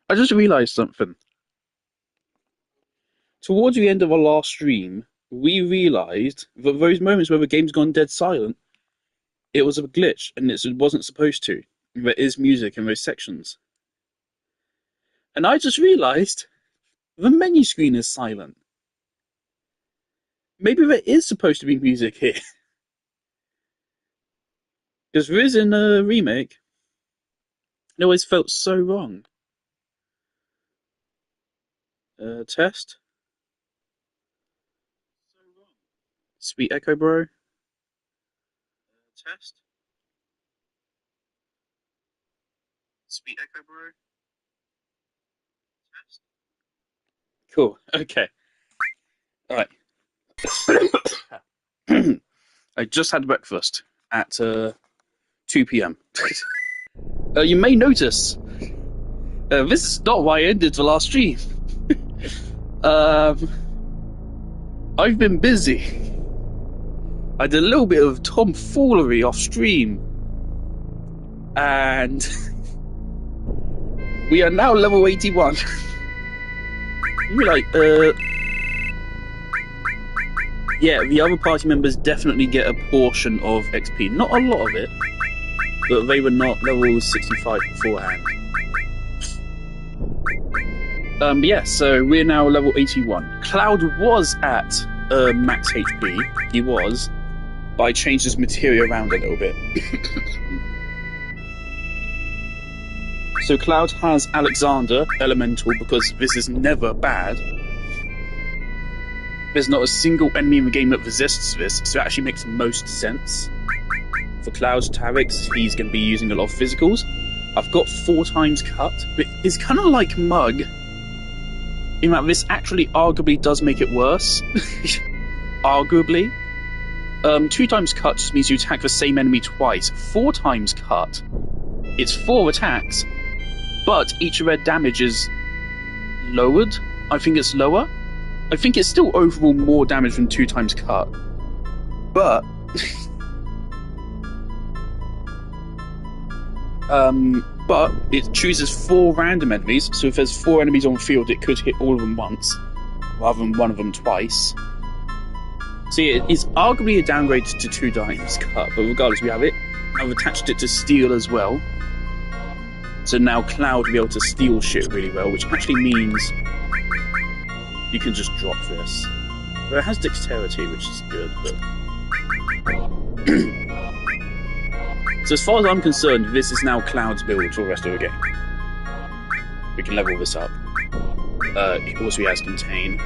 I just realised something. Towards the end of our last stream, we realised that those moments where the game's gone dead silent, it was a glitch and it wasn't supposed to. There is music in those sections. And I just realised the menu screen is silent. Maybe there is supposed to be music here. Because there is in a remake. It always felt so wrong. Test. Sweet Echo Bro. Test. Sweet Echo Bro. Test. Cool. Okay. Alright. I just had breakfast at 2 p.m. You may notice this is not why I ended the last stream. I've been busy. I did a little bit of tomfoolery off stream, and we are now level 81. You're like, yeah, the other party members definitely get a portion of XP. Not a lot of it, but they were not level 65 beforehand. Yeah, so we're now level 81. Cloud was at max HP. He was, but I changed his materia around a little bit. So Cloud has Alexander, Elemental, because this is never bad. There's not a single enemy in the game that resists this, so it actually makes most sense. For Cloud's Tarix, he's going to be using a lot of physicals. I've got 4 times cut, but it's kind of like Mug, in that this actually arguably does make it worse. Arguably. 2 times cut just means you attack the same enemy twice. 4 times cut, it's 4 attacks, but each of their damage is lowered. I think it's lower. I think it's still overall more damage than 2 times cut. But but it chooses 4 random enemies, so if there's 4 enemies on field, it could hit all of them once, rather than one of them twice. So yeah, it's arguably a downgrade to 2 times cut, but regardless, we have it. I've attached it to steel as well. So now Cloud will be able to steal shit really well, which actually means you can just drop this. But it has dexterity, which is good, but... So as far as I'm concerned, this is now Cloud's build for the rest of the game. We can level this up. Also he has Contain.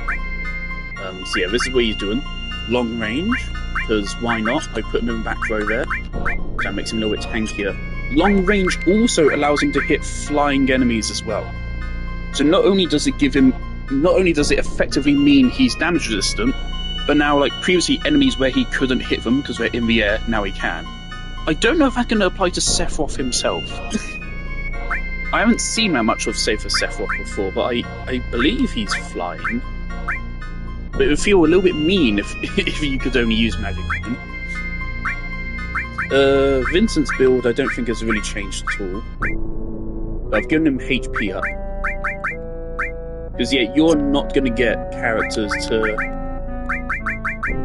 So yeah, this is what he's doing. Long range, because why not? I put him in the back row there. That makes him a little bit tankier. Long range also allows him to hit flying enemies as well. So not only does it effectively mean he's damage resistant, but now, like previously enemies where he couldn't hit them because they're in the air, now he can. I don't know if that's going to apply to Sephiroth himself. I haven't seen that much of Sephiroth before, but I believe he's flying. But it would feel a little bit mean if you could only use magic on him. Vincent's build I don't think has really changed at all. But I've given him HP up. Because yeah, you're not going to get characters to...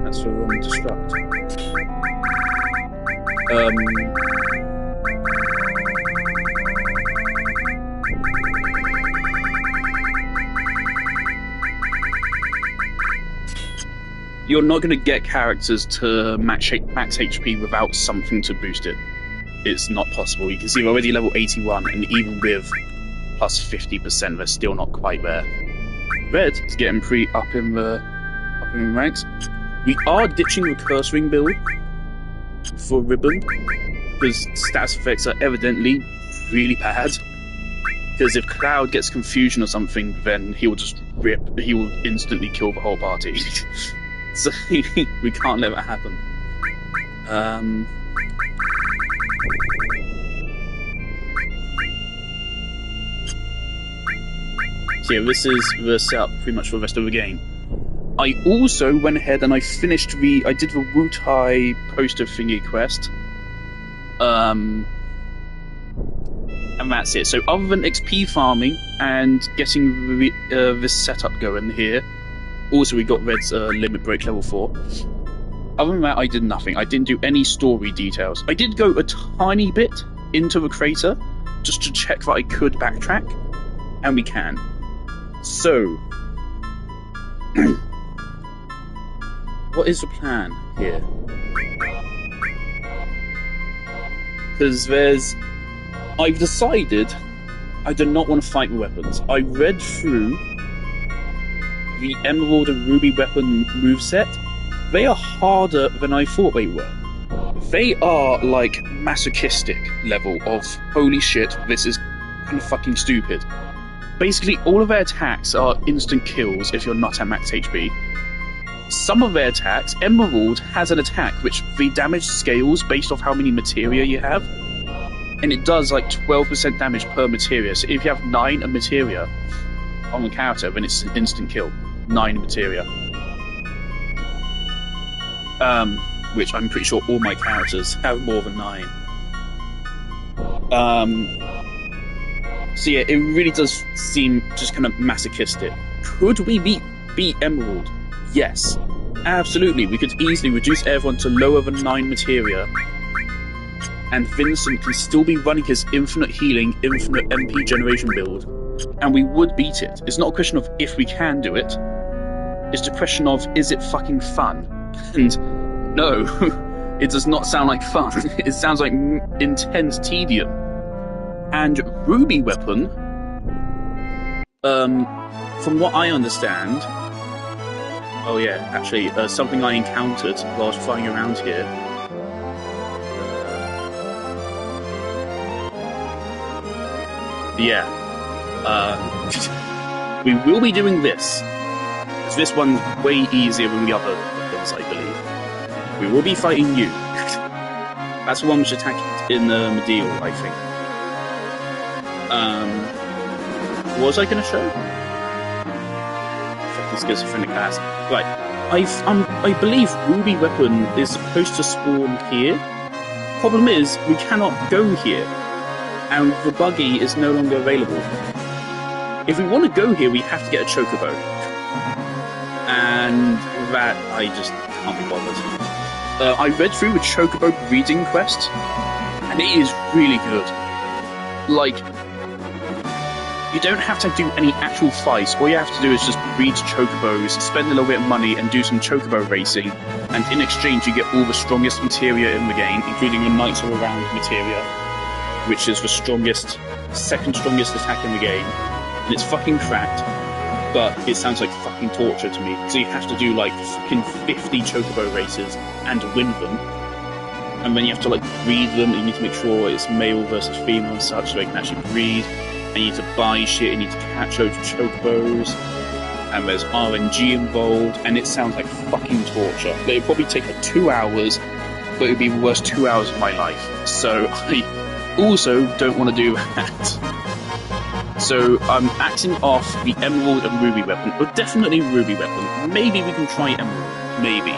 That's the wrong destruct. You're not going to get characters to max HP without something to boost it. It's not possible. You can see we're already level 81, and even with plus 50%, they're still not quite there. Red is getting pretty up in the ranks. We are ditching the Curse Ring build for Ribbon, because status effects are evidently really bad. Because if Cloud gets confusion or something, then he will just rip. He will instantly kill the whole party. So we can't let that happen. So yeah, this is the setup pretty much for the rest of the game. I also went ahead and I did the Wutai poster thingy quest. And that's it. So other than XP farming and getting this setup going here, also we got Red's limit break level 4. Other than that, I did nothing. I didn't do any story details. I did go a tiny bit into the crater just to check that I could backtrack, and we can. So, what is the plan here? Because I've decided I do not want to fight with weapons. I read through the Emerald and Ruby weapon moveset. They are harder than I thought they were. They are like masochistic level of holy shit, this is kind of fucking stupid. Basically, all of their attacks are instant kills if you're not at max HP. Some of their attacks, Emerald has an attack which the damage scales based off how many materia you have. And it does like 12% damage per materia. So if you have 9 materia on the character, then it's an instant kill. 9 materia. Which I'm pretty sure all my characters have more than 9. So yeah, it really does seem just kind of masochistic. Could we beat Emerald? Yes. Absolutely. We could easily reduce everyone to lower than 9 materia. And Vincent can still be running his infinite healing, infinite MP generation build. And we would beat it. It's not a question of if we can do it. It's a question of, is it fucking fun? And no, it does not sound like fun. It sounds like intense tedium. And Ruby weapon, from what I understand... Oh yeah, actually, something I encountered while I was flying around here. Yeah. We will be doing this. Because this one's way easier than the other ones, I believe. We will be fighting you. That's the one which attacked in the Medial, I think. What was I going to show? Fucking schizophrenic ass. Right. I believe Ruby weapon is supposed to spawn here. Problem is, we cannot go here. And the buggy is no longer available. If we want to go here, we have to get a chocobo. And that, I just can't be bothered. I read through the chocobo breeding quest, and it is really good. Like, you don't have to do any actual fights. All you have to do is just breed chocobos, spend a little bit of money, and do some chocobo racing. And in exchange, you get all the strongest materia in the game, including the Knights of the Round materia, which is the second strongest attack in the game. And it's fucking cracked, but it sounds like fucking torture to me. So you have to do like fucking 50 chocobo races and win them. And then you have to like breed them, and you need to make sure it's male versus female and such, so they can actually breed. And you need to buy shit, you need to catch loads of chocobos. And there's RNG involved, and it sounds like fucking torture. It would probably take like 2 hours, but it would be the worst 2 hours of my life. So I also don't want to do that. So I'm axing off the Emerald and Ruby weapon, but definitely Ruby weapon. Maybe we can try Emerald, maybe.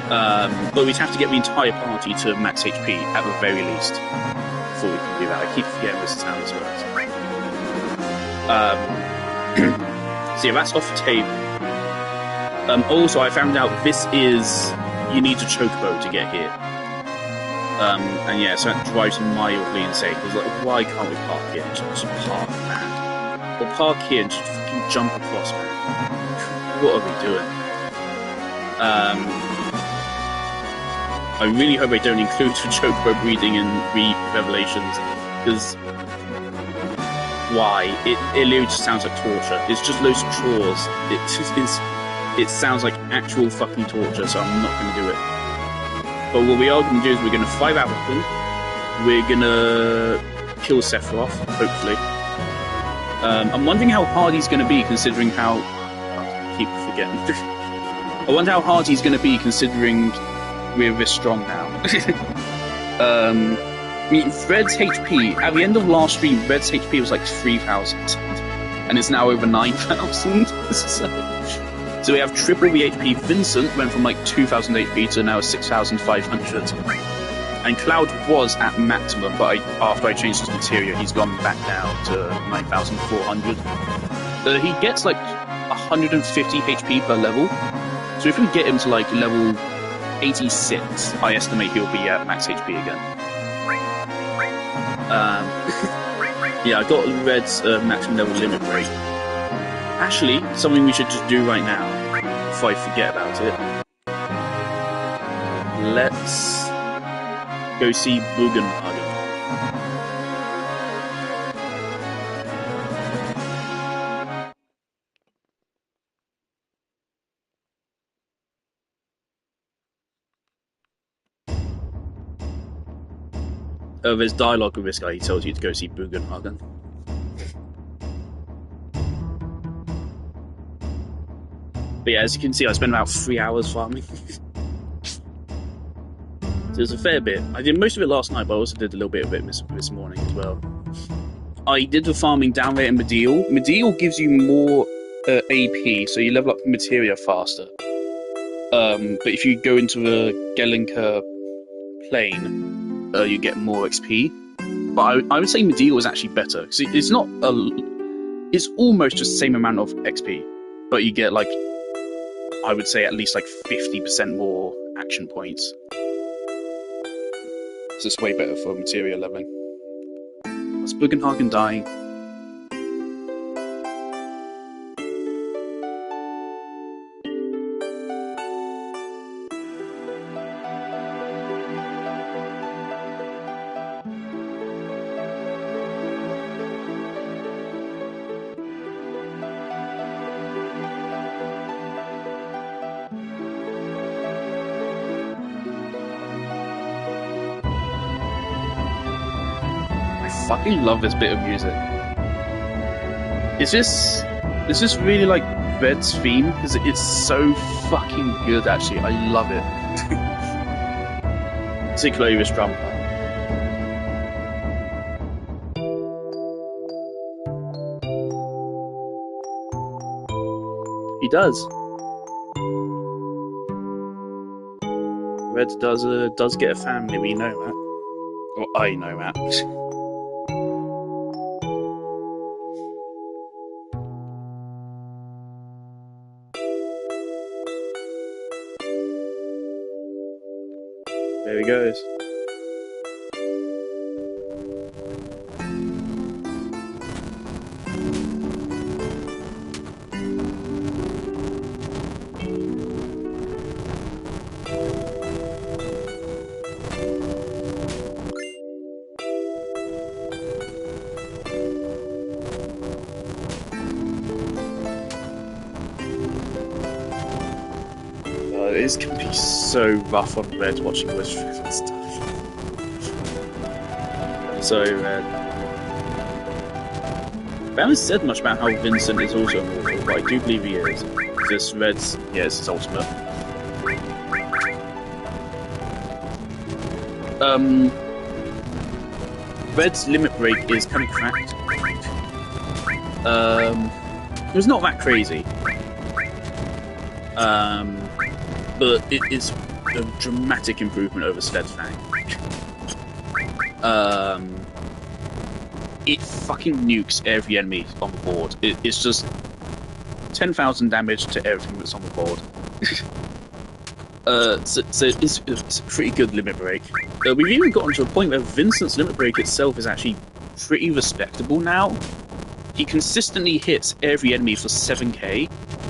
But we'd have to get the entire party to max HP at the very least before we can do that. I keep forgetting this is how this works. So yeah, that's off the table. Also, I found out you need a chocobo to get here. And yeah, so that drives me mildly insane, because like, why can't we park here? Just park, man. Or park here and just fucking jump across, man. What are we doing? I really hope they don't include the chocobo breeding in Revelations, because why? It literally just sounds like torture. It's just loads of chores. It sounds like actual fucking torture, so I'm not going to do it. But what we are going to do is we're going to fight out with them. We're going to kill Sephiroth, hopefully. I'm wondering how hard he's going to be, considering how... I keep forgetting. I wonder how hard he's going to be, considering we're this strong now. I mean, Red's HP, at the end of last stream, Red's HP was like 3,000. And it's now over 9,000. So we have triple the HP. Vincent went from like 2,000 HP to now 6,500. And Cloud was at maximum, but after I changed his materia, he's gone back down to 9,400. He gets like 150 HP per level, so if we get him to like level 86, I estimate he'll be at max HP again. Yeah, I got Red's maximum level limit break. Actually, something we should just do right now, before I forget about it. Let's go see Bugenhagen. There's dialogue with this guy. He tells you to go see Bugenhagen. But yeah, as you can see, I spent about 3 hours farming. There's a fair bit. I did most of it last night, but I also did a little bit of it this morning as well. I did the farming down there in Medial. Medial gives you more AP, so you level up materia faster. But if you go into the Gelinka plane, you get more XP. But I would say Medial is actually better. Because it's not it's almost just the same amount of XP, but you get like, I would say at least like 50% more action points. So it's way better for materia leveling. Is Bugenhagen dying? I fucking love this bit of music. Is this really like Red's theme? Because it's so fucking good, actually. I love it. Particularly this drum part. He does. Red does get a family, we know that. Or I know that. There he goes. This can be so rough on Red watching Wish and stuff. So, I haven't said much about how Vincent is also immortal, but I do believe he is. This Red's, yeah, it's his ultimate. Red's limit break is kind of cracked. It was not that crazy. But it is a dramatic improvement over Sled's Fang. It fucking nukes every enemy on the board. It's just 10,000 damage to everything that's on the board. So it's a pretty good limit break. We've even gotten to a point where Vincent's limit break itself is actually pretty respectable now. He consistently hits every enemy for 7k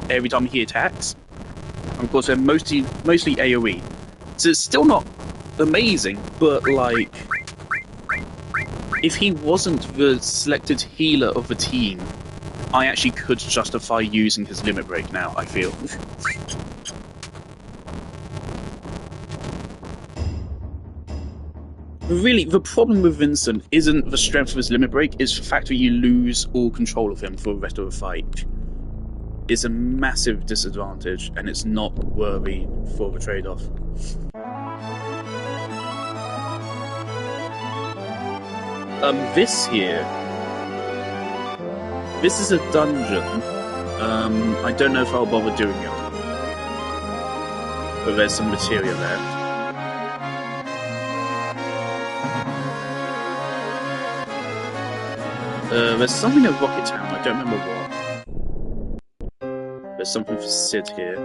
every time he attacks. And of course, they're mostly AoE. So it's still not amazing, but like, if he wasn't the selected healer of the team, I actually could justify using his limit break now, I feel. Really, the problem with Vincent isn't the strength of his limit break, it's the fact that you lose all control of him for the rest of the fight. It's a massive disadvantage, and it's not worthy for the trade-off. This is a dungeon. I don't know if I'll bother doing it, but there's some materia there. There's something at Rocket Town, I don't remember what. There's something for Sid here.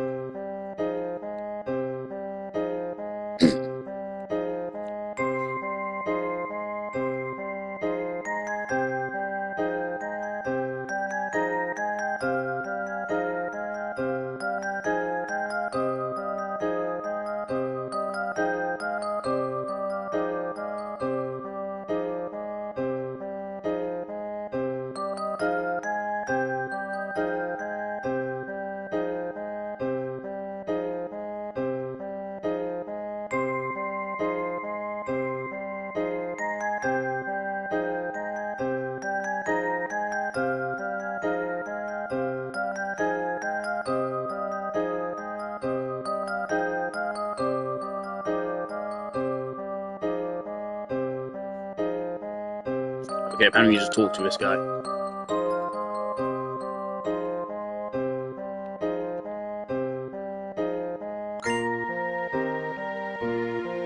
Okay, apparently you just talk to this guy.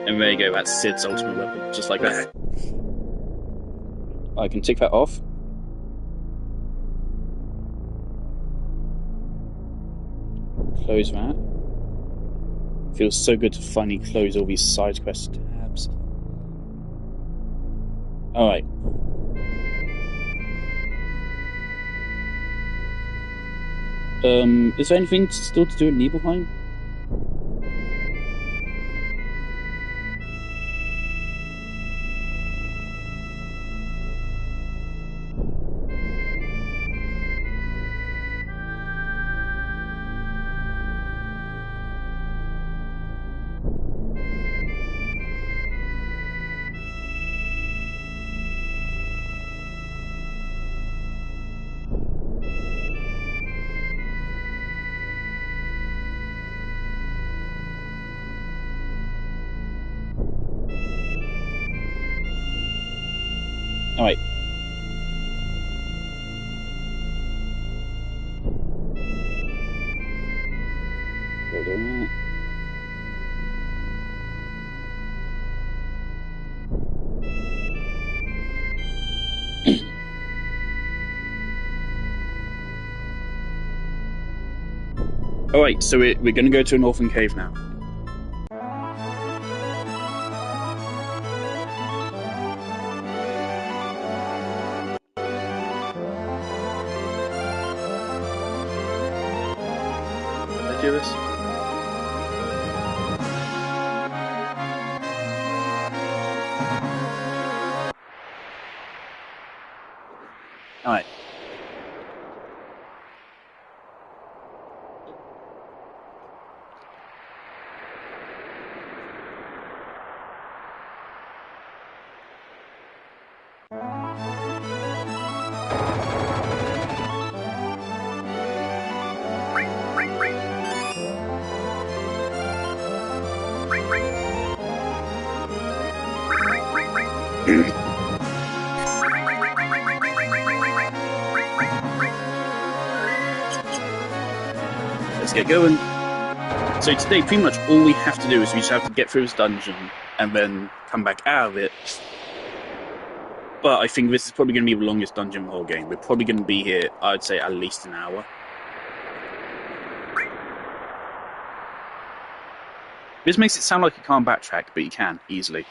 And there you go, that's Sid's ultimate weapon, just like that. I can tick that off. Close that. Feels so good to finally close all these side quest tabs. Alright. Is there anything still to do in Nibelheim? Alright. Go do that. Alright, so we're gonna go to an orphan cave now. Did I do this? Alright. Let's get going. So today, pretty much all we have to do is we just have to get through this dungeon and then come back out of it. But I think this is probably going to be the longest dungeon of the whole game. We're probably going to be here, I'd say, at least an hour. This makes it sound like you can't backtrack, but you can, easily.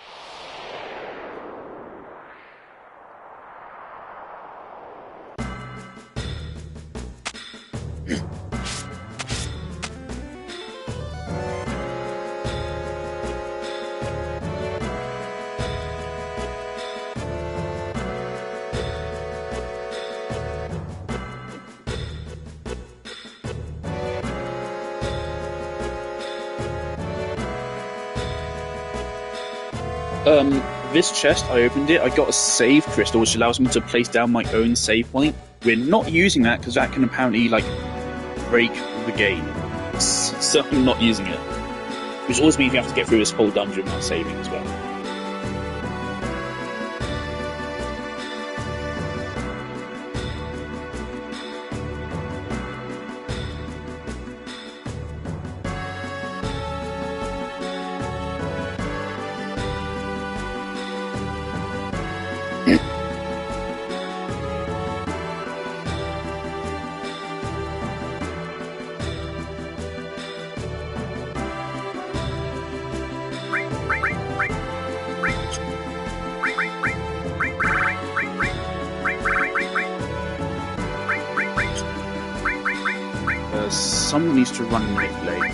This chest, I opened it, I got a save crystal, which allows me to place down my own save point. We're not using that, because that can apparently, like, break the game. So I'm not using it. Which also means you have to get through this whole dungeon without saving as well. Someone needs to run and manipulate.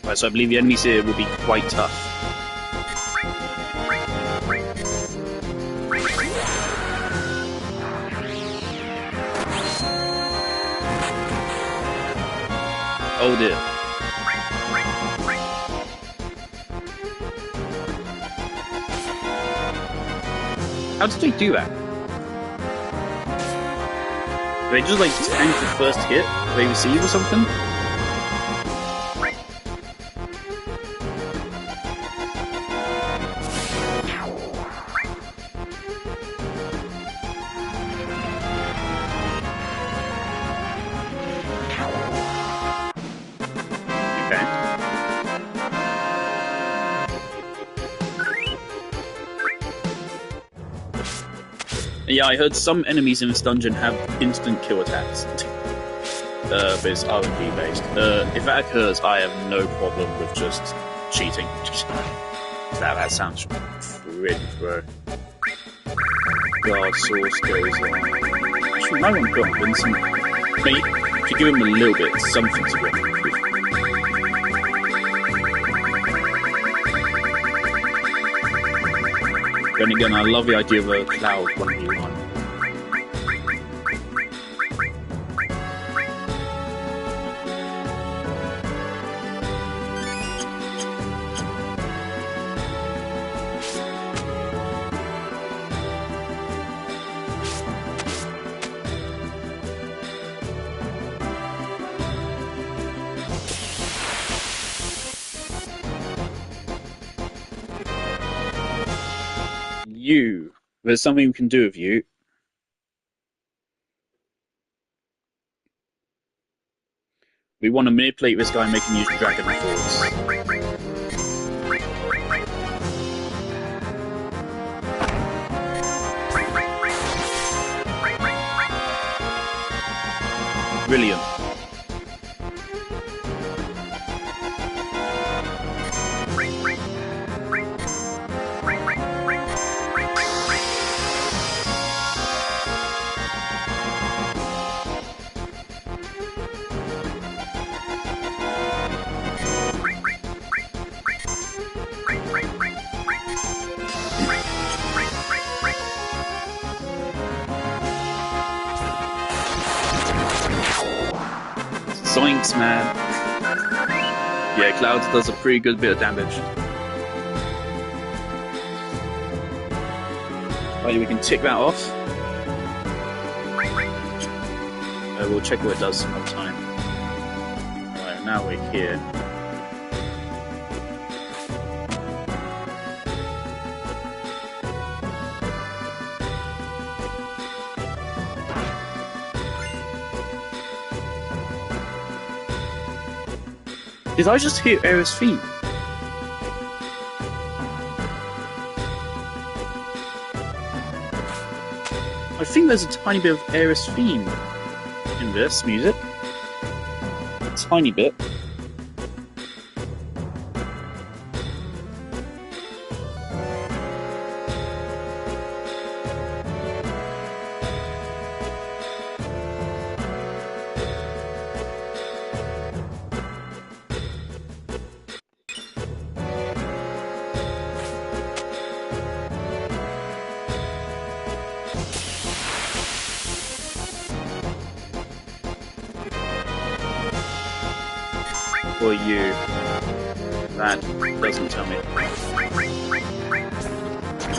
Right, so I believe the enemies here will be quite tough. Oh dear. How did they do that? Did they just like tank the first hit they receive or something? Yeah, I heard some enemies in this dungeon have instant kill attacks, but it's RNG based. If that occurs, I have no problem with just cheating. That sounds pretty bro. God, source goes on. Actually, my one got Vincent. Maybe to give him a little bit, something to work with. Then again, I love the idea of a cloud 1v1. You. There's something we can do with you. We want to manipulate this guy and make him use Dragon Force. Brilliant. Zoinks, man. Yeah, Clouds does a pretty good bit of damage. Right, we can tick that off. We'll check what it does some more time. Right, now we're here. Did I just hear Aerith's feet? I think there's a tiny bit of Aerith's theme in this music. A tiny bit. For you. That doesn't tell me.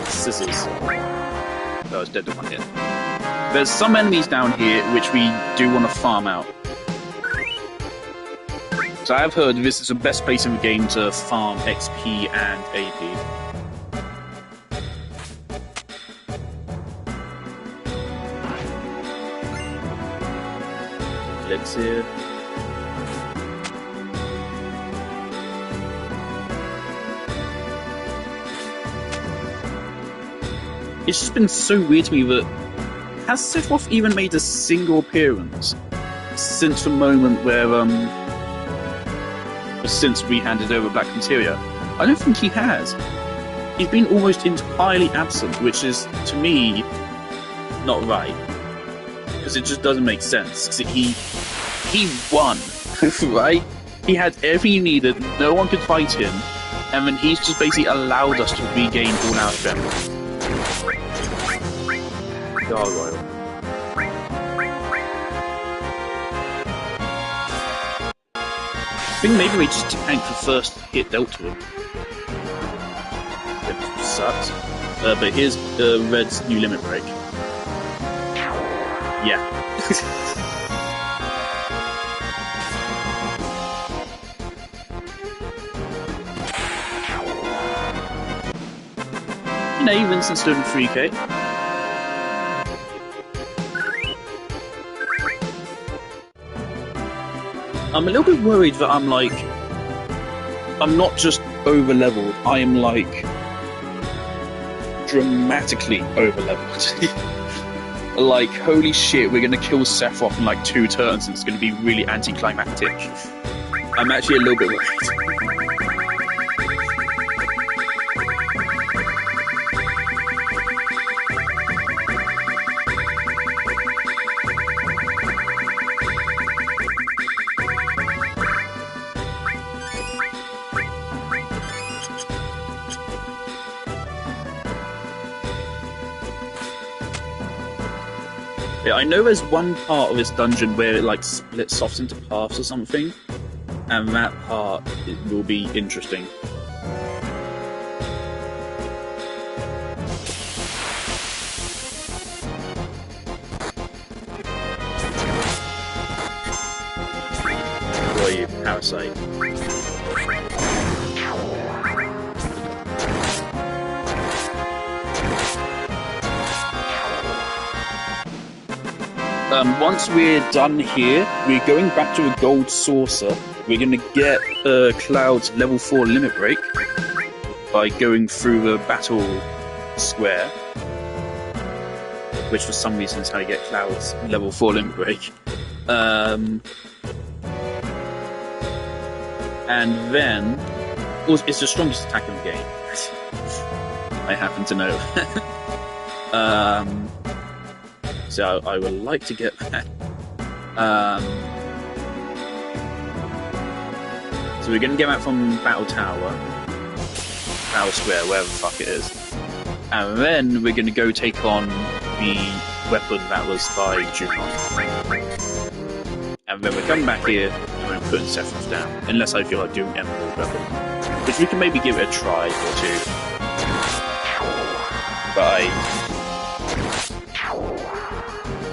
Scissors. That was dead to one hit. There's some enemies down here which we do want to farm out. So I have heard this is the best place in the game to farm XP and AP. Elixir. It's just been so weird to me that has Sephiroth even made a single appearance since the moment where since we handed over Black Materia? I don't think he has. He's been almost entirely absent, which is, to me, not right. Because it just doesn't make sense. Because he won, right? He had everything he needed, no one could fight him, and then he's just basically allowed us to regain all our strength. Gargoyle. I think maybe we just tanked the first hit dealt to him. It sucks. But here's Red's new limit break. Yeah. You know, Vincent's still in 3k. I'm a little bit worried that I'm not just over leveled, I am dramatically over leveled. Like, holy shit, we're gonna kill Sephiroth in 2 turns and it's gonna be really anticlimactic. I'm actually a little bit worried. Yeah, I know there's one part of this dungeon where it splits off into paths or something, and that part will be interesting. Where are you, parasite? Once we're done here, we're going back to a gold saucer. We're going to get Cloud's level 4 limit break by going through the battle square, which for some reason is how you get Cloud's level 4 limit break. And then, it's the strongest attack in the game. I happen to know. So I would like to get that. So we're going to get that from Battle Tower, Battle Square, wherever the fuck it is. And then we're going to go take on the weapon that was by Junon. And then we're coming back here and we're putting Sephiroth down. Unless I feel like doing Emerald Weapon. Which we can maybe give it a try or two. But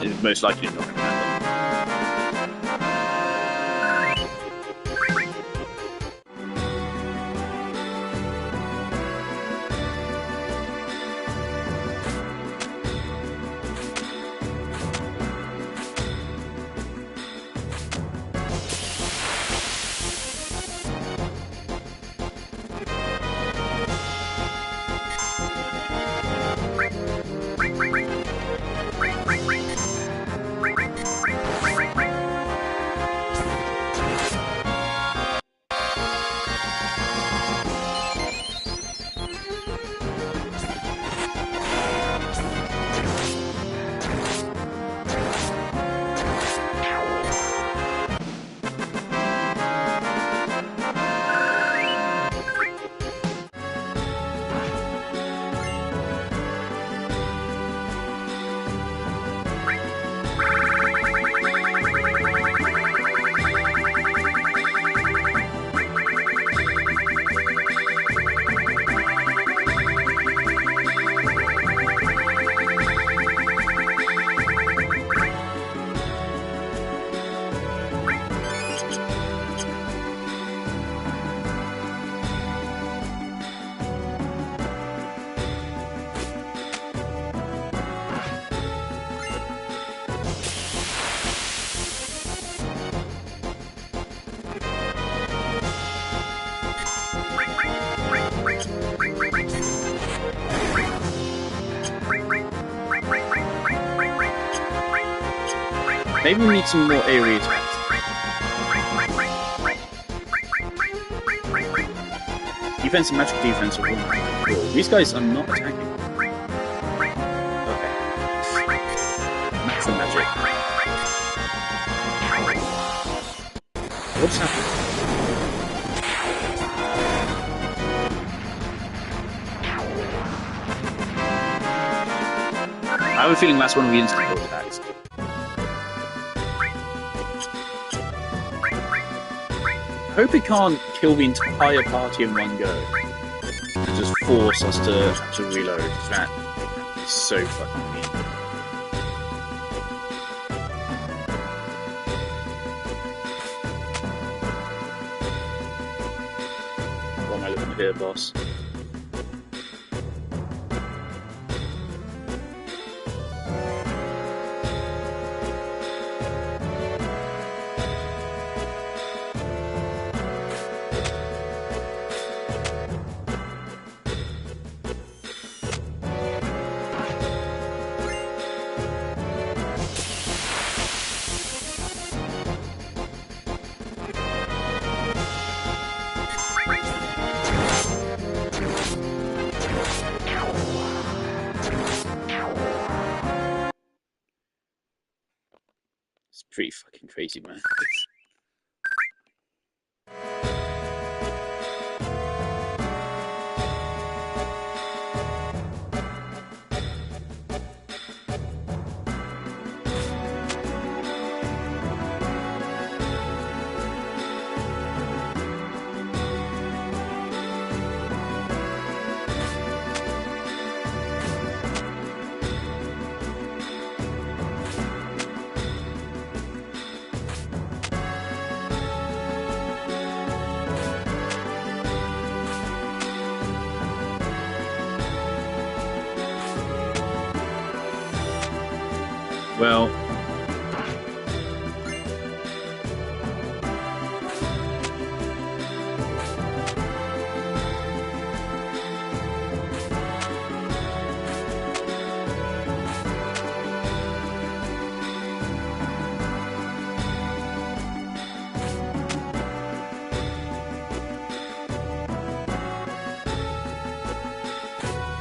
it's most likely not going to happen. Maybe we need some more AoE attacks. Defense and magic defense are really cool. These guys are not attacking. Okay. Natural magic. What's happening? I have a feeling that's one of the instant kill attacks. I hope it can't kill the entire party in one go. And just force us to have to reload. That is so fucking mean. What am I looking here, boss? It's pretty fucking crazy, man. Well,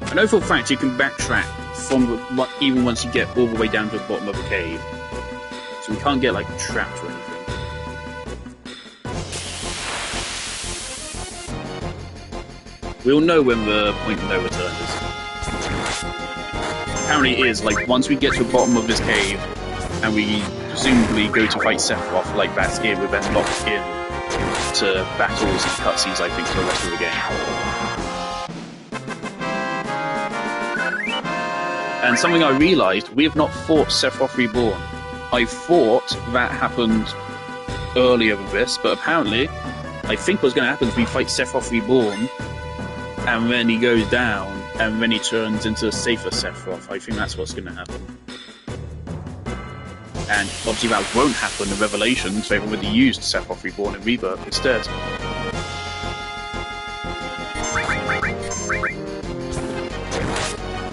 I know for a fact you can backtrack from even once you get all the way down to the bottom of the cave, so we can't get like trapped or anything. We'll know when the point of no return is. Apparently it is like once we get to the bottom of this cave and we presumably go to fight Sephiroth, like that's it, we're then locked in to battles and cutscenes, I think, for the rest of the game. And something I realised, we have not fought Sephiroth Reborn. I thought that happened earlier than this, but apparently, I think what's going to happen is we fight Sephiroth Reborn, and then he goes down, and then he turns into a safer Sephiroth. I think that's what's going to happen. And obviously that won't happen in Revelations, they've already used Sephiroth Reborn in Rebirth instead.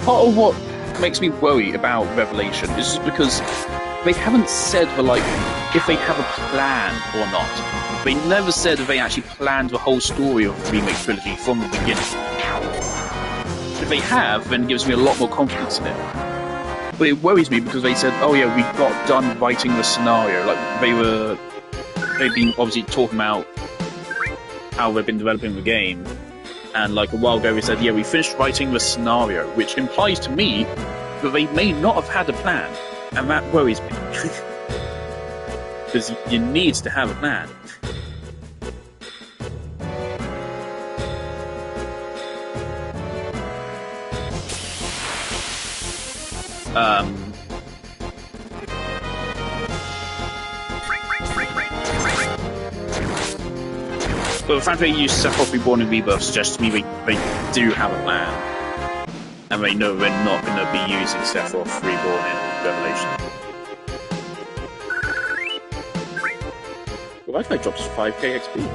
Part of what makes me worry about Revelation is just because they haven't said if they have a plan or not. They never said that they actually planned the whole story of the remake trilogy from the beginning. If they have, then it gives me a lot more confidence in it. But it worries me because they said, oh yeah, we got done writing the scenario. Like they've been obviously talking about how they've been developing the game. And like a while ago we said, yeah, we finished writing the scenario, which implies to me that they may not have had a plan. And that worries me. Because you need to have a plan. But the fact they use Sephiroth Reborn in Rebirth suggests to me they do have a plan. And they know they're not going to be using Sephiroth Reborn in Revelation. Well, that guy drops 5k XP.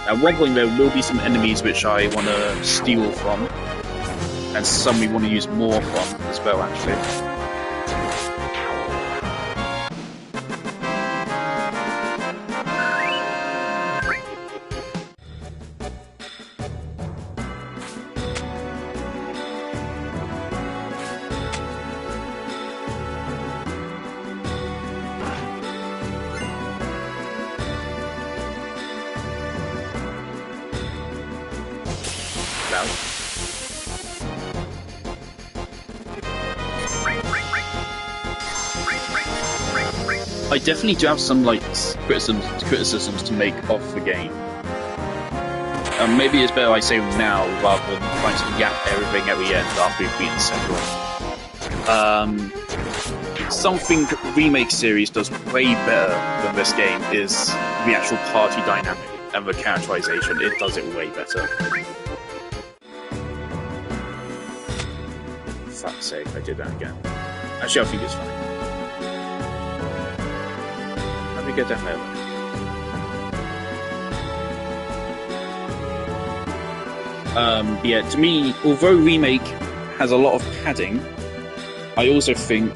At one point, there will be some enemies which I want to steal from, and some we want to use more from as well, actually. I definitely do have some like criticisms to make of the game. Maybe it's better I say them now rather than trying to yap everything at the end after we've beaten several. Something Remake series does way better than this game is the actual party dynamic and the characterization. It does it way better. Fuck's sake, I did that again. Actually, I think it's fine. How do we get down there? Yeah, to me, although Remake has a lot of padding, I also think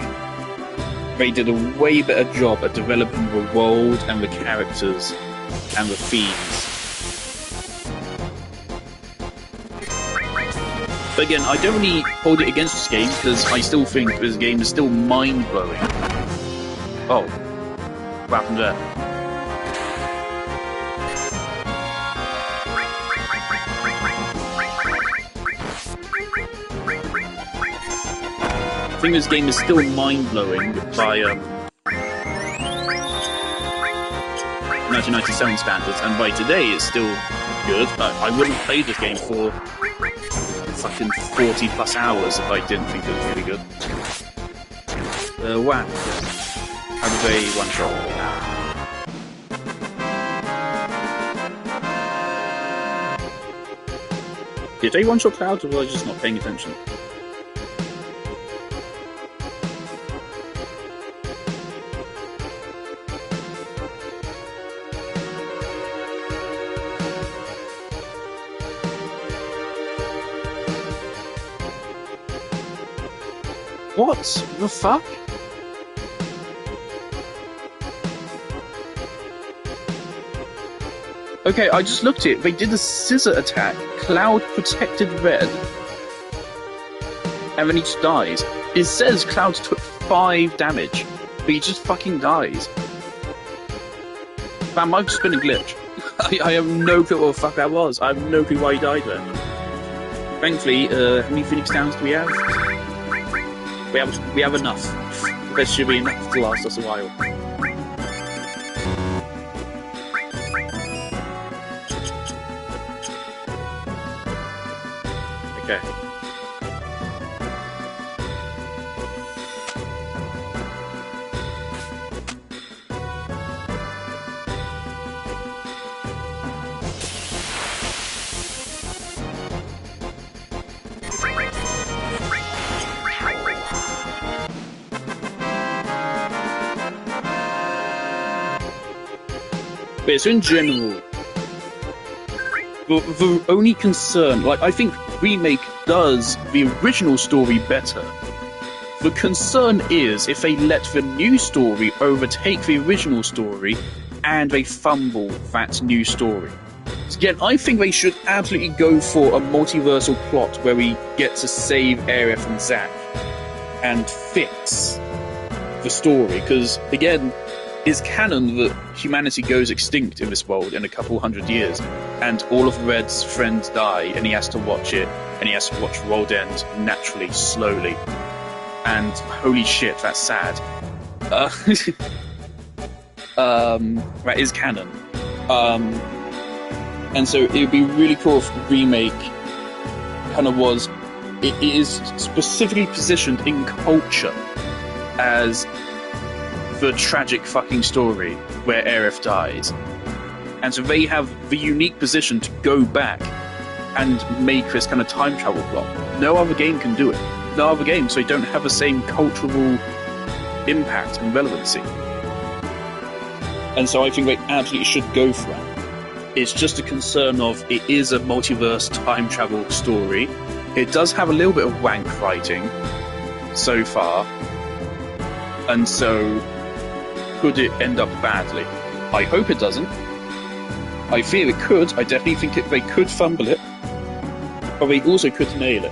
they did a way better job at developing the world and the characters and the themes. But again, I don't really hold it against this game because I still think this game is still mind-blowing. Oh, what happened there? I think this game is still mind-blowing by 1997 standards, and by today it's still good. I wouldn't play this game for fucking 40 plus hours if I didn't think it was really good. Wow. How do they one-shot? Did they one-shot Clouds, or was I just not paying attention? What the fuck? Okay, I just looked at it. They did a scissor attack. Cloud protected Red. And then he just dies. It says Cloud took 5 damage, but he just fucking dies. That might have just been a glitch. I have no clue what the fuck that was. I have no clue why he died there. Thankfully, how many Phoenix Downs do we have? We have enough. There should be enough to last us a while. Okay. But so in general, the only concern, like, I think Remake does the original story better. The concern is if they let the new story overtake the original story and they fumble that new story. So again, I think they should absolutely go for a multiversal plot where we get to save Aerith from Zack and fix the story, because again, it's canon that humanity goes extinct in this world in a couple hundred years, and all of Red's friends die, and he has to watch it, and he has to watch World End naturally, slowly. And holy shit, that's sad. That is canon. And so it would be really cool if Remake kind of was... It is specifically positioned in culture as the tragic fucking story where Aerith dies. And so they have the unique position to go back and make this kind of time travel plot. No other game can do it. No other game, so they don't have the same cultural impact and relevancy. And so I think they absolutely should go for that. It's just a concern of it is a multiverse time travel story. It does have a little bit of wank fighting so far, and so could it end up badly? I hope it doesn't. I fear it could. I definitely think they could fumble it, but they also could nail it.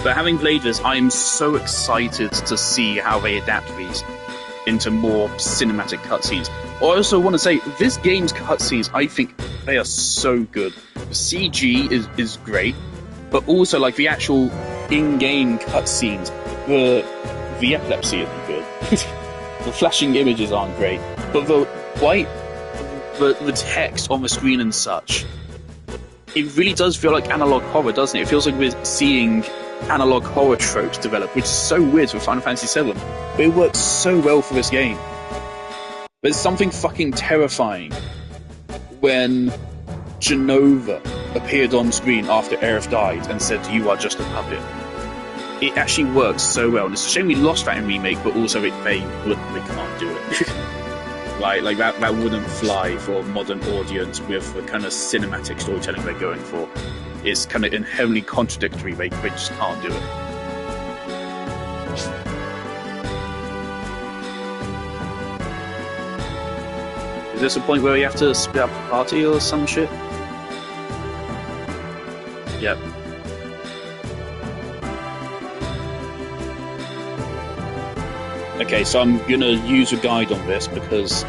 But having played this, I am so excited to see how they adapt these into more cinematic cutscenes. I also want to say, this game's cutscenes, I think they are so good. The CG is great, but also like the actual in-game cutscenes, the epilepsy isn't good. The flashing images aren't great, but the text on the screen and such, it really does feel like analog horror, doesn't it? It feels like we're seeing analog horror tropes develop, which is so weird for Final Fantasy VII, but it works so well for this game. There's something fucking terrifying when Genova appeared on screen after Aerith died and said, "You are just a puppet." It actually works so well, and it's a shame we lost that in Remake, but also they can't do it. like that wouldn't fly for a modern audience with the kind of cinematic storytelling they're going for. It's kind of inherently contradictory. They just can't do it. Is this a point where you have to split up the party or some shit? Yep. Okay, so I'm gonna use a guide on this because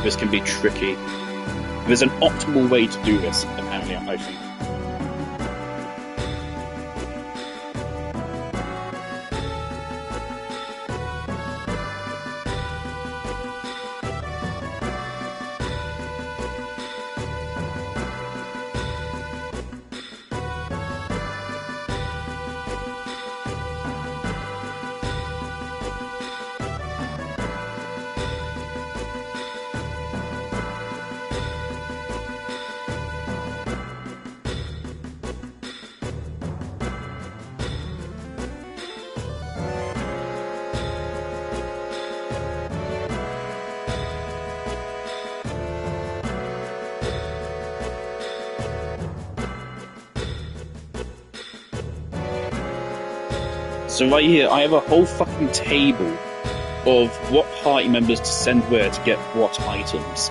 this can be tricky. There's an optimal way to do this, apparently, I think. So right here, I have a whole fucking table of what party members to send where to get what items.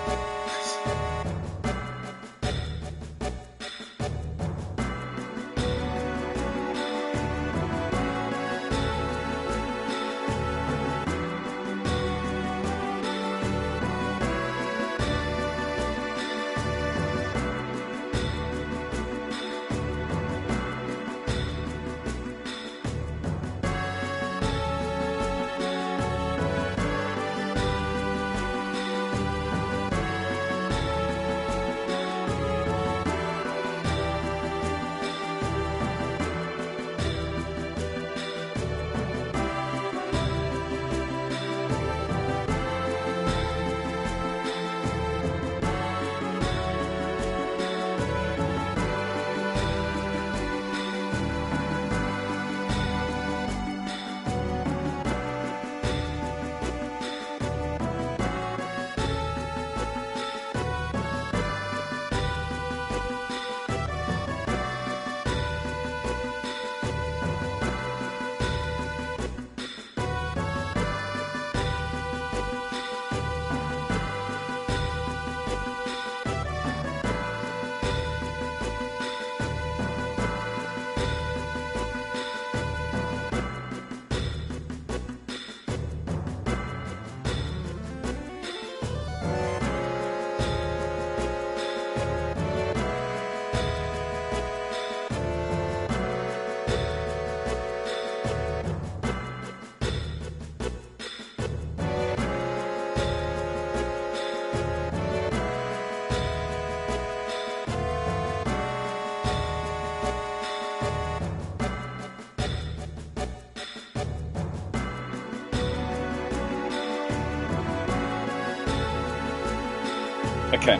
Okay.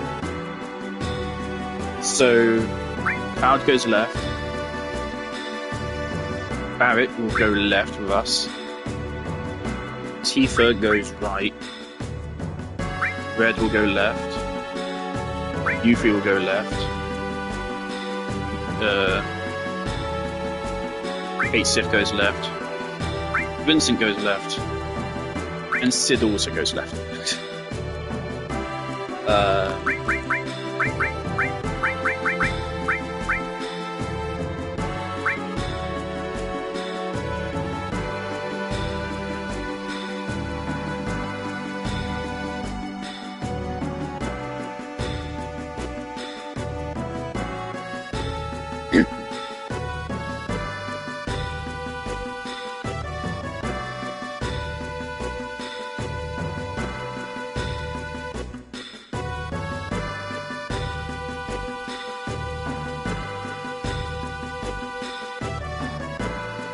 So, Cloud goes left. Barrett will go left with us. Tifa goes right. Red will go left. Yuffie will go left. Kate Sith goes left. Vincent goes left. And Sid also goes left.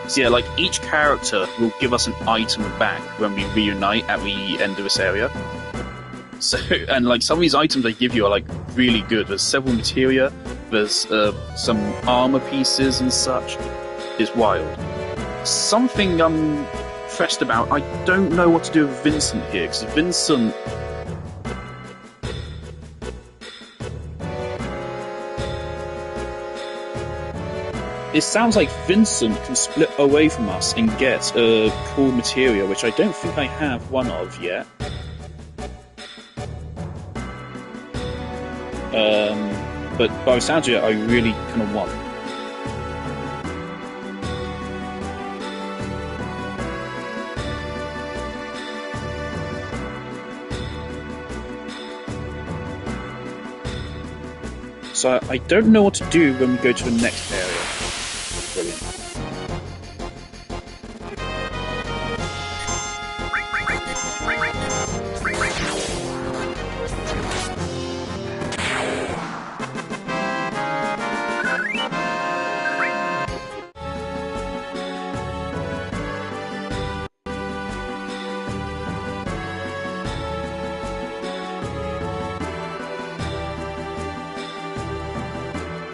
So yeah, like each character will give us an item back when we reunite at the end of this area. So, and like some of these items they give you are like really good. There's several materia, there's some armor pieces and such. It's wild. Something I'm pressed about, I don't know what to do with Vincent here, because Vincent... It sounds like Vincent can split away from us and get a cool materia, which I don't think I have one of yet. But by the sounds of it, I really kind of want. So I don't know what to do when we go to the next area. Brilliant.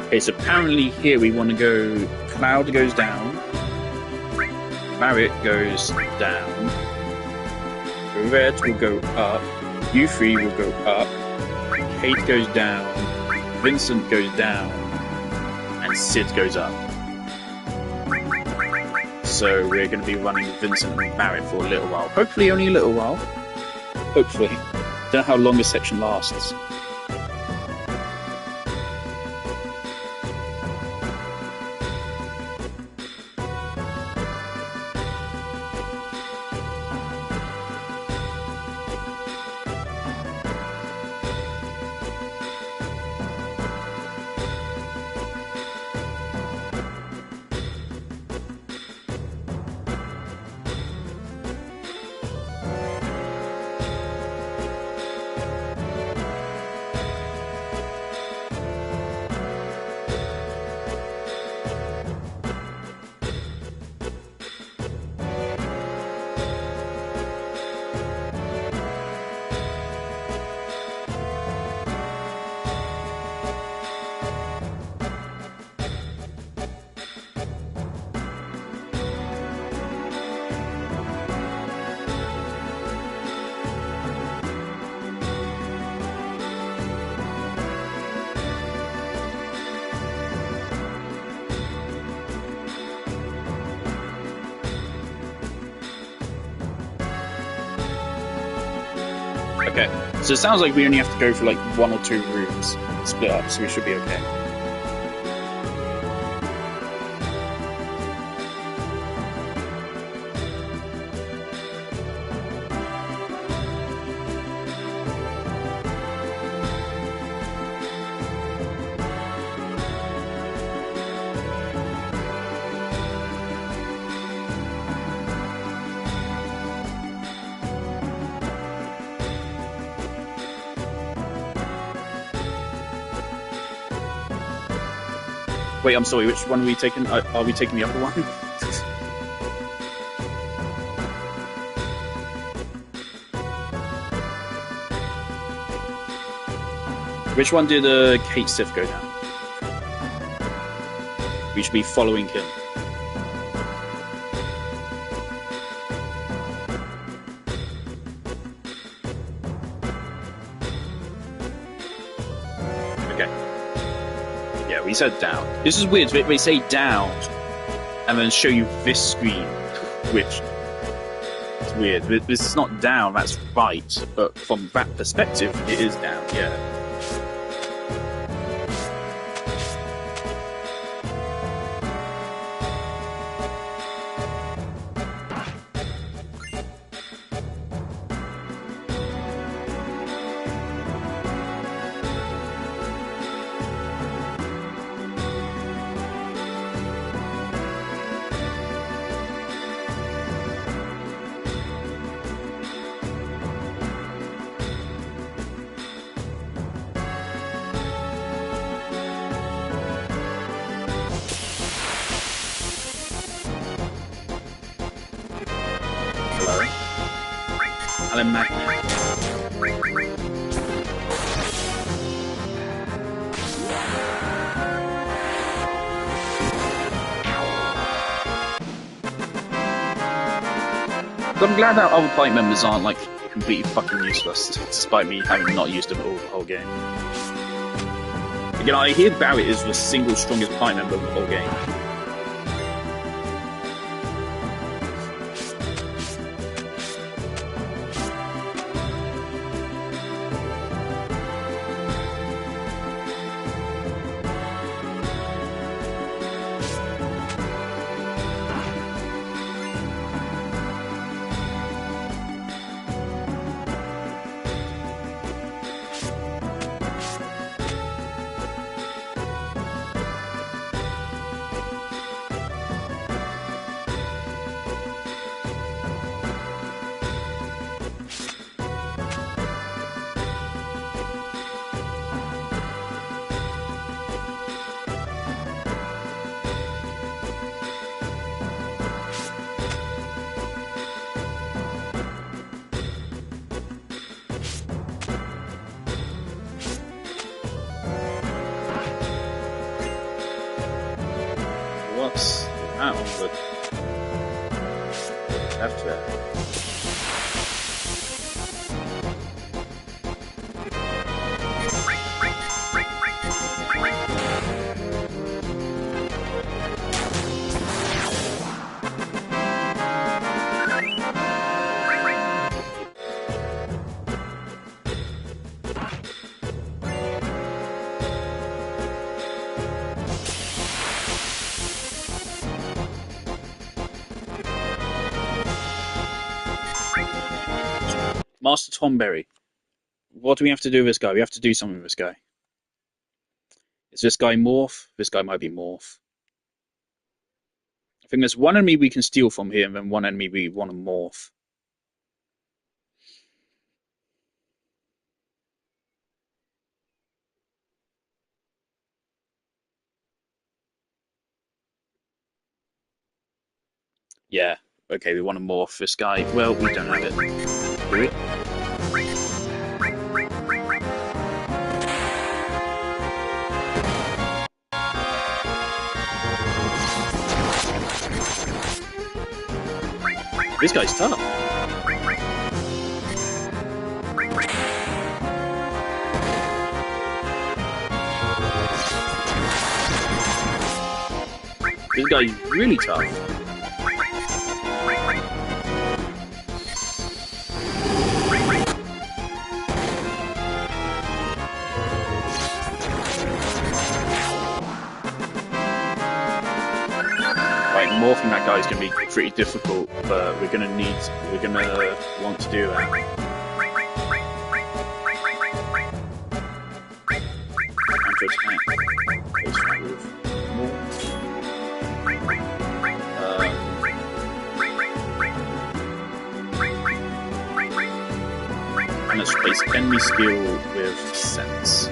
Okay, so apparently here we want to go... Cloud goes down. Barrett goes down. Red will go up. Yuffie will go up. Kate goes down. Vincent goes down. And Sid goes up. So we're going to be running Vincent and Barrett for a little while. Hopefully only a little while. Hopefully. Don't know how long this section lasts. Okay, so it sounds like we only have to go for like 1 or 2 rooms split up, so we should be okay. Wait, I'm sorry, which one are we taking? Are we taking the other one? Which one did Kate Sith go down? We should be following him. Okay. Yeah, we said down. This is weird. They say down and then show you this screen, which is weird. This is not down, that's right. But from that perspective, it is down, yeah. Alan Magnet. I'm glad that other party members aren't like completely fucking useless, despite me having not used them all the whole game. Again, I hear Barrett is the single strongest party member of the whole game. What's that on the left there? Master Tomberry. What do we have to do with this guy? We have to do something with this guy. Is this guy Morph? This guy might be Morph. I think there's one enemy we can steal from here, and then one enemy we want to Morph. Yeah, okay, we want to Morph this guy. Well, we don't have it. Do we? This guy's tough. This guy's really tough. Morphing that guy is going to be pretty difficult, but we're going to want to do that. Counter attack. And let's replace enemy skill with sense.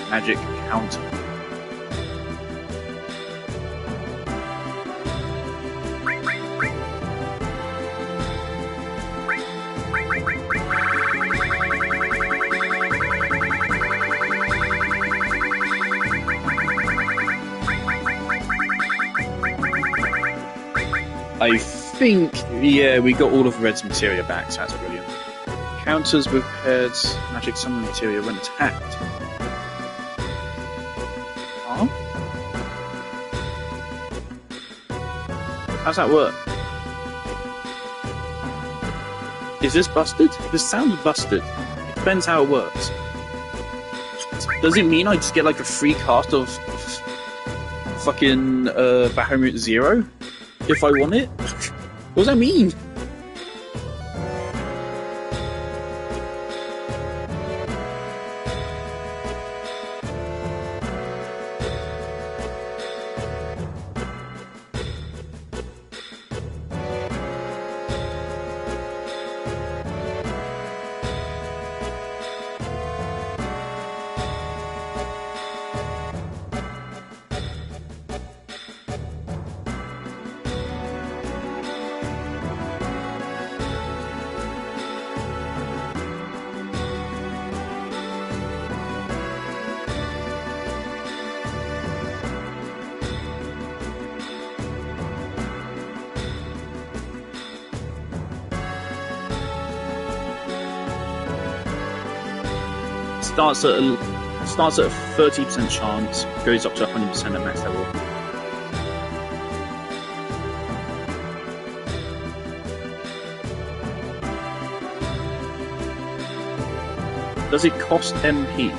magic counter. I think, yeah, we got all of Red's materia back, so that's brilliant. Counters with paired magic summon materia when attacked. Huh? How's that work? Is this busted? This sounds busted. It depends how it works. Does it mean I just get like a free cast of fucking Bahamut Zero? If I want it? What does that mean? Starts at a 30% chance, goes up to 100% at max level. Does it cost MP?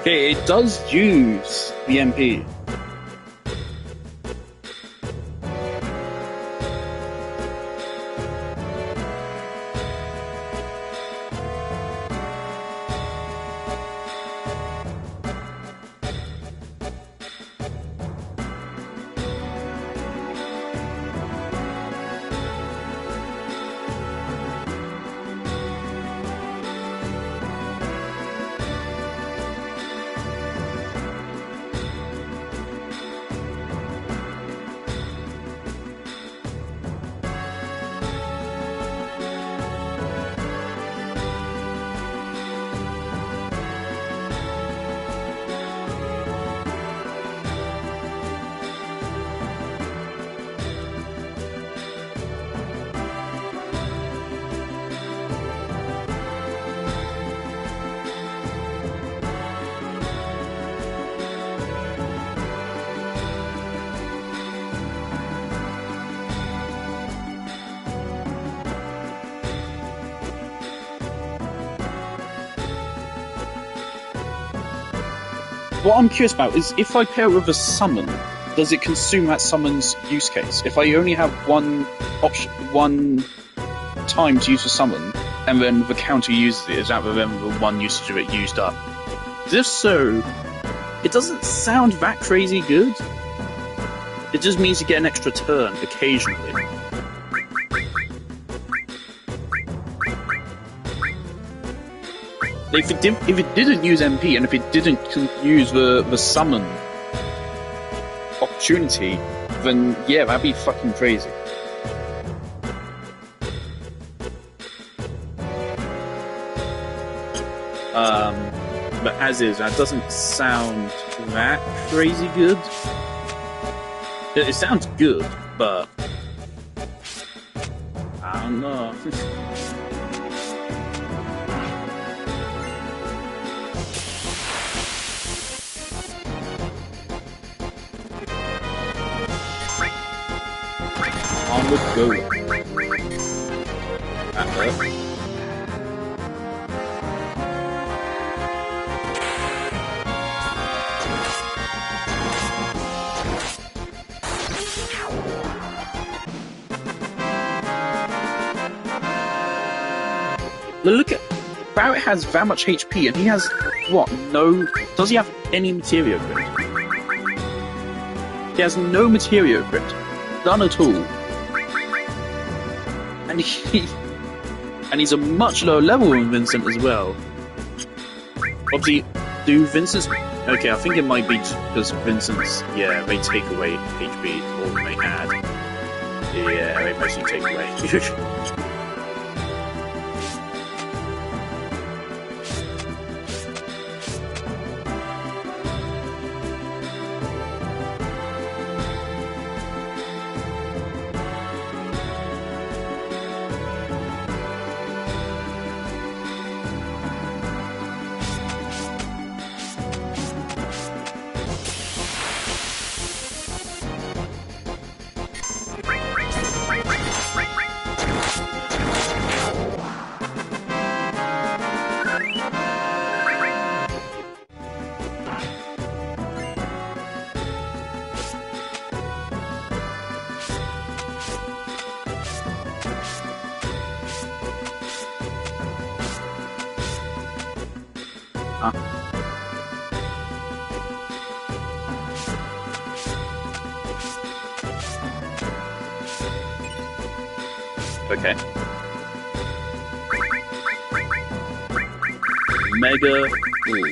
Okay, it does use the MP. What I'm curious about is if I pair it with a summon, does it consume that summon's use case? If I only have one option, one time to use a summon, and then the counter uses it, is that then the one usage of it used up? If so, it doesn't sound that crazy good. It just means you get an extra turn occasionally. If it didn't use MP, and if it didn't use the summon opportunity, then yeah, that'd be fucking crazy. But as is, that doesn't sound that crazy good. It sounds good, but Oh no. Armored golem. That hurt. Look at Barrett has that much HP and he has what? No. Does he have any materia crit? He has no materia crit, none at all, and he's a much lower level than Vincent as well. Obviously, do Vincent's okay? I think it might be because Vincent's they take away HP or they add. Yeah, they mostly take away. Okay. Mega. Ooh.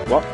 What?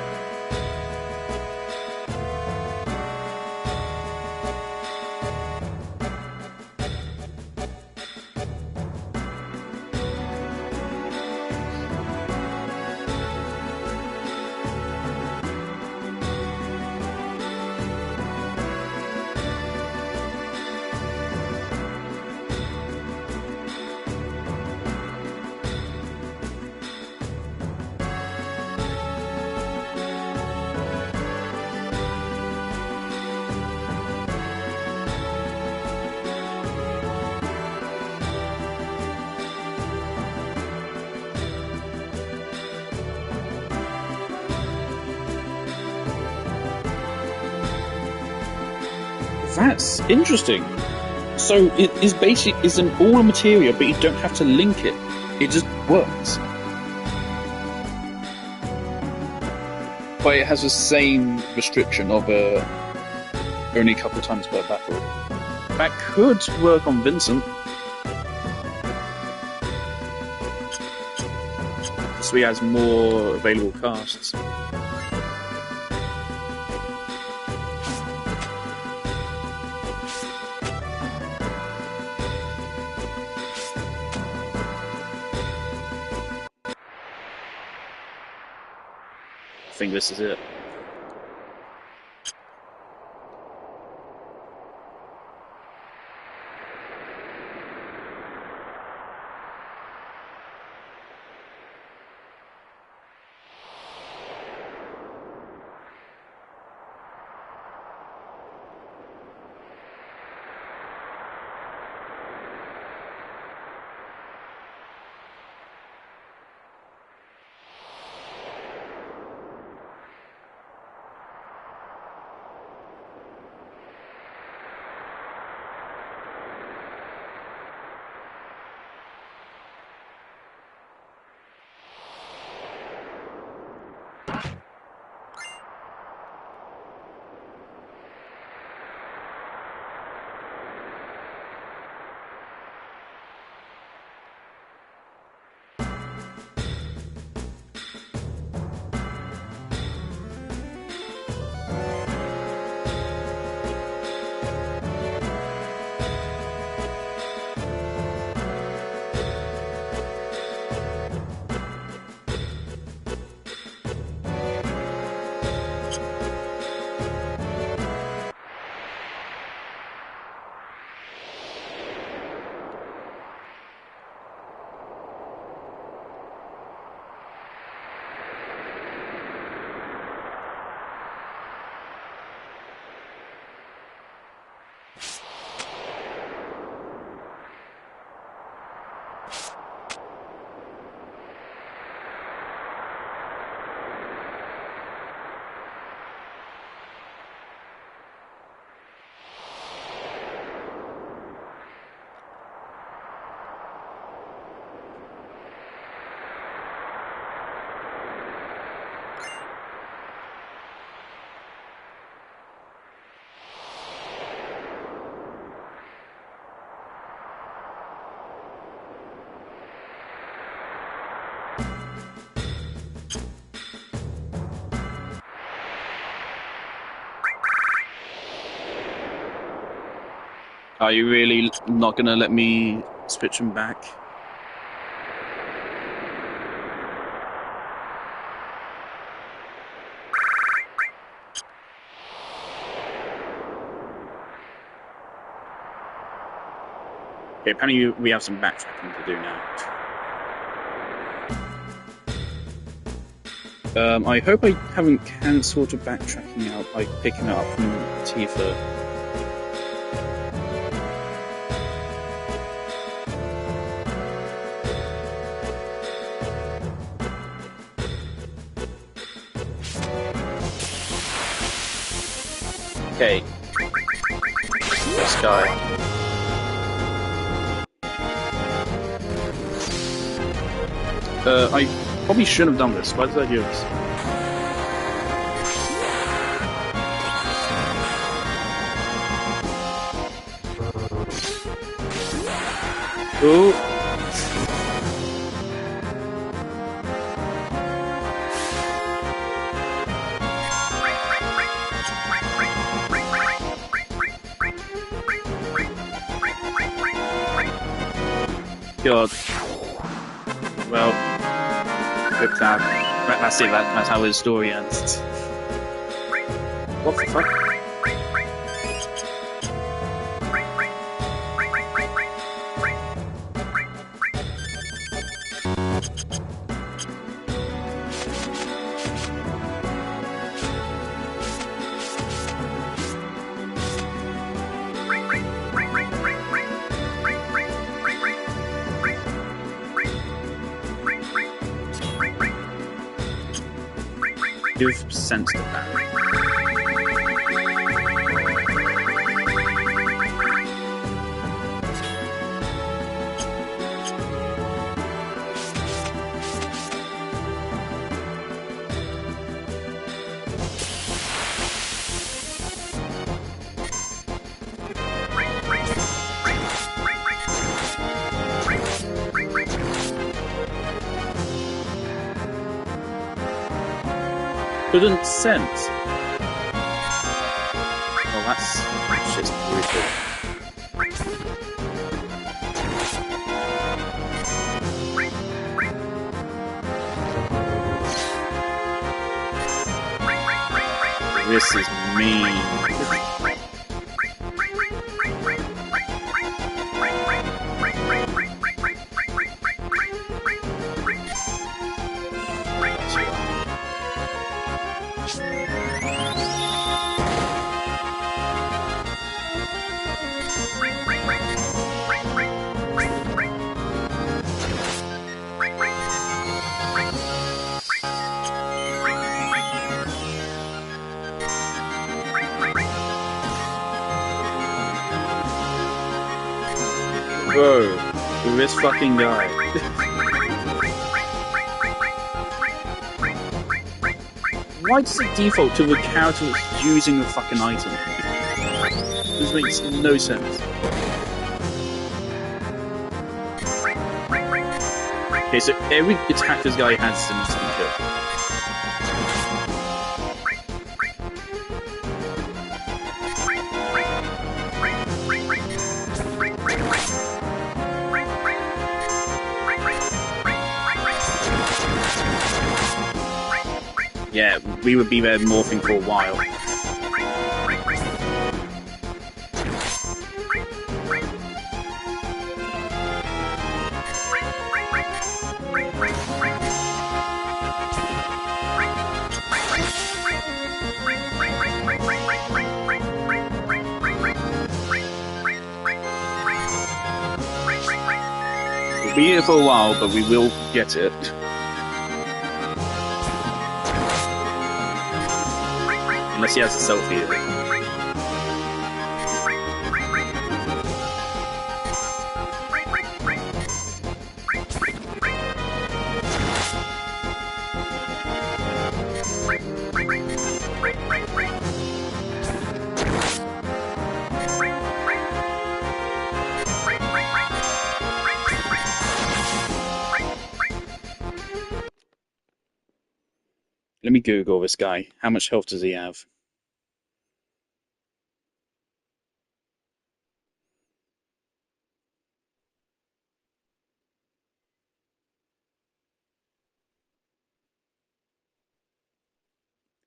That's interesting. So it is it's an all materia, but you don't have to link it. It just works. But it has the same restriction of only a couple times per battle. That could work on Vincent. So he has more available casts. I think this is it. Are you really not gonna let me switch him back? Okay, apparently we have some backtracking to do now. I hope I haven't cancelled the backtracking out by picking it up from Tifa. Okay. This guy. I probably shouldn't have done this. Why did I do this? Ooh. God. Well, rip that. That's it. That's how his story ends. What the fuck? You've sensed that. Couldn't sense. Well, that's shit's brutal. This is mean. Bro, this fucking guy. Why does it default to the character that's using the fucking item? This makes no sense. Okay, so every attack this guy has an instant kill. Yeah, we would be there morphing for a while. We'll be here for a while, but we will get it. Unless he has a selfie. Let me Google this guy. How much health does he have?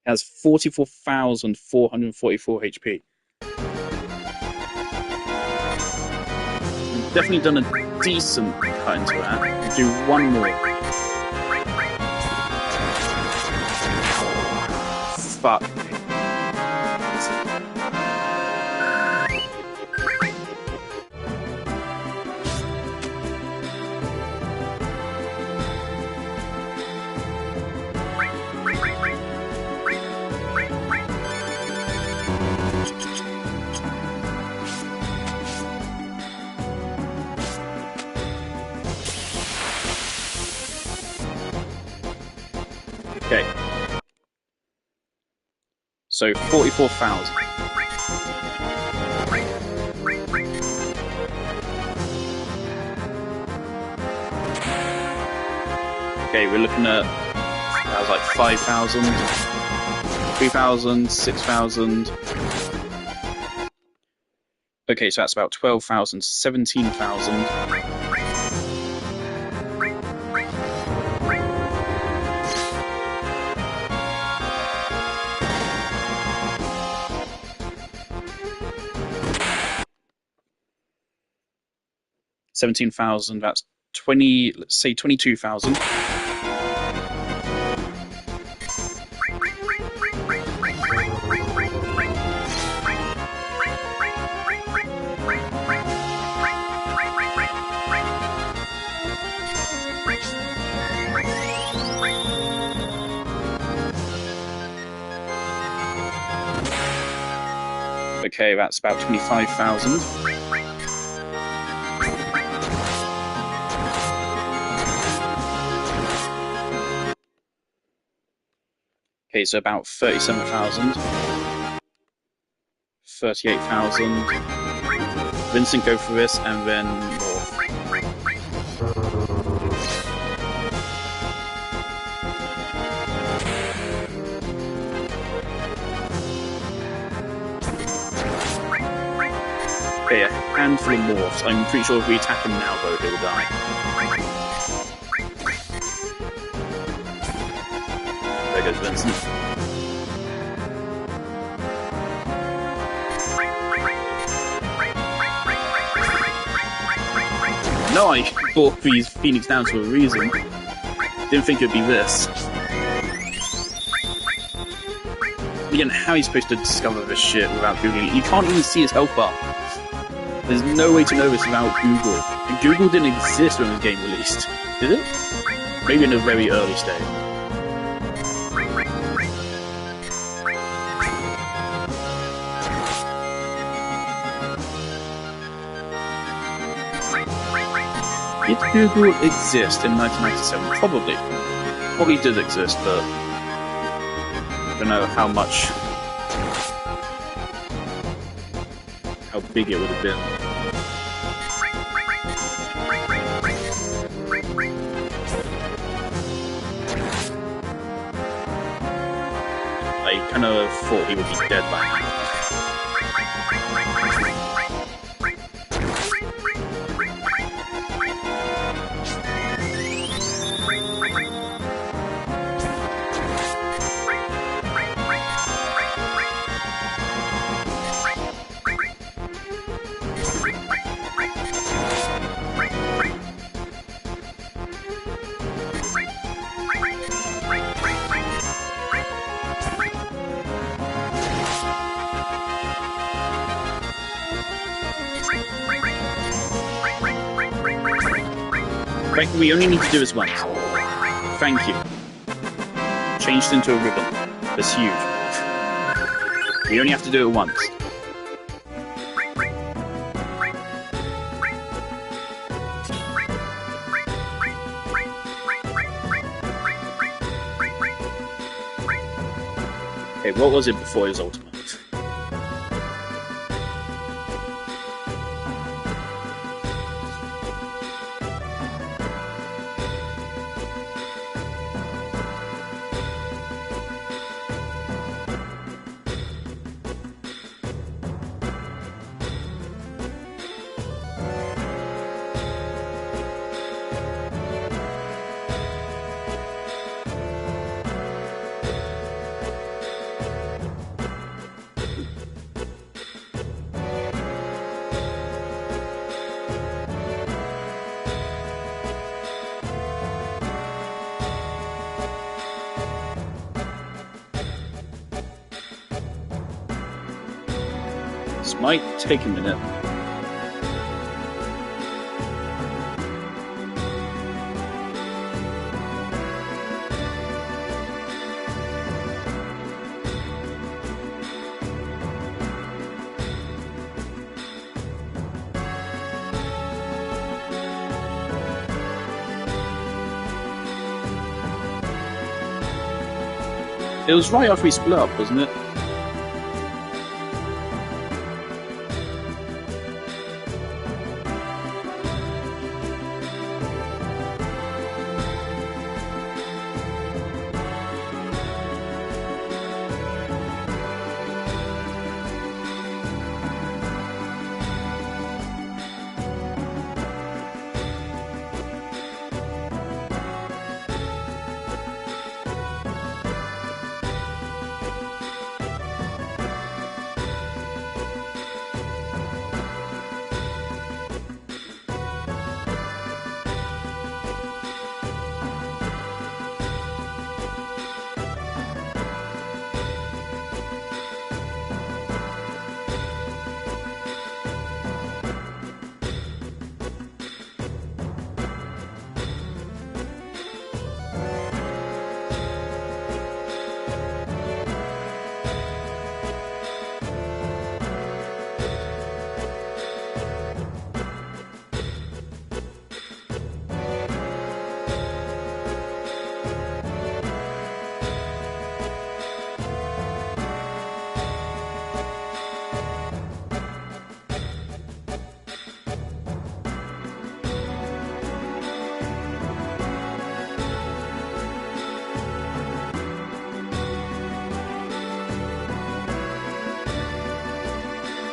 has 44,444 HP. We've definitely done a decent cut into that. We'll do one more. Fuck. Okay. So 44,000. Okay, we're looking at that was like 5,000, 3,000, 6,000. Okay, so that's about 12,000, 17,000. That's 20, let's say 22,000. Okay, that's about 25,000. Okay, so about 37,000. 38,000. Vincent, go for this, and then North. Okay, a handful of morphs. I'm pretty sure if we attack him now, though, he will die. There goes Vincent. No, I brought these Phoenix down for a reason. Didn't think it'd be this. Again, how are you supposed to discover this shit without Googling it? You can't even see his health bar. There's no way to know this without Google. And Google didn't exist when this game released, did it? Maybe in a very early stage. Did Google exist in 1997? Probably. Probably did exist, but I don't know how big it would have been. I kind of thought he would be dead by now. We only need to do this once. Thank you. Changed into a ribbon. That's huge. We only have to do it once. Okay, what was it before his ultimate? This might take a minute. It was right after we split up, wasn't it?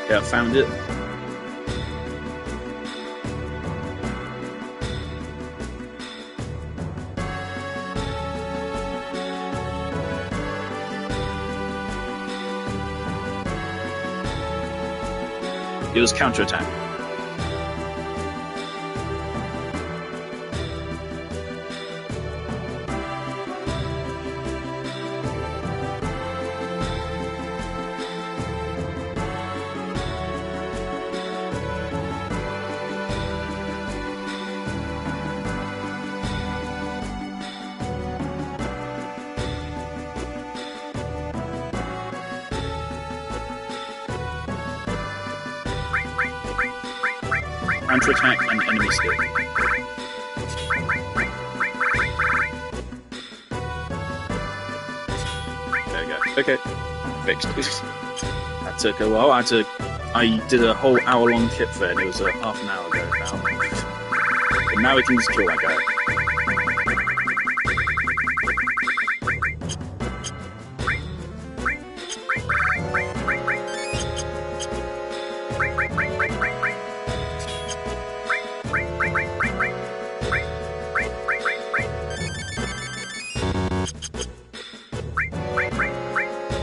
Yeah, I found it. It was counterattack. Counter-attack and enemy skill. There we go. Okay. Fixed. That took a while. I did a whole hour-long clip there, and it was half an hour ago now. But now we can just kill that guy.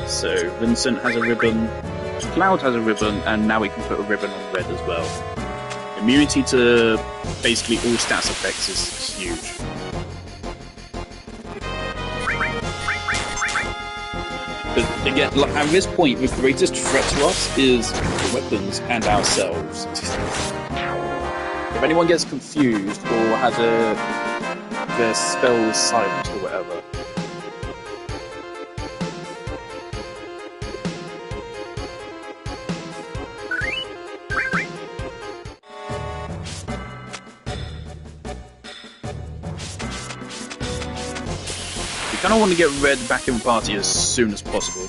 So Vincent has a ribbon, Cloud has a ribbon, and now we can put a ribbon on Red as well. Immunity to basically all stats effects is huge. But again, like, at this point, the greatest threat to us is the weapons and ourselves. If anyone gets confused or has their spells silenced or whatever, I kind of want to get Red back in the party as soon as possible.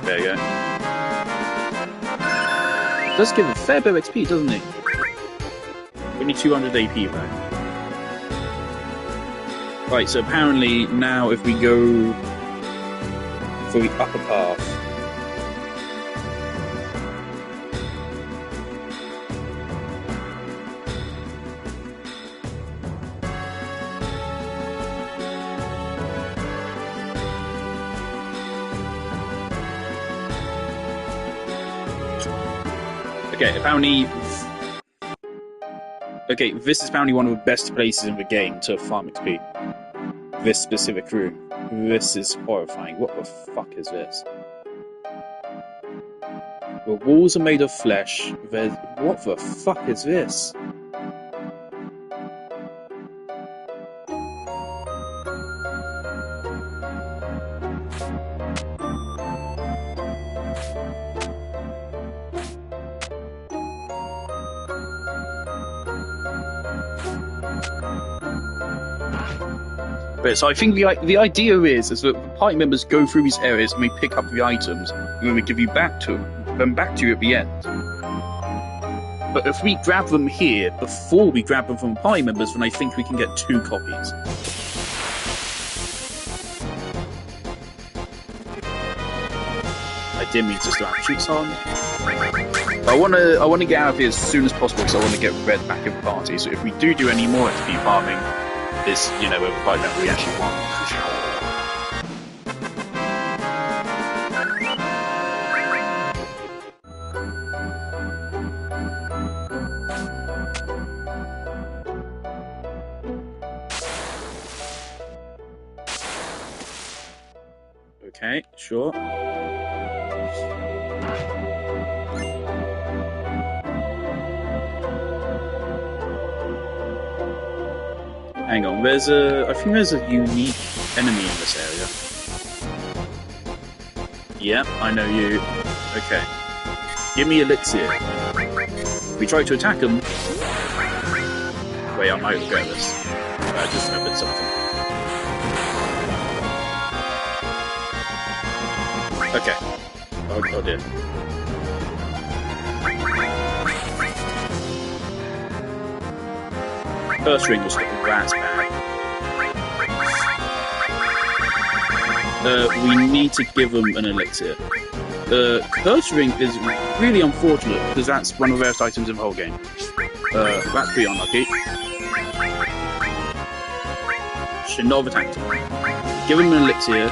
There you go. Does give a fair bit of XP, doesn't he? Only 200 AP though. Right, so apparently now if we go for the upper path, okay, apparently Okay, this is apparently one of the best places in the game to farm XP. This specific room. This is horrifying. What the fuck is this? The walls are made of flesh. What the fuck is this? But so I think the idea is that the party members go through these areas and we pick up the items and then we give them back to you at the end. But if we grab them here before we grab them from the party members, then I think we can get 2 copies. I didn't mean to slap shoots on. I want to get out of here as soon as possible because I want to get Red back in the party. So if we do any more XP farming, this, you know, where we find out we actually want. Okay, sure. Hang on, I think there's a unique enemy in this area. Yep, I know you. Okay. Give me elixir. If we try to attack them... Wait, I might regret this. I just remembered something. Okay. Oh dear. First ring was the rat's bag. We need to give them an elixir. Curse ring is really unfortunate because that's one of the rarest items in the whole game. That's pretty unlucky. Should not have attacked him. Give him an elixir.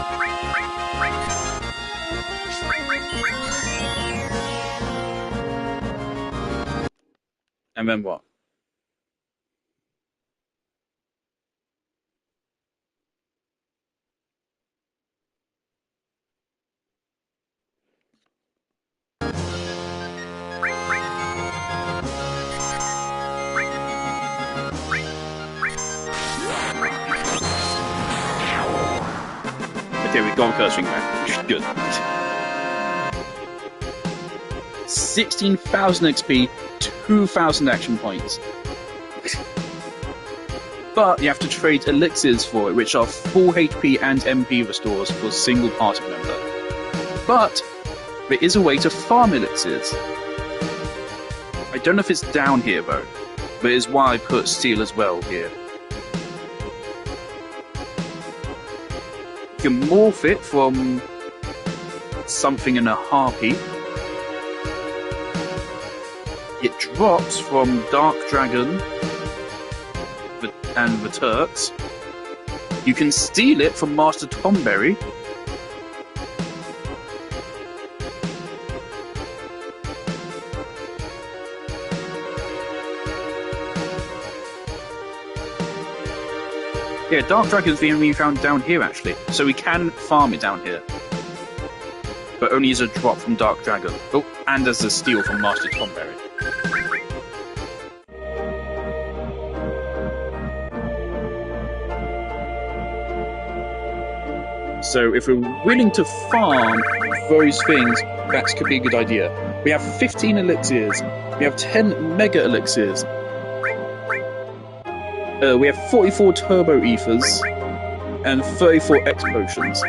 And then what? Okay, we've got curse ring back. Good. 16,000 XP, 2,000 action points. But you have to trade elixirs for it, which are full HP and MP restores for a single party member. But there is a way to farm elixirs. I don't know if it's down here though, but it's why I put steel as well here. You can morph it from something in a harpy. It drops from Dark Dragon and the Turks. You can steal it from Master Tomberry. Yeah, Dark Dragon's the only found down here actually, so we can farm it down here. But only as a drop from Dark Dragon. Oh, and as a steal from Master Tomberry. So if we're willing to farm those things, that could be a good idea. We have 15 elixirs, we have 10 mega elixirs, we have 44 turbo ethers, and 34 X potions.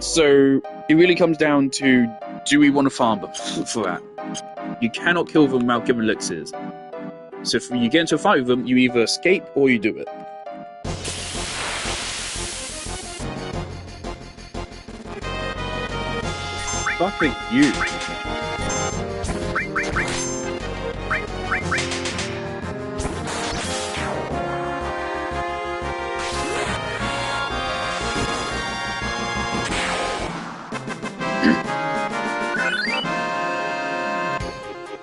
So it really comes down to, do we want to farm them for that? You cannot kill them without giving elixirs. So if you get into a fight with them, you either escape or you do it. Fucking you.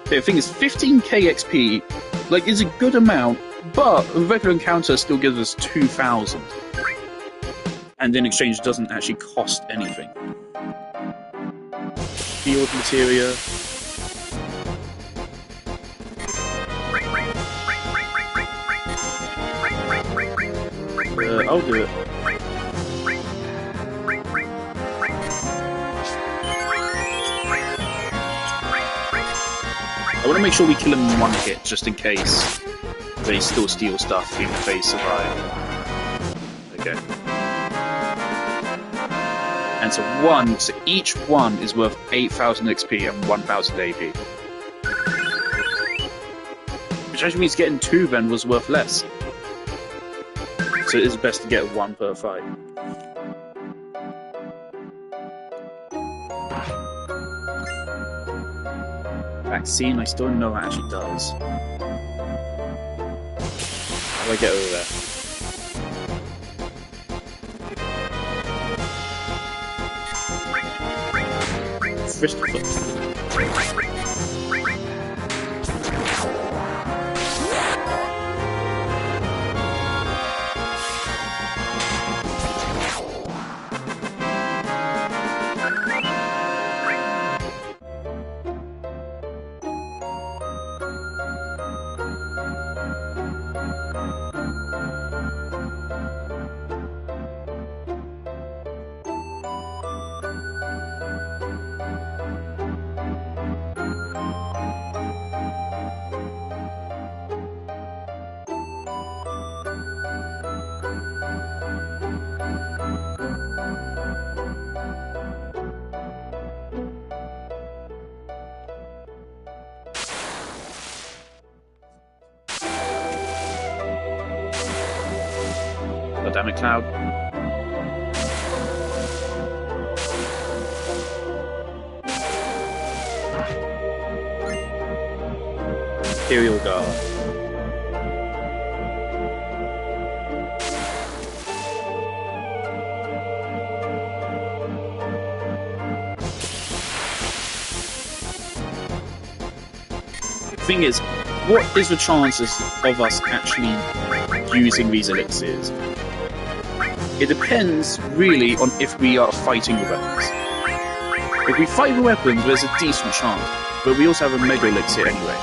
The thing is, 15k XP, like, is a good amount, but a regular encounter still gives us 2,000. And in exchange, doesn't actually cost anything. Field materia. I'll do it. I want to make sure we kill him in one hit, just in case they still steal stuff even if they survive. Okay. And so each one is worth 8,000 XP and 1,000 AP. Which actually means getting 2 then was worth less. So it is best to get 1 per fight. Vaccine, I still don't know what it actually does. How do I get over there? Friskfoot. God damn it, Cloud. Imperial Guard. Thing is, what is the chances of us actually using these elixirs? It depends really on if we are fighting with weapons. If we fight with weapons, there's a decent chance, but we also have a mega elixir anyway.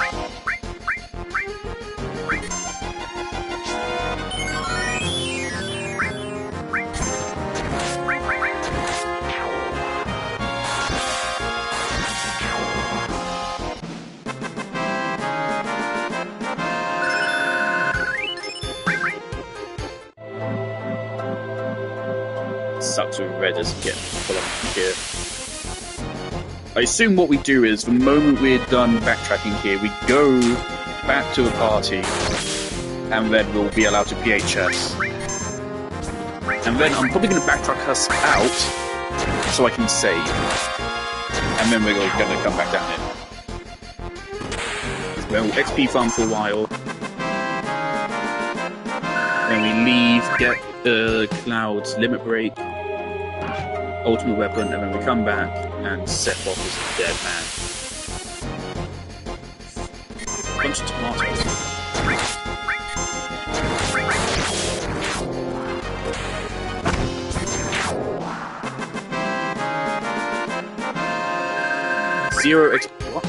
Sucks with red doesn't get full on here. I assume what we do is, the moment we're done backtracking here, we go back to the party, and then we'll be allowed to PHS. And then I'm probably going to backtrack us out, so I can save. And then we're going to come back down here. Well, XP farm for a while. Then we leave, get Cloud's limit break, ultimate weapon, and then we come back and set off as a dead man. Bunch of tomatoes. Zero X. What?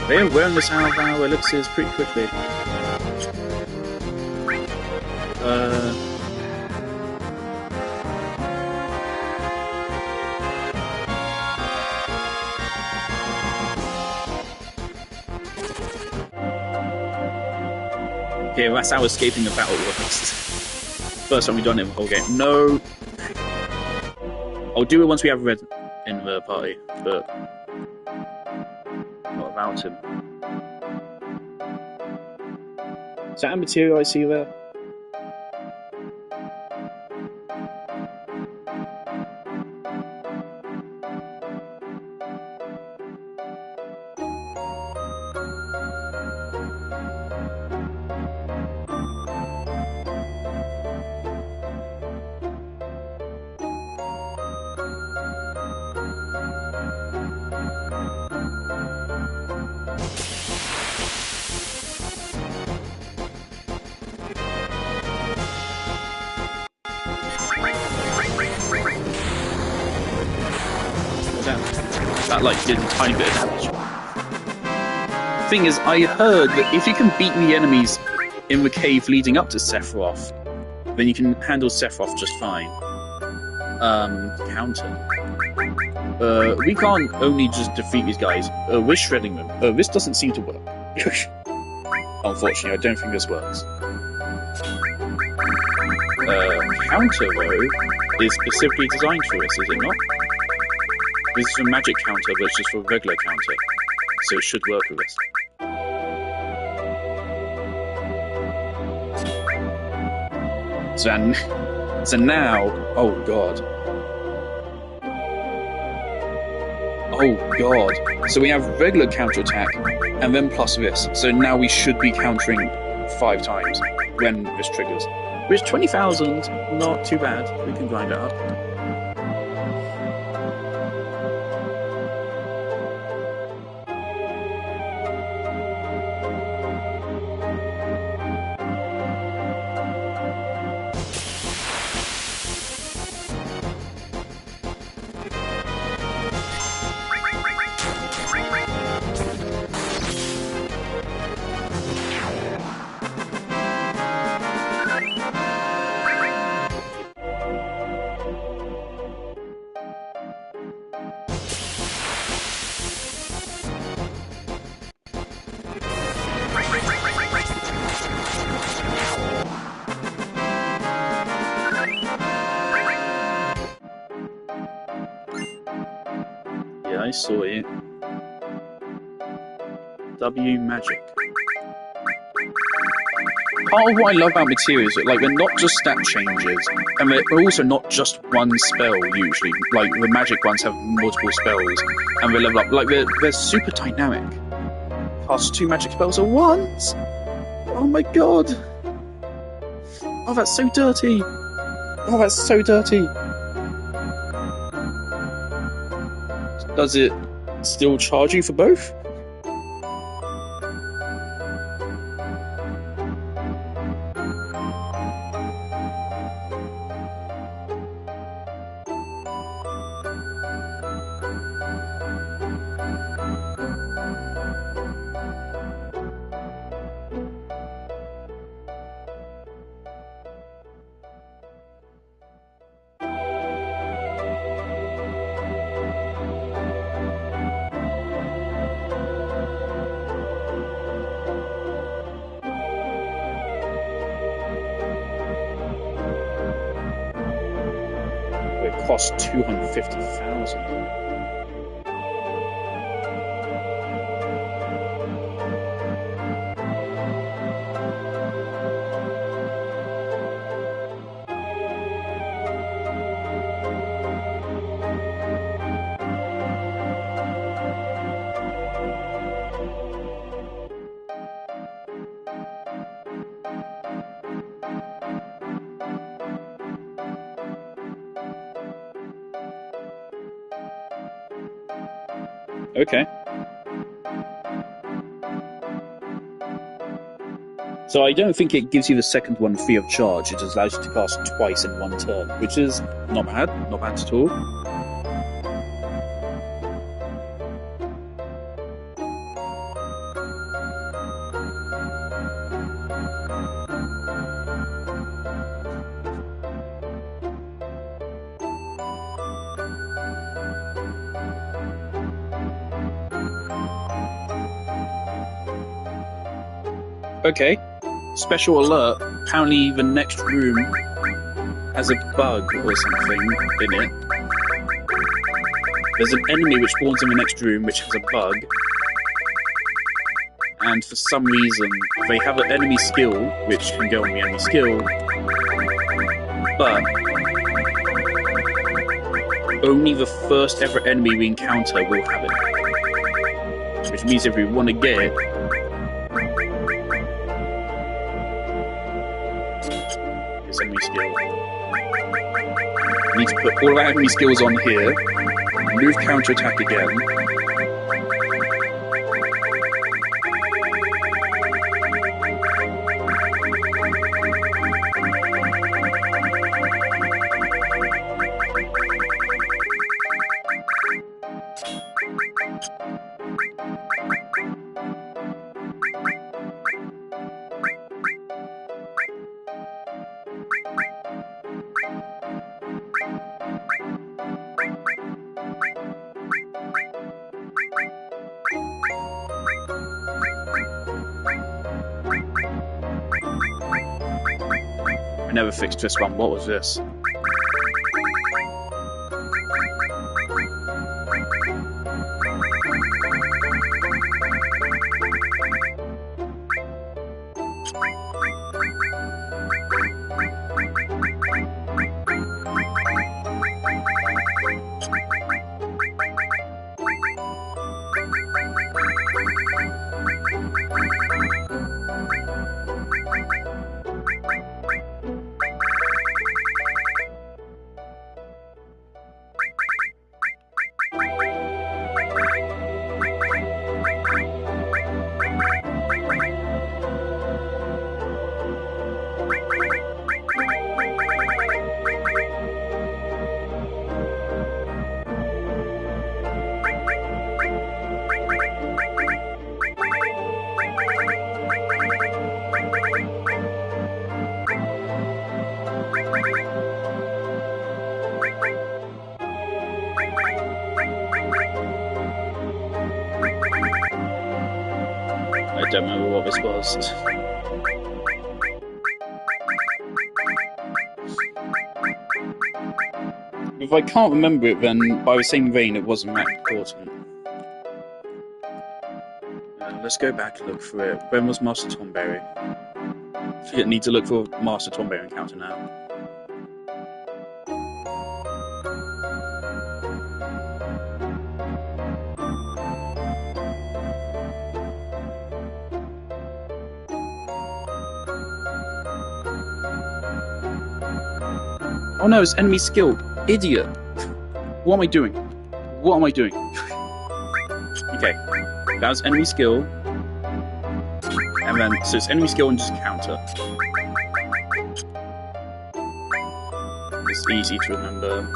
They are wearing this out of our elixirs pretty quickly. Okay, that's how escaping the battle works. First time we've done it in the whole game. No! I'll do it once we have red in the party, but not without him. Is that a material I see there? That like did a tiny bit of damage. Thing is, I heard that if you can beat the enemies in the cave leading up to Sephiroth, then you can handle Sephiroth just fine. Counter. We can't only just defeat these guys. We're shredding them. This doesn't seem to work. Unfortunately, I don't think this works. Counter, though, is specifically designed for this, is it not? This is a magic counter, but it's just for a regular counter. So it should work with this. So now... Oh, God. Oh, God. So we have regular counterattack, and then plus this. So now we should be countering 5 times when this triggers. Which 20,000, not too bad. We can grind it up. Yeah, I saw it. W magic. Part of what I love about Materia is that like they're not just stat changes, and they're also not just one spell usually. Like the magic ones have multiple spells, and they level up. Like they're super dynamic. Cast 2 magic spells at once. Oh my god. Oh, that's so dirty. Oh, that's so dirty. Does it still charge you for both? It costs 250,000. Okay. So I don't think it gives you the second one free of charge. It just allows you to cast twice in one turn, which is not bad at all. Okay, special alert. Apparently the next room has a bug or something in it. There's an enemy which spawns in the next room which has a bug. And for some reason, they have an enemy skill, which can go on the enemy skill, but only the first ever enemy we encounter will have it. Which means if we want to get it, enemy skill. We need to put all of our enemy skills on here, move counter-attack again. never fixed this one. What was this? I don't remember what this was. If I can't remember it, then by the same vein, it wasn't that important. Let's go back and look for it. When was Master Thornberry? I need to look for Master Thornberry encounter now. Oh no, it's enemy skill. Idiot. What am I doing? What am I doing? Okay. That was enemy skill. And then, so it's enemy skill and just counter. It's easy to remember.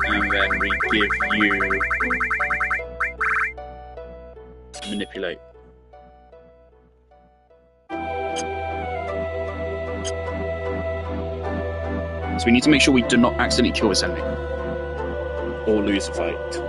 And then we give you manipulate. So we need to make sure we do not accidentally kill this enemy. Or lose the fight.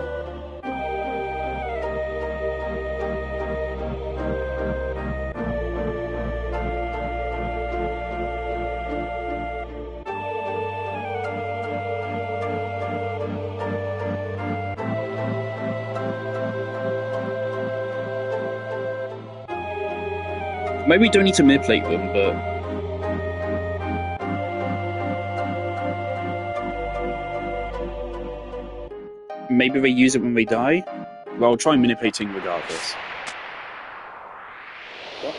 Maybe we don't need to manipulate them, but maybe they use it when they die? Well, I'll try manipulating regardless. What?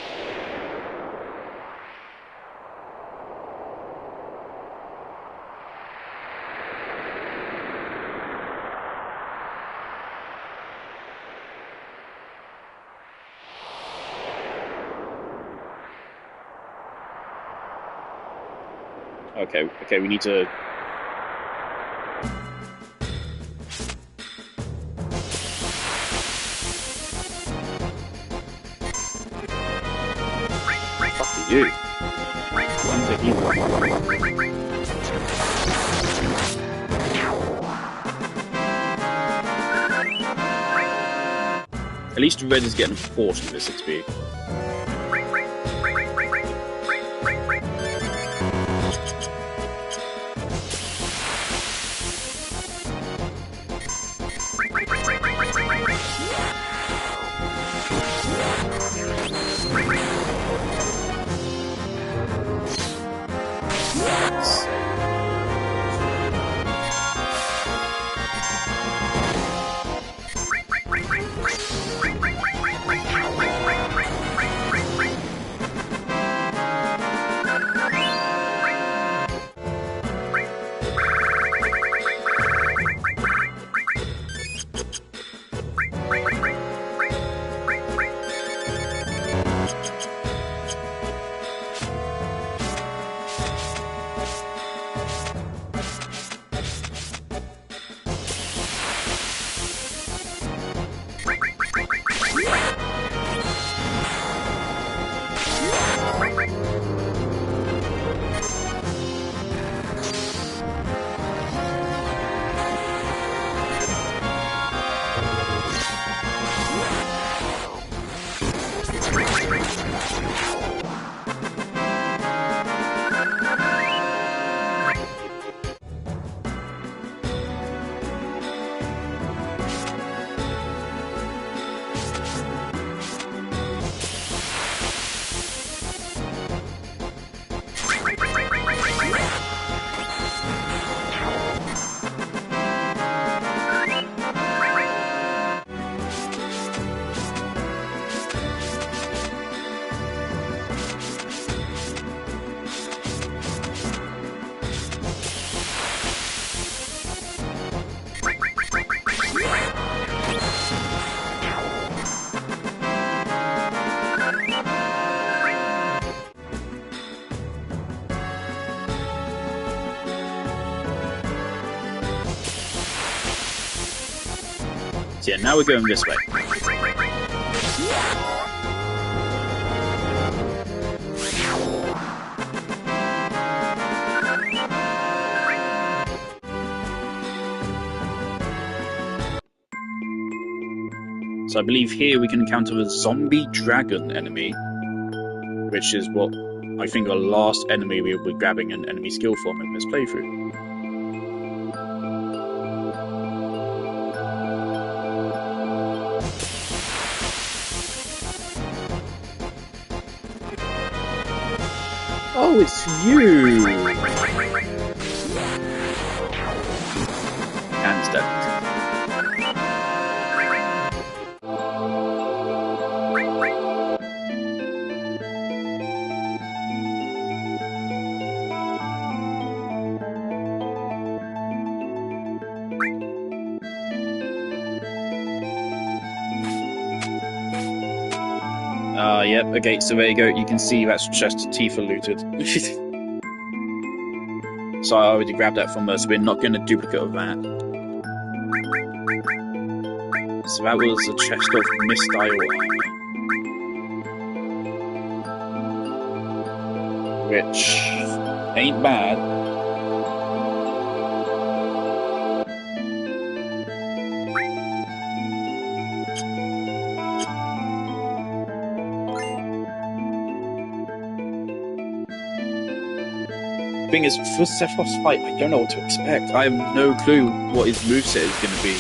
Okay, we need to... You. At least Red is getting a portion of this XP. So yeah, now we're going this way. So I believe here we can encounter a zombie dragon enemy, which is what I think our last enemy we were grabbing an enemy skill from in this playthrough. Oh, it's you! Hands down. Yep, okay, so there you go. You can see that's just Tifa looted. So I already grabbed that from her, so we're not getting a duplicate of that. So that was a chest of misstyle armor. Which ain't bad. Thing is, for Sephiroth's fight, I don't know what to expect. I have no clue what his moveset is going to be.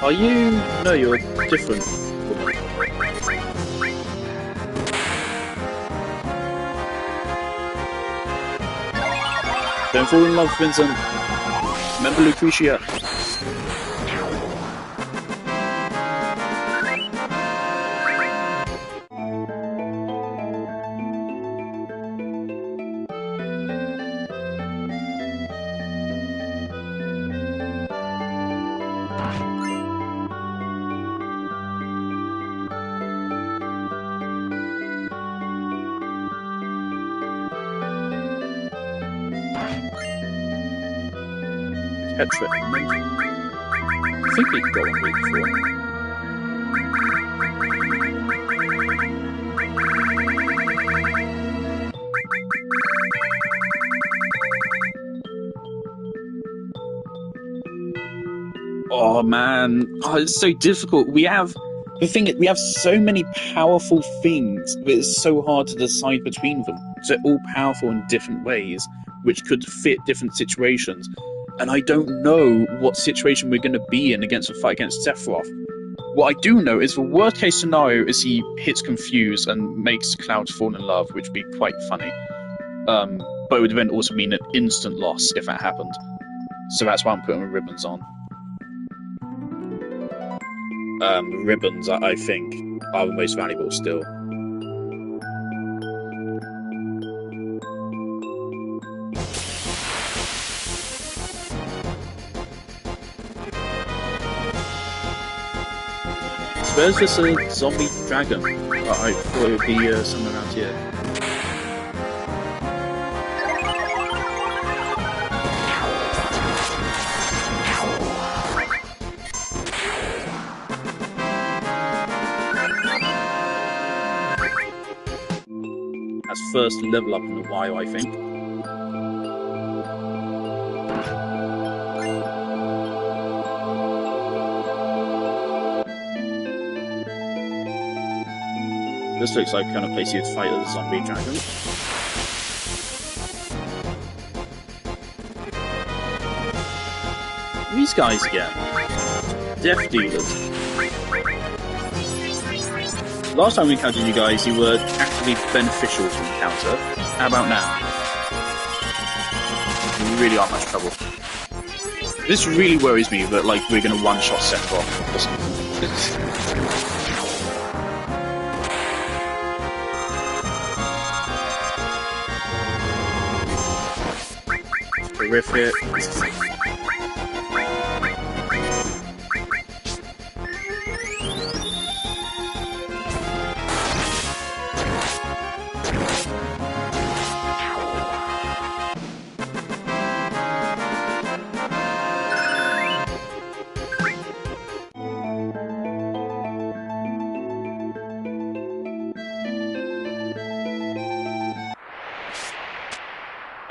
Are you? No, you're different. Don't fall in love, Vincent. Remember Lucretia. Petra element. I think we got one week before. Oh man, it's so difficult. We have so many powerful things, but it's so hard to decide between them. They're all powerful in different ways, which could fit different situations. And I don't know what situation we're going to be in against a fight against Sephiroth. What I do know is the worst case scenario is he hits Confuse and makes Cloud fall in love, which would be quite funny. But it would then also mean an instant loss if that happened. So that's why I'm putting ribbons on. Ribbons, I think, are the most valuable still. Where's this zombie dragon? I thought it would be somewhere around here. That's first level up in a while, I think. This looks like the kind of place you'd fight a zombie dragon. These guys again. Death Dealers. Last time we encountered you guys, you were actively beneficial to encounter. How about now? You really aren't much trouble. This really worries me that, like, we're gonna one-shot Sephiroth or something. Terrific.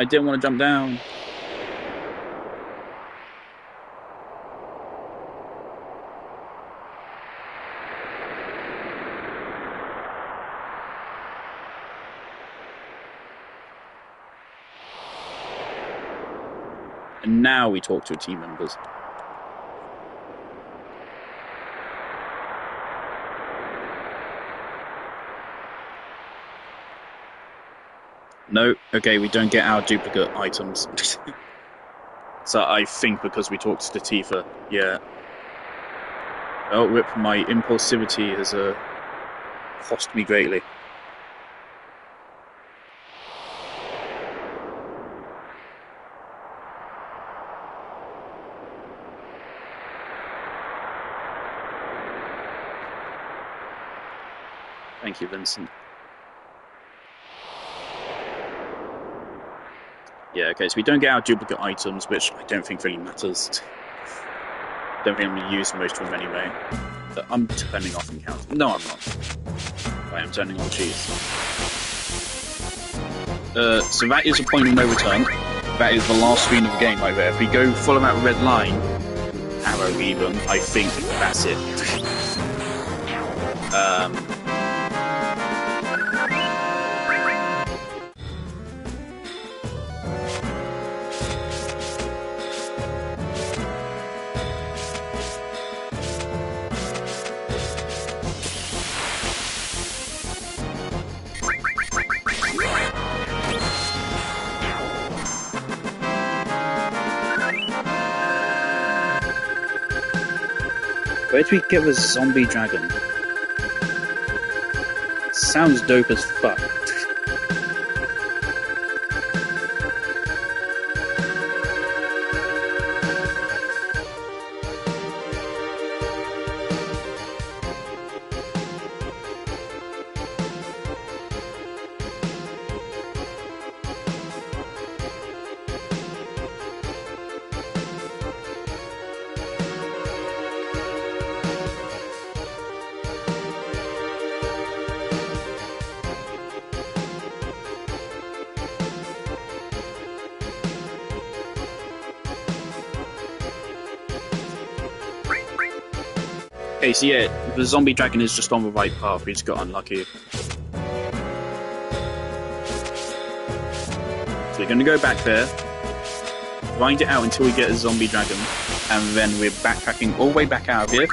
I didn't want to jump down. And now we talk to team members. No, okay, we don't get our duplicate items. So I think because we talked to Tifa, yeah. Oh, rip, my impulsivity has cost me greatly. Thank you, Vincent. Yeah, okay, so we don't get our duplicate items, which I don't think really matters. Don't think I'm going to use most of them anyway. But I'm turning off encounters. No, I'm not. I am turning on cheese. So that is a point of no return. That is the last screen of the game right there. If we go follow that red line, arrow even, I think that's it. Where do we get the zombie dragon? Sounds dope as fuck. Okay, so yeah, the zombie dragon is just on the right path, we just got unlucky. So we're gonna go back there, grind it out until we get a zombie dragon, and then we're backtracking all the way back out of here.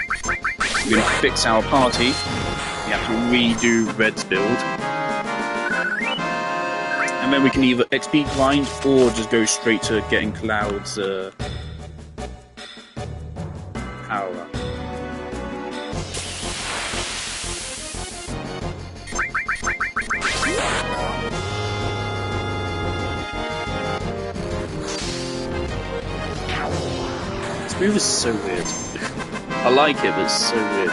We're gonna fix our party, we have to redo Red's build. And then we can either XP grind or just go straight to getting Cloud's power up. This move is so weird. I like it, but it's so weird.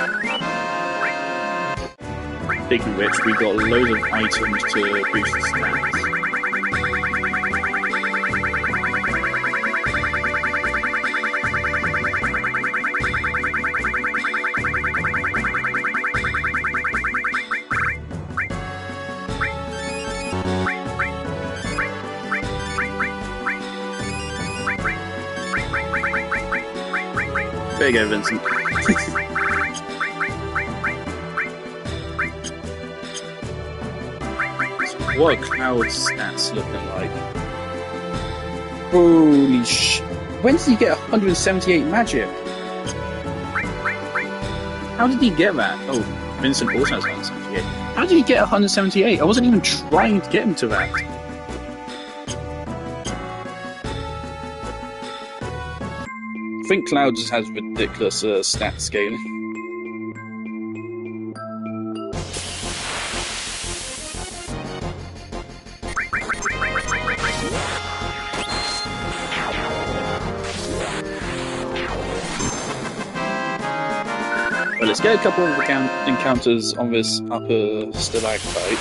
Speaking of which, we got loads of items to boost the stats. There you go, Vincent. What are Cloud's stats looking like? Holy sh! When did he get 178 magic? How did he get that? Oh, Vincent also has 178. How did he get 178? I wasn't even trying to get him to that. I think Cloud just has ridiculous stat scaling. Well, let's get a couple of encounters on this upper stalactite.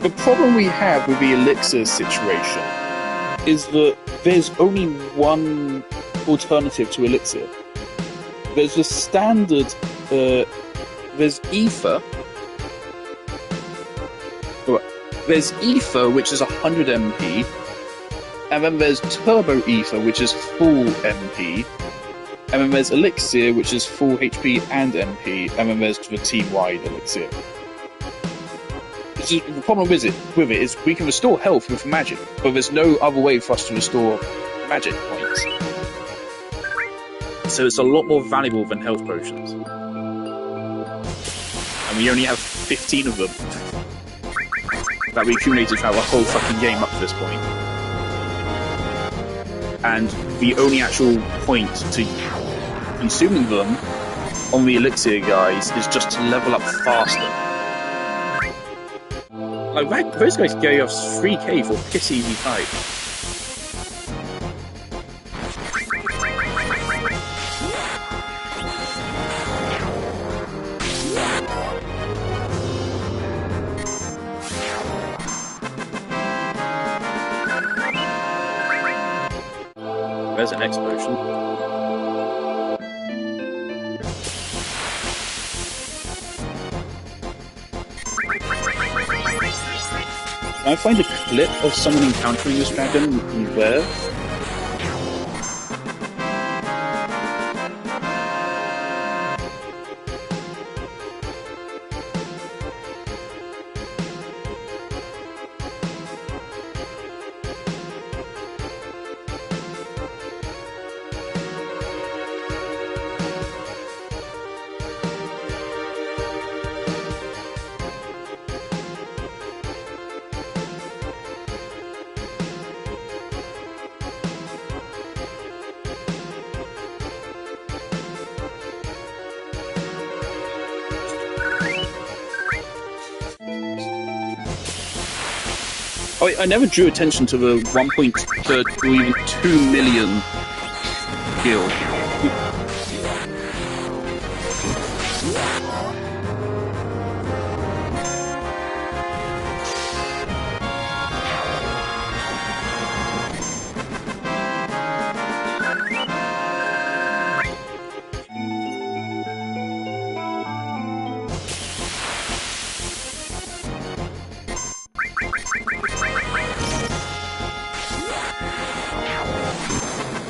The problem we have with the elixir situation is that there's only one alternative to elixir. There's the standard, there's ether. There's ether, which is 100 MP, and then there's turbo ether, which is full MP, and then there's elixir, which is full HP and MP, and then there's the team-wide elixir. The problem with it is we can restore health with magic, but there's no other way for us to restore magic points. So it's a lot more valuable than health potions. And we only have 15 of them that we accumulated throughout the whole fucking game up to this point. And the only actual point to consuming them on the elixir guys is just to level up faster. Like, those guys gave us 3k for piss easy type. There's an X potion. Can I find a clip of someone encountering this dragon there? I never drew attention to the 1.3 or even 2 million guild.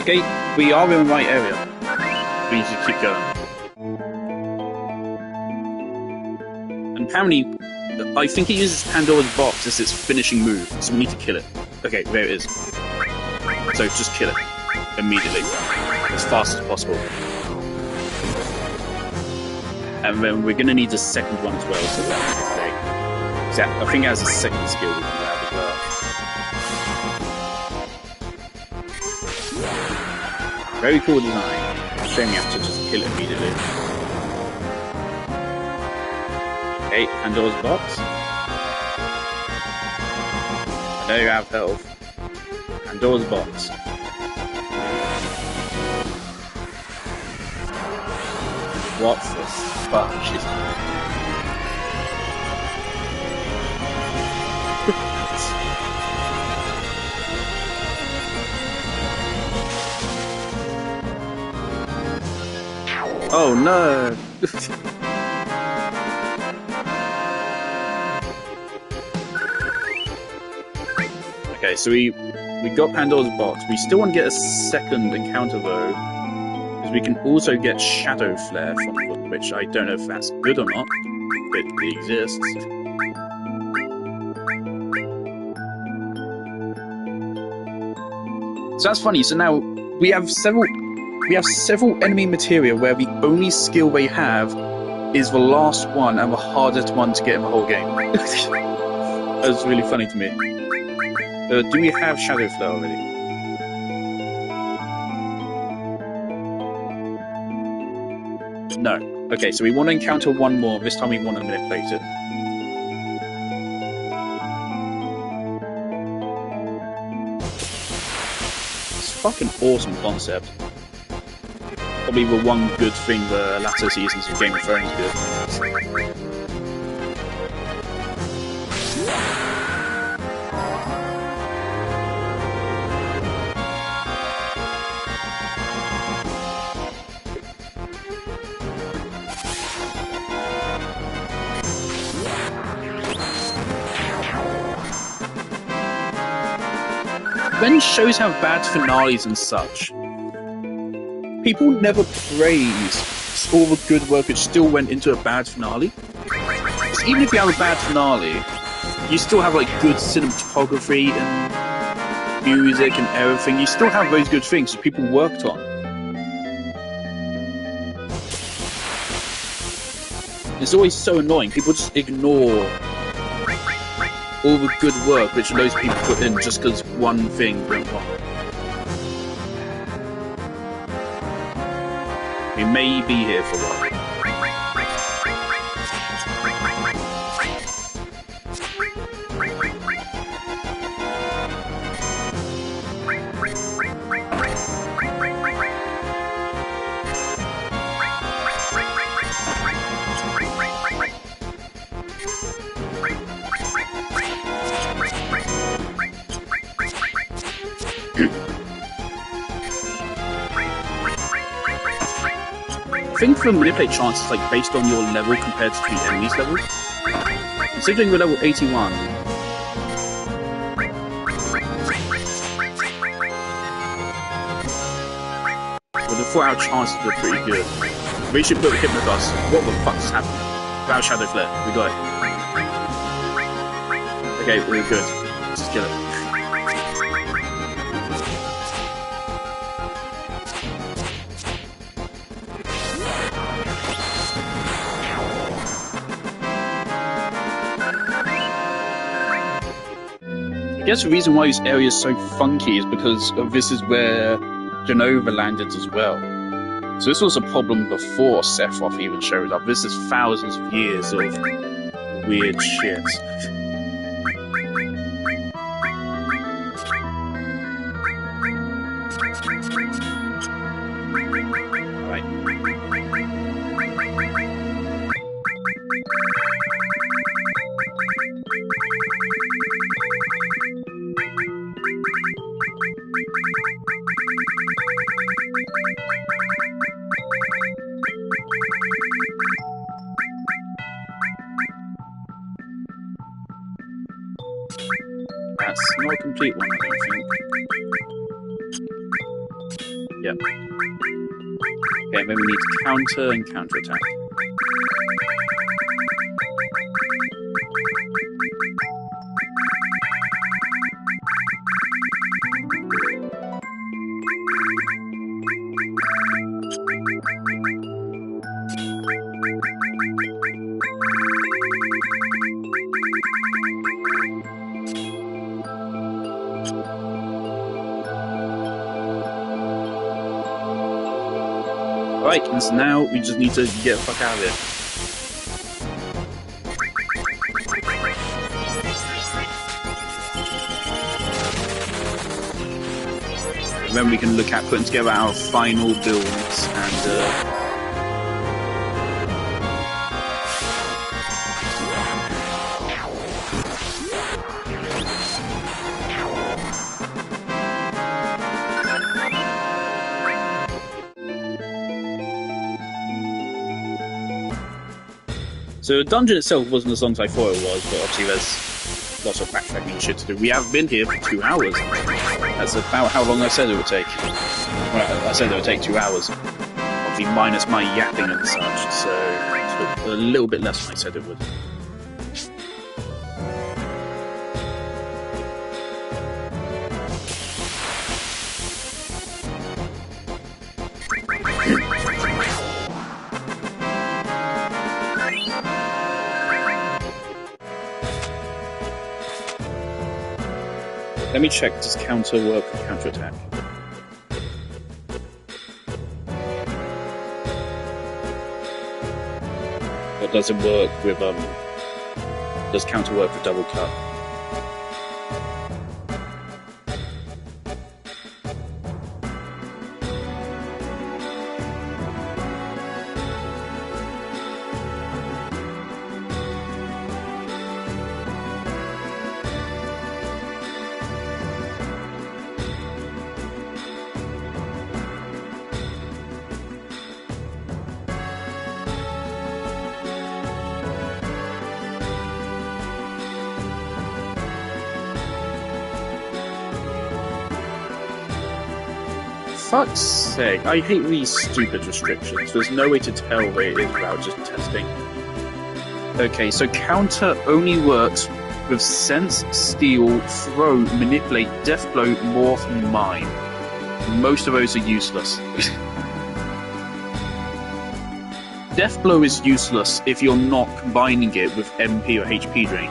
Okay, we are in the right area. We need to keep going. And apparently, I think it uses Pandora's box as its finishing move, so we need to kill it. Okay, there it is. So just kill it. Immediately. As fast as possible. And then we're gonna need the second one as well, so that's okay. So I think it has a second skill we can grab as well. Very cool design. Shame you have to just kill it immediately. Okay, Pandora's box. I know you have health. Pandora's box. What the fuck is that? Oh no! Okay, so we got Pandora's box. We still want to get a second encounter though, because we can also get Shadow Flare from them, which I don't know if that's good or not, but it exists. So that's funny. So now we have several enemy materia where the only skill they have is the last one and the hardest one to get in the whole game. That's really funny to me. Do we have Shadow Flare already? No. Okay, so we want to encounter one more. This time we want to manipulate it. It's a fucking awesome concept. Probably the one good thing the latter seasons of Game of Thrones did. when shows have bad finales and such, people never praise all the good work which still went into a bad finale. So even if you have a bad finale, you still have like good cinematography and music and everything. You still have those good things that people worked on. It's always so annoying. People just ignore all the good work which those people put in just because one thing went wrong. We may be here for a while. I think for manipulate chances like based on your level compared to the enemy's level. Considering we're level 81. Well, the 4-hour chances are pretty good. We should put Hypnodust. What the fuck's happening? Without Shadow Flare, we got it. Okay, we're good. Let's just kill it. I guess the reason why this area is so funky is because this is where Genova landed as well. So this was a problem before Sephiroth even showed up. This is thousands of years of weird shit. Alright. That's not a complete one, I don't think. Yep. Okay, maybe we need to counter and counter-attack. Right, and so now we just need to get the fuck out of here. And then we can look at putting together our final builds and so the dungeon itself wasn't as long as I thought it was, but obviously there's lots of backtracking shit to do. We have been here for 2 hours. That's about how long I said it would take. Well, I said it would take 2 hours. Obviously minus my yapping and such, so it's a little bit less than I said it would. Let me check, does counter work with counter attack? Or does it work with does counter work with double cut? fuck's sake, I hate these stupid restrictions. There's no way to tell what it is without just testing. Okay, so counter only works with sense, steal, throw, manipulate, death blow, morph, and mime. Most of those are useless. Death blow is useless if you're not combining it with MP or HP drain.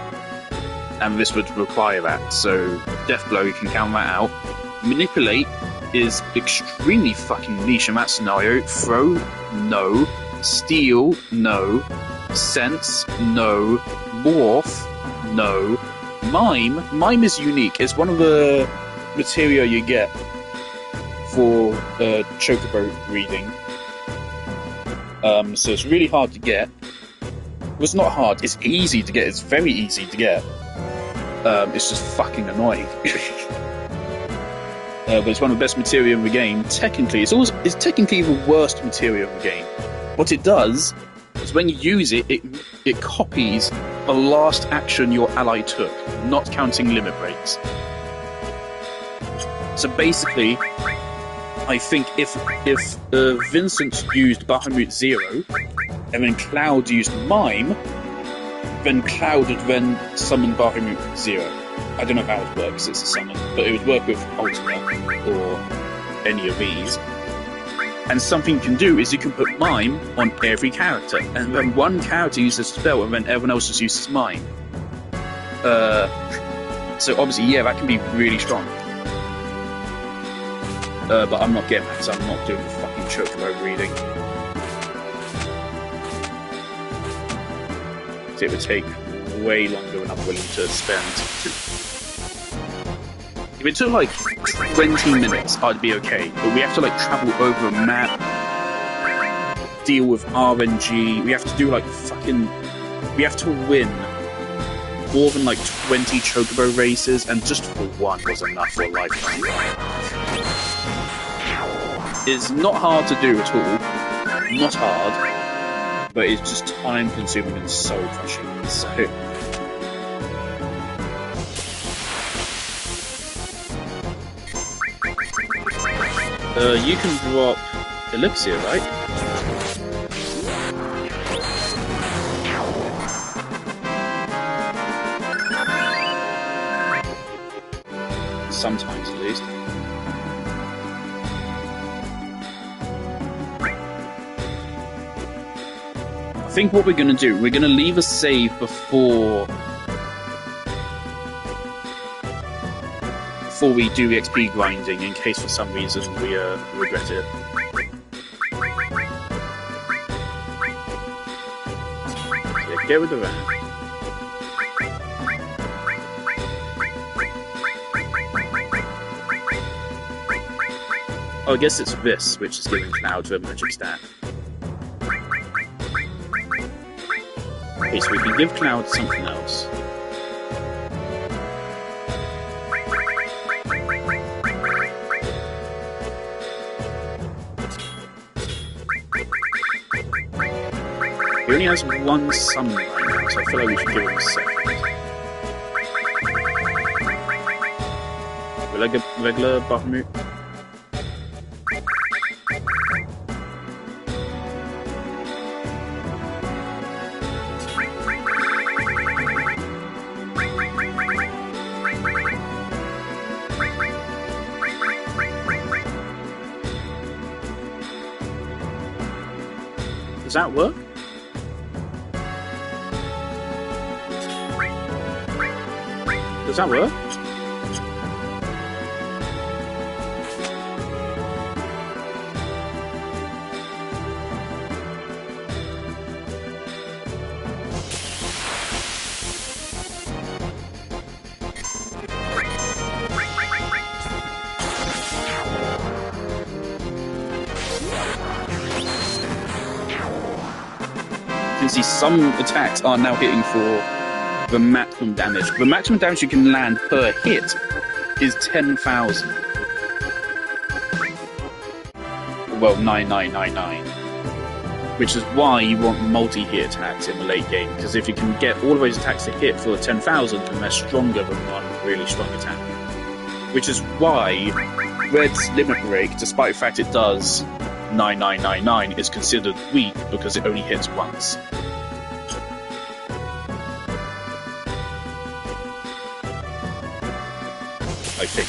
And this would require that, so death blow, you can count that out. Manipulate is extremely fucking niche in that scenario. Throw, no. Steal, no. Sense, no. Morph, no. Mime is unique. It's one of the materia you get for chocobo reading. So it's really hard to get. Well, it's not hard, it's easy to get. It's very easy to get. It's just fucking annoying. But it's one of the best materia in the game. Technically, it's technically the worst materia in the game. What it does is when you use it, it copies the last action your ally took, not counting limit breaks. So basically, I think if Vincent used Bahamut 0, and then Cloud used Mime, then Cloud would then summon Bahamut 0. I don't know how it would work, because it's a summon, but it would work with Ultima, or any of these. And something you can do is you can put Mime on every character, and then one character uses a spell, and then everyone else just uses Mime. So obviously, yeah, that can be really strong. But I'm not getting that, because I'm not doing the fucking chocobo reading. So it would take way longer than I'm willing to spend. If it took like 20 minutes, I'd be okay. But we have to like travel over a map, deal with RNG, we have to do like fucking... We have to win more than like 20 chocobo races, and just for one was enough for a lifetime. It's not hard to do at all. Not hard. But it's just time consuming and soul crushing. So... you can drop Elixir, right? Sometimes, at least. I think what we're going to do, we're going to leave a save before we do the XP grinding, in case for some reason we regret it. Yeah, get rid of that. Oh, I guess it's this, which is giving Cloud a magic staff. Okay, so we can give Cloud something else. He only has one summon right now, so I feel like we should give him a second. Will I get regular Bahamut? Does that work? Does that work? You can see some attacks are now hitting for the maximum damage. The maximum damage you can land per hit is 10,000. Well, 9999. Which is why you want multi-hit attacks in the late game, because if you can get all of those attacks to hit for 10,000, then they're stronger than one really strong attack. Which is why Red's limit break, despite the fact it does 9999, is considered weak because it only hits once. I think.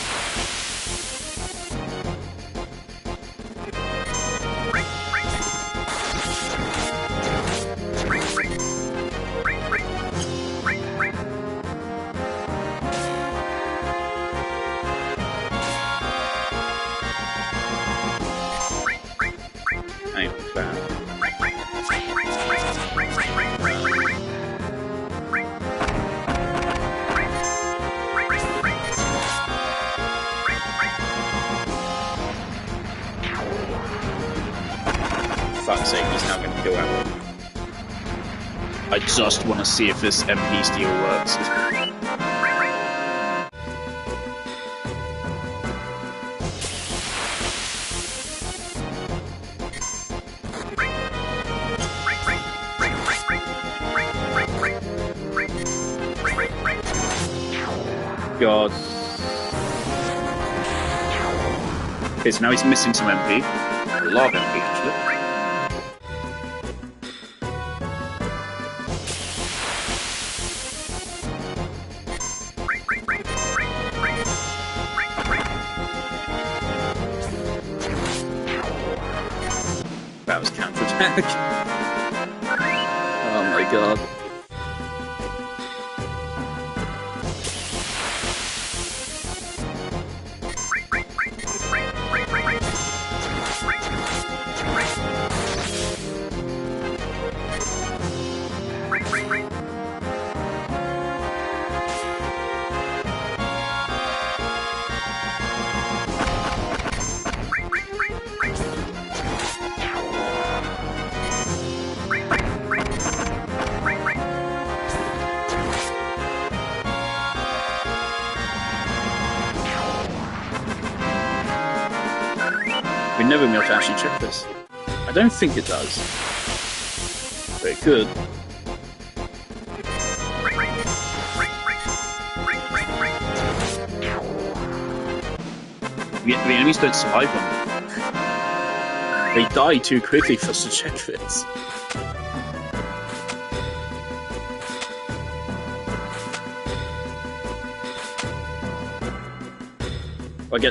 Fuck's sake, he's now going to kill Apple. I just want to see if this MP steal works. God. Okay, so now he's missing some MP. A lot of MP, actually. That was counter-attack. Oh my god. We're never going to be able to actually check this. I don't think it does. But it could. The enemies don't survive them. They die too quickly for us to check this.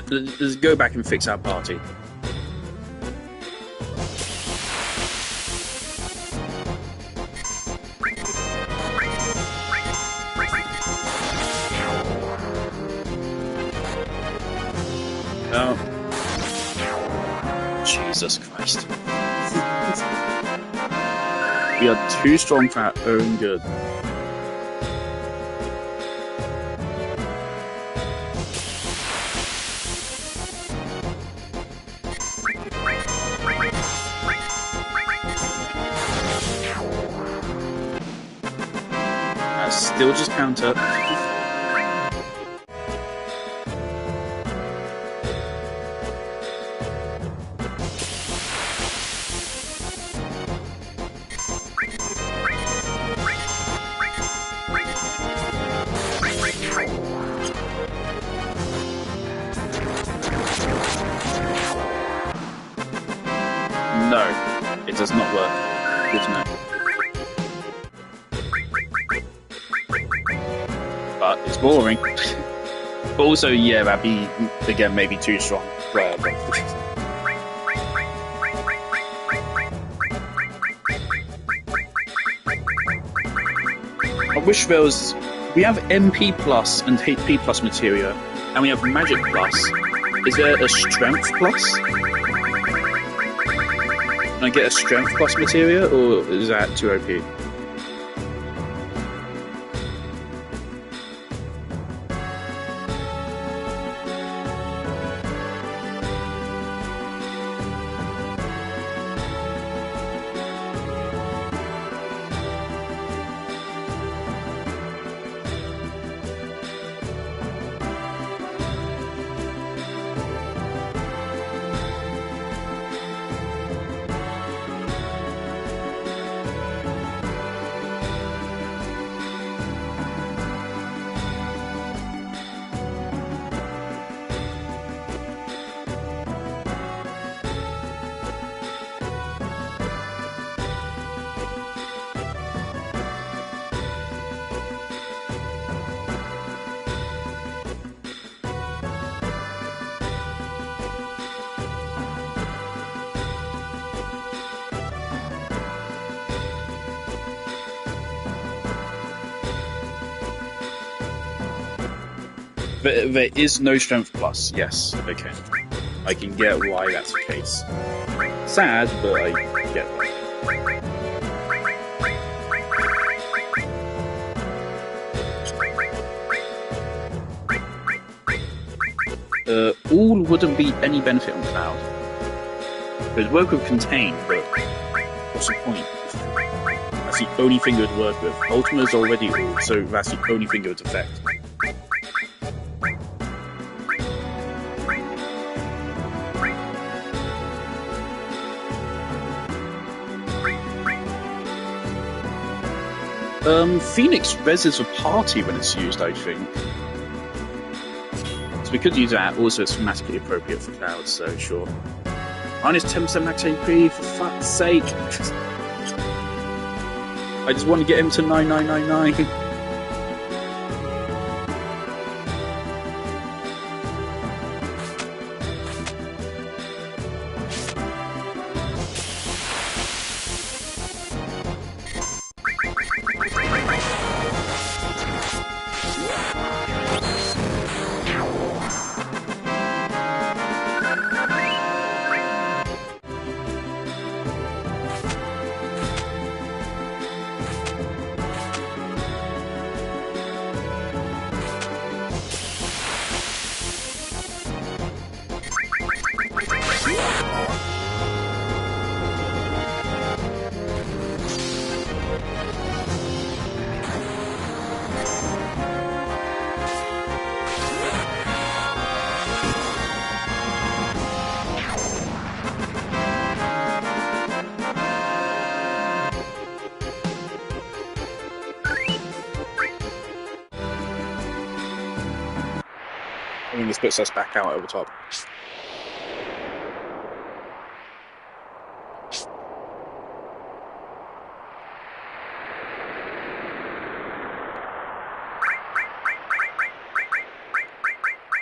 Let's go back and fix our party. Oh. Jesus Christ. We are too strong for our own good. Still just counter. No, it does not work. Good to know. But it's boring. But also, yeah, that'd be, again, maybe too strong. I wish there was... We have MP plus and HP plus materia, and we have Magic plus. Is there a Strength plus? Can I get a Strength plus materia, or is that too OP? There is no strength plus. Yes, okay. I can get why that's the case. Sad, but I get why. All wouldn't be any benefit on Cloud. It would work with Contain, but what's the point? That's the only thing it would work with. Ultima is already all, so that's the only thing it would affect. Phoenix reses a party when it's used, I think. So we could use that. Also, it's thematically appropriate for Cloud, so sure. Minus 10% max AP, for fuck's sake! I just want to get him to 9999. I mean, this puts us back out over top.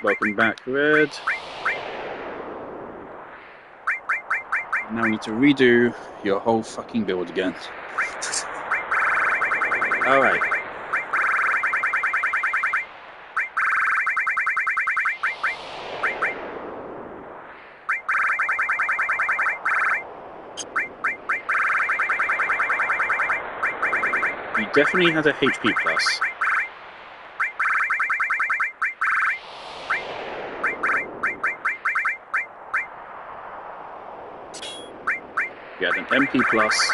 Welcome back, Red. Now we need to redo your whole fucking build again. Alright. He definitely has a HP plus. You had an MP plus.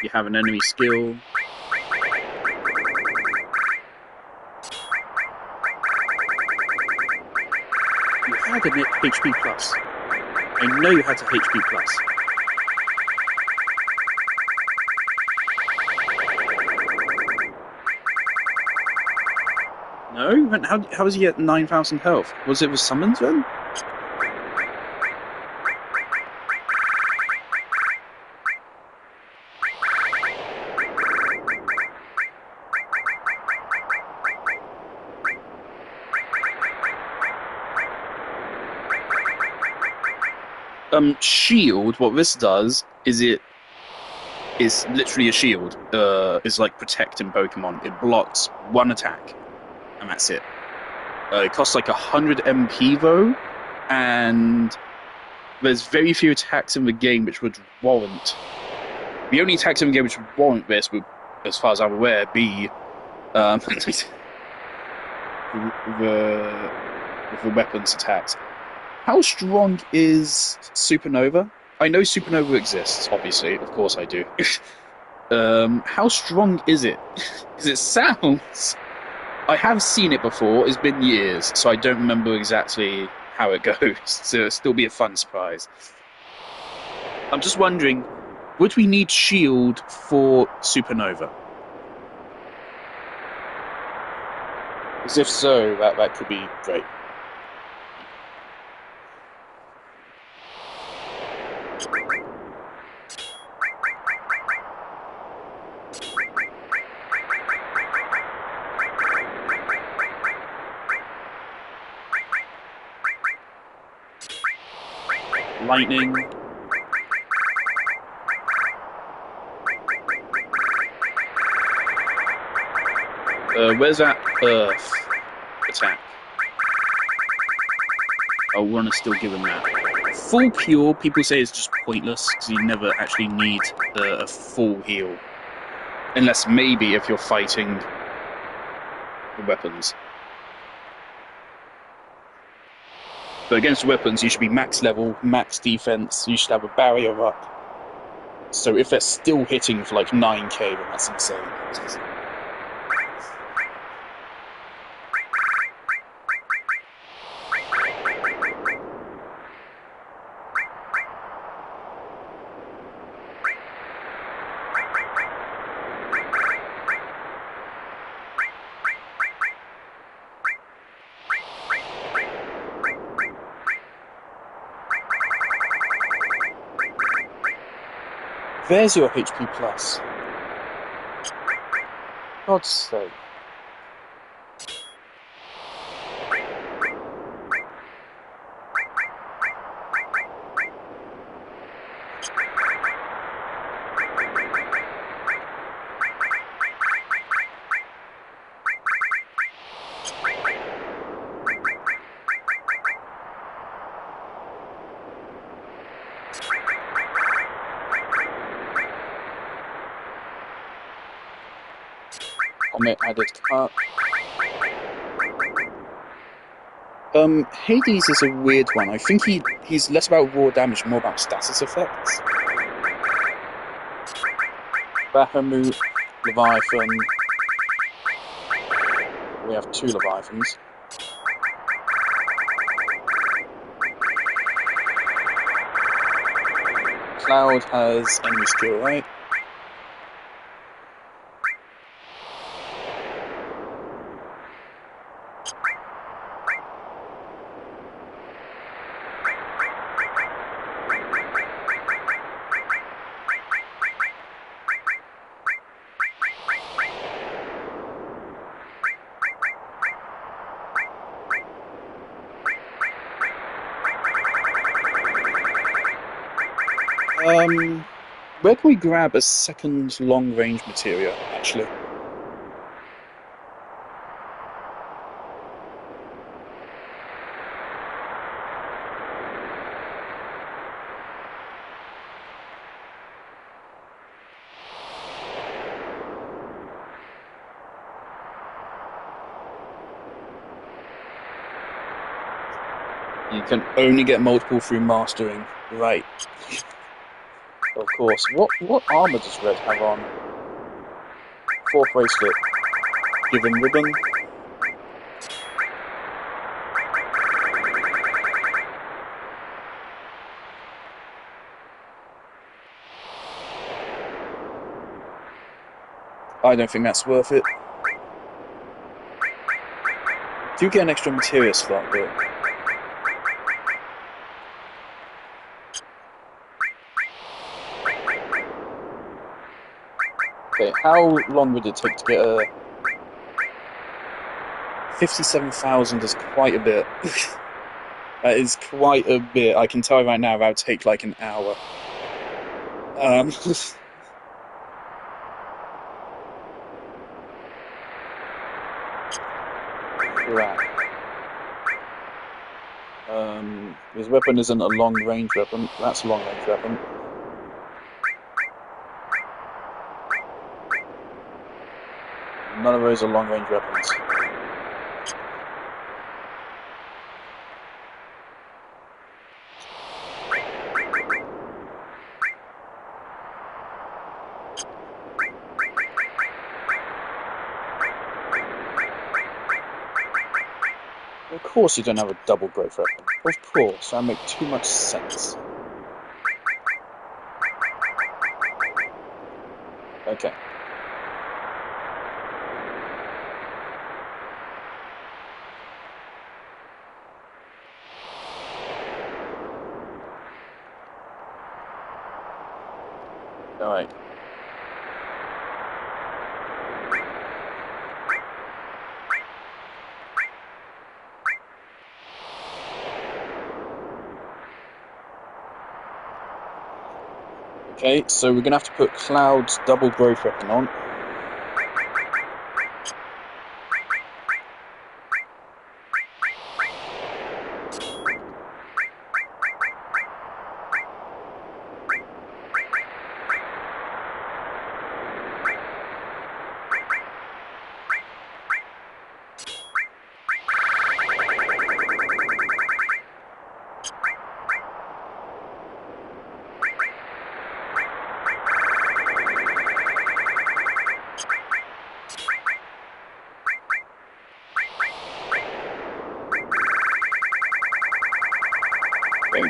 You have an enemy skill. You had an HP plus. I know you had a HP plus. No? How was he at 9,000 health? Was it with summons then? Shield, what this does is it's literally a shield. It's like protecting Pokemon. It blocks one attack, and that's it. It costs like 100 MP though, and there's very few attacks in the game which would warrant. The only attacks in the game which would warrant this would, as far as I'm aware, be the weapons attacks. How strong is Supernova? I know Supernova exists, obviously. Of course I do. How strong is it? Because it sounds... I have seen it before. It's been years, so I don't remember exactly how it goes. So it'll still be a fun surprise. I'm just wondering, would we need Shield for Supernova? Because if so, that could be great. Lightning. Where's that Earth attack? I want to still give him that. Full cure, people say is just pointless because you never actually need a full heal. Unless maybe if you're fighting the weapons. But against weapons, you should be max level, max defense, you should have a barrier up. So if they're still hitting for like 9k, then that's insane. There's your HP plus. God's sake. Omit added cut. Hades is a weird one. I think he's less about raw damage, more about status effects. Bahamut, Leviathan. We have 2 Leviathans. Cloud has enemy skill, right? Where can we grab a second long-range materia, actually? You can only get multiple through mastering, right? Of course. What armor does Red have on? 4th bracelet. Give him ribbon. I don't think that's worth it. Do get an extra materia slot, but okay, how long would it take to get a 57,000 is quite a bit. That is quite a bit. I can tell right now that would take like an hour. Crap. His weapon isn't a long-range weapon. That's a long-range weapon. None of those are long-range weapons. Of course you don't have a double growth weapon. Of course, that makes too much sense. Okay. Alright. Okay, so we're gonna have to put Cloud's double growth weapon on.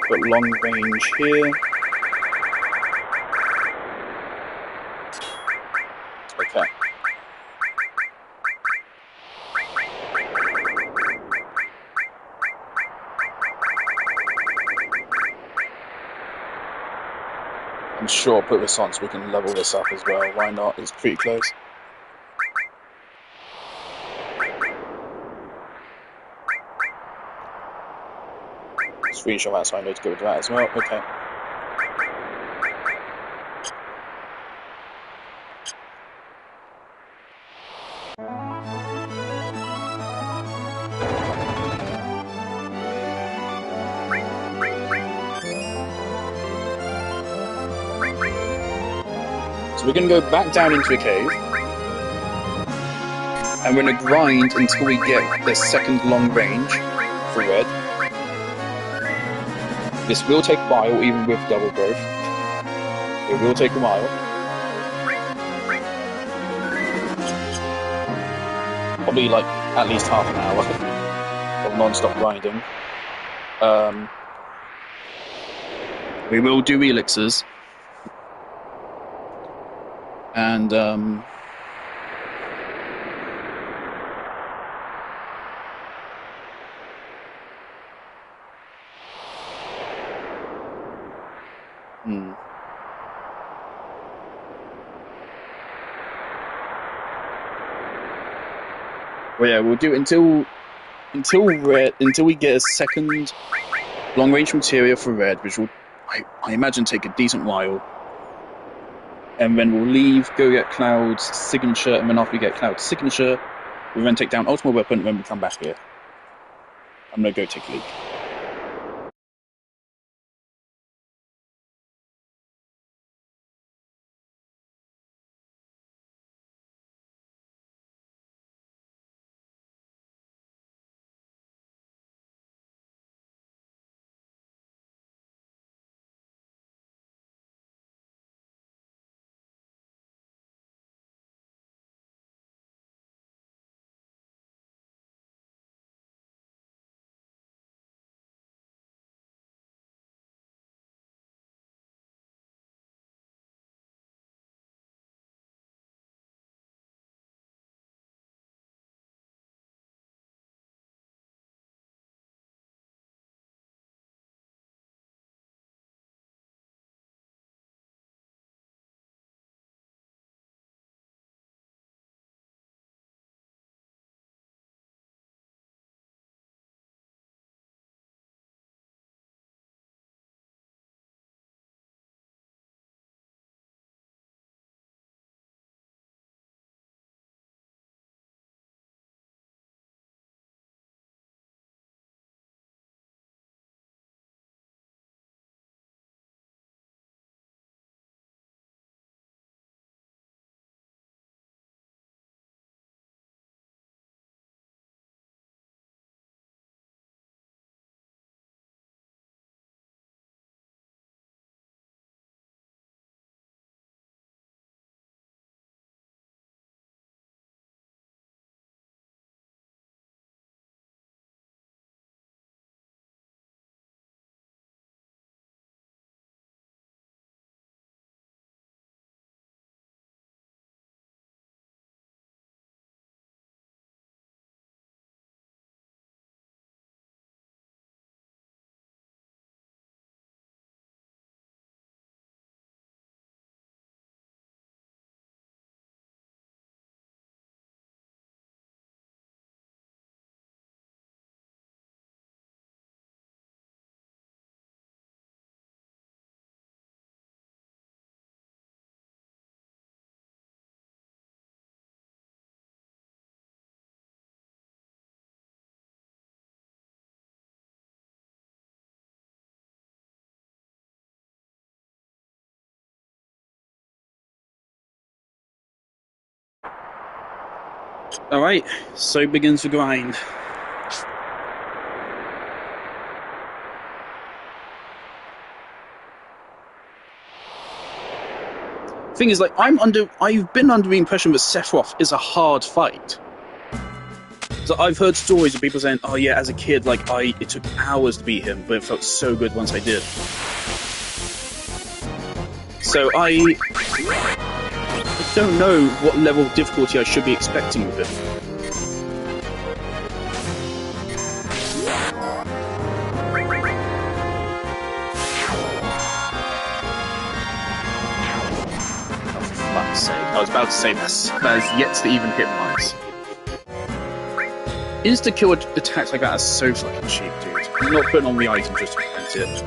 put long range here. Okay. I'm sure I'll put this on so we can level this up as well. Why not? It's pretty close. Screenshot that, so I know to go with that as well. Okay. So we're going to go back down into a cave, and we're going to grind until we get the second long range for red. This will take a while, even with double growth. It will take a while. Probably like at least half an hour of non-stop grinding. We will do elixirs. And well, yeah, we'll do it until we get a second long range materia for red, which will I imagine take a decent while. And then we'll leave, go get Cloud's signature, and then after we get Cloud's signature, we'll then take down Ultimate Weapon, and then we come back here. I'm gonna go take a leak. Alright, so begins the grind. Thing is, like, I've been under the impression that Sephiroth is a hard fight. So I've heard stories of people saying, "Oh yeah, as a kid, like it took hours to beat him, but it felt so good once I did." So I don't know what level of difficulty I should be expecting with him. Oh, for fuck's sake! I was about to say that has yet to even hit mice. Insta-kill attacks like that are so fucking cheap, dude. I'm not putting on the item just to prevent it.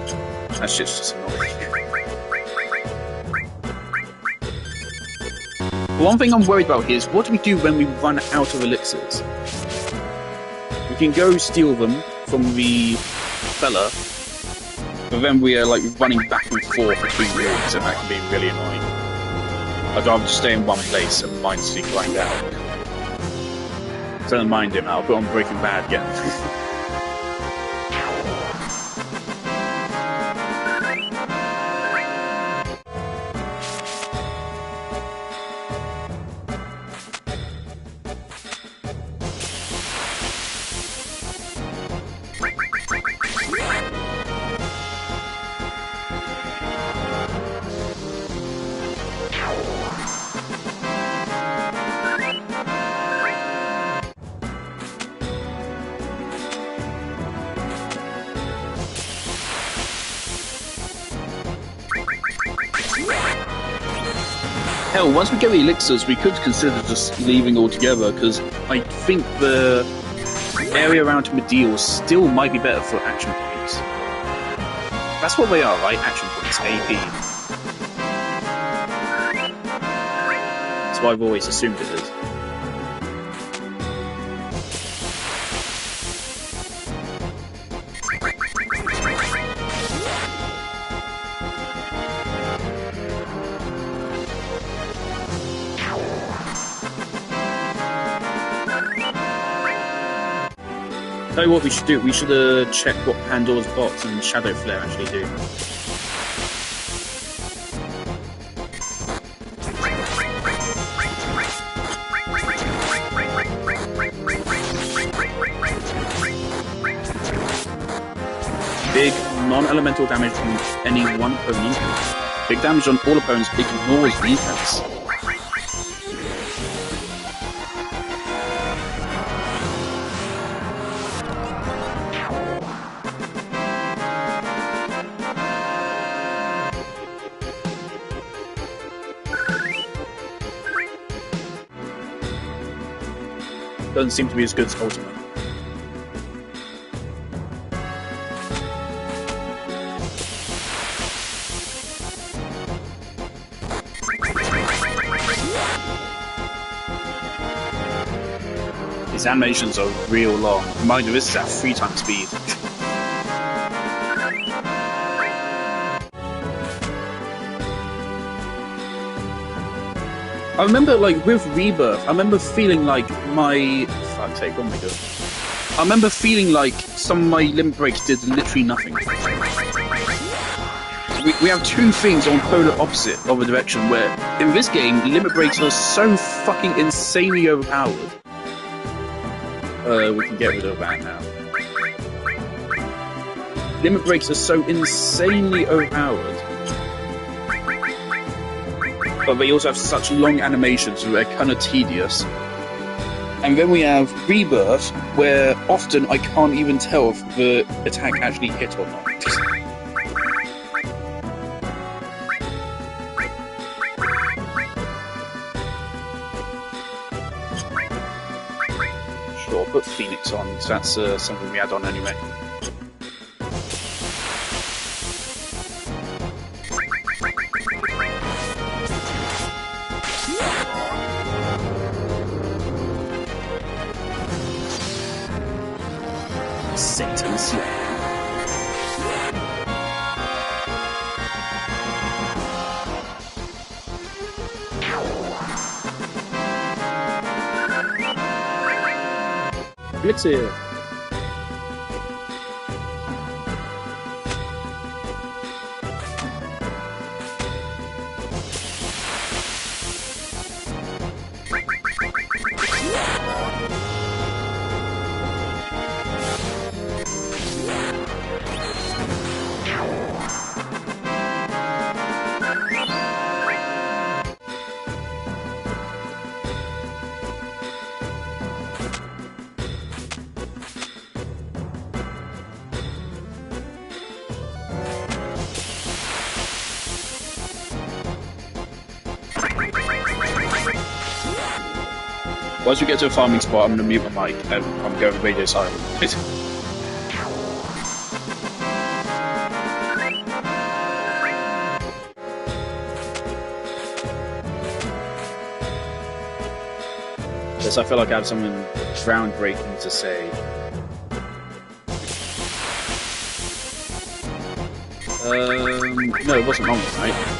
That shit's just annoying. One thing I'm worried about is, what do we do when we run out of elixirs? We can go steal them from the fella, but then we are like running back and forth between rooms, and that can be really annoying. I'd rather just stay in one place and mindlessly grind out. So don't mind him, I'll put on Breaking Bad again. Hell, once we get the elixirs, we could consider just leaving altogether, because I think the area around Medeal still might be better for action points. That's what they are, right? Action points, AP. That's what I've always assumed it is. Tell you what we should do, we should check what Pandora's Box and Shadow Flare actually do. Big, non-elemental damage from any one opponent. Big damage on all opponents ignores defense. Doesn't seem to be as good as Ultimate. These animations are real long. Mind you, this is at 3 times speed. I remember, like, with Rebirth, I remember feeling like my... Fuck's sake, what am I doing? I remember feeling like some of my limit breaks did literally nothing. We have two things on polar opposite of a direction where, in this game, limit breaks are so fucking insanely overpowered. We can get rid of that now. Limit breaks are so insanely overpowered. But they also have such long animations that they're kind of tedious. And then we have Rebirth, where often I can't even tell if the attack actually hit or not. Sure, put Phoenix on, because that's something we add on anyway. Satan Slayer. Elixir. Once we get to a farming spot, I'm going to mute my mic and I'm going radio silent. Yes, I feel like I have something groundbreaking to say. No, it wasn't long, right?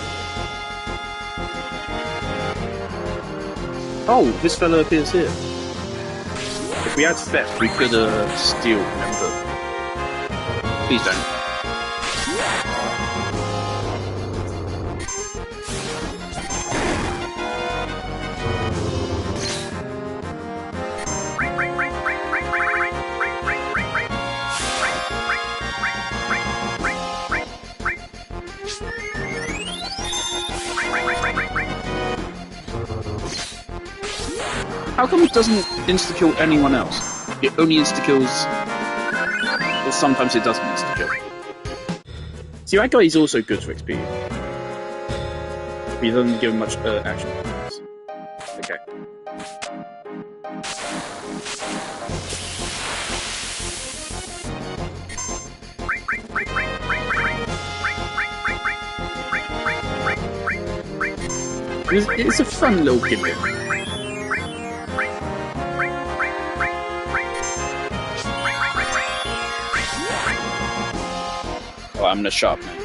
Oh, this fella appears here. If we had theft, we could steal, remember? Please don't. How come it doesn't insta-kill anyone else? It only insta-kills... Or sometimes it doesn't insta-kill. See, that guy is also good for XP. But he doesn't give much action points. Okay. It's a fun little gimmick. Oh, I'm gonna shop now.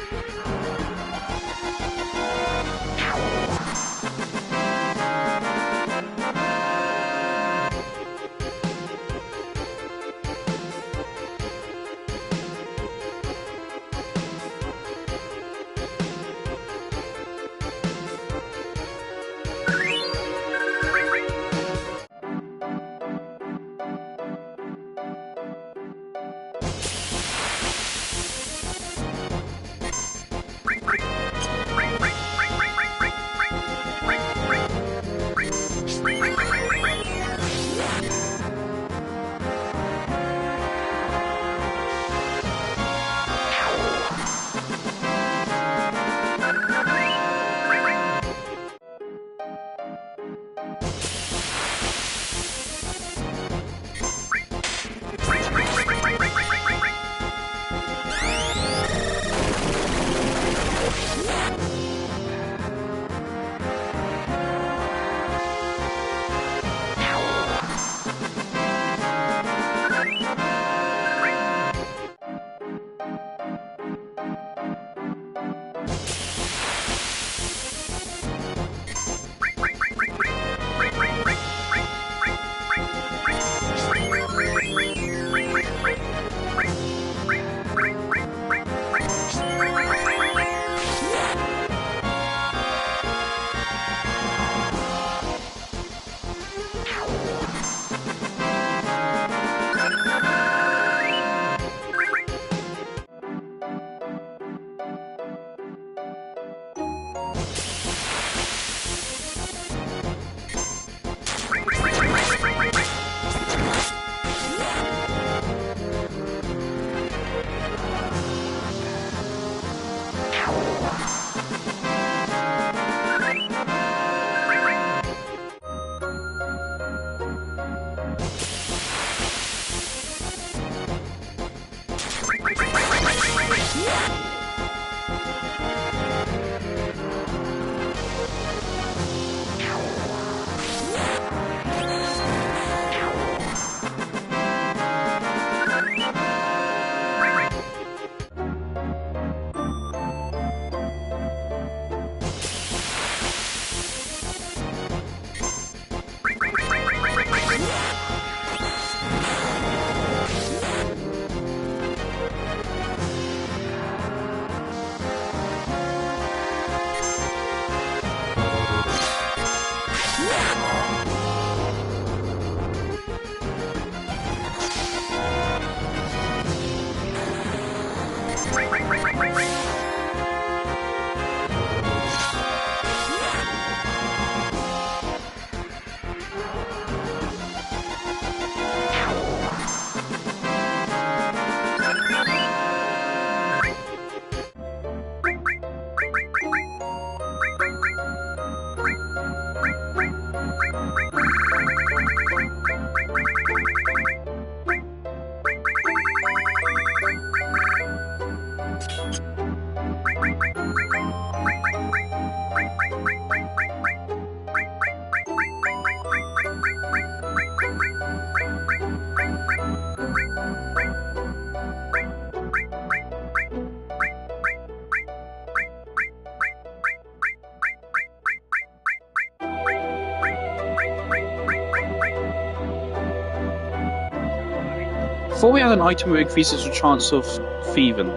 Before we add an item that increases the chance of thieving,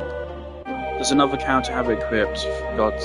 does another character have it equipped? God.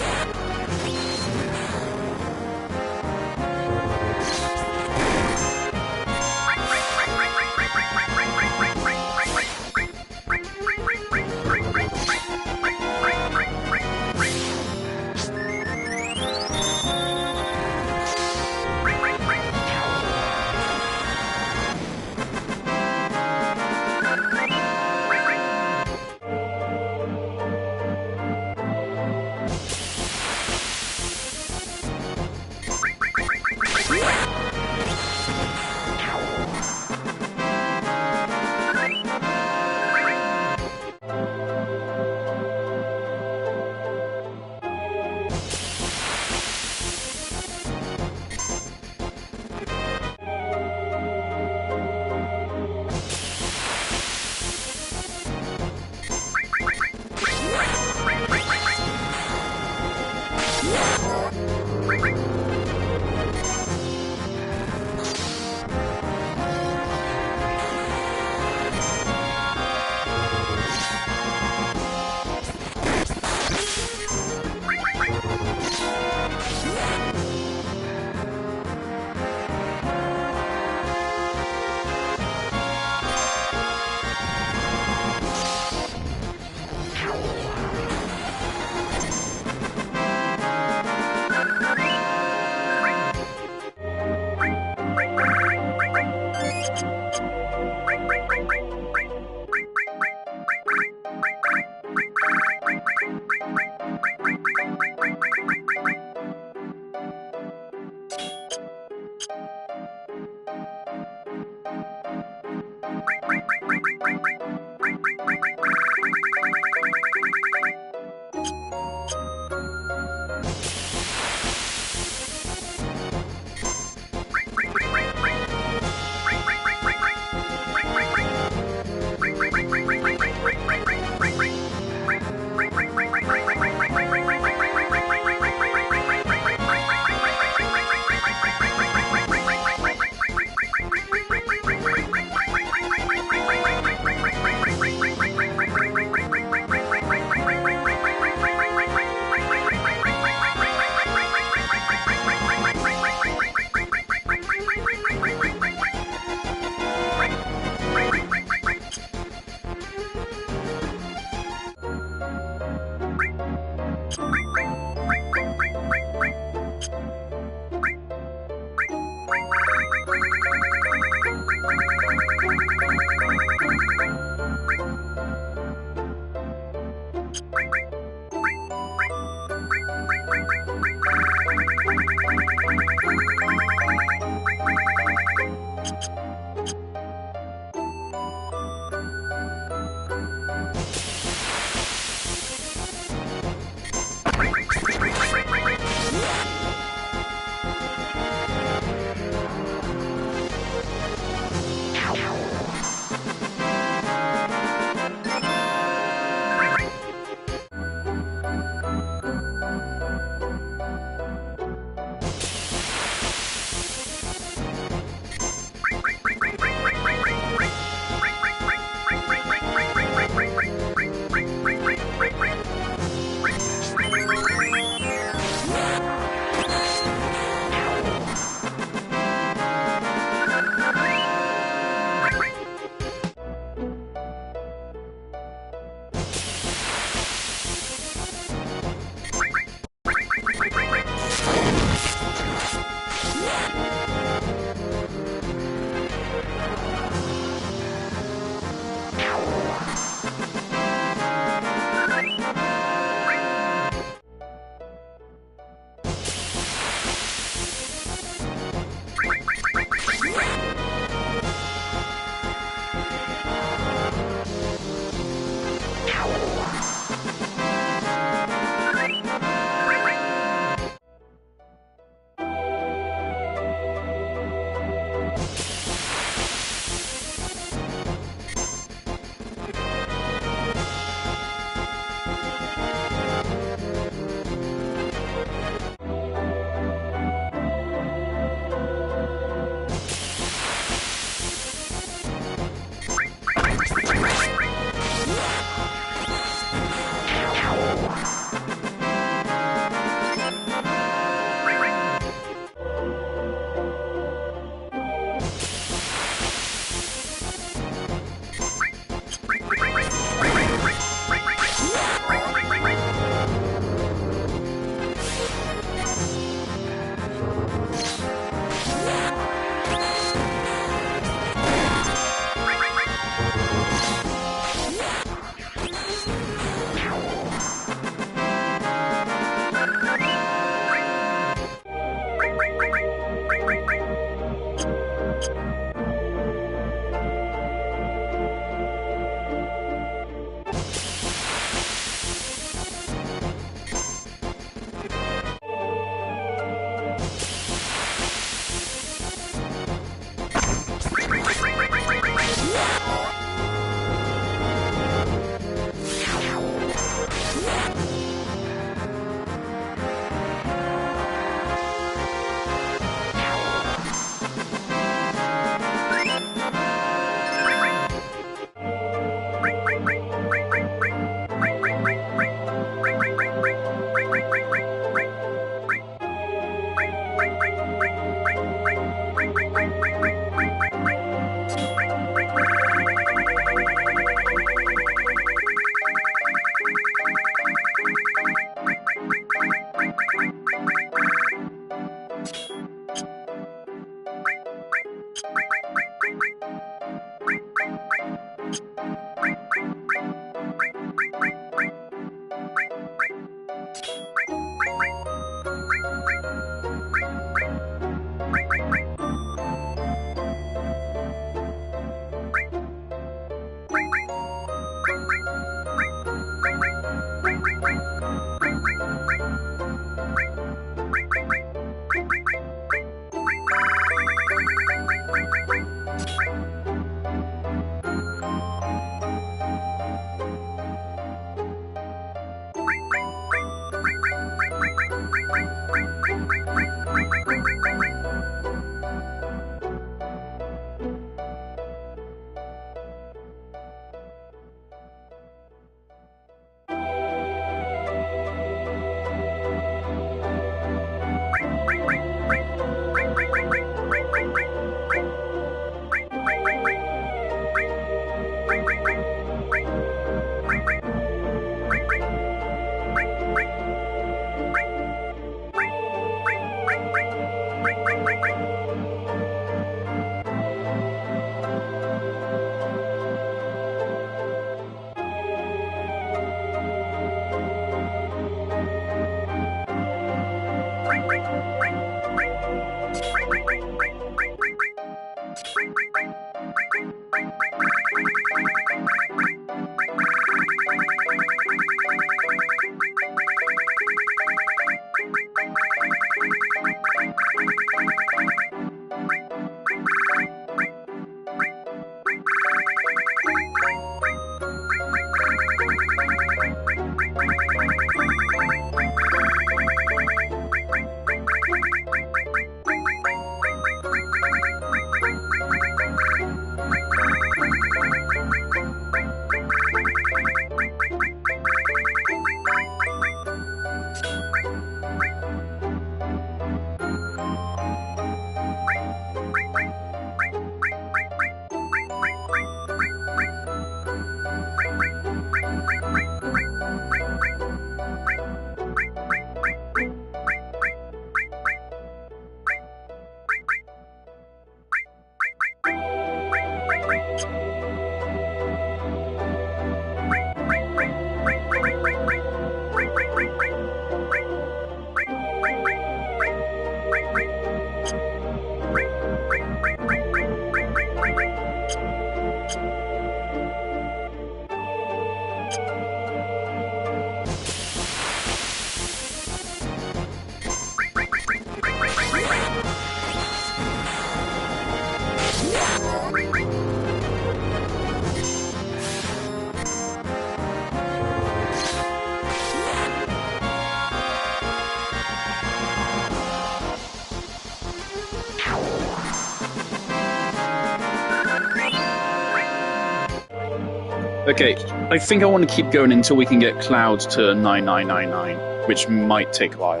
Okay, I think I want to keep going until we can get Cloud to 9999, which might take a while.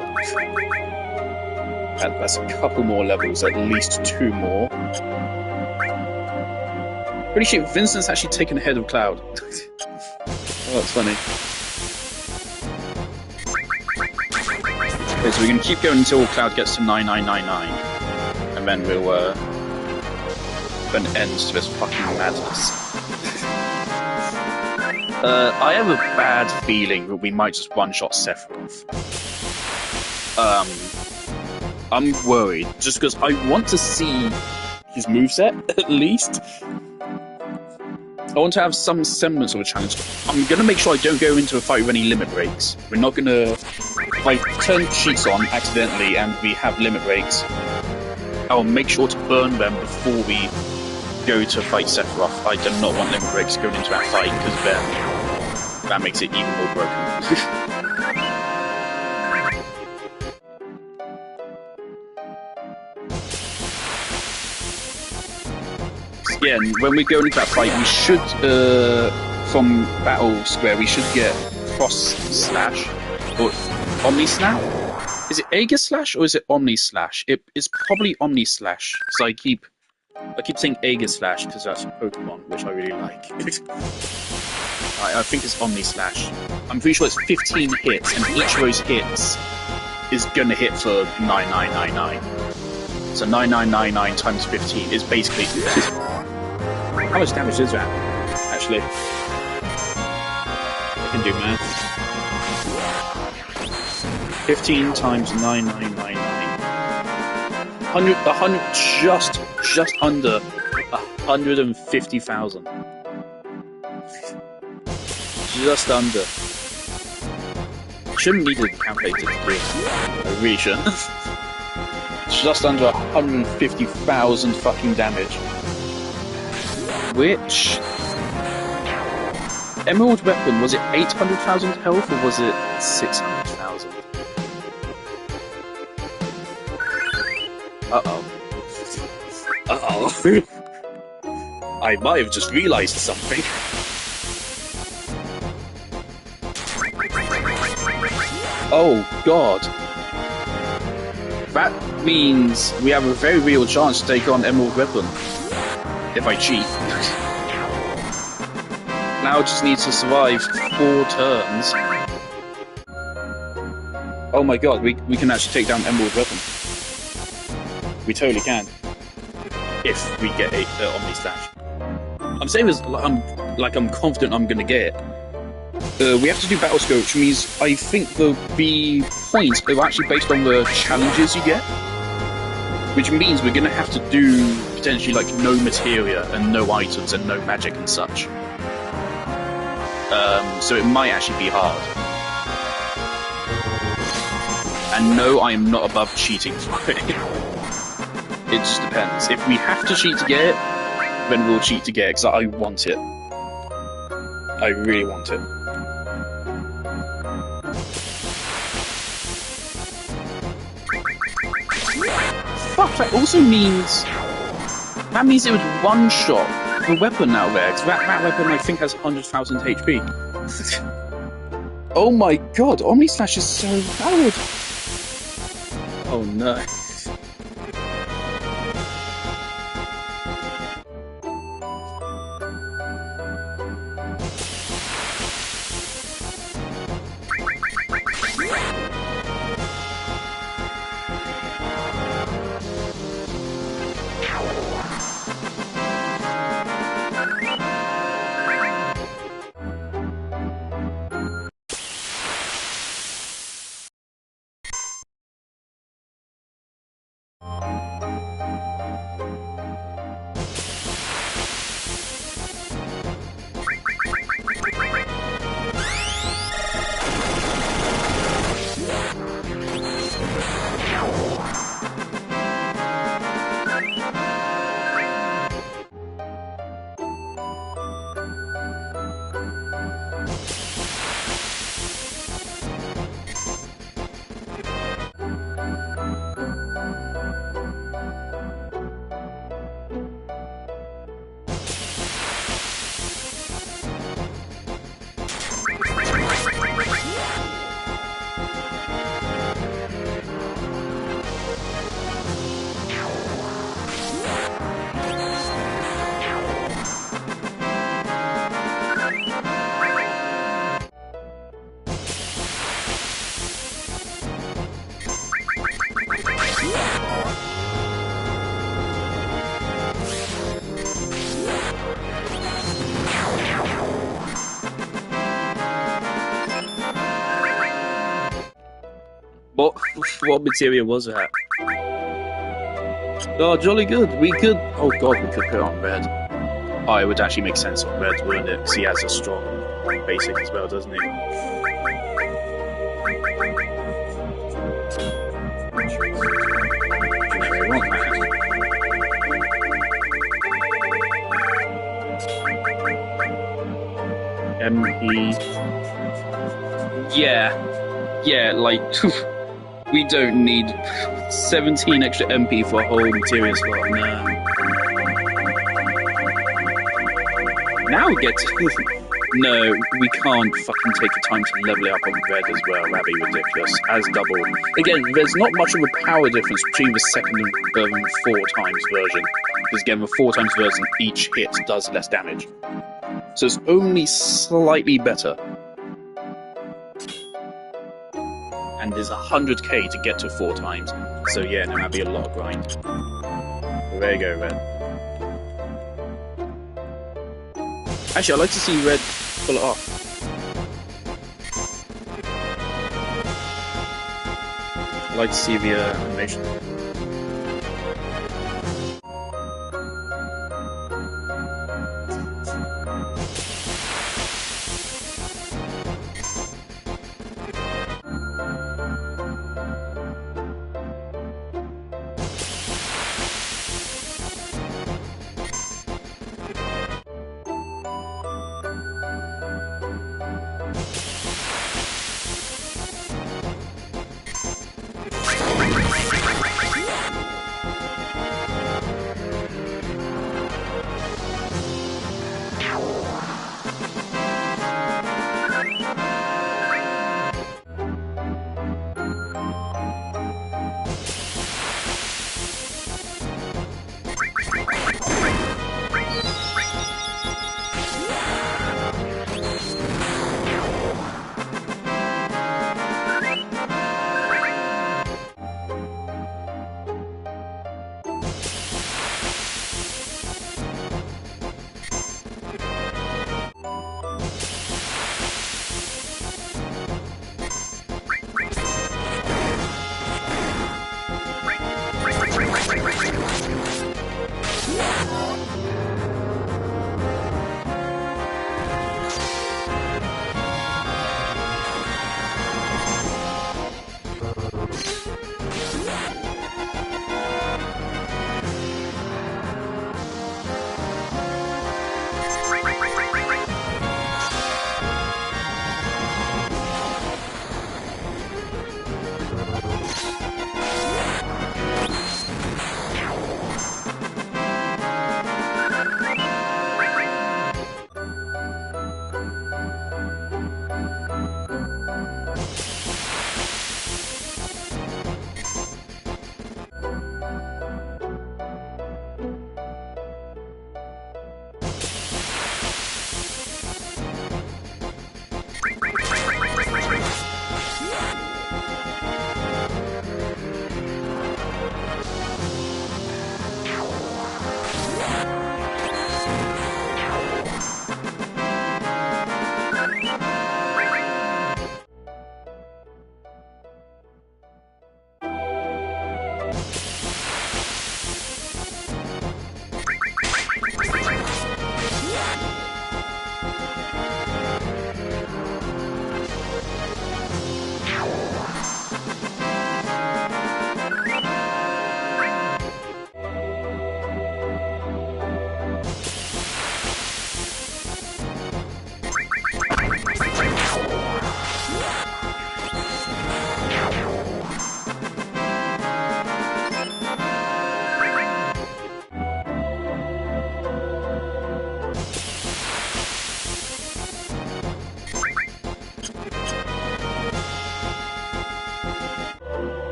That's a couple more levels, at least 2 more. Pretty sure Vincent's actually taken ahead of Cloud. Oh, that's funny. Okay, so we're going to keep going until Cloud gets to 9999, and then we'll put an end to this fucking madness. I have a bad feeling that we might just one-shot Sephiroth. I'm worried, just because I want to see his moveset, at least. I want to have some semblance of a challenge. I'm going to make sure I don't go into a fight with any limit breaks. We're not going to... If I turn cheats on accidentally and we have limit breaks, I'll make sure to burn them before we go to fight Sephiroth. I do not want limit breaks going into that fight, because then that makes it even more broken. Yeah, and when we go into that fight, we should, from Battle Square, we should get Frost Slash, or Omni Snap? Is it Aegis Slash, or is it Omni Slash? It's probably Omni Slash, so I keep saying Aegis Slash, because that's a Pokemon, which I really like. I think it's Omni Slash. I'm pretty sure it's 15 hits, and each of those hits is gonna hit for 9999. So 9999 times 15 is basically... How much damage is that, actually? I can do math. 15 times 9999. Just under 150,000. Just under. Shouldn't need a calculator to do it. I really shouldn't. Just under 150,000 fucking damage. Which... Emerald Weapon, was it 800,000 health or was it 600,000? Uh-oh. Uh-oh. I might have just realised something. Oh, God. That means we have a very real chance to take on Emerald Weapon. If I cheat. Now just needs to survive 4 turns. Oh my God, we can actually take down Emerald Weapon. We totally can. If we get a Omni Slash. I'm saying this I'm confident I'm gonna get it. We have to do Battle Scope, which means I think the points are actually based on the challenges you get. Which means we're gonna have to do potentially like no materia and no items and no magic and such. So it might actually be hard. And no, I am not above cheating for it. It just depends. If we have to cheat to get it, then we'll cheat to get it, because I want it. I really want it. Fuck, that also means... That means it would one-shot the weapon now there, because that weapon I think has 100,000 HP. Oh my God, Omni Slash is so valid! Oh no. What what material was that? Oh, jolly good. We could. Oh god, we could put it on red. Oh, it would actually make sense on red, wouldn't it? Because he has a strong basic as well, doesn't he? You know, we want that. MP. Yeah, like we don't need 17 extra MP for a whole material slot. No. Now we get to. No, we can't fucking take the time to level it up on red as well. That'd be ridiculous. As double. Again, there's not much of a power difference between the second and 4 times version. Because again, the 4 times version, each hit does less damage. So it's only slightly better. And there's 100k to get to 4 times. So yeah, no, that'd be a lot of grind. There you go, red. Actually, I'd like to see red pull it off. I'd like to see the animation.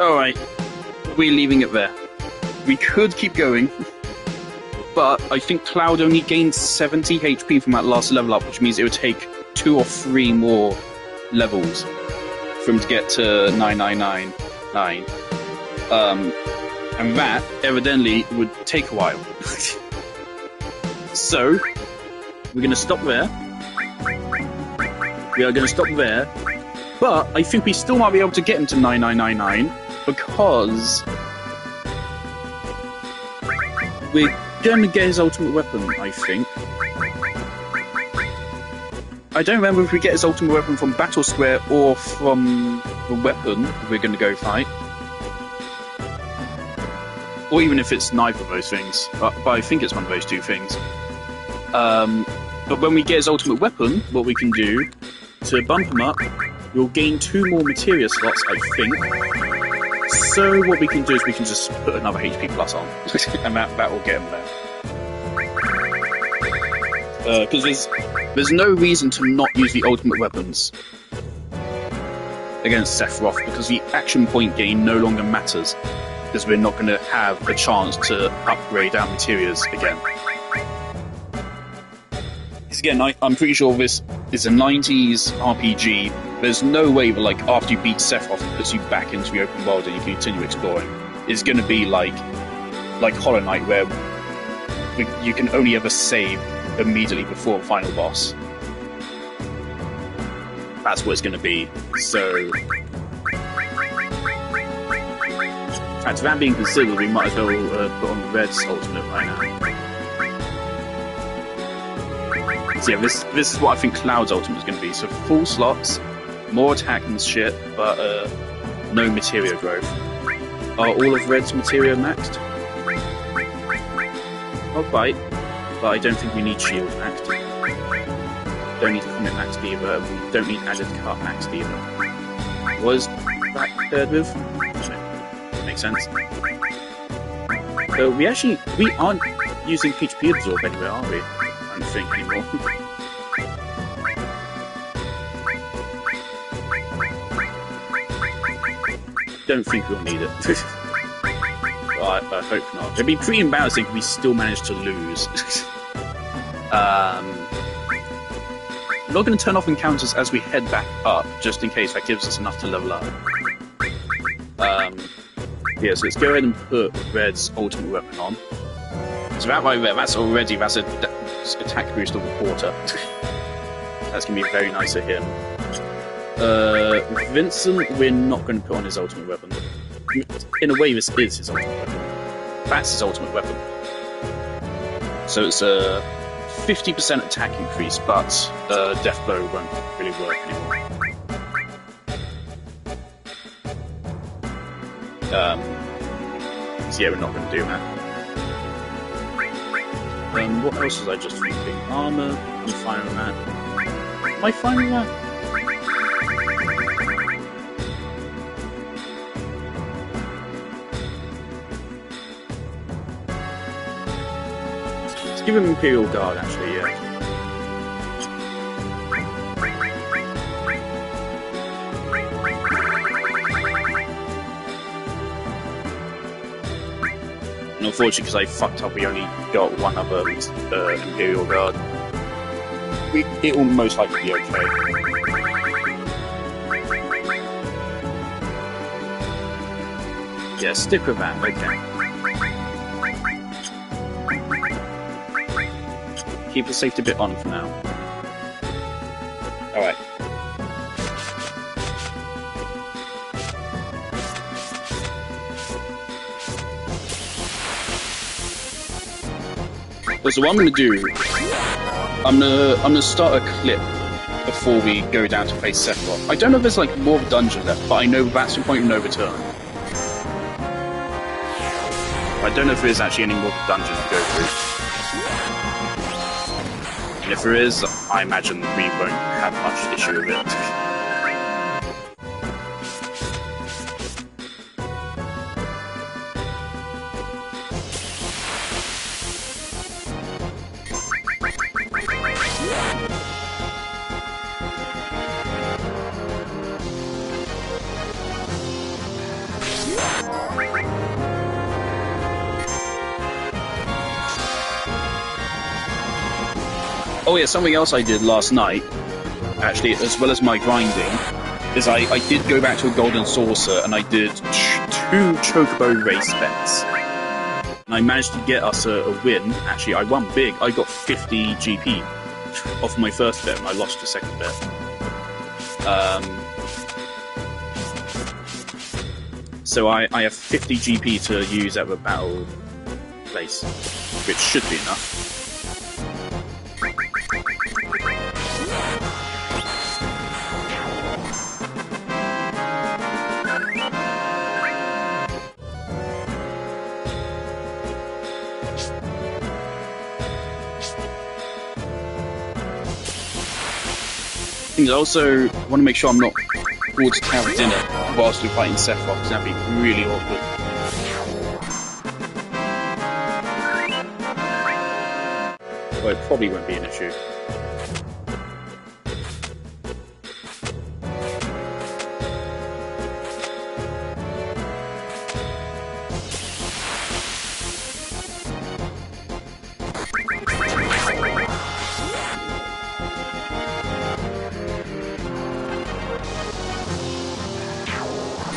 Alright, we're leaving it there. We could keep going, but I think Cloud only gained 70 HP from that last level up, which means it would take 2 or 3 more levels for him to get to 9999. And that, evidently, would take a while. So, we're going to stop there. We are going to stop there. But I think we still might be able to get him to 9999, because we're going to get his ultimate weapon, I think. I don't remember if we get his ultimate weapon from Battle Square or from the weapon we're going to go fight. Or even if it's neither of those things. But I think it's one of those two things. But when we get his ultimate weapon, what we can do to bump him up, we'll gain 2 more materia slots, I think. So what we can do is we can just put another HP plus on. And that will get him there. Because there's no reason to not use the ultimate weapons against Sephiroth, because the action point gain no longer matters, because we're not going to have a chance to upgrade our materials again. Because again, I'm pretty sure this is a 90s RPG. There's no way that, like, after you beat Sephiroth, it puts you back into the open world and you can continue exploring. It's going to be like Hollow Knight, where you can only ever save immediately before the final boss. That's what it's going to be. So, in fact, that being considered, we might as well put on Red's ultimate right now. So yeah, this is what I think Cloud's ultimate is going to be. So full slots, more attack and shit, but no materia growth. Are all of Red's materia maxed? Not quite. But I don't think we need shield maxed. Don't need comet maxed either. We don't need added cut maxed either. Was that paired with? No. Makes sense. So we aren't using HP absorb anywhere, are we? I don't think anymore. Don't think we'll need it. I hope not. It'd be pretty embarrassing if we still managed to lose. I'm not going to turn off encounters as we head back up, just in case that gives us enough to level up. Yeah, so let's go ahead and put Red's ultimate weapon on. So that right there, that's an attack boost of a quarter. That's going to be very nice of him. Vincent, we're not going to put on his ultimate weapon. In a way, this is his ultimate weapon. That's his ultimate weapon. So it's a 50% attack increase, but Death Blow won't really work anymore. So yeah, we're not going to do that. What else was I just thinking? Armor, I'm fine with that. Am I fine with that? Let's give him Imperial Guard, actually, yeah. And unfortunately, because I fucked up, we only got one other Imperial Guard. It will most likely be okay. Yeah, stick with that, okay. Keep the safety bit on for now. Alright. So what I'm going to do, I'm gonna start a clip before we go down to face Sephiroth. I don't know if there's like more dungeon left, but I know that's the point of no return. I don't know if there's actually any more dungeons to go through. And if there is, I imagine we won't have much issue with it. Oh yeah, something else I did last night, actually, as well as my grinding, is I did go back to a golden saucer and I did 2 chocobo race bets. And I managed to get us a win. Actually, I won big. I got 50 GP off my first bet and I lost the second bet. So I have 50 GP to use at the battle place, which should be enough. I also want to make sure I'm not bored to town for dinner whilst we're fighting Sephiroth, because that'd be really awkward. Well, it probably won't be an issue.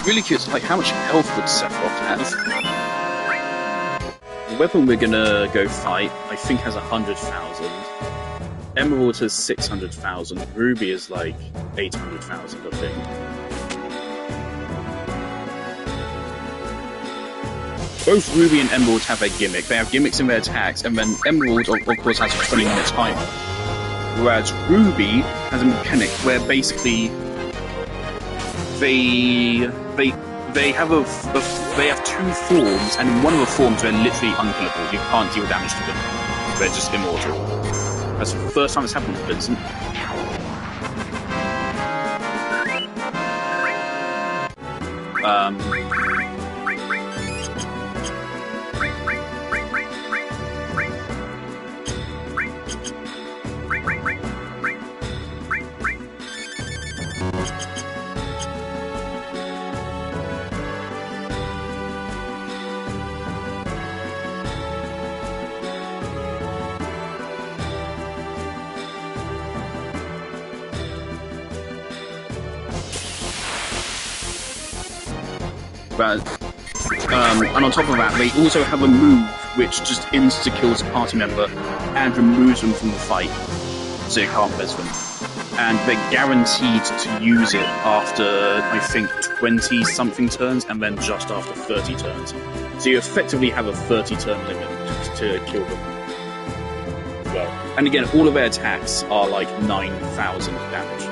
Really curious, like, how much health would Sephiroth have? The weapon we're gonna go fight, I think, has 100,000. Emerald has 600,000. Ruby is like 800,000, I think. Both Ruby and Emerald have their gimmick. They have gimmicks in their attacks, and then Emerald, of course, has a 20-minute timer. Whereas Ruby has a mechanic where basically they have they have 2 forms, and in one of the forms they're literally unkillable. You can't deal damage to them. They're just immortal. That's the first time it's happened to Vincent. And on top of that, they also have a move which just insta-kills a party member and removes them from the fight, so you can't res them. And they're guaranteed to use it after, I think, 20-something turns, and then just after 30 turns. So you effectively have a 30-turn limit to kill them. Well, and again, all of their attacks are like 9,000 damage.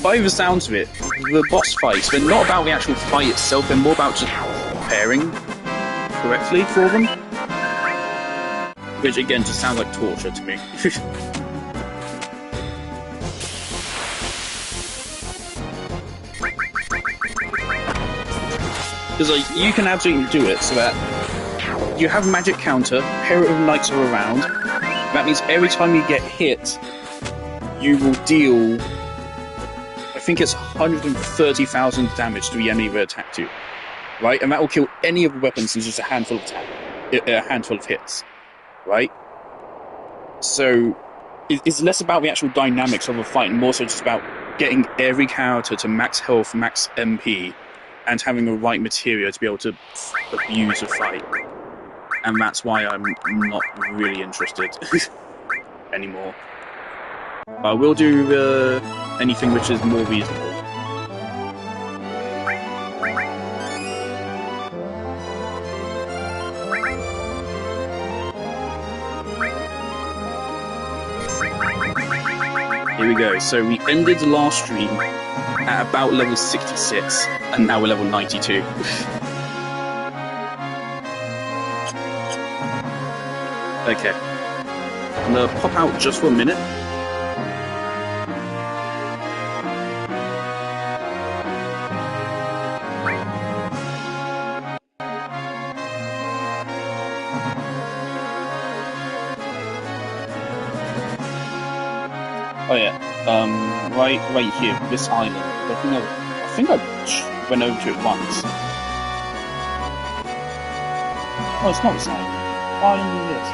By the sounds of it, the boss fights, they're not about the actual fight itself, they're more about just preparing correctly for them. Which again just sounds like torture to me. Because like, you can absolutely do it so that you have magic counter, pair of knights are around, that means every time you get hit, you will deal, I think it's 130,000 damage to the enemy we're attacked to, right? And that will kill any of the weapons in just a handful of hits, right? So it's less about the actual dynamics of a fight, and more so just about getting every character to max health, max MP, and having the right material to be able to abuse a fight. And that's why I'm not really interested anymore. I will do anything which is more reasonable. Here we go. So we ended the last stream at about level 66, and now we're level 92. Okay. I'm gonna pop out just for a minute. Oh yeah, right here, this island. I think I went over to it once. Oh, it's not this island. finally this.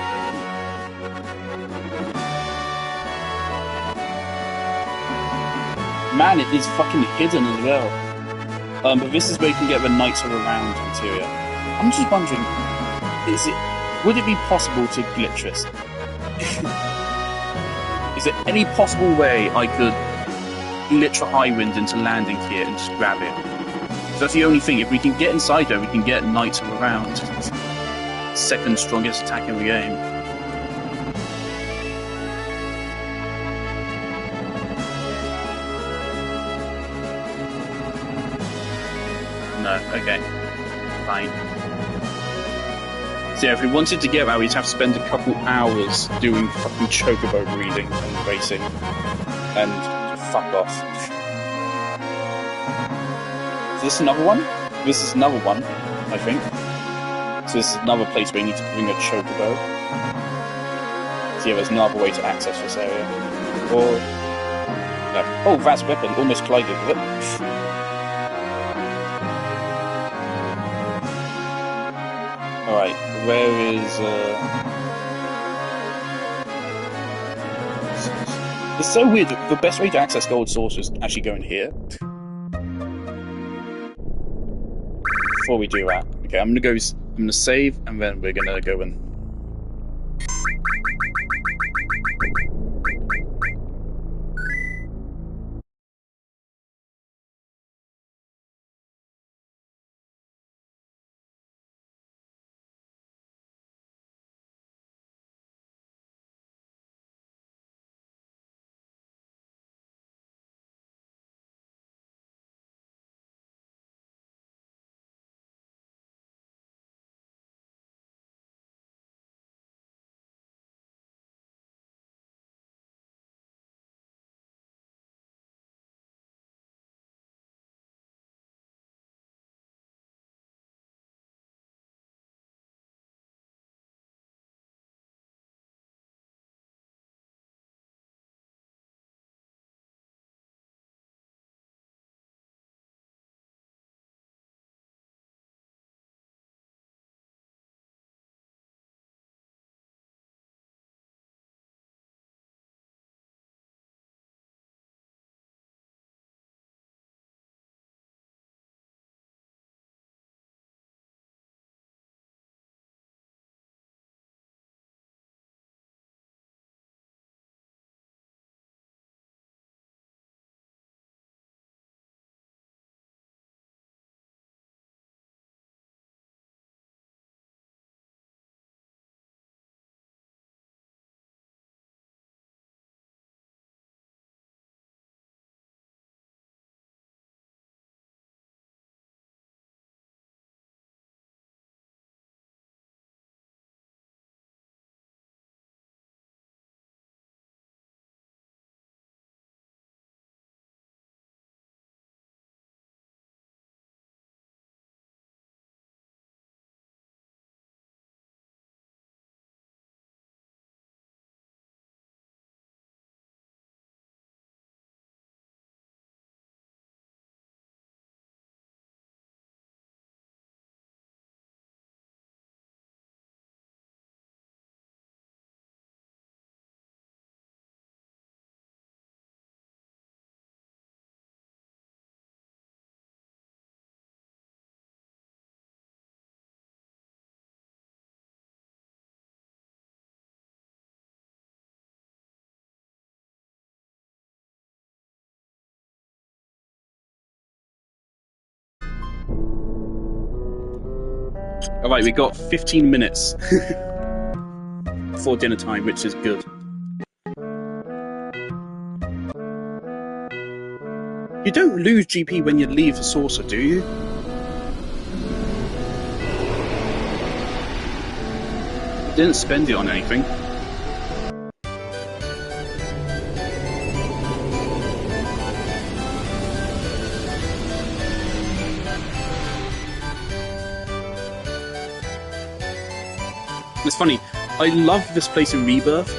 Man, it is fucking hidden as well. But this is where you can get the Knights of the Round materia. I'm just wondering, would it be possible to glitch this? Is there any possible way I could glitch a High Wind into landing here and just grab it? So that's the only thing. If we can get inside there, we can get Knights of the Round. Second strongest attack in the game. No, okay. Fine. So yeah, if we wanted to get that, we'd have to spend a couple hours doing fucking chocobo breeding and racing. And fuck off. Is this another one? This is another one, I think. So this is another place where you need to bring a chocobo. So yeah, there's another way to access this area. Or... no. Oh, that's weapon. Almost collided with it. Alright, where is... It's so weird. The best way to access gold source is actually going here. Before we do that, okay, I'm gonna save, and then we're gonna go in. Alright, we got 15 minutes before dinner time, which is good. You don't lose GP when you leave the saucer, do you? Didn't spend it on anything. It's funny, I love this place in Rebirth.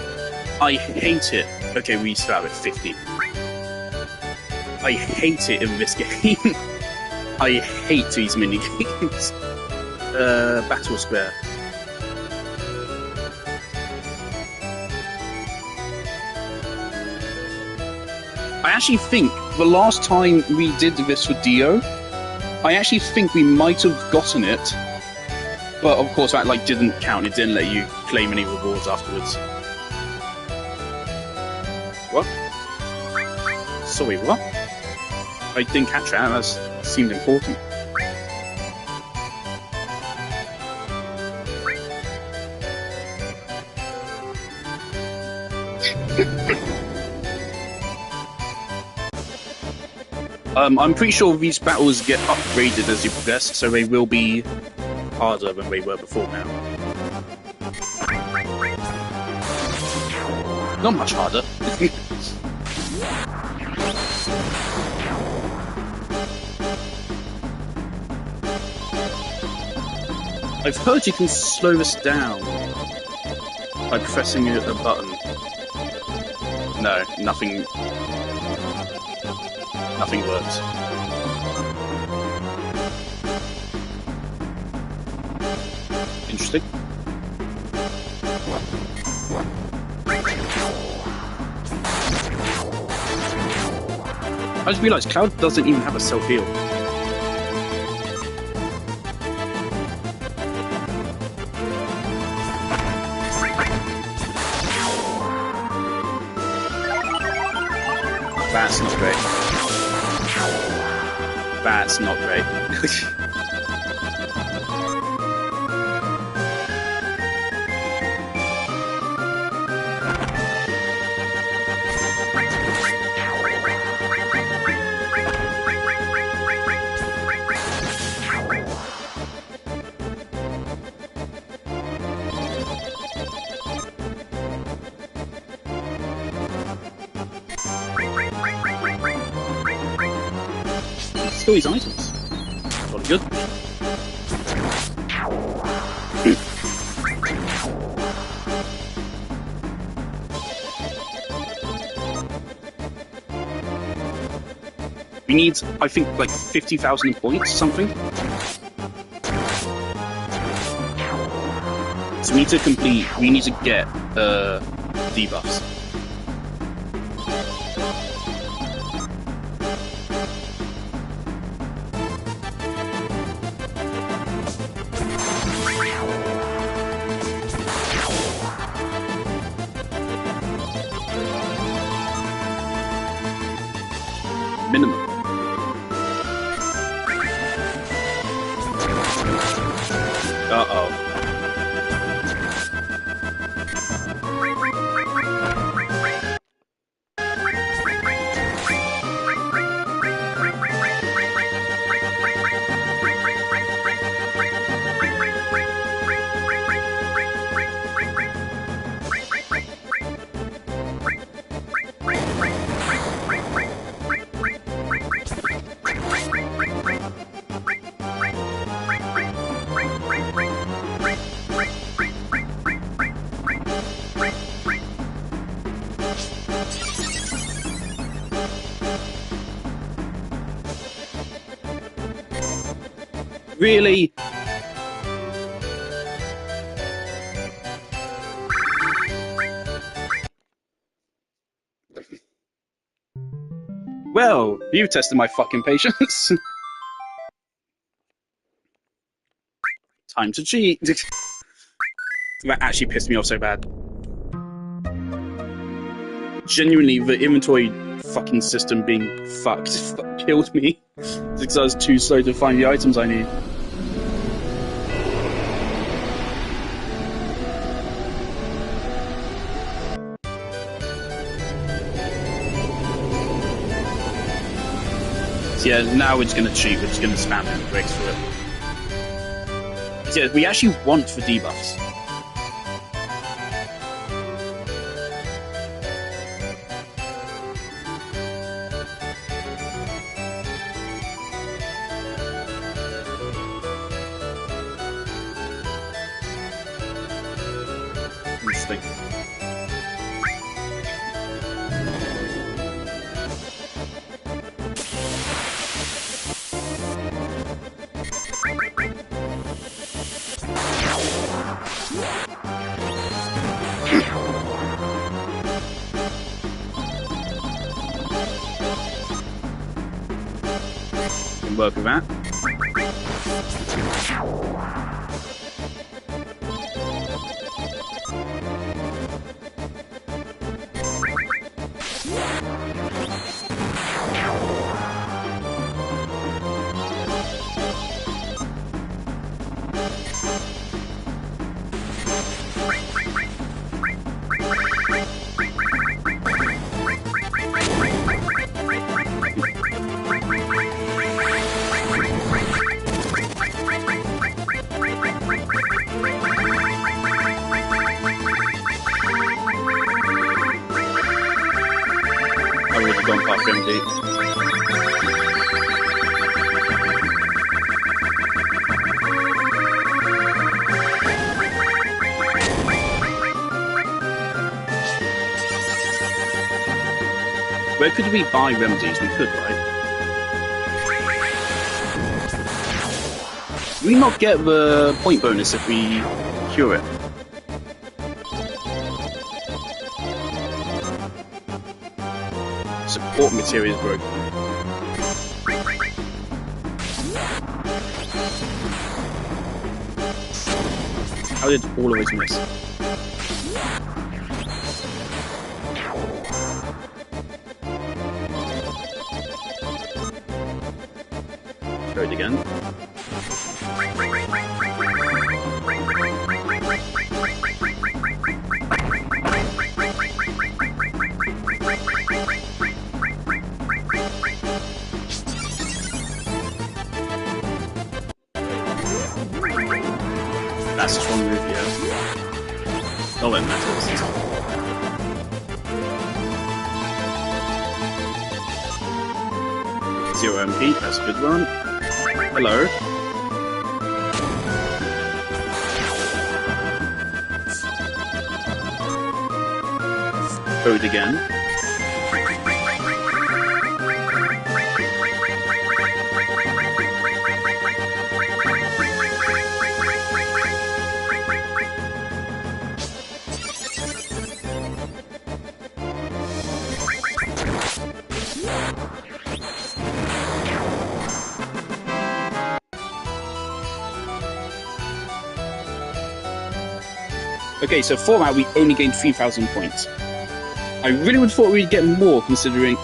I hate it. Okay, we start with 50. I hate it in this game. I hate these mini games. Battle Square. I actually think the last time we did this for Dio, I actually think we might have gotten it, but of course that like didn't count. It didn't let you claim any rewards afterwards. What? Sorry, what? I didn't catch that. That seemed important. I'm pretty sure these battles get upgraded as you progress, so they will be harder than they were before now. Not much harder. I've heard you can slow this down by pressing a button. No, nothing works. Interesting. I just realised Cloud doesn't even have a self-heal. That's not great. That's not great. Still these items. Jolly good. We need, I think, like 50,000 points, something. So we need to get debuffs. Minimum. Uh-oh. Really? Well, you've tested my fucking patience. Time to cheat. That actually pissed me off so bad. Genuinely, the inventory fucking system being fucked killed me. Because I was too slow to find the items I need. So yeah, now we're just going to cheat. We're just going to spam and breaks through it. So yeah, we actually want for debuffs. Interesting. work with that. I would have gone past MD. Where could we buy remedies? We could, right? Do we not get the point bonus if we cure it? Support materials broken. How did all of us miss? Try it again. That's a strong move, yeah. Oh, it matters. 0 MP, that's a good one. Hello. Code again. Okay, so format we only gained 3,000 points. I really would have thought we'd get more considering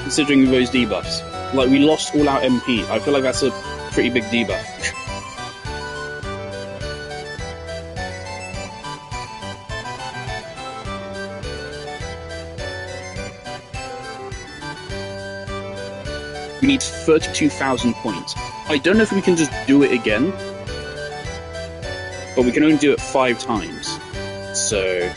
those debuffs. Like, we lost all our MP. I feel like that's a pretty big debuff. We need 32,000 points. I don't know if we can just do it again, but we can only do it 5 times. So...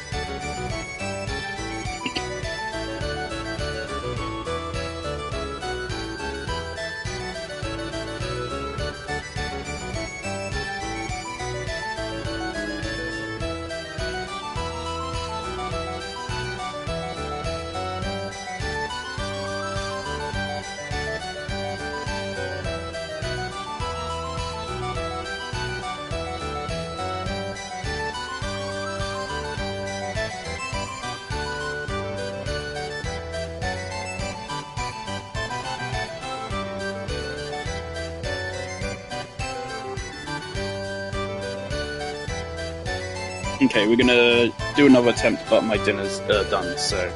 Okay, we're gonna do another attempt, but my dinner's done, so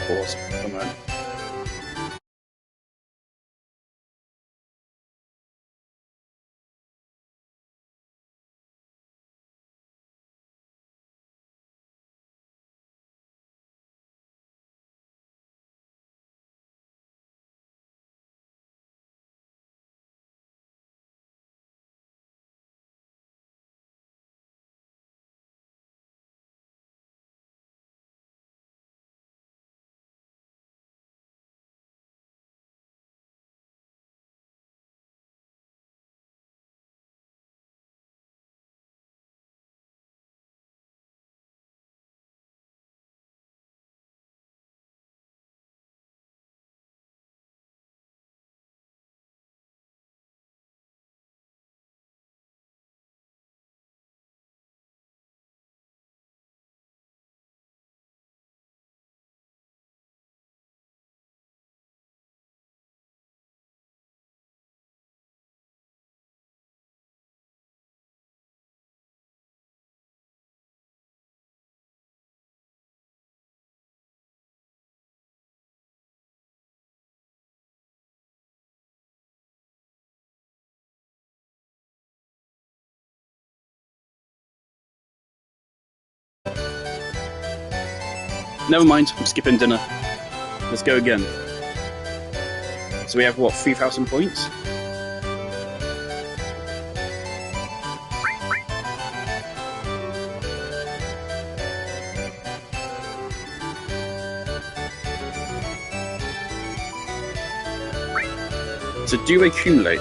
pause for a moment. Never mind, I'm skipping dinner. Let's go again. So we have what, 3,000 points? So do accumulate.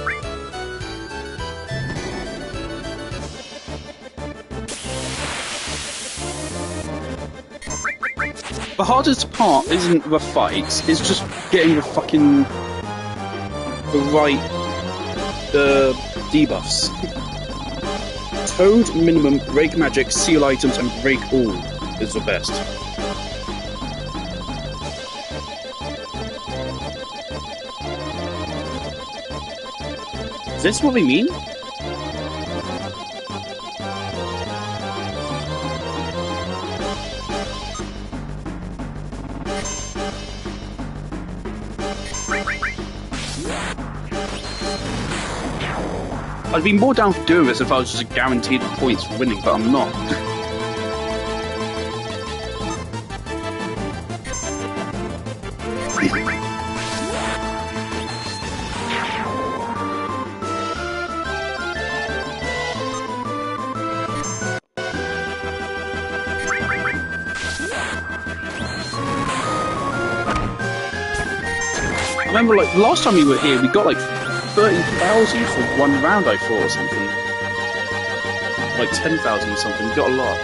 The hardest part isn't the fights, it's just getting the right debuffs. Toad, minimum, break magic, seal items, and break all is the best. Is this what we mean? I'd be more down for doing this if I was just guaranteed points for winning, but I'm not. I remember, like, the last time we were here, we got, like, 30,000 for one round, I thought, or something. Like 10,000 or something, we got a lot.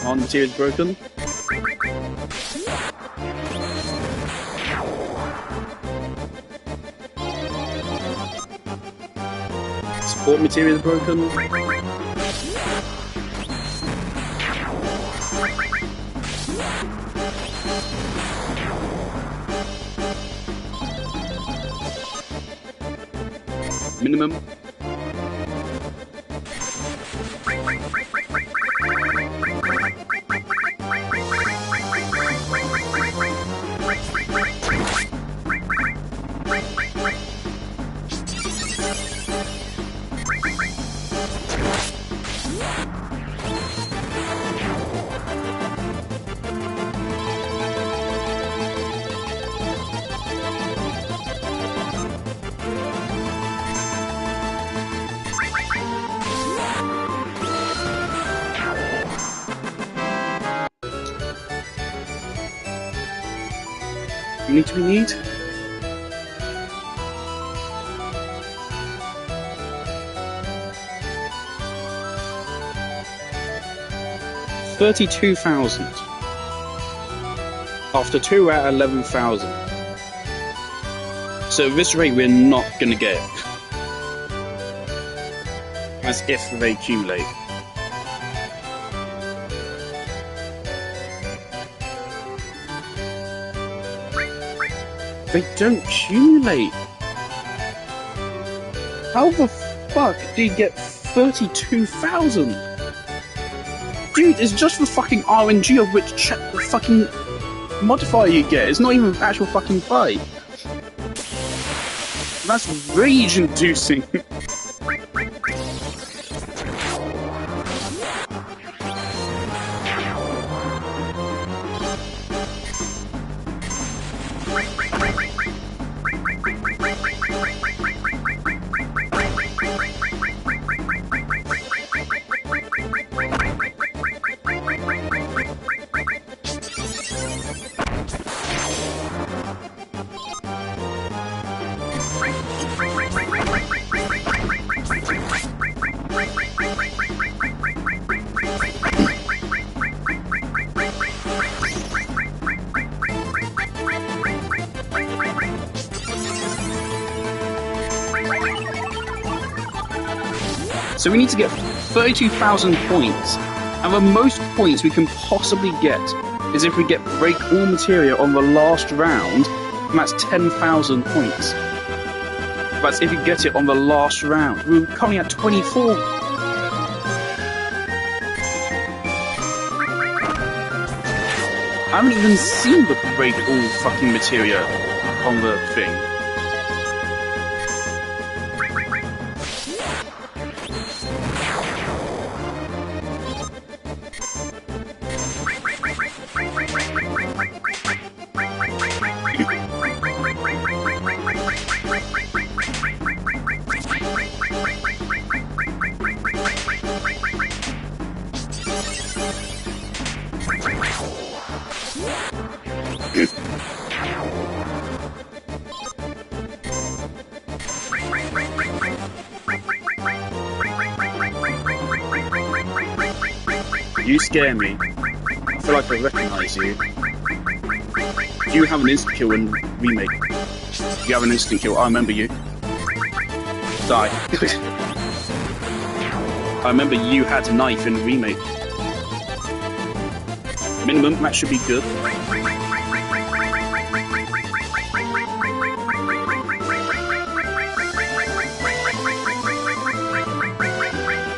Aren't materials broken? Support materials broken? Minimum. How many do we need? $32,000. After 2 out of 11,000. So at this rate we're not gonna get it. That's if they accumulate. They don't accumulate. How the fuck do you get 32,000? Dude, it's just the fucking RNG of which the fucking modifier you get. It's not even an actual fucking fight. That's rage-inducing. So we need to get 32,000 points, and the most points we can possibly get is if we get break all materia on the last round, and that's 10,000 points. That's if you get it on the last round. We're currently at 24. I haven't even seen the break all fucking materia on the thing. You scare me. I feel like I recognise you. You have an instant kill in Remake. You have an instant kill. I remember you. Die. I remember you had a knife in Remake. Minimum, that should be good.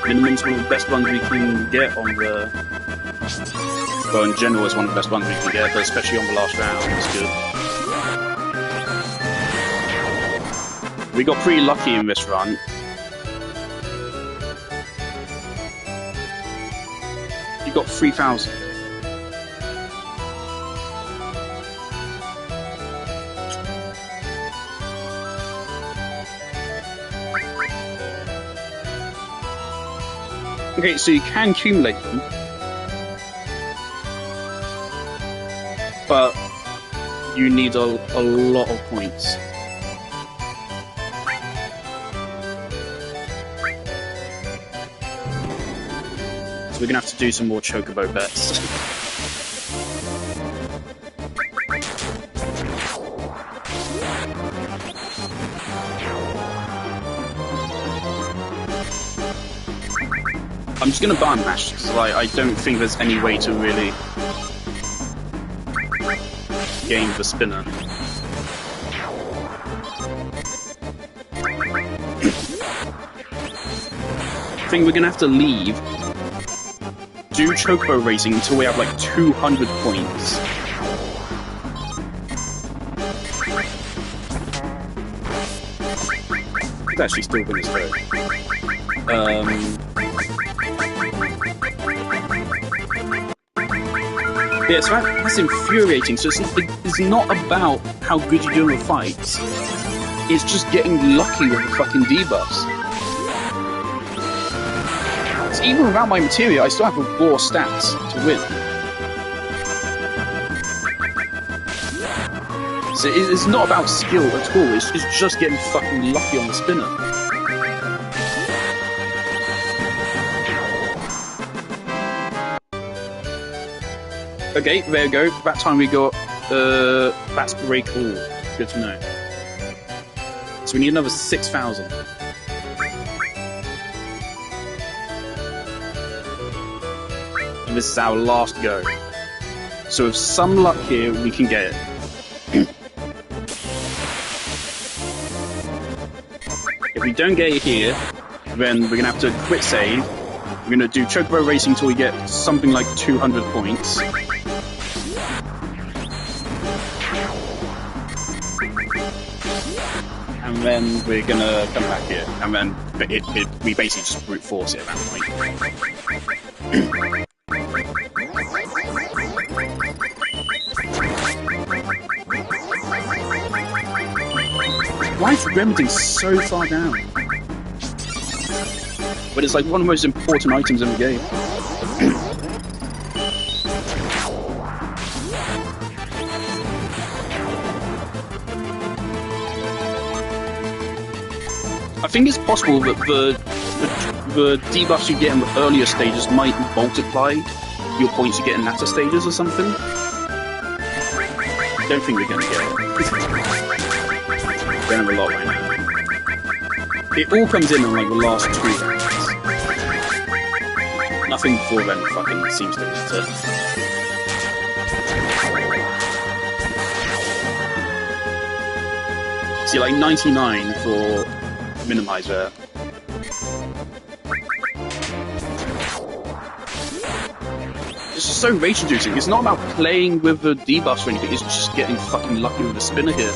Minimum's one of the best runs we can get on the... Well, in general, it's one of the best runs we can get, but especially on the last round, it's good. We got pretty lucky in this run. You got 3,000. Okay, so you can accumulate them, but you need a lot of points. So we're gonna have to do some more chocobo bets. I'm just gonna buy mash because I don't think there's any way to really game the spinner. I think we're gonna have to leave, do chocobo racing until we have like 200 points. Could actually still win this though. Yeah, so that's infuriating. So it's not about how good you do in the fights. It's just getting lucky with the fucking debuffs. So even without my materia, I still have raw stats to win. So it's not about skill at all. It's just getting fucking lucky on the spinner. Okay, there we go. That time we got, that's very cool. Good to know. So we need another 6,000. And this is our last go. So with some luck here, we can get it. If we don't get it here, then we're gonna have to quit save. We're gonna do chocobo racing until we get something like 200 points. And then we're gonna come back here, and then we basically just brute force it at that point. Why is Remington so far down? But it's like one of the most important items in the game. I think it's possible that the debuffs you get in the earlier stages might multiply your points you get in latter stages or something. I don't think we're going to get it. We don't have a lot right now. It all comes in like the last 2 rounds. Nothing before then fucking seems to matter. See, like 99 for minimizer. It's just so rage-inducing. It's not about playing with the debuffs or anything, it's just getting fucking lucky with the spinner here.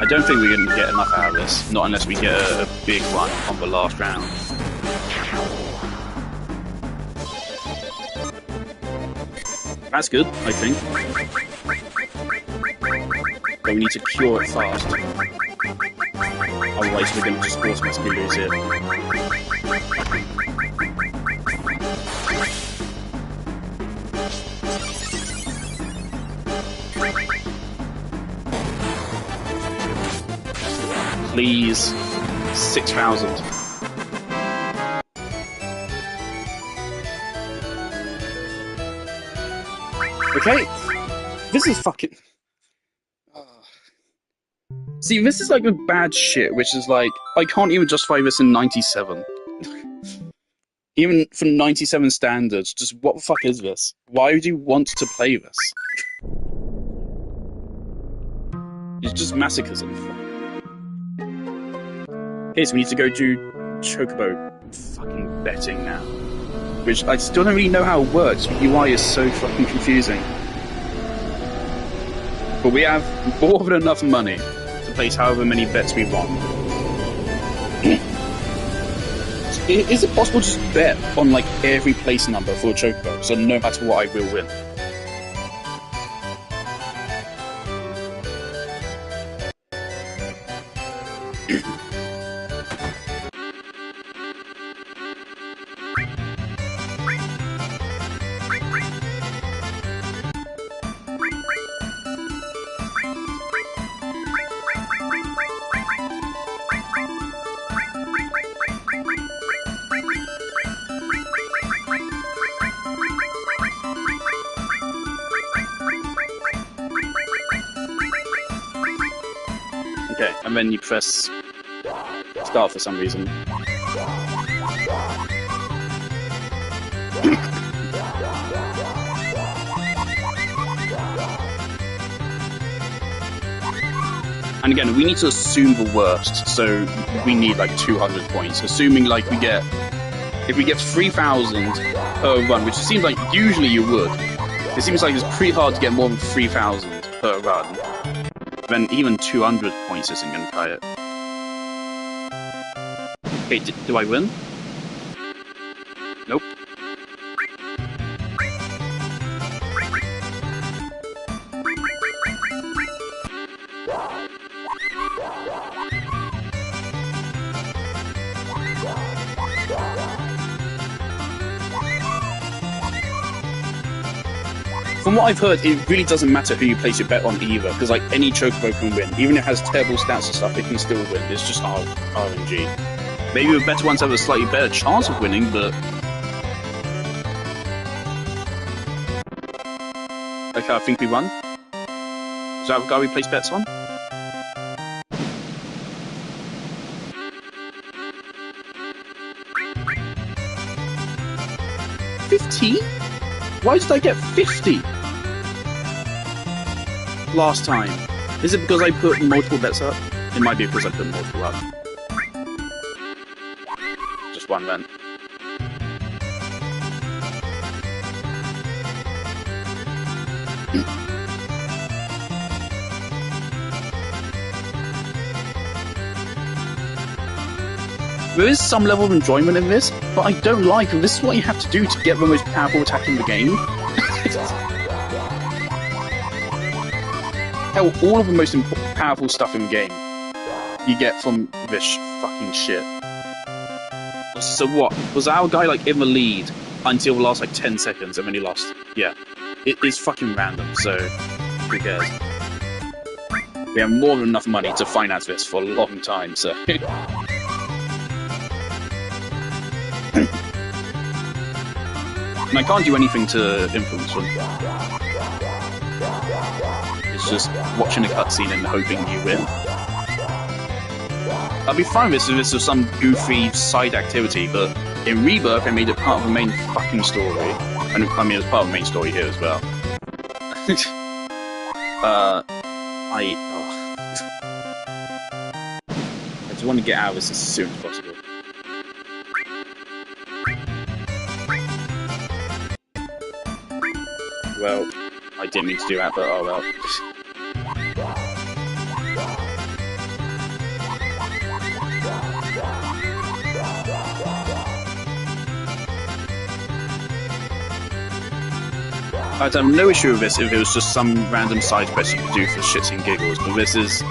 I don't think we're going to get enough out of this, not unless we get a big one on the last round. That's good, I think. But we need to cure it fast. Otherwise we're going to just automatically lose it. Please. 6,000. Okay, this is fucking. See, this is like the bad shit, which is like I can't even justify this in '97. Even for '97 standards, just what the fuck is this? Why would you want to play this? It's just masochism. Okay, so we need to go do Chocobo fucking betting now. Which I still don't really know how it works. The UI is so fucking confusing. But we have more than enough money to place however many bets we want. Is it possible to just bet on like every place number for a Chocobo, so no matter what I will win? Okay, and then you press start for some reason. And again, we need to assume the worst, so we need like 200 points. Assuming like if we get 3,000 per run, which seems like usually you would. It seems like it's pretty hard to get more than 3,000 per run. Then even 200 points isn't going to cut it. Okay, do I win? Nope. From what I've heard, it really doesn't matter who you place your bet on either, because like any Chocobo can win. Even if it has terrible stats and stuff, it can still win. It's just RNG. Maybe the better ones have a slightly better chance of winning, but... Okay, I think we won. Is that the guy we placed bets on? $50? Why did I get 50? Last time. Is it because I put multiple bets up? It might be because I put multiple up. Just one then. There is some level of enjoyment in this, but I don't like it. This is what you have to do to get the most powerful attack in the game. Hell, all of the most powerful stuff in the game you get from this fucking shit. So what? Was our guy like in the lead until the last like 10 seconds and then he lost? Yeah. It is fucking random, so who cares? We have more than enough money to finance this for a long time, so... And I can't do anything to influence them. It's just watching a cutscene and hoping you win. I'd be fine with this if this was some goofy side activity, but in Rebirth, I made it part of the main fucking story. And I mean, it's part of the main story here as well. I just want to get out of this as soon as possible. Well, I didn't mean to do that, but oh well. I'd have no issue with this if it was just some random side quest you could do for shits and giggles, but this is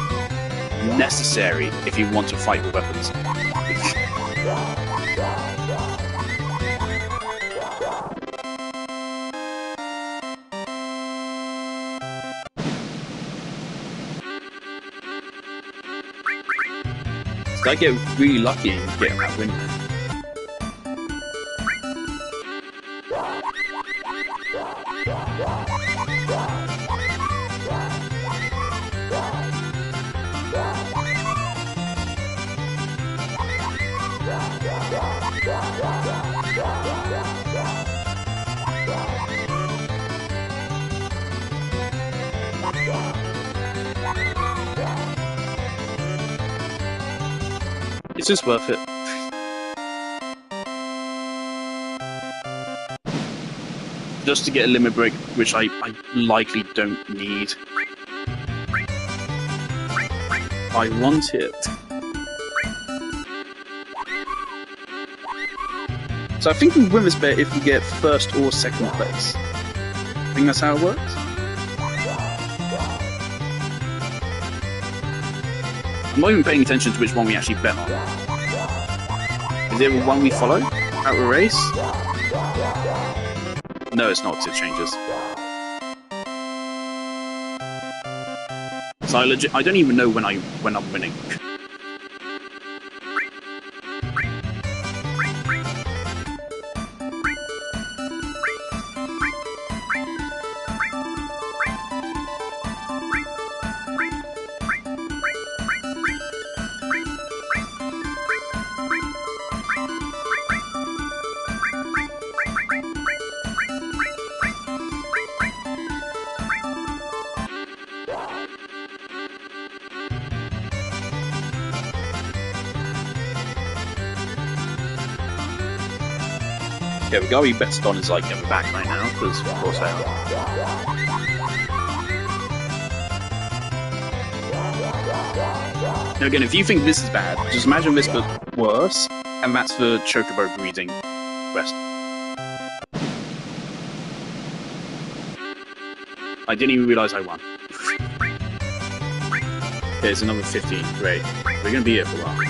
necessary if you want to fight with weapons. So I get really lucky in getting that win. It's just worth it. Just to get a limit break, which I likely don't need. I want it. So I think we win this bet if we get first or second place. I think that's how it works. I'm not even paying attention to which one we actually bet on. Is it the one we follow? Out the race? No, it's not, 'cause it changes. So I don't even know when I'm winning. Yeah, the guy we bet on is like in the back right now, because of course I am. Now again, if you think this is bad, just imagine this but worse, and that's the Chocobo breeding quest. I didn't even realise I won. There's another 15, great. We're gonna be here for a while.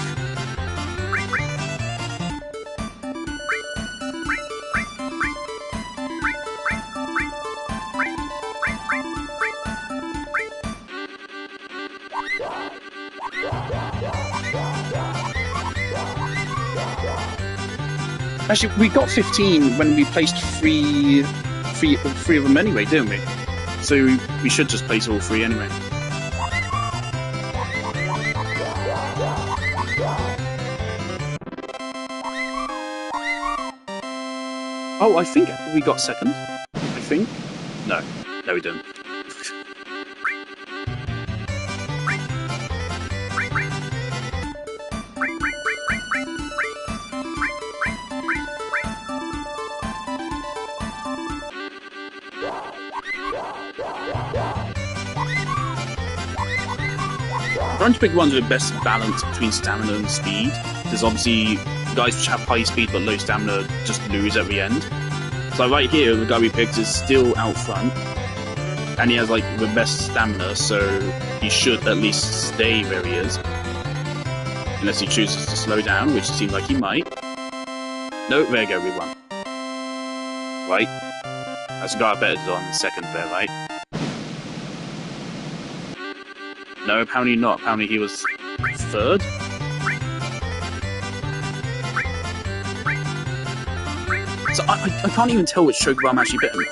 Actually, we got 15 when we placed three of them anyway, didn't we? So we should just place all three anyway. Oh, I think we got second. I think. No, we didn't. I'm trying to pick ones with the best balance between stamina and speed, because obviously the guys which have high speed but low stamina just lose at the end. So right here, the guy we picked is still out front, and he has like the best stamina, so he should at least stay where he is. Unless he chooses to slow down, which it seems like he might. No, there you go, we won. Right? That's the guy I betted on second there, right? No, apparently not. Apparently he was third. So I can't even tell which Chocobo I'm actually betting on.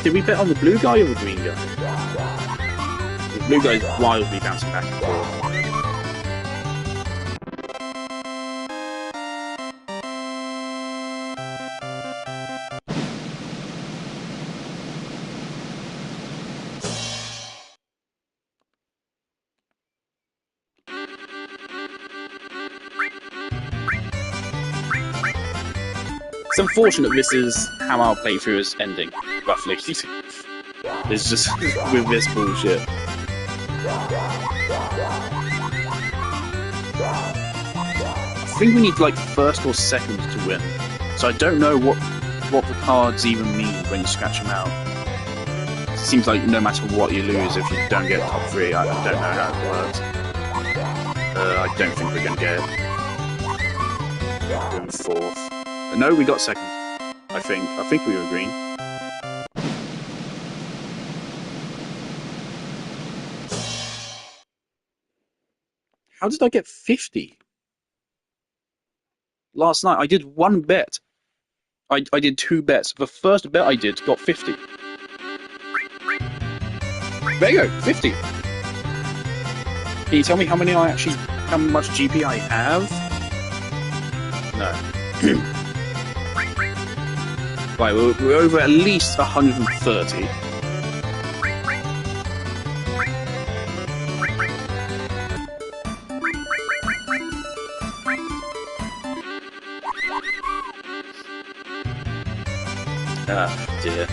Did we bet on the blue guy or the green guy? The blue guy's wildly bouncing back and forth. It's unfortunate this is how our playthrough is ending, roughly. It's just with this bullshit. I think we need like first or second to win. So I don't know what the cards even mean when you scratch them out. It seems like no matter what you lose if you don't get top 3. I don't know how it works. I don't think we're gonna get it. We're in 4th. But no, we got second. I think we were green. How did I get 50? last night. I did one bet. I did 2 bets. The first bet I did got 50. There you go, 50. Can you tell me how much GP I have? No. Right, we're over at least 130. Ah, dear.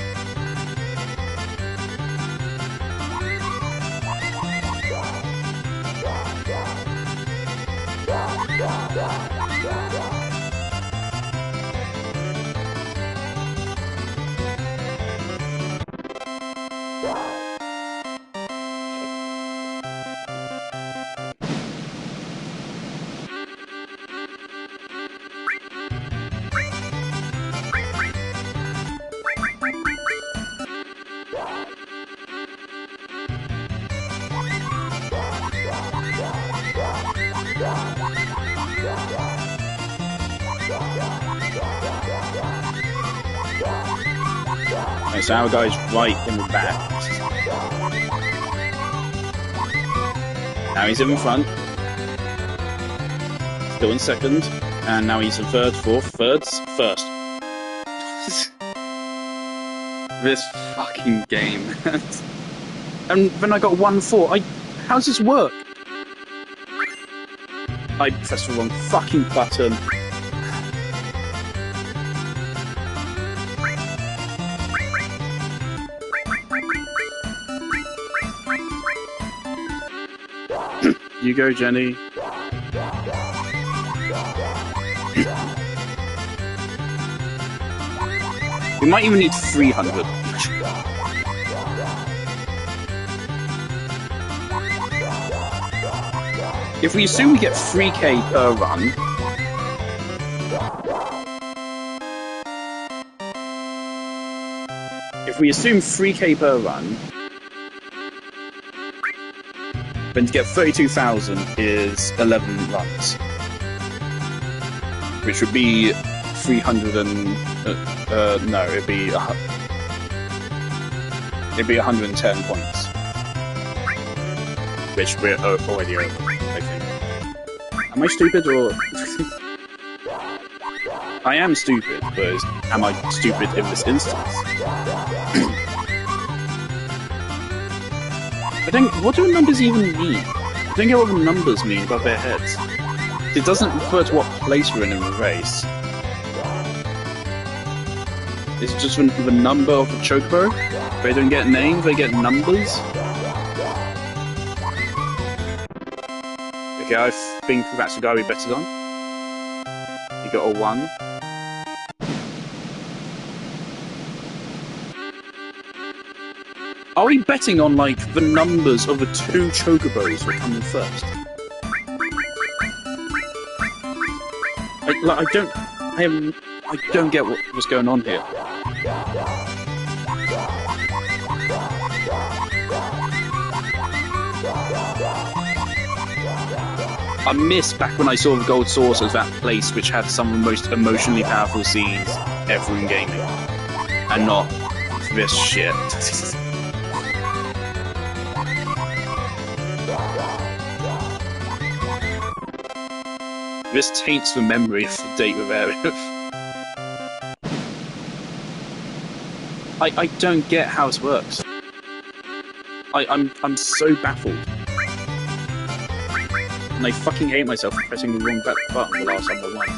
Okay, so our guy's right in the back. Now he's in front. Still in second. And now he's in third, fourth, first. This fucking game. And then I got 1-4. How does this work? I pressed the wrong fucking button. You go, Jenny. We might even need 300. If we assume we get 3k per run, then to get 32,000 is 11 runs, which would be 300 and no, it'd be 110 points, which we're already over, I think. Am I stupid or? I am stupid, but am I stupid in this instance? What do numbers even mean? I don't get what the numbers mean above their heads. It doesn't refer to what place we're in the race. It's just the number of the chocobo. They don't get names, they get numbers. Okay, I think that's the guy we betted on. He got a 1. Are we betting on, like, the numbers of the 2 chocobos that come in first? I don't get what's going on here. I miss back when I saw the Gold Source as that place which had some of the most emotionally powerful scenes ever in gaming. And not this shit. This taints the memory of the date with Aerith. I don't get how this works. I'm so baffled. And I fucking hate myself for pressing the wrong button the last time I won.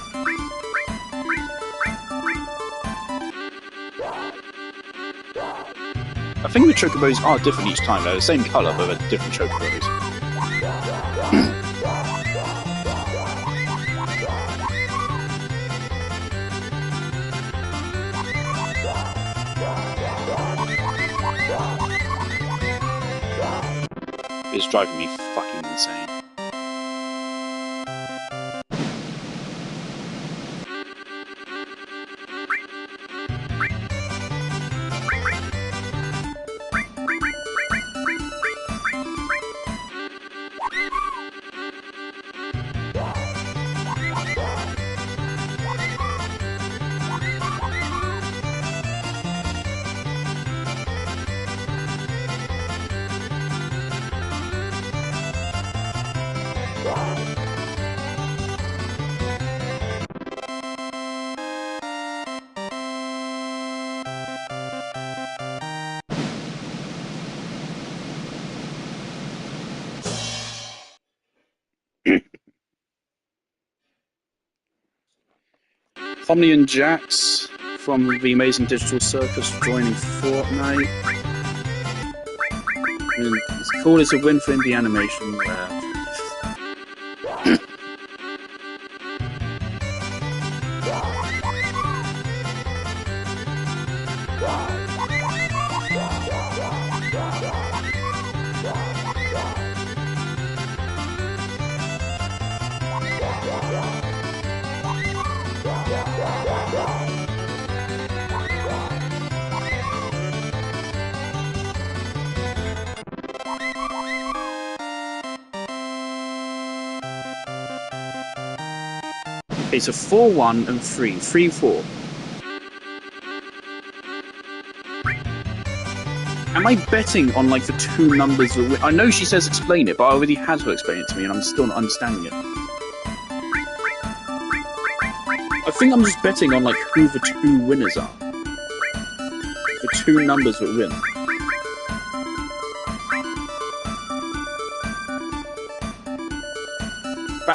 I think the chocobos are different each time. They're the same colour, but they're different chocobos. It's driving me fucking insane. Homney and Jax from the Amazing Digital Circus joining Fortnite. And it's cool, it's a win for indie animation where okay, so 4-1 and 3-4. Am I betting on like the two numbers that win? I know she says explain it, but I already had her explain it to me and I'm still not understanding it. I think I'm just betting on like who the two winners are. The two numbers that win.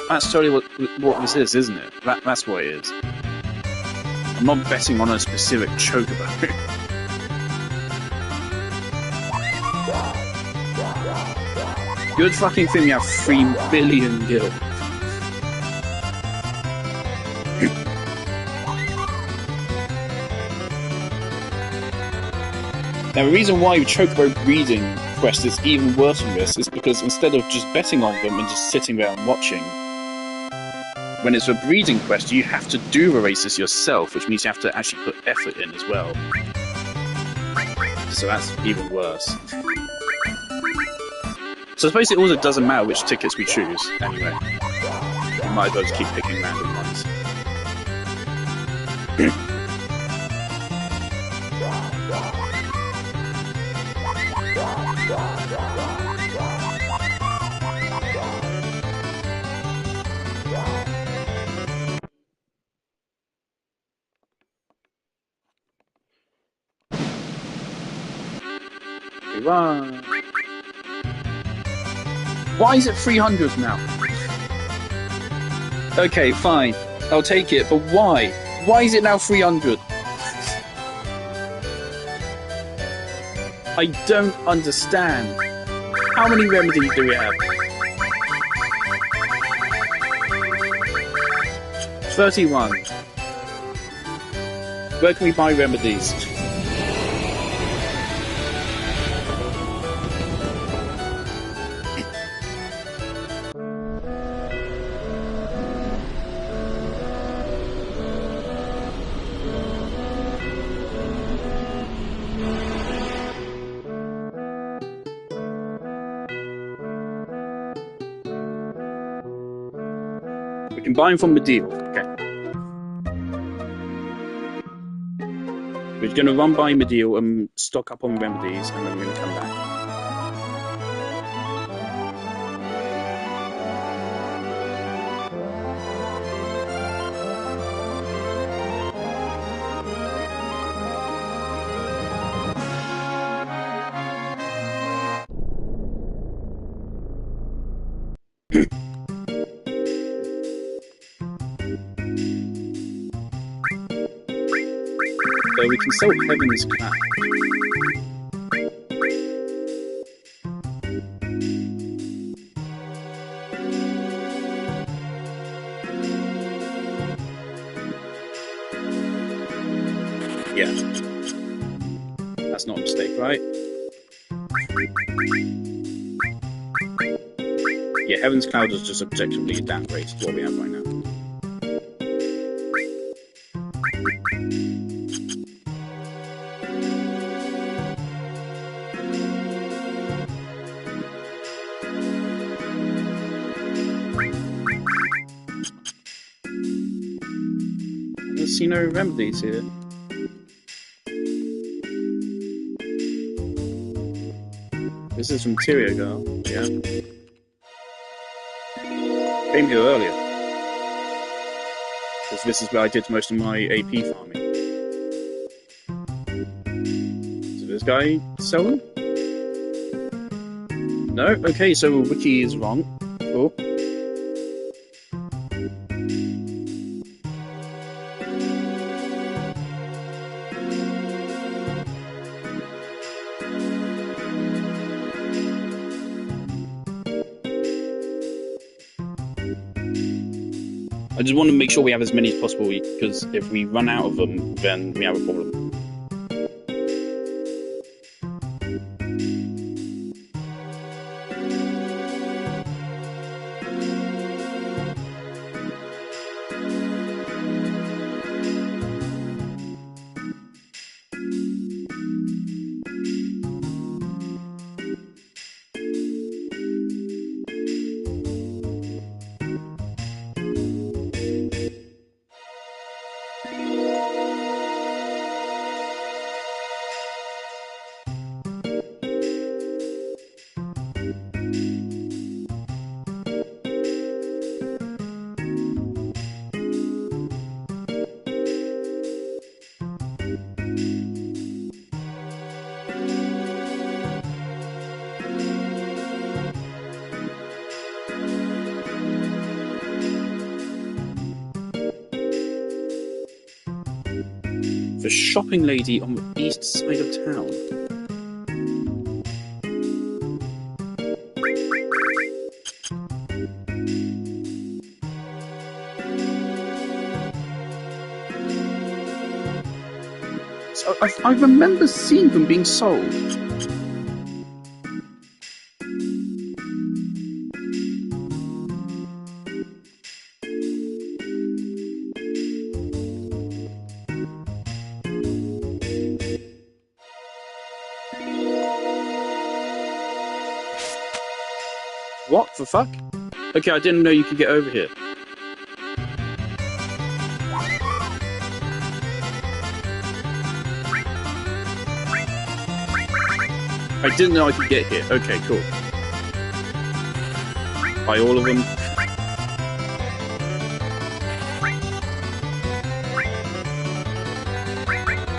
That's totally what this is, isn't it? That's what it is. I'm not betting on a specific chocobo. Good fucking thing you have 3 billion gil. Now, the reason why chocobo breeding quest is even worse than this is because instead of just betting on them and just sitting there and watching, when it's a breeding quest, you have to do the races yourself, which means you have to actually put effort in as well. So that's even worse. So I suppose it also doesn't matter which tickets we choose, anyway. We might as well just keep picking random ones. Run. Why is it 300 now? Okay, fine. I'll take it, but why? Why is it now 300? I don't understand. How many remedies do we have? 31. Where can we buy remedies? We can buy them from the deal. Okay. We're going to run by Medeal and stock up on remedies, and then we're going to come back. So we can sell Heaven's Cloud. Yeah. That's not a mistake, right? Yeah, Heaven's Cloud is just objectively a downgrade to what we have right now. I see no remedies here. This is from Tyria Girl, yeah. Came here earlier. Because this is where I did most of my AP farming. So this guy sell them? No? Okay, so Wiki is wrong. Cool. I just want to make sure we have as many as possible, because if we run out of them, then we have a problem. The shopping lady on the east side of town. So I remember seeing them being sold. What the fuck? Okay, I didn't know you could get over here. I didn't know I could get here. Okay, cool. Buy all of them.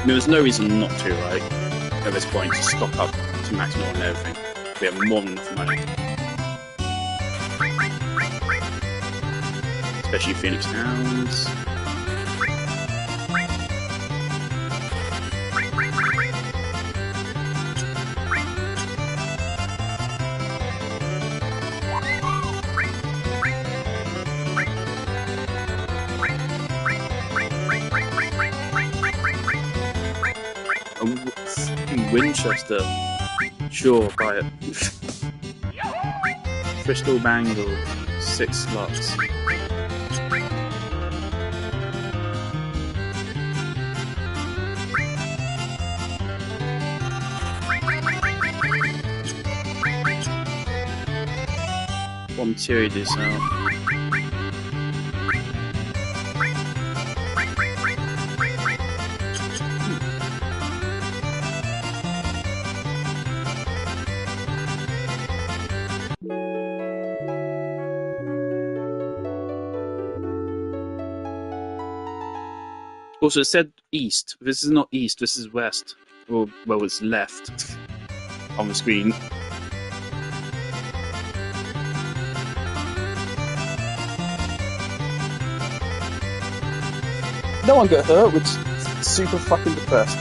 There's no reason not to, right? At this point, to stock up to maximum and everything. We have more than enough money. Especially Phoenix Towns. Winchester. Sure, buy it. Crystal Bangle. 6 slots. What material do you sell? Also, it said east. This is not east, this is west. Or, well, it's left on the screen. No one got hurt, which is super fucking depressed.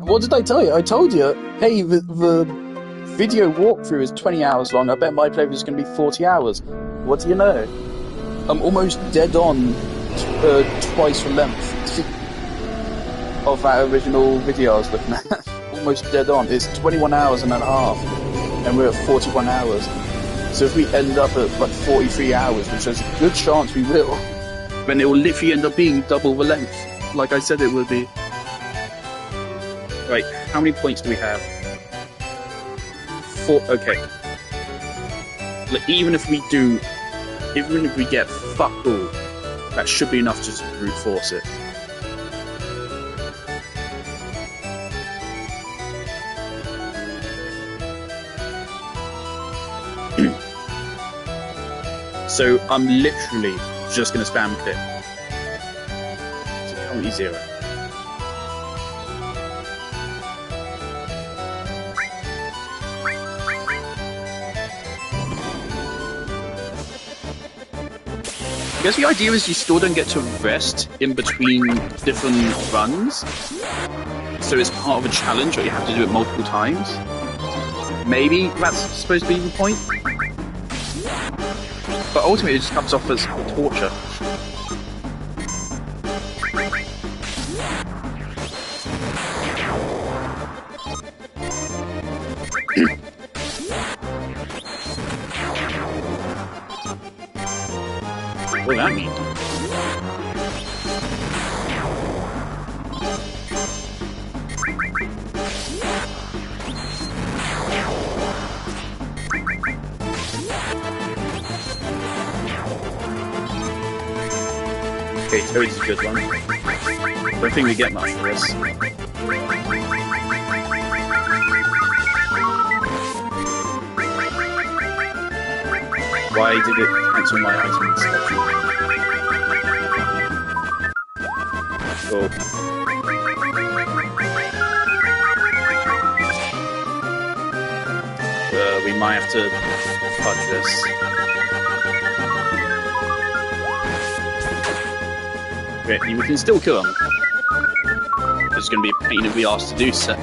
What did I tell you? I told you, hey, the video walkthrough is 20 hours long. I bet my playthrough is going to be 40 hours. What do you know? I'm almost dead on twice the length of that original video I was looking at. Almost dead on. It's 21 hours and a half, and we're at 41 hours. So if we end up at like 43 hours, which there's a good chance we will, then it will literally end up being double the length, like I said it would be. Right, how many points do we have? 4, okay. Like, even if we get fuck all, that should be enough to just brute force it. So I'm literally just going to spam click. So currently 0. I guess the idea is you still don't get to rest in between different runs, so it's part of a challenge, but you have to do it multiple times. Maybe that's supposed to be the point, but ultimately it just comes off as torture. What does that mean? Okay, Toad's a good one. Don't think we get much for this. Why did it cancel my item selection? Cool. We might have to fudge this. Okay, we can still kill him. It's going to be a pain if we ask to do so.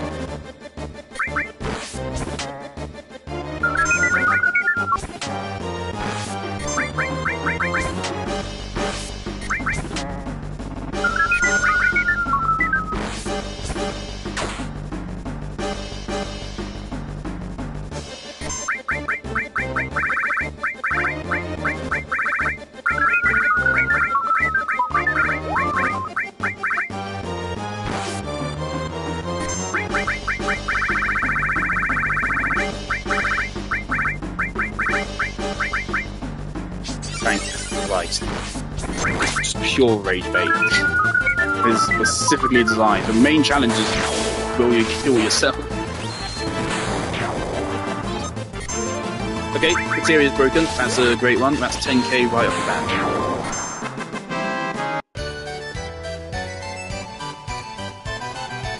Right. Just pure rage bait. It is specifically designed. The main challenge is, will you kill yourself? Okay, Materia is broken. That's a great one. That's 10k right off the bat.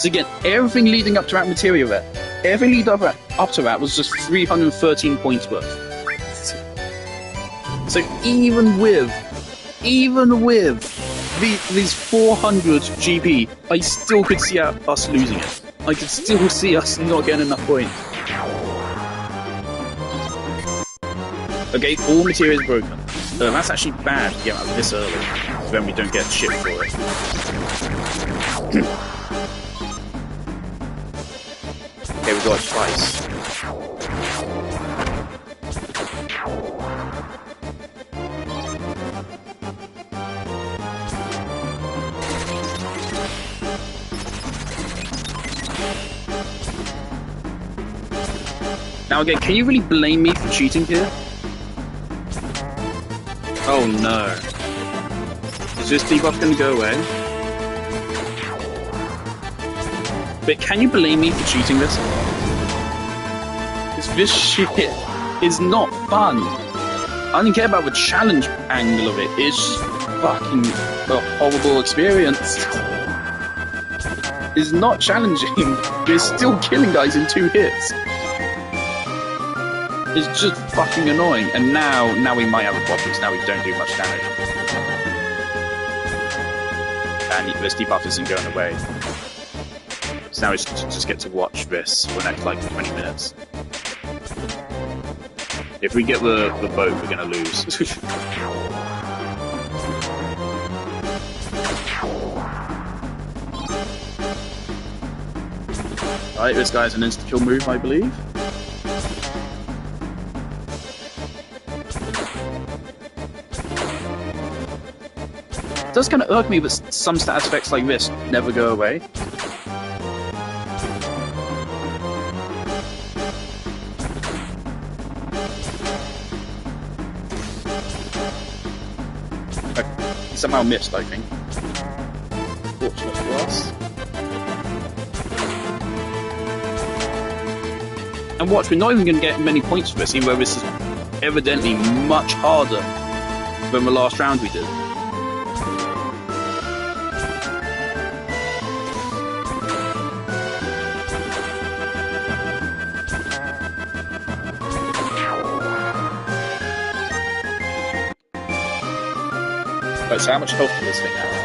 So again, everything leading up to that Materia there, everything leading up to that was just 313 points worth. So even with these 400 GP, I still could see us losing it. I could still see us not getting enough points. Okay, all Materia is broken. That's actually bad to get out this early, so then we don't get shit for it. Okay, we got it twice. Now again, can you really blame me for cheating here? Oh no. Is this debuff going to go away? But can you blame me for cheating this? This shit is not fun. I don't care about the challenge angle of it. It's just fucking a horrible experience. It's not challenging. We're still killing guys in 2 hits. It's just fucking annoying, and now we might have a problem, because now we don't do much damage. And this debuff isn't going away. So now we just get to watch this for the next, like, 20 minutes. If we get the boat, we're gonna lose. Alright, this guy's an insta-kill move, I believe. It does kind of irk me that some status effects like this never go away. He somehow missed, I think. Fortunate for us. And watch, we're not even going to get many points for this, even though this is evidently much harder than the last round we did. Right, so how much health does this thing have?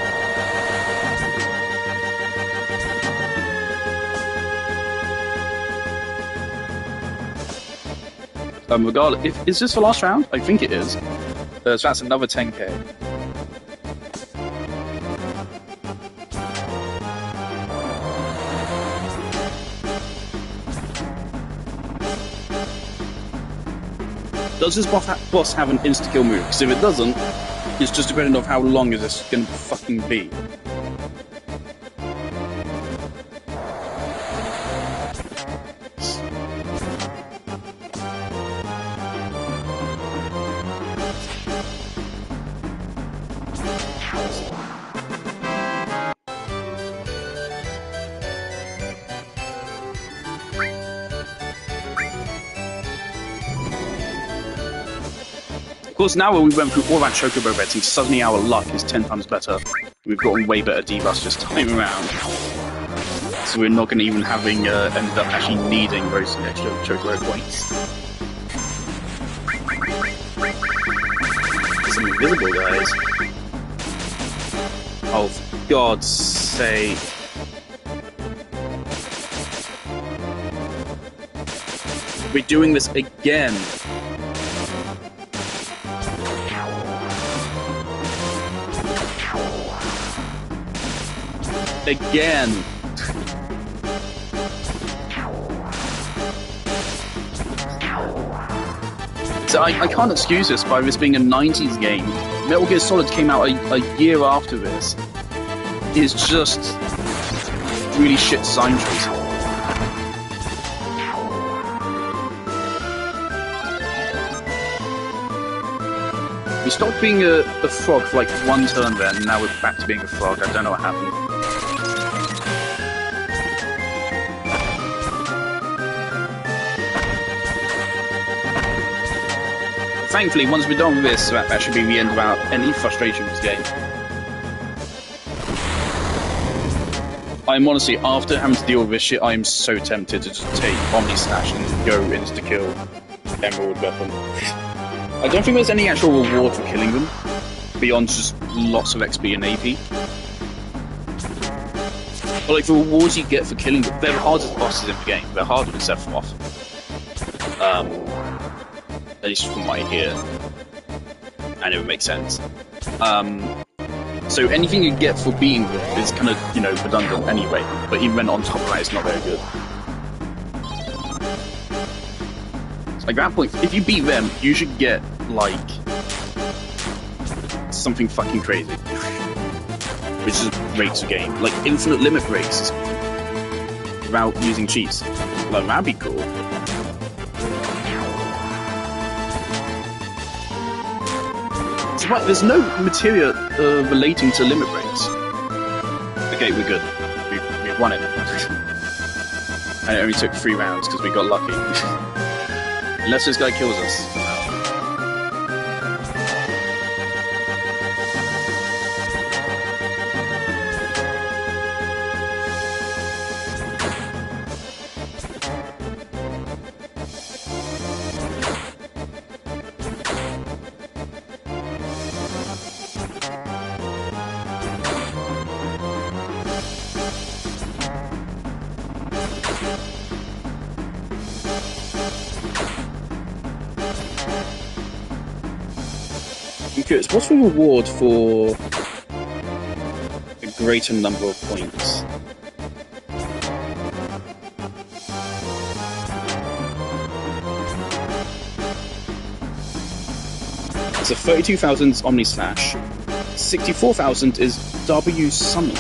Regardless, is this the last round? I think it is. So that's another 10k. Does this boss have an insta-kill move? Because if it doesn't, it's just depending on how long is this gonna fucking be. Of course, now when we went through all that chocobo betting, suddenly our luck is 10 times better. We've gotten way better debuffs this time around. So we're not going to even end up actually needing those extra chocobo points. Some invisible guys. Oh, for God's sake. We're doing this again. Again. So I can't excuse this by this being a 90s game. Metal Gear Solid came out a year after this. It's just really shit sign tracing. We stopped being a frog for like one turn then, and now we're back to being a frog. I don't know what happened. Thankfully, once we're done with this, that should be the end of any frustration with this game. I'm honestly, after having to deal with this shit, I am so tempted to just take Omni Slash and go insta-kill Emerald Weapon. I don't think there's any actual reward for killing them, beyond just lots of XP and AP. But like, the rewards you get for killing them, they're the hardest bosses in the game. They're harder than Sephiroth. At least from what I hear. And it would make sense. So anything you get for beating them is kind of, you know, redundant anyway. But even on top of that, it's not very good. So like, at that point, if you beat them, you should get, like, something fucking crazy. Which is breaks the game. Like, infinite limit breaks or something. Without using cheats. Like, that'd be cool. Right, there's no materia relating to limit breaks. Okay, we're good. We won it. And it only took 3 rounds because we got lucky. Unless this guy kills us. What's the reward for a greater number of points? So 32,000 is Omni Slash, 64,000 is W Summon,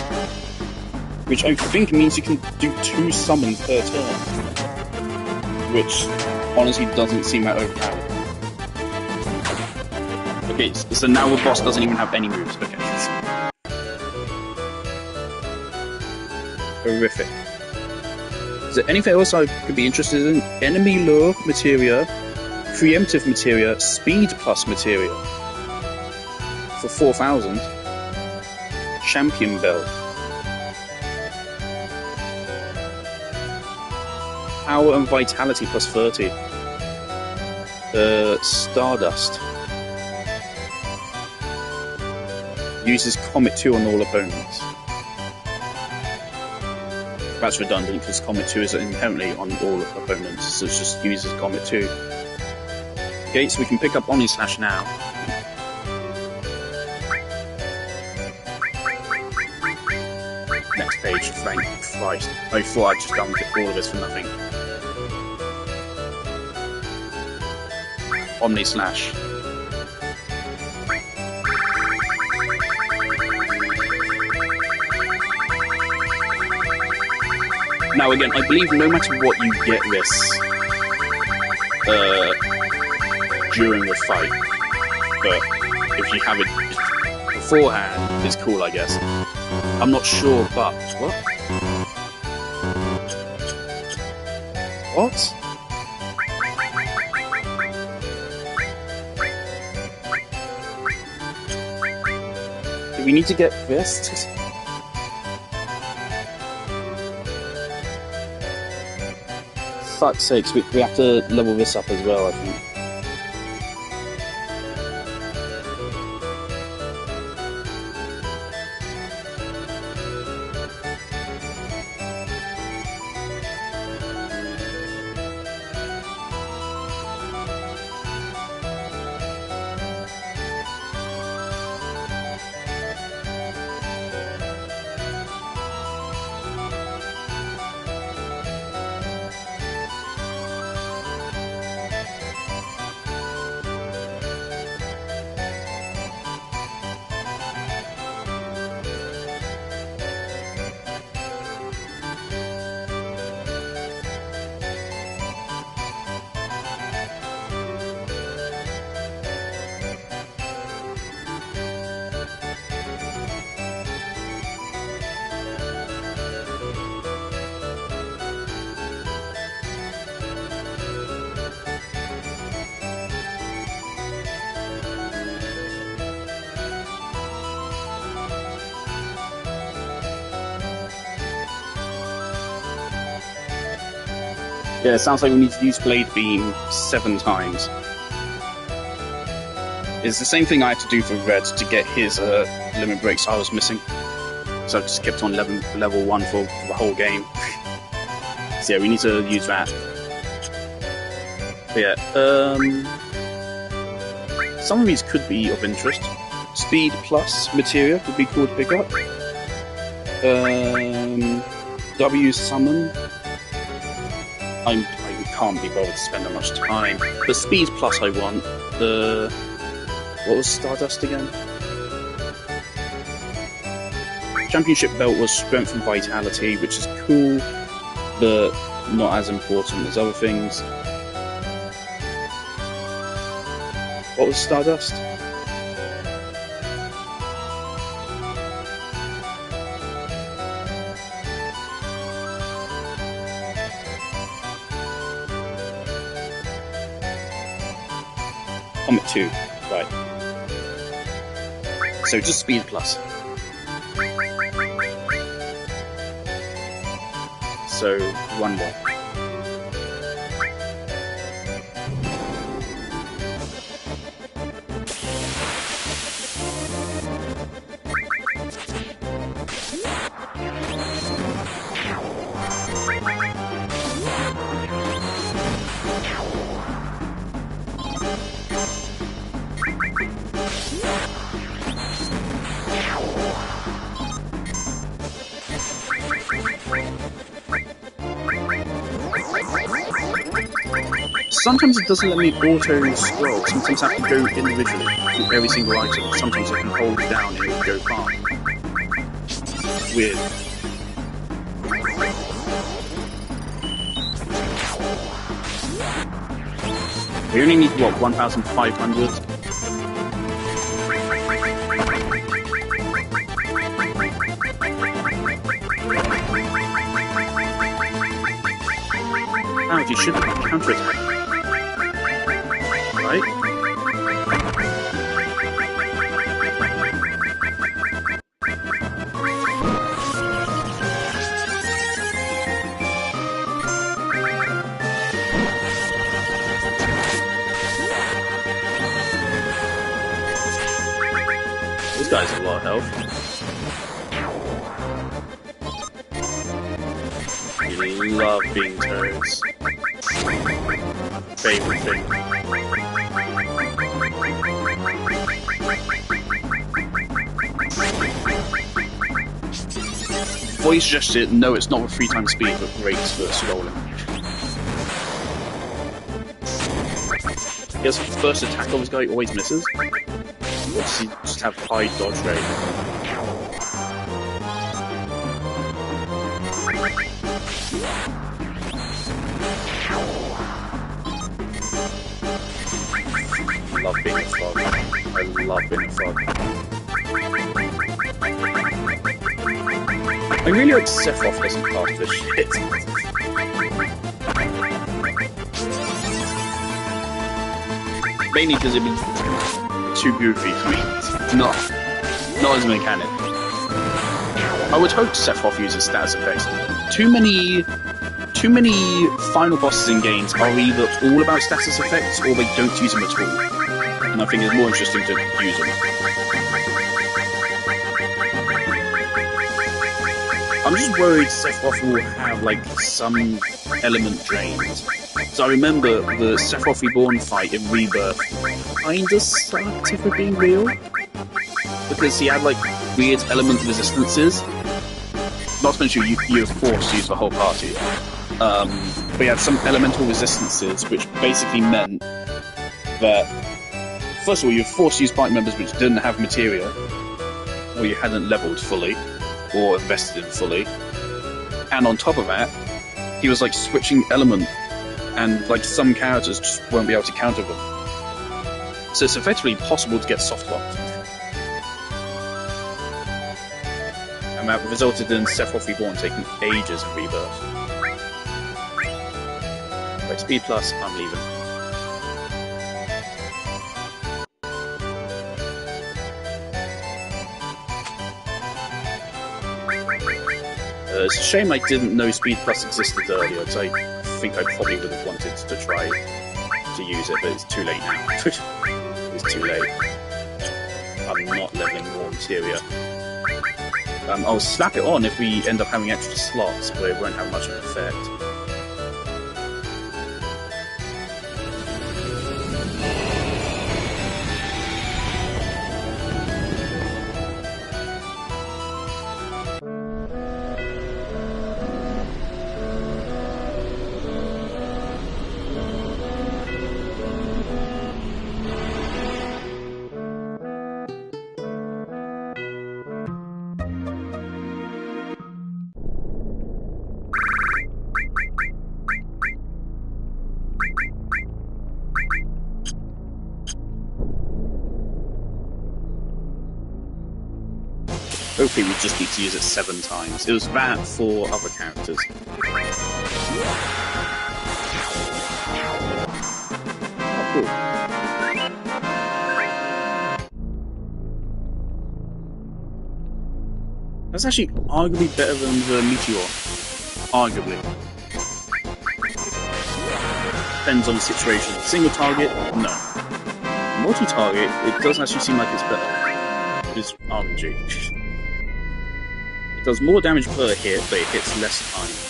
which I think means you can do 2 summons per turn, which honestly doesn't seem that overpowered. Okay, so now the boss doesn't even have any moves. Okay. Horrific. Is there anything else I could be interested in? Enemy lure materia, preemptive materia, speed plus materia. for 4,000. Champion Belt. Power and Vitality plus 30. Stardust. Uses Comet 2 on all opponents. That's redundant because Comet 2 is inherently on all opponents, so it just uses Comet 2. Okay, so we can pick up Omnislash now. Next page, thank Christ. I thought I'd just done all of this for nothing. Omnislash. Now again, I believe no matter what you get this during the fight, but if you have it beforehand, it's cool, I guess. I'm not sure, but what? What? Do we need to get this? Fuck's sakes, we have to level this up as well, I think. Yeah, it sounds like we need to use Blade Beam 7 times. It's the same thing I had to do for Red to get his limit breaks I was missing. So I've just kept on level 1 for the whole game. So yeah, we need to use that. But yeah, some of these could be of interest. Speed plus Materia would be cool to pick up. W Summon. I can't be bothered to spend that much time. The Speed plus I want. What was Stardust again? Championship belt was Strength and Vitality, which is cool, but not as important as other things. What was Stardust? Comet 2, right. So just Speed plus. So, 1 more. Sometimes it doesn't let me auto scroll, sometimes I have to go individually through every single item, sometimes I can hold it down and it will go fast. Weird. We only need, what, 1,500? Ouch, you should counter-attack. Right? health. You love being toads. Favorite thing. Before you suggest it, no, it's not for 3 times speed, but great for scrolling. His first attack on this guy always misses. Does he just have high dodge rate? I love being a frog. I love being a frog. I really like Sephiroth doesn't pass this shit. Mainly because it'd be too goofy for me. Not as a mechanic. I would hope Sephiroth uses status effects. Too many final bosses in games are either all about status effects or they don't use them at all. And I think it's more interesting to use them. I'm just worried Sephiroth will have like some element drains. So I remember the Sephiroth Reborn fight in Rebirth kinda sucked if we're being real. Because he had like weird element resistances. Not to mention you were forced to use the whole party. But he had some elemental resistances which basically meant that first of all you were forced to use party members which didn't have materia, or you hadn't leveled fully, or invested in fully. And on top of that, he was like switching element, and like some characters just won't be able to counter them. So it's effectively impossible to get soft locked. And that resulted in Sephiroth Reborn taking ages in Rebirth. Right, speed plus, I'm leaving. It's a shame I didn't know Speed Plus existed earlier, because I think I probably would have wanted to try to use it, but it's too late now. It's too late. I'm not leveling more materia. I'll slap it on if we end up having extra slots, but it won't have much of an effect. Hopefully we just need to use it 7 times. It was that for other characters. Oh, cool. That's actually arguably better than the Meteor. Arguably. Depends on the situation. Single target? No. Multi-target, it does actually seem like it's better. It's RNG. It does more damage per hit, but it hits less times.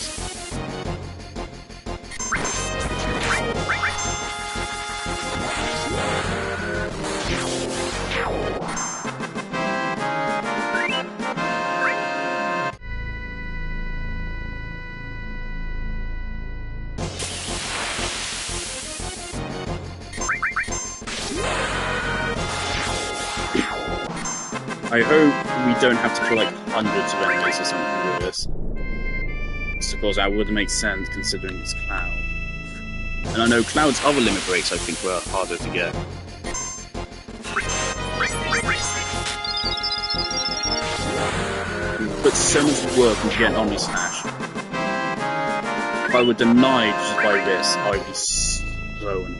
I hope we don't have to kill like hundreds of enemies or something with this. Just because that would make sense considering it's Cloud. And I know Cloud's other limit breaks I think were harder to get. We put so much work into getting Omni Slash. If I were denied just by this, I would be so annoyed.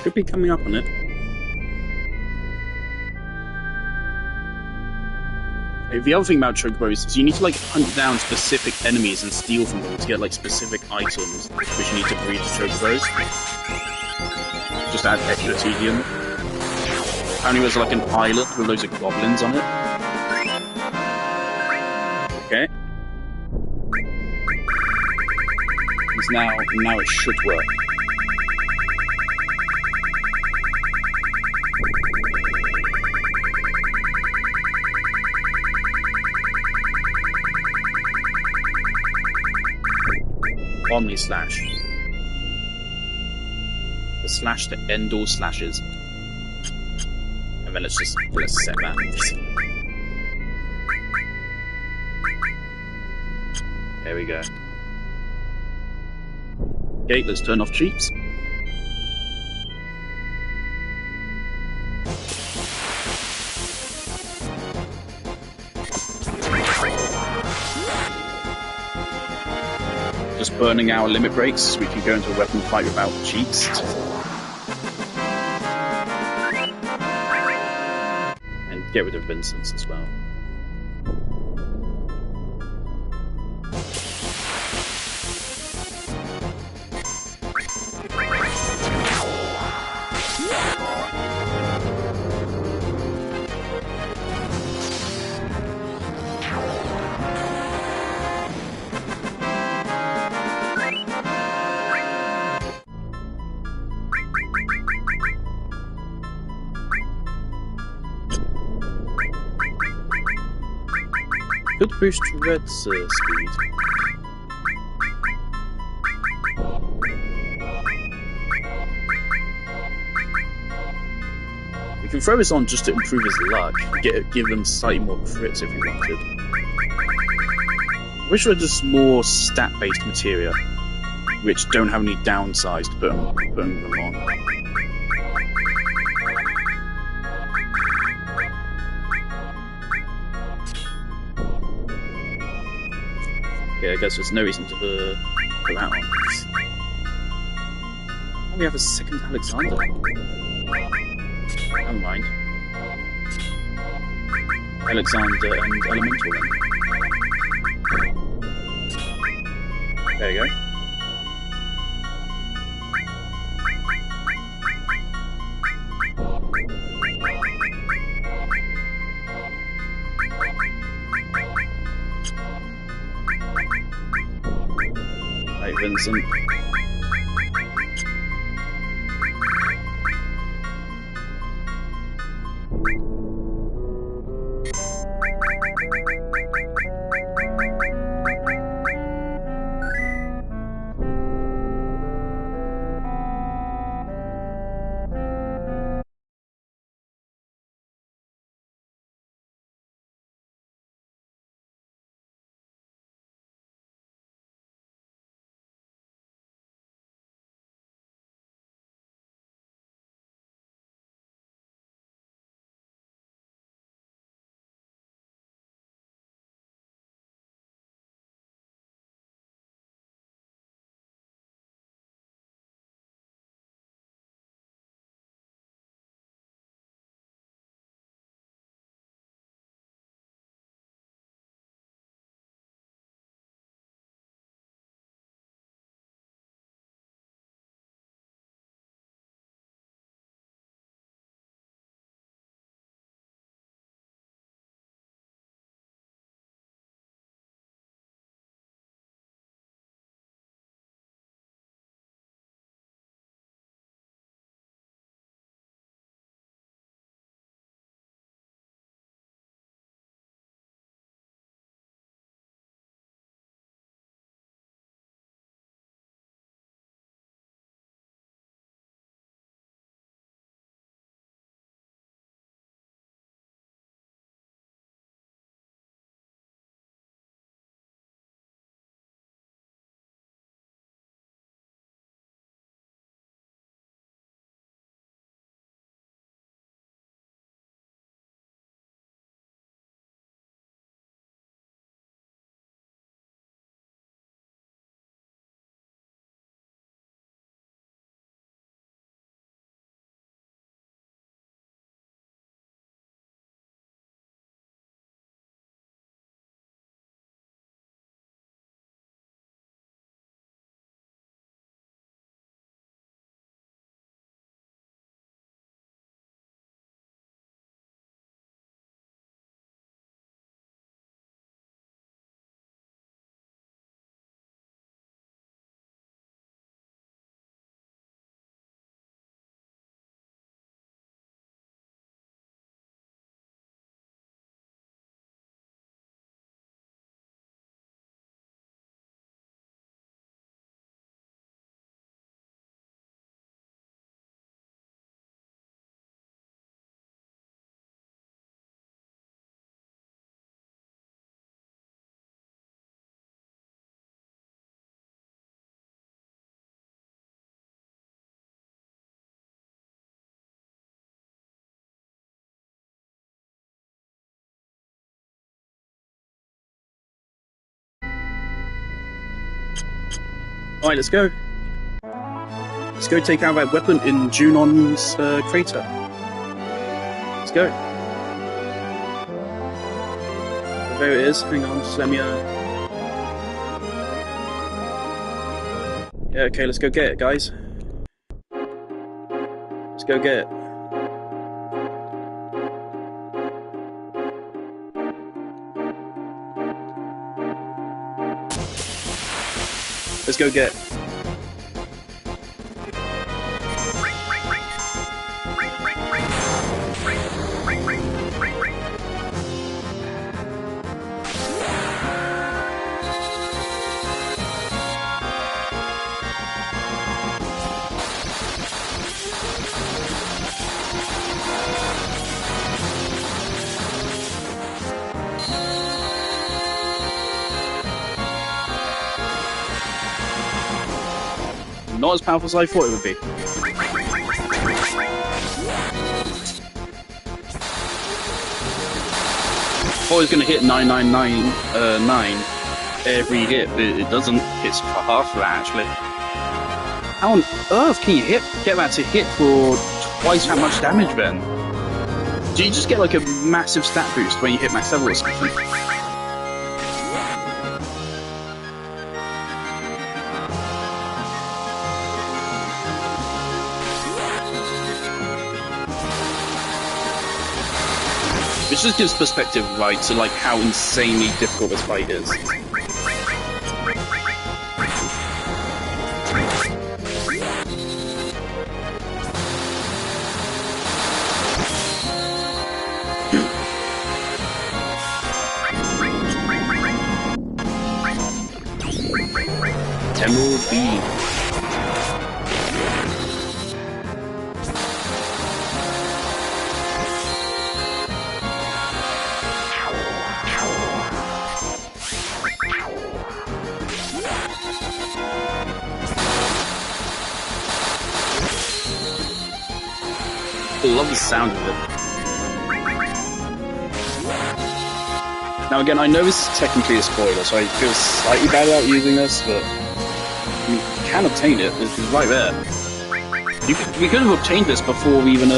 Should be coming up on it. The other thing about chocobos is you need to like hunt down specific enemies and steal from them to get like specific items, which you need to breed the chocobos. Just add extra tedium. Apparently there's like an island with loads of goblins on it. Okay. It's now it should work. Omni slash. The slash to end all slashes. And then let's set that. There we go. Okay, let's turn off cheats. Just burning our limit breaks so we can go into a weapon fight without cheats. And get rid of Vincent's as well. Could boost Red's speed. We can throw this on just to improve his luck. Give him slightly more crits if we wanted. I wish we had just more stat-based materia, which don't have any downsides to putting them on. Okay, I guess there's no reason to put that on. Oh, we have a second Alexander. Never mind. Alexander and Elemental then. There you go. Right, Vincent. Alright, let's go. Let's go take out that weapon in Junon's crater. Let's go. There it is. Hang on, just let me Yeah, okay, let's go get it, guys. Let's go get it. Let's go get it. Not as powerful as I thought it would be. I was going to hit 9999 every hit, but it doesn't. It's for half of that, actually. How on earth can you get that to hit for twice that much damage, then? Do you just get like a massive stat boost when you hit max level or something? This just gives perspective, right, to like how insanely difficult this fight is. Emerald Beam. I love the sound of it. Now again, I know this is technically a spoiler, so I feel slightly bad about using this, but you can obtain it. It's right there. We could have obtained this before we even,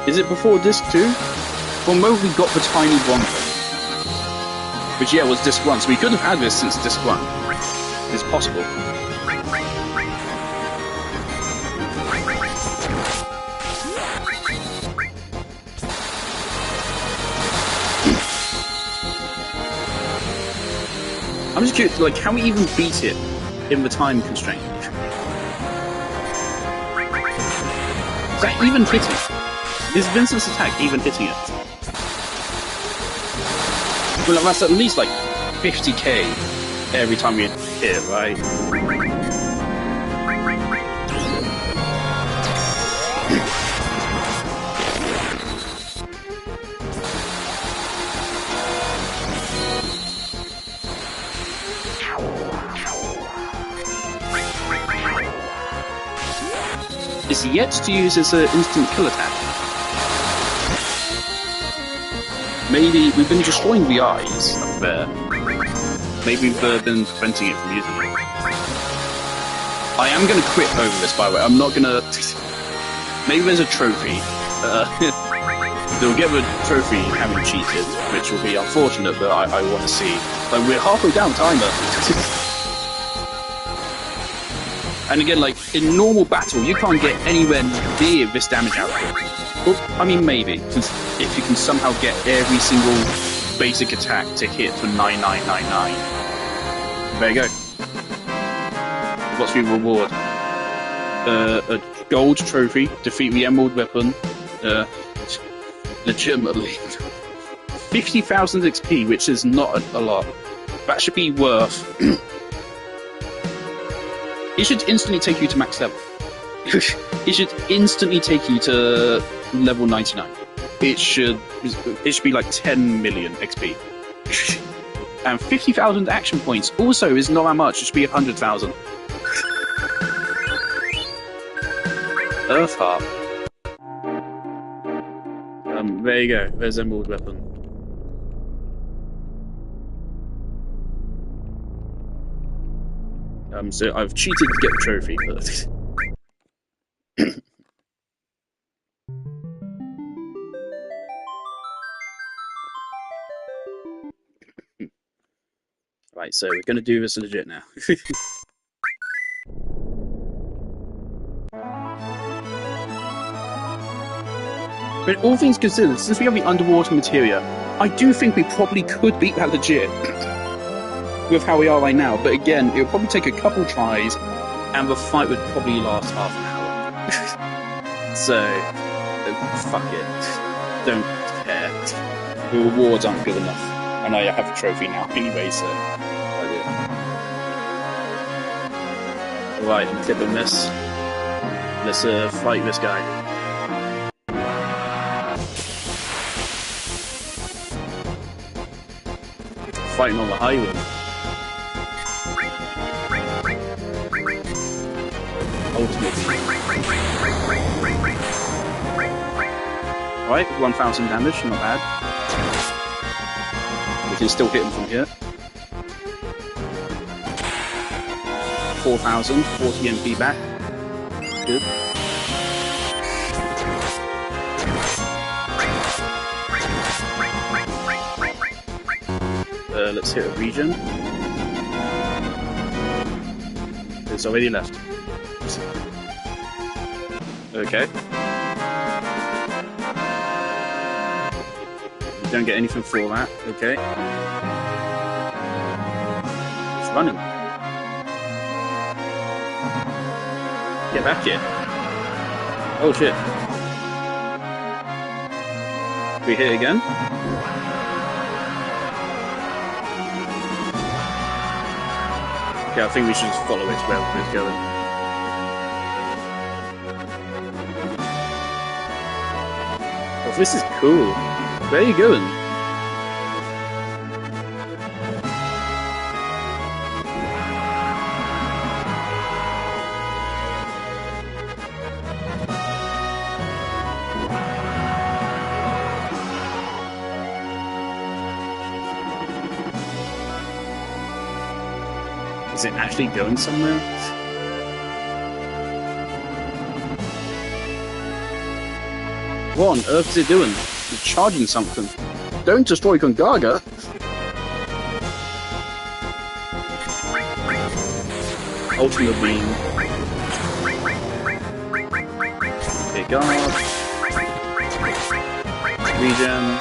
is it before Disc 2? Well, maybe we got the tiny Bronco. Which, yeah, was Disc 1, so we could have had this since Disc 1. It's possible. I'm just curious, like, how we even beat it in the time constraint? Is that even hitting? Is Vincent's attack even hitting it? Well, that's at least like 50k every time we hit, right? Is yet to use his instant kill attack. Maybe we've been destroying the eyes up there. Maybe we've been preventing it from using it. I am going to quit over this, by the way. I'm not going to... Maybe there's a trophy. They'll get the trophy having cheated, which will be unfortunate, but I want to see. Like, we're halfway down timer. And again, like, in normal battle, you can't get anywhere near this damage output. Well, I mean, maybe, since if you can somehow get every single basic attack to hit for 9999. There you go. What's the reward? A gold trophy, defeat the emerald weapon, legitimately. 50,000 XP, which is not a lot. That should be worth... It should instantly take you to max level. It should instantly take you to level 99. It should be like 10 million XP. And 50,000 action points also is not that much. It should be 100,000. Earth Harp. There you go. There's Emerald Weapon. So I've cheated to get the trophy, but right. So we're gonna do this legit now. But all things considered, since we have the underwater materia, I do think we probably could beat that legit with how we are right now. But again, it would probably take a couple tries, and the fight would probably last half an hour. So, fuck it. Don't care. The rewards aren't good enough. And I have a trophy now anyway, so... Right, I'm clipping this. Let's fight this guy. Fighting on the highway. Ultimately. Right, 1,000 damage, not bad. We can still hit him from here. 4,000, 40 MP back. Good. Let's hit a region. It's already left. Okay. You don't get anything for that. Okay. It's running. Get back here. Oh shit. We hit again. Okay, I think we should just follow it wherever it's going. Oh, this is cool. Where are you going? Is it actually going somewhere? What on earth is it doing? It's charging something. Don't destroy Kongaga! Ultimate beam. Okay, guard. Regen.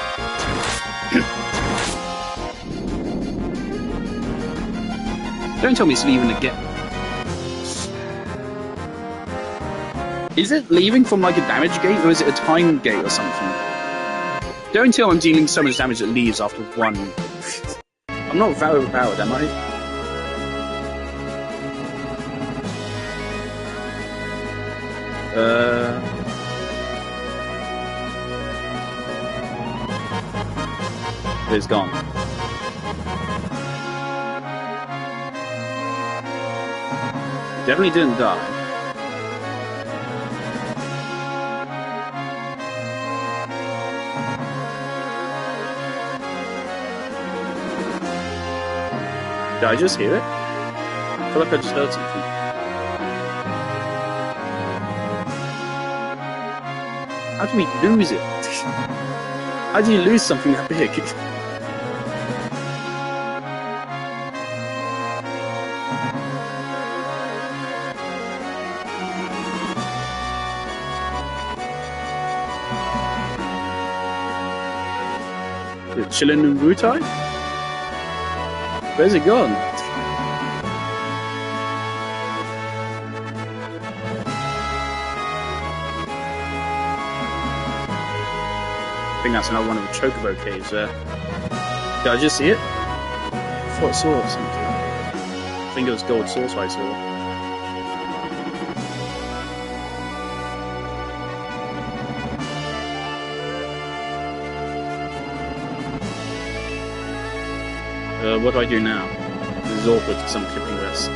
Don't tell me it's leaving again. Is it leaving from like a damage gate, or is it a time gate or something? Don't tell me I'm dealing so much damage that leaves after one. I'm not very overpowered, am I? It's gone. Definitely didn't die. Did I just hear it? I feel like I just heard something. How do we lose it? How do you lose something that big? Chilling in Wutai? Where's it gone? I think that's another one of the Chocobo caves there. Did I just see it? I thought I saw something. I think it was gold source I saw. What do I do now? This is awkward because I'm clipping this.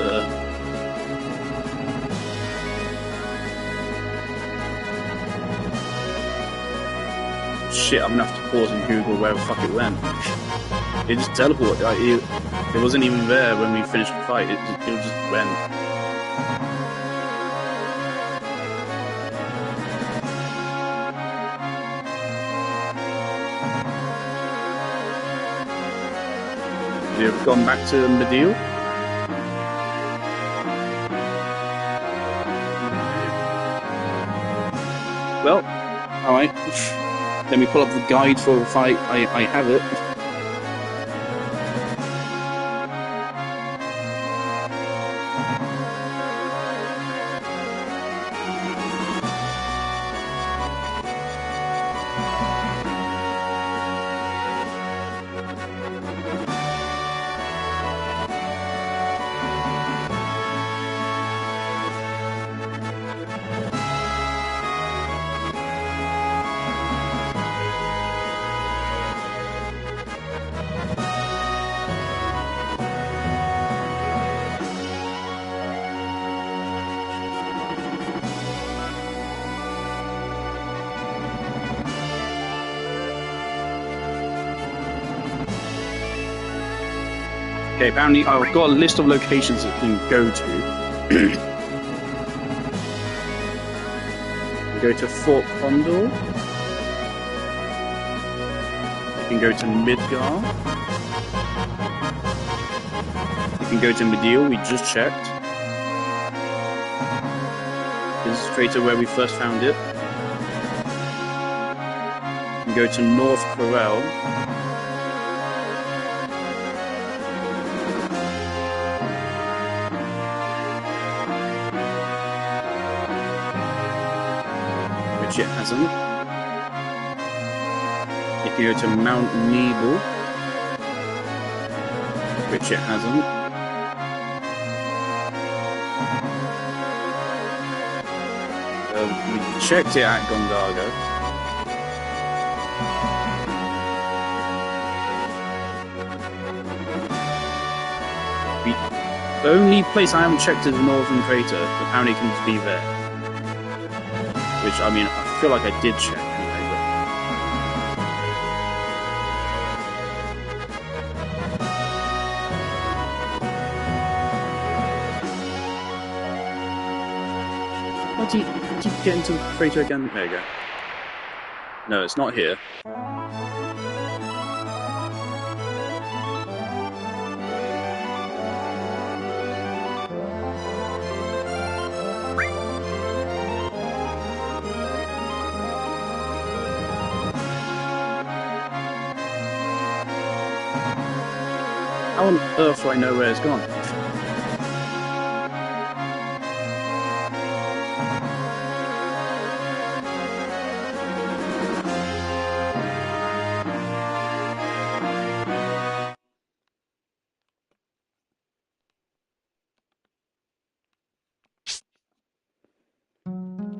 Shit, I'm gonna have to pause and Google where the fuck it went. It just teleported. Like, it wasn't even there when we finished the fight. It just went. You've gone back to Medil? Well, alright. Let me pull up the guide for the fight. I have it. Okay, apparently I've got a list of locations that you can go to. Go to Fort Condor. You can go to Midgar. You can go to Medil, we just checked. This is straight to where we first found it. You can go to North Corel. Which it hasn't. You can go to Mount Nebel, which it hasn't. We checked it at Gongaga. The only place I haven't checked is the Northern Crater. Apparently it can just be there. Which, I mean, I feel like I did check anyway, but... How do you get into the crater again? There you go. No, it's not here. How on earth do I know where it's gone?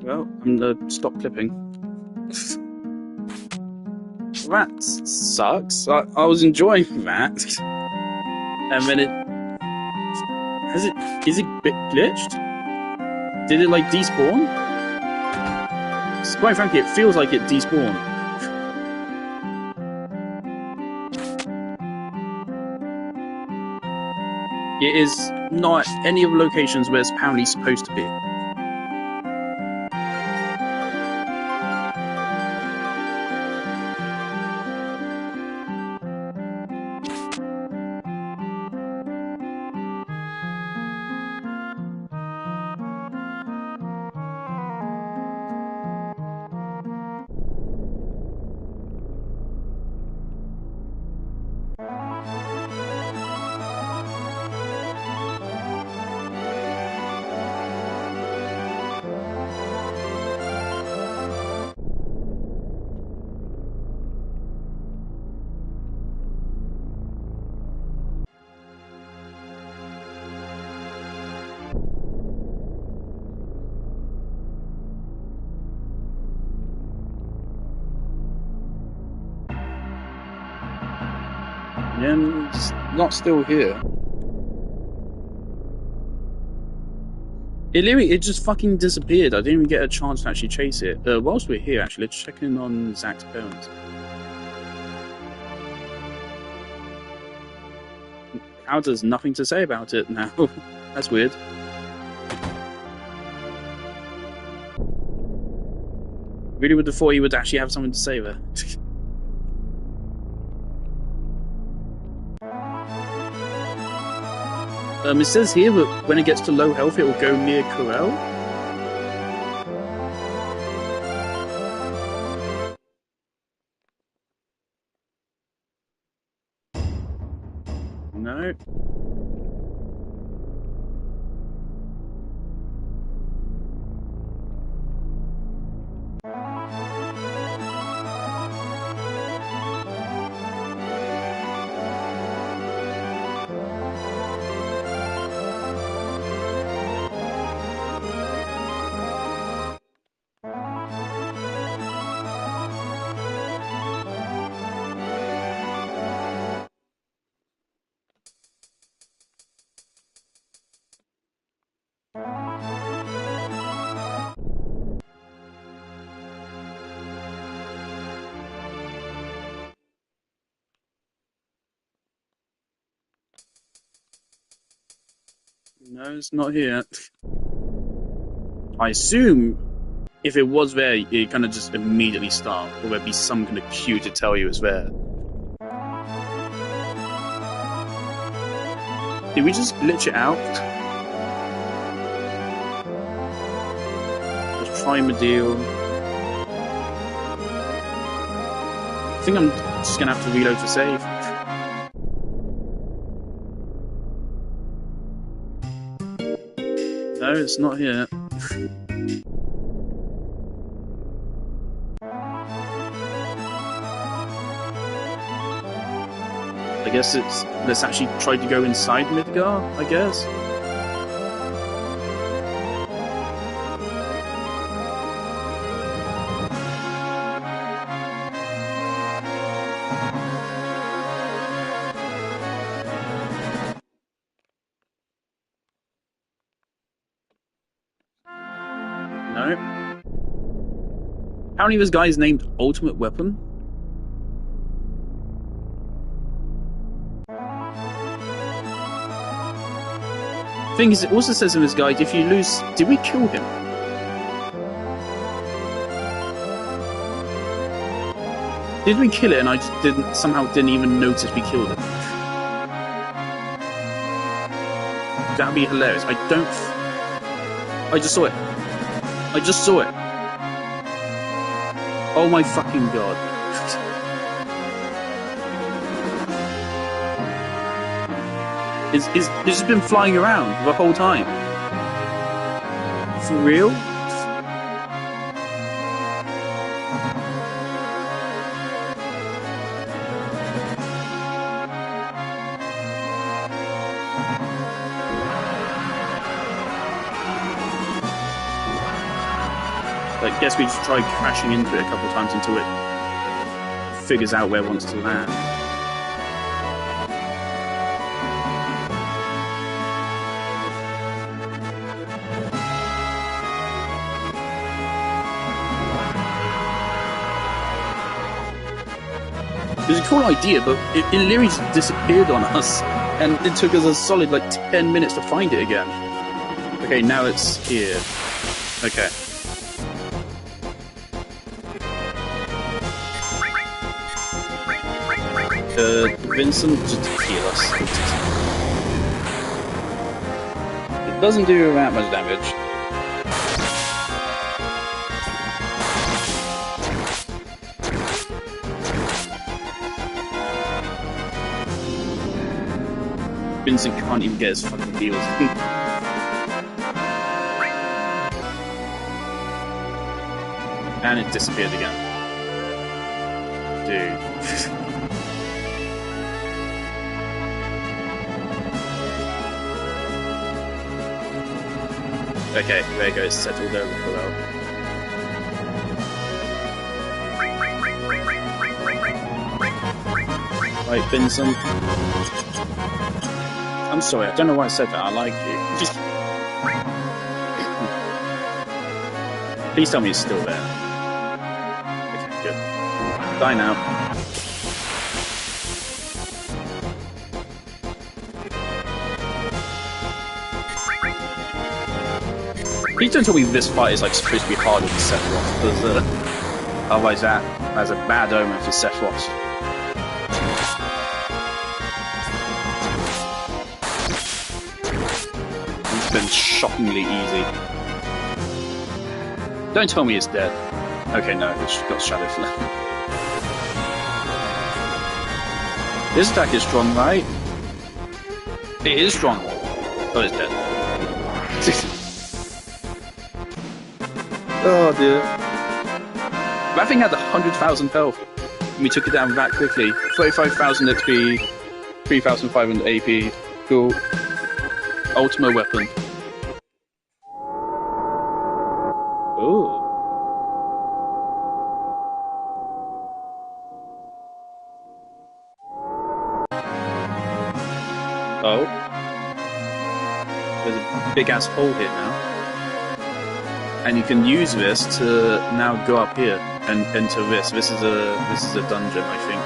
Well, I'm gonna stop clipping. That sucks. I was enjoying that. And then is it bit glitched? Did it like despawn? Quite frankly, it feels like it despawned. It is not any of the locations where it's apparently supposed to be. And it's not still here. It just fucking disappeared. I didn't even get a chance to actually chase it. Whilst we're here, actually, let's check in on Zach's parents. Cloud has nothing to say about it now. That's weird. Really would have thought he would actually have something to say there. It says here that when it gets to low health, it will go near Corel. No. No, it's not here. I assume if it was there, you kind of just immediately start, or there'd be some kind of cue to tell you it's there. Did we just glitch it out? Just try my deal. I think I'm just gonna have to reload to save. No, it's not here. I guess it's... Let's actually try to go inside Midgar, I guess. No. Apparently this guy's named Ultimate Weapon. Thing is, it also says in this guide, if you lose... Did we kill him? Did we kill it and I just somehow didn't even notice we killed it? That'd be hilarious. I just saw it. I just saw it. Oh my fucking god. It's just been flying around the whole time. For real? I guess we just tried crashing into it a couple of times until it figures out where it wants to land. It was a cool idea, but it literally just disappeared on us, and it took us a solid like 10 minutes to find it again. Okay, now it's here. Okay. Vincent, just heal us. It doesn't do that much damage. Vincent can't even get his fucking heals. And it disappeared again. Dude. Okay, there it goes, settled over for well. Right, Vincent. I'm sorry, I don't know why I said that, I like you. Please tell me he's still there. Okay, good. Die now. Please don't tell me this fight is like supposed to be harder than Sephiroth, because otherwise that has a bad omen for Sephiroth. It's been shockingly easy. Don't tell me it's dead. Okay, no, it's got Shadow Flare. This attack is strong, right? It is strong. Oh, it's dead. Oh dear. That thing had 100,000 health. And we took it down that quickly. 35,000 XP, 3,500 AP. Cool. Ultimate weapon. Ooh. Oh. There's a big ass hole here now. And you can use this to now go up here and enter this. This is a dungeon, I think.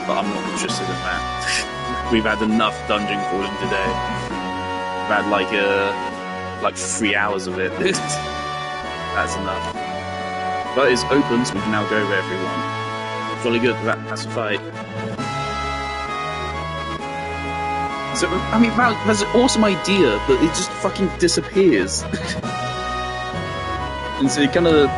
But I'm not interested in that. We've had enough dungeon crawling today. We've had like 3 hours of it. That's enough. But it's open, so we can now go wherever we want. Jolly good. That's a fight. So, I mean, that's an awesome idea, but it just fucking disappears. And so it kind of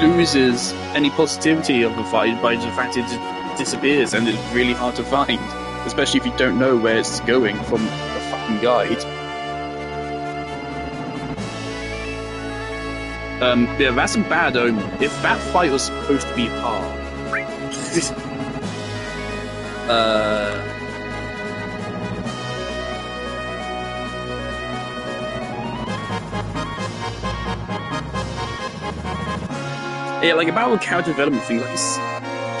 loses any positivity of the fight by the fact it just disappears, and it's really hard to find. Especially if you don't know where it's going from the fucking guide. Yeah, that's a bad omen. If that fight was supposed to be hard... Yeah, like about the character development thing, like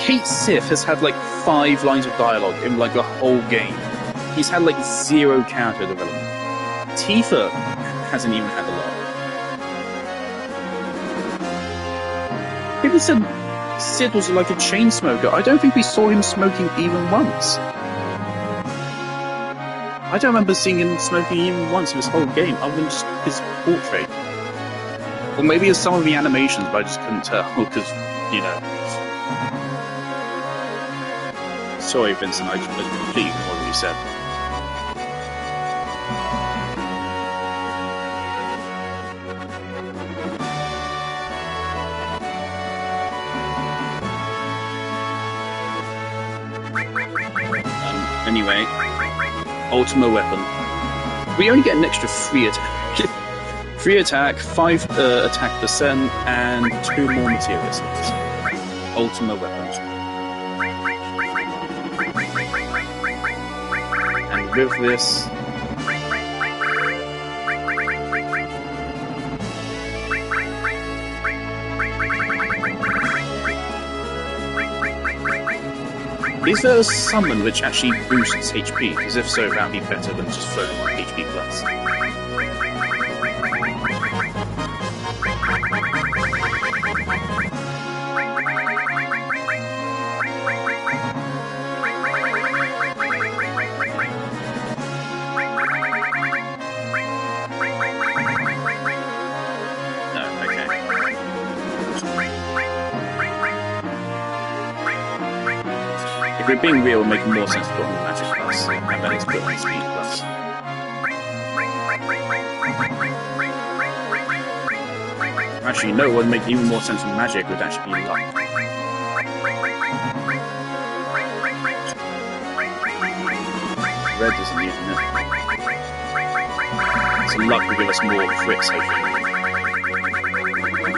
Kate Sith has had like 5 lines of dialogue in like the whole game. He's had like 0 character development. Tifa hasn't even had a lot. People said Sid was like a chain smoker. I don't think we saw him smoking even once. I don't remember seeing him smoking even once in this whole game, other than just his portrait. Or maybe it's some of the animations, but I just couldn't tell, because, you know... Sorry, Vincent, I completely ignored what you said. Anyway, ultimate weapon. We only get an extra 3 attack. 3 attack, 5 attack percent, and 2 more materials. Ultimate weapon. And with this... Is there a summon which actually boosts HP? Because if so, that would be better than just throwing on HP plus. If we're being real, it would make more sense to put on the Magic Plus, and then it's put on the Speed Plus. Actually, no, it would make even more sense with Magic, would actually be Luck. Red isn't using it. So Luck will give us more crits, I think.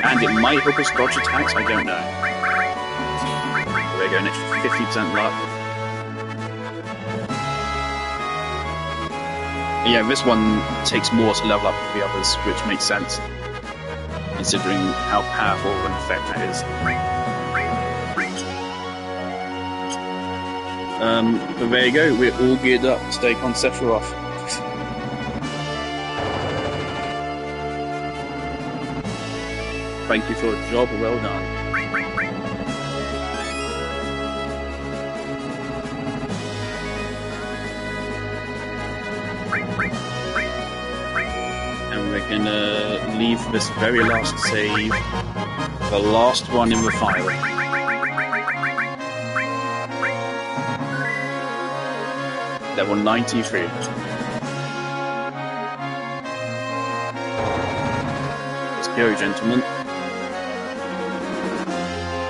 And it might help us dodge attacks, I don't know. There we go, an extra 50% luck. Yeah, this one takes more to level up than the others, which makes sense, considering how powerful of an effect that is. But there you go, we're all geared up to take on Sephiroth. Thank you for a job well done. We're gonna leave this very last save, the last one in the file. Level 93. Let's go, gentlemen. Do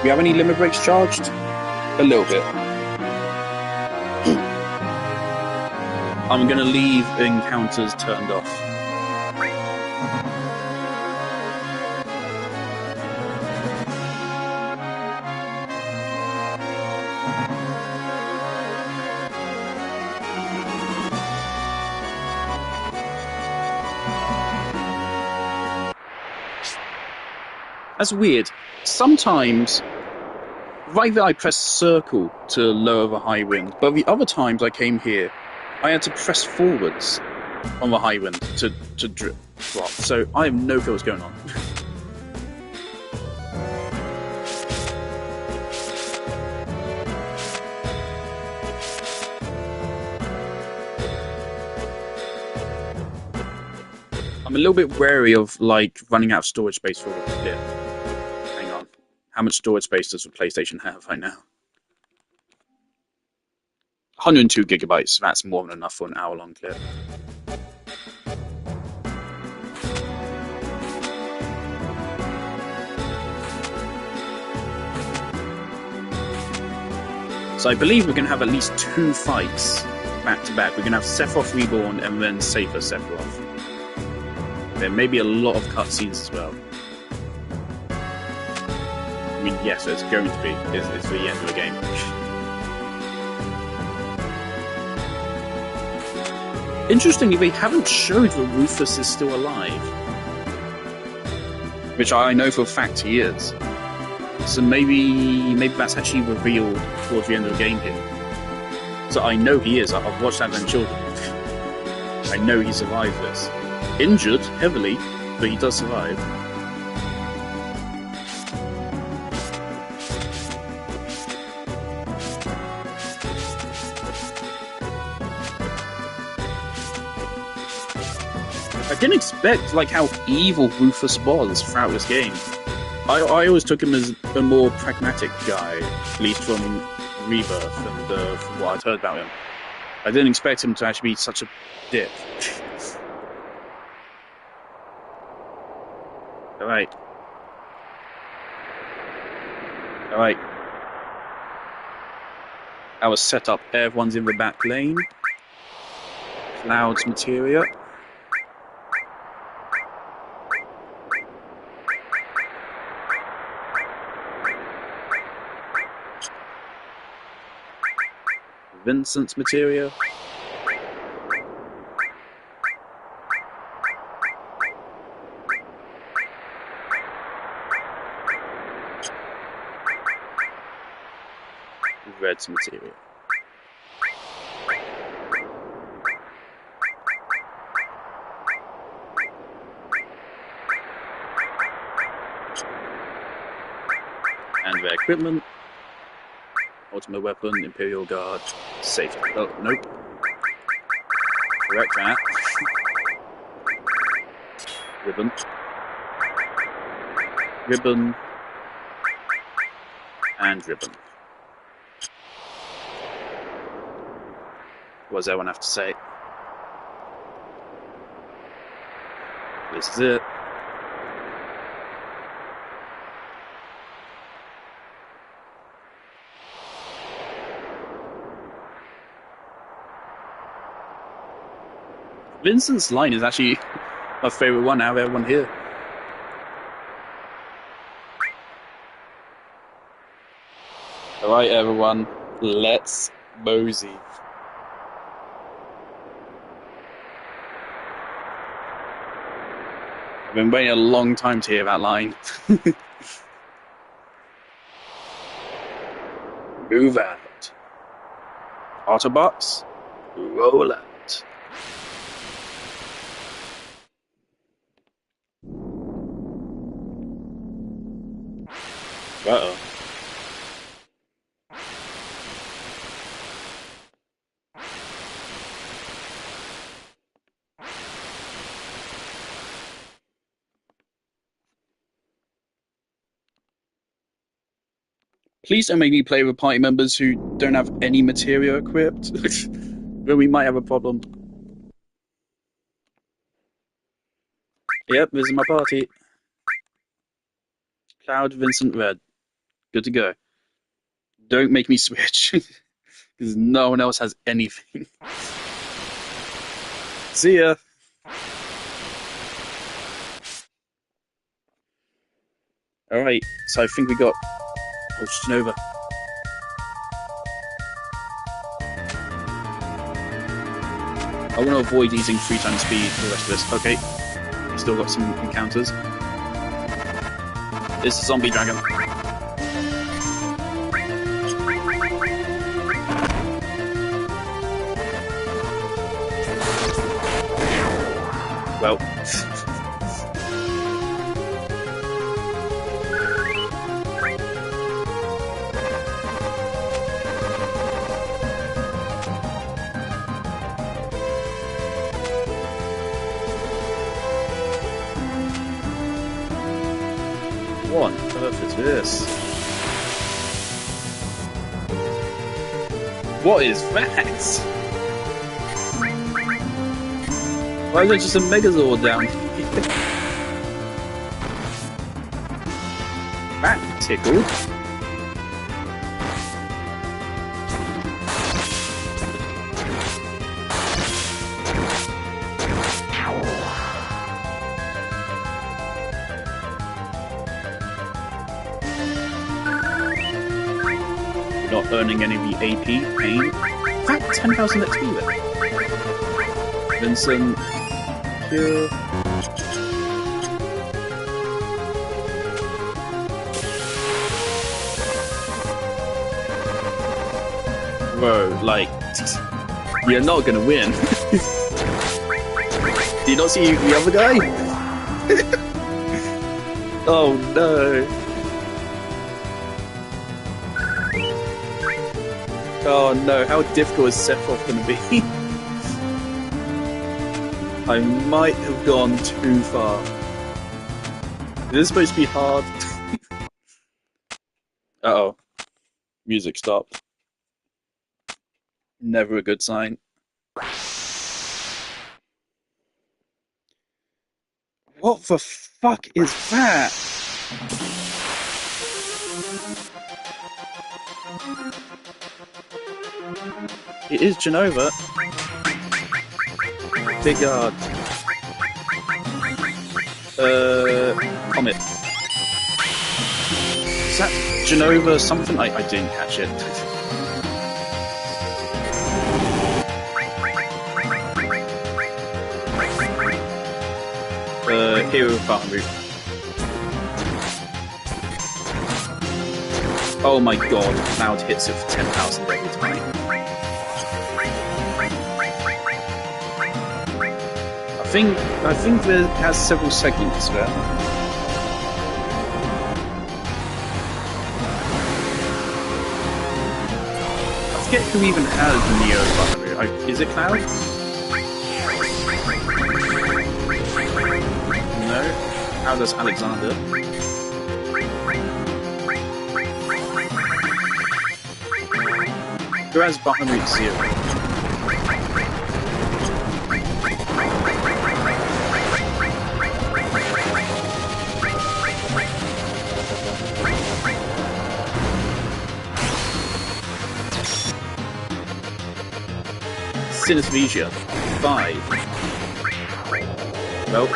we have any limit breaks charged? A little bit. I'm gonna leave encounters turned off. That's weird. Sometimes, right there I press circle to lower the high wind, but the other times I came here, I had to press forwards on the high wind to drop. So I have no clue what's going on. I'm a little bit wary of like running out of storage space for a bit. Hang on. How much storage space does the PlayStation have right now? 102 gigabytes. That's more than enough for an hour-long clip. So I believe we're going to have at least 2 fights back to back. We're going to have Sephiroth Reborn and then Safer Sephiroth. There may be a lot of cutscenes as well. I mean, yes, it's going to be. It's the end of the game. Interestingly, they haven't showed that Rufus is still alive. Which I know for a fact he is. So maybe that's actually revealed towards the end of the game here. So I know he is. I've watched Advent Children. I know he survived this. Injured heavily, but he does survive. I didn't expect like how evil Rufus was throughout this game. I always took him as a more pragmatic guy, at least from Rebirth and from what I'd heard about him. I didn't expect him to actually be such a dick. Alright. Alright. Our setup, everyone's in the back lane. Clouds materia. Vincent's materia. Red's materia. And their equipment. Ultimate weapon, Imperial Guard, safety. Oh, nope. Correct that. Ribbon. Ribbon. And ribbon. What does everyone have to say? This is it. Vincent's line is actually my favourite one out of everyone here. Alright everyone, let's mosey. I've been waiting a long time to hear that line. Move out. Autobots, roll out. Uh-oh. Please don't make me play with party members who don't have any materia equipped. Then we might have a problem. Yep, this is my party. Cloud, Vincent, Red. Good to go. Don't make me switch. Because no one else has anything. See ya. Alright, so I think we got... Oh, it's Genova. I want to avoid using 3 times speed for the rest of this. Okay, we still got some encounters. It's a zombie dragon. Well. What on earth is this? What is that? Why is there just a Megazord down here? That tickled. Not earning any of the AP, pain. That 10,000 XP there. Vincent, here. Bro, like, you're not gonna win. Do you not see the other guy? Oh no. Oh no, how difficult is Sephiroth going to be? I might have gone too far. Is this supposed to be hard? Uh-oh. Music stopped. Never a good sign. What the fuck is that? It is Genova. Big guard. Comet. Is that Genova something? I didn't catch it. Hero Farm Route. Oh my god, Cloud hits it for 10,000 every time. I think it has several segments there. I forget who even has Neo Butterfree. Is it Cloud? No. How does Alexander? Who has Bahamut Zero? Synesthesia. 5. Well.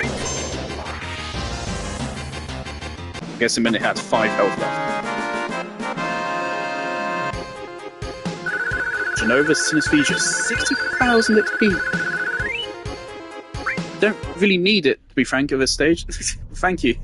I guess a minute had 5 health left. Genova Synesthesia. 60,000 XP. Don't really need it, to be frank, at this stage. Thank you.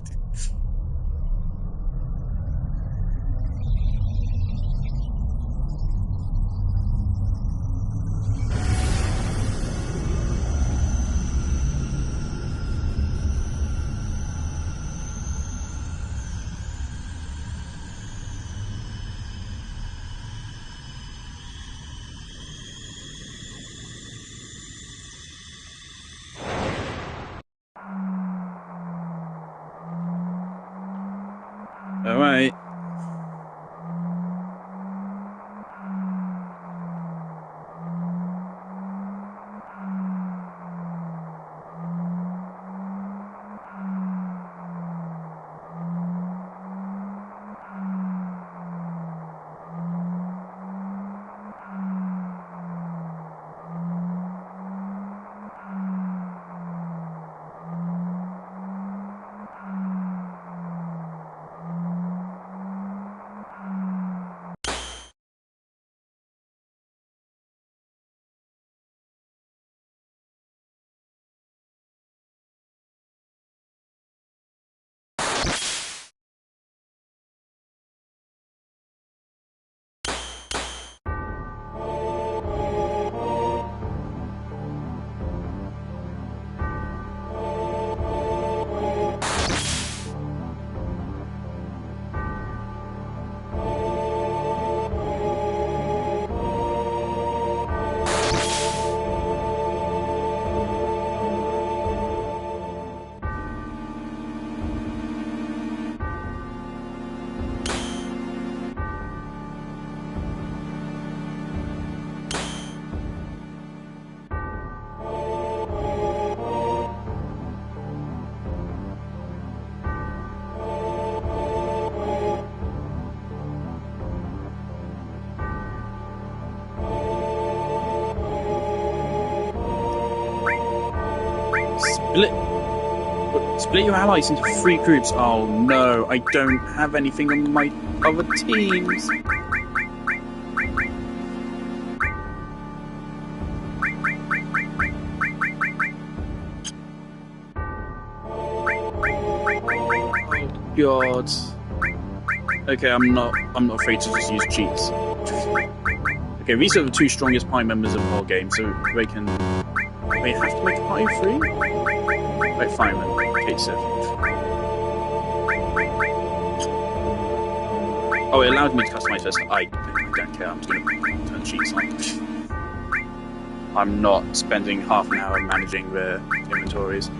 Split your allies into 3 groups. Oh no, I don't have anything on my other teams. God. Okay, I'm not afraid to just use cheats. Okay, these are the 2 strongest party members of the whole game, so they can. They have to make a party of 3? Wait, fine then. Okay, 7. Oh, it allowed me to customize this. I don't care. I'm just going to turn cheats on. I'm not spending half an hour managing the inventories.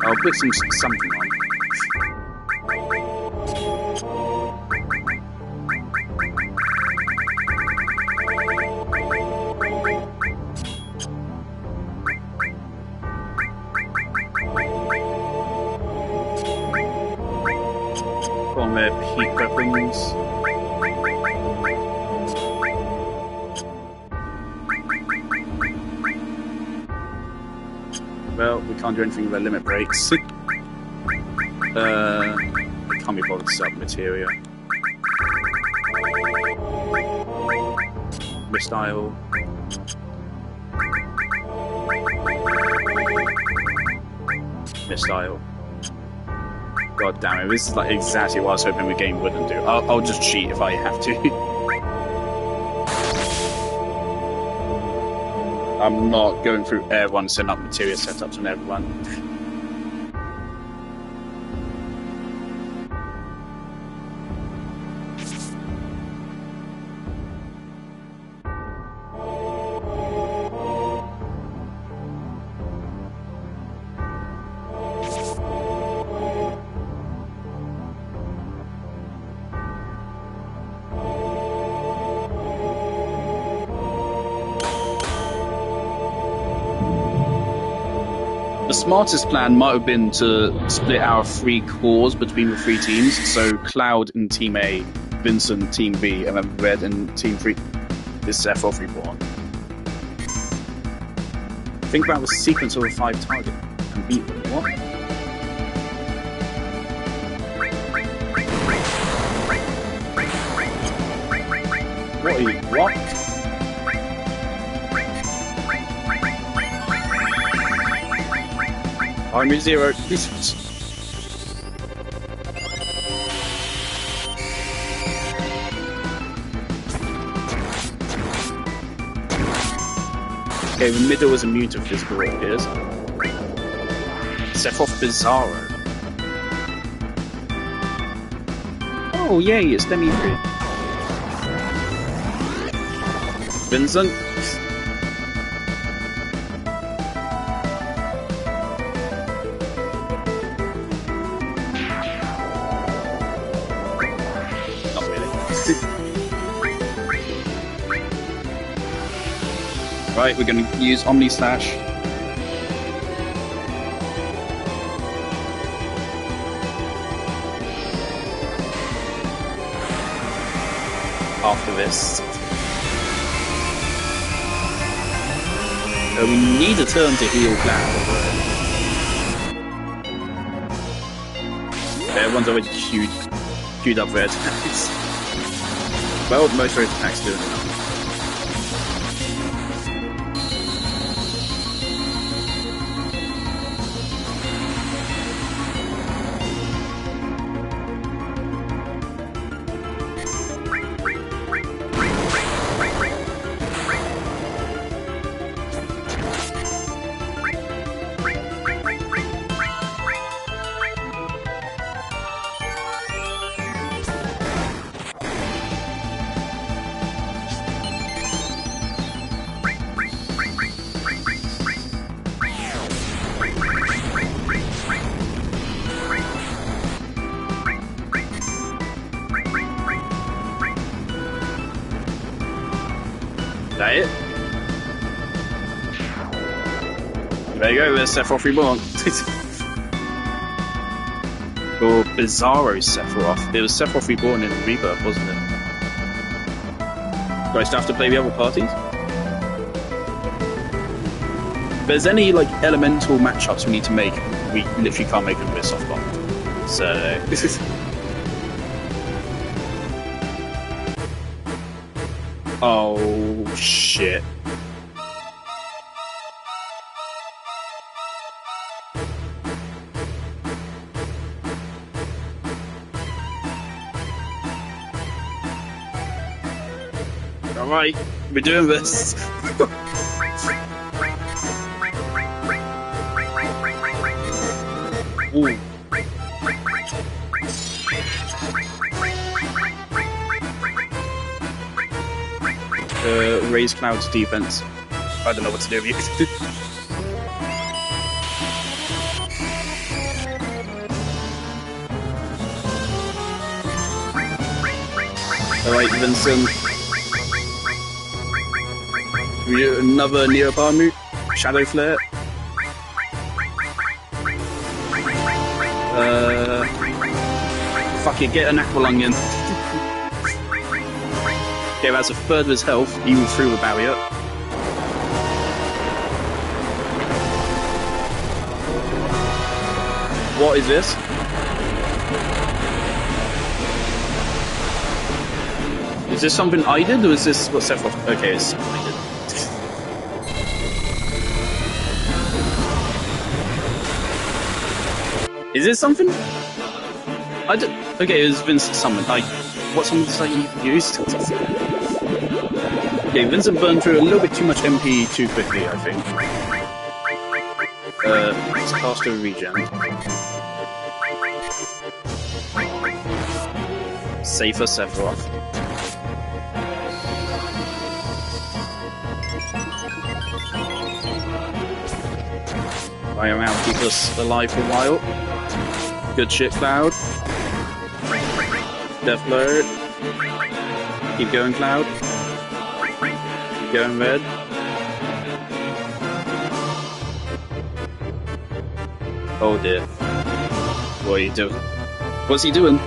I'll put something on. On their peak weapons. Well, we can't do anything with our limit breaks. I can't be bothered to sell material. Mistile. Mistile. God damn it, this is like exactly what I was hoping the game wouldn't do. I'll just cheat if I have to. I'm not going through everyone, setting up material setups on everyone. The smartest plan might have been to split our 3 cores between the 3 teams. So Cloud in Team A, Vincent Team B, and then Red in Team 3 is Sephiroth Reborn. Think about the sequence of the 5 target and beat them. What? What are you? What? Army 0. Okay, the middle is immune to physical, it appears. Sephiroth Bizarro. Oh, yay, it's Demi 3. Vincent. Right, we're going to use Omni Slash. After this. We need a turn to heal Cloud. Everyone's already queued up their attacks. Well, most of their attacks doing enough. Is that it? There you go, there's Sephiroth Reborn. Or Bizarro Sephiroth. It was Sephiroth Reborn in Rebirth, wasn't it? Do I still have to play the other parties? there's any like elemental matchups we need to make, we literally can't make them with softball. So this is. Oh shit. Alright, we're doing this. Ooh. Raise Cloud's defense. I don't know what to do with you. Alright, Vincent. We do another Neopar move. Shadow Flare. Fuck it, get an Aqualung in. Okay, that's a third of his health, even through the barrier. What is this? Is this something I did, or is this what Sephiroth? Okay, it's something I did. Is this something? I did. Okay, it's Vincent summon. What summon did I use? Okay, Vincent burned through a little bit too much MP too quickly, I think. Let's cast a regen. Safer Sephiroth. Fly around, keep us alive for a while. Good shit, Cloud. Death Lord. Keep going, Cloud. Keep going, Red. Oh dear. What are you doing? What's he doing?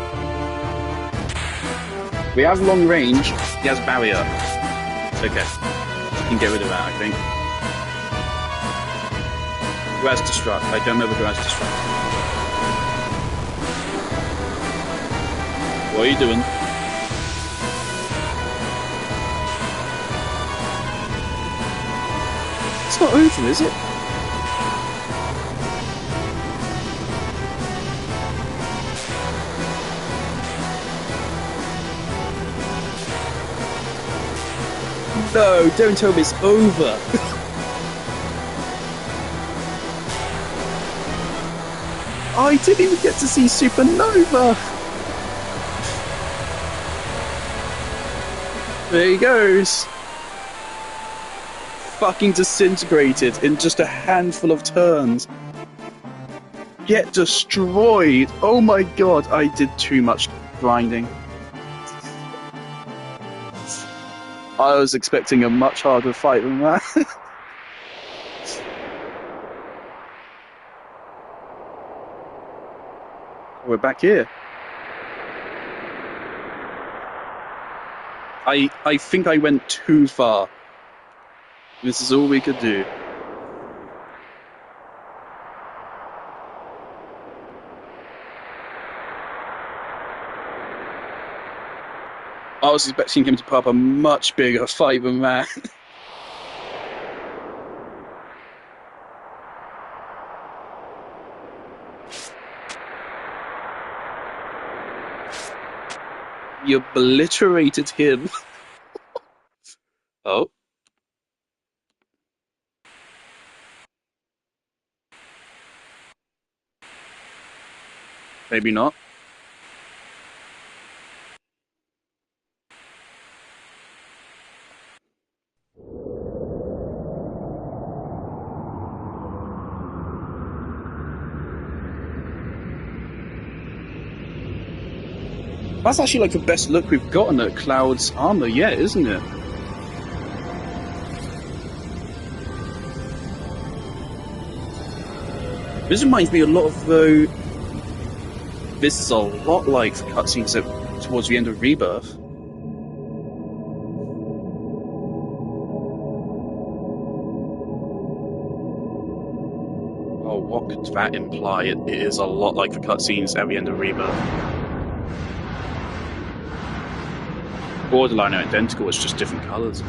We have long range. He has barrier. Okay. We can get rid of that, I think. Who has Destruct? I don't remember who has Destruct. What are you doing? It's not over, is it? No, don't tell me it's over. I didn't even get to see Supernova. There he goes. Fucking disintegrated in just a handful of turns. Get destroyed. Oh my god, I did too much grinding. I was expecting a much harder fight than that. We're back here. I think I went too far. This is all we could do. I was expecting him to put up a much bigger fight than that. You obliterated him. Oh. Maybe not. That's actually like the best look we've gotten at Cloud's armor yet, isn't it? This reminds me a lot of though. This is a lot like the cutscenes towards the end of Rebirth. what could that imply? It is a lot like the cutscenes at the end of Rebirth. Borderline identical, it's just different colours.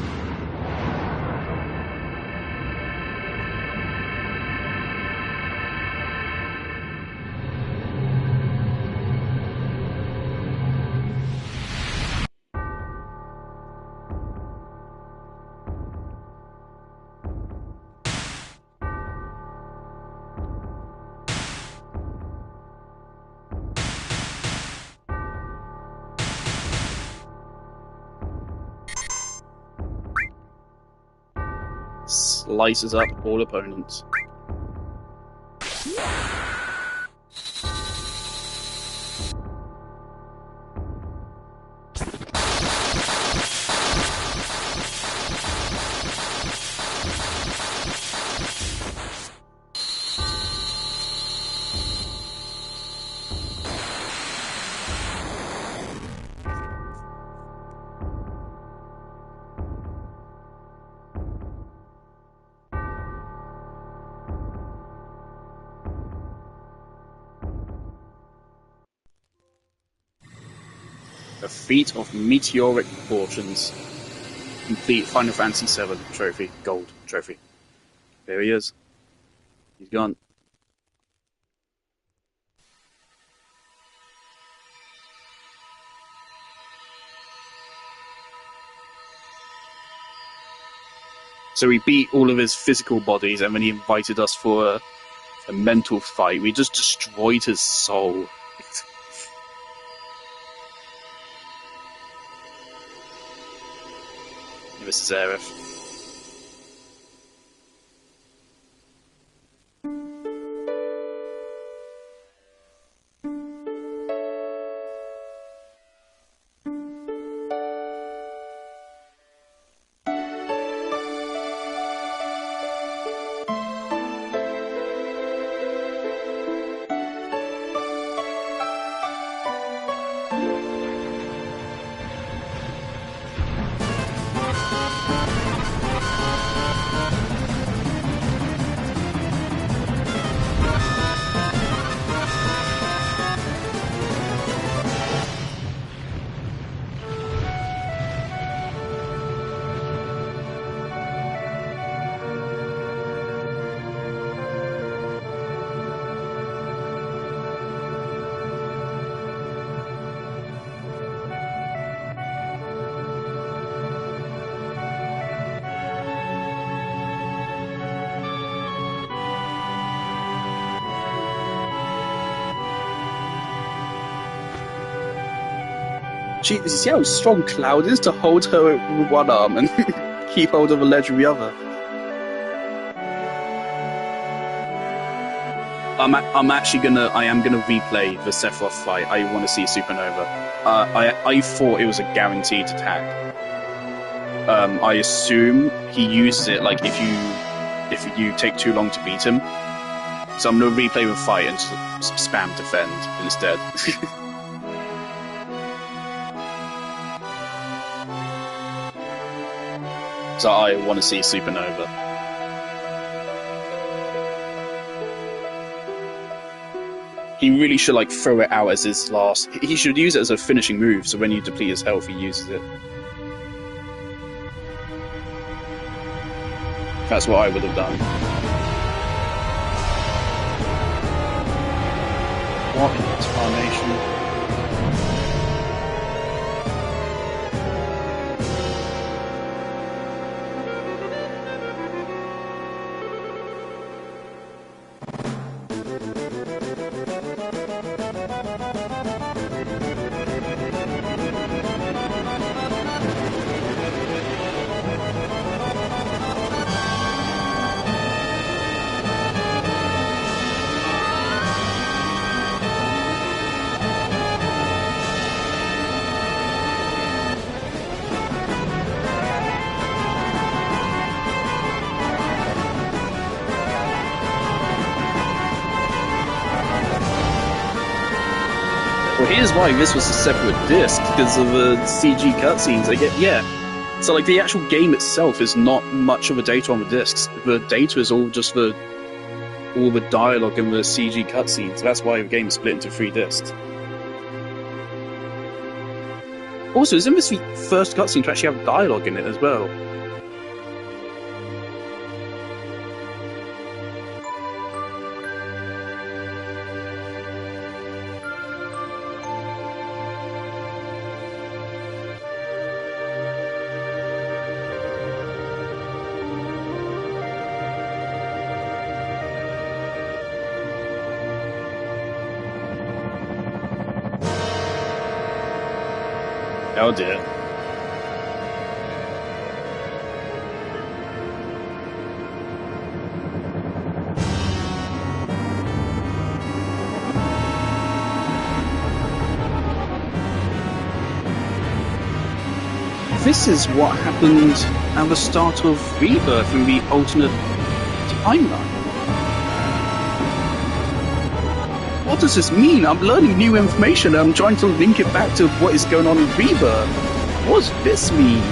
Slices up all opponents. A feat of meteoric proportions. Complete Final Fantasy VII trophy. Gold trophy. There he is. He's gone. So he beat all of his physical bodies, and then he invited us for a mental fight. We just destroyed his soul. This is Aerith. She, you see how strong Cloud is to hold her with one arm and keep hold of a ledge with the other? I am gonna replay the Sephiroth fight. I want to see Supernova. I thought it was a guaranteed attack. I assume he uses it like if you take too long to beat him. So I'm gonna replay the fight and just spam defend instead. So I want to see Supernova. He really should like throw it out as his last. He should use it as a finishing move, so when you deplete his health, he uses it. That's what I would have done. What incarnation? Well, here's why this was a separate disc, because of the CG cutscenes. So like the actual game itself is not much of a data on the discs. The data is all just the all the dialogue and the CG cutscenes. That's why the game split into 3 discs. Also, isn't this the first cutscene to actually have dialogue in it as well? Oh dear. This is what happened at the start of Rebirth in the alternate timeline. What does this mean? I'm learning new information and I'm trying to link it back to what is going on in Rebirth. What does this mean?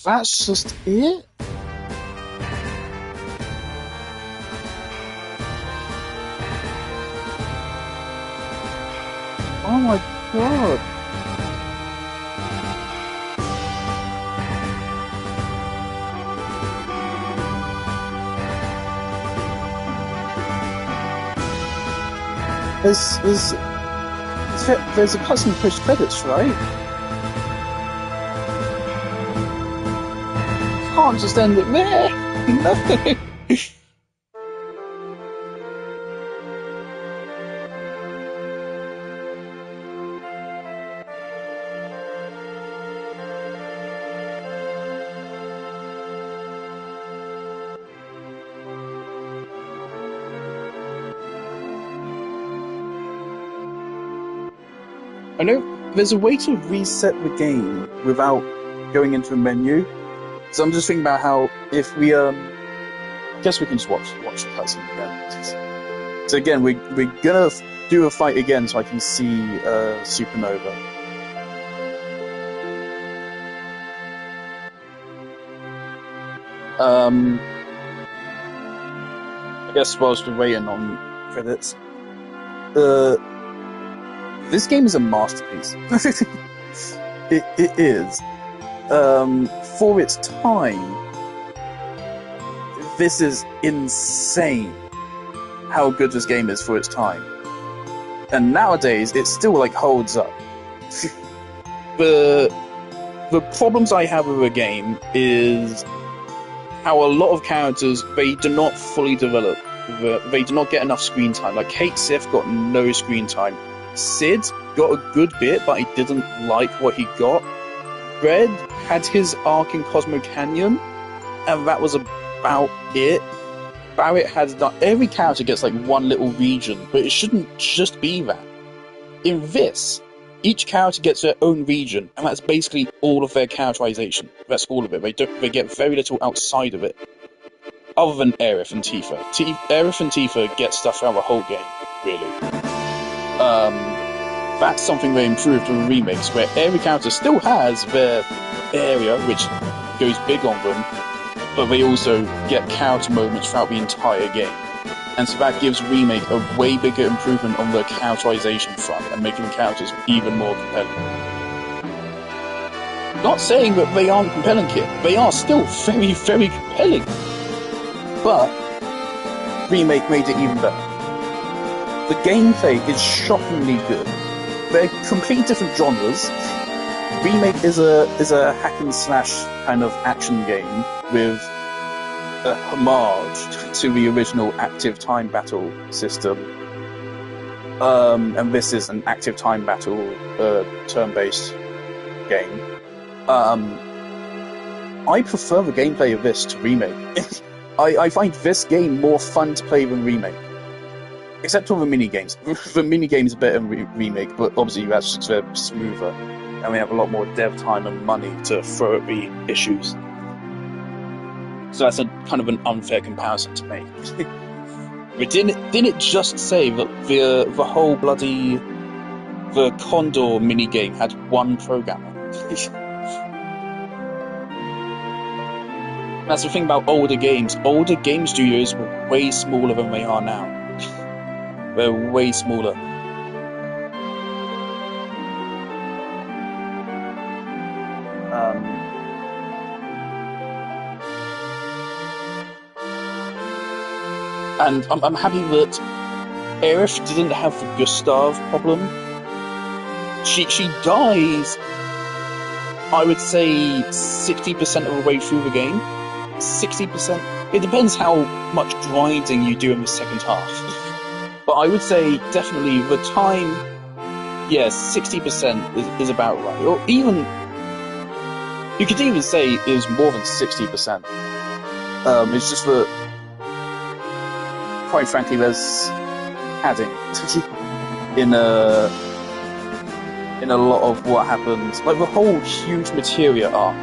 That's just it? Oh my god. There's there's a custom push credits, right? Can't just end it there. No. I know there's a way to reset the game without going into a menu. So I'm just thinking about how if we I guess we can just watch the cutscene again. So again, we're gonna do a fight again, so I can see Supernova. I guess whilst we're waiting on credits, this game is a masterpiece. It is. For its time, this is insane how good this game is for its time. And nowadays, it still like holds up. The problems I have with the game is how a lot of characters, they do not fully develop. They do not get enough screen time. Like Kate Sith got no screen time. Sid got a good bit, but I didn't like what he got. Red had his arc in Cosmo Canyon, and that was about it. Barrett had every character gets like one little region, but it shouldn't just be that. In this, each character gets their own region, and that's basically all of their characterization. That's all of it. They get very little outside of it, other than Aerith and Tifa. Aerith and Tifa get stuff throughout the whole game, really. That's something they improved with remakes, where every character still has their area, which goes big on them, but they also get character moments throughout the entire game. And so that gives Remake a way bigger improvement on the characterization front, and making the characters even more compelling. Not saying that they aren't compelling here, they are still very, very compelling. But Remake made it even better. The gameplay is shockingly good. They're completely different genres. Remake is a hack and slash kind of action game with a homage to the original active time battle system. And this is an active time battle turn-based game. I prefer the gameplay of this to Remake. I find this game more fun to play than Remake. Except for the mini-games. The mini-games are better in Remake, but obviously that's just smoother. And we have a lot more dev time and money to throw at the issues. So that's a kind of an unfair comparison to make. But didn't it just say that the whole bloody... the Condor mini-game had one programmer? That's the thing about older games. Older game studios were way smaller than they are now. They're way smaller. And I'm happy that Aerith didn't have the Gustav problem. She dies, I would say, 60% of the way through the game. 60%. It depends how much grinding you do in the second half. But I would say definitely the time, yeah, 60% is about right. Or even, you could even say it was more than 60%. It's just that, quite frankly, there's padding in a lot of what happens. Like the whole huge materia arc.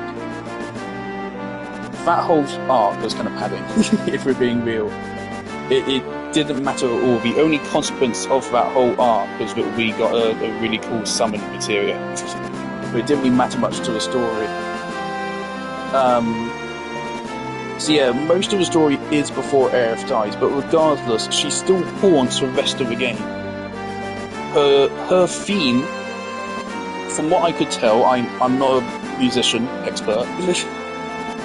That whole arc was kind of padding, if we're being real. It didn't matter at all. The only consequence of that whole arc was that we got a really cool summon materia. But it didn't really matter much to the story. Um, so yeah, most of the story is before Aerith dies, but regardless, she still haunts the rest of the game. Her theme, from what I could tell, I'm not a musician expert,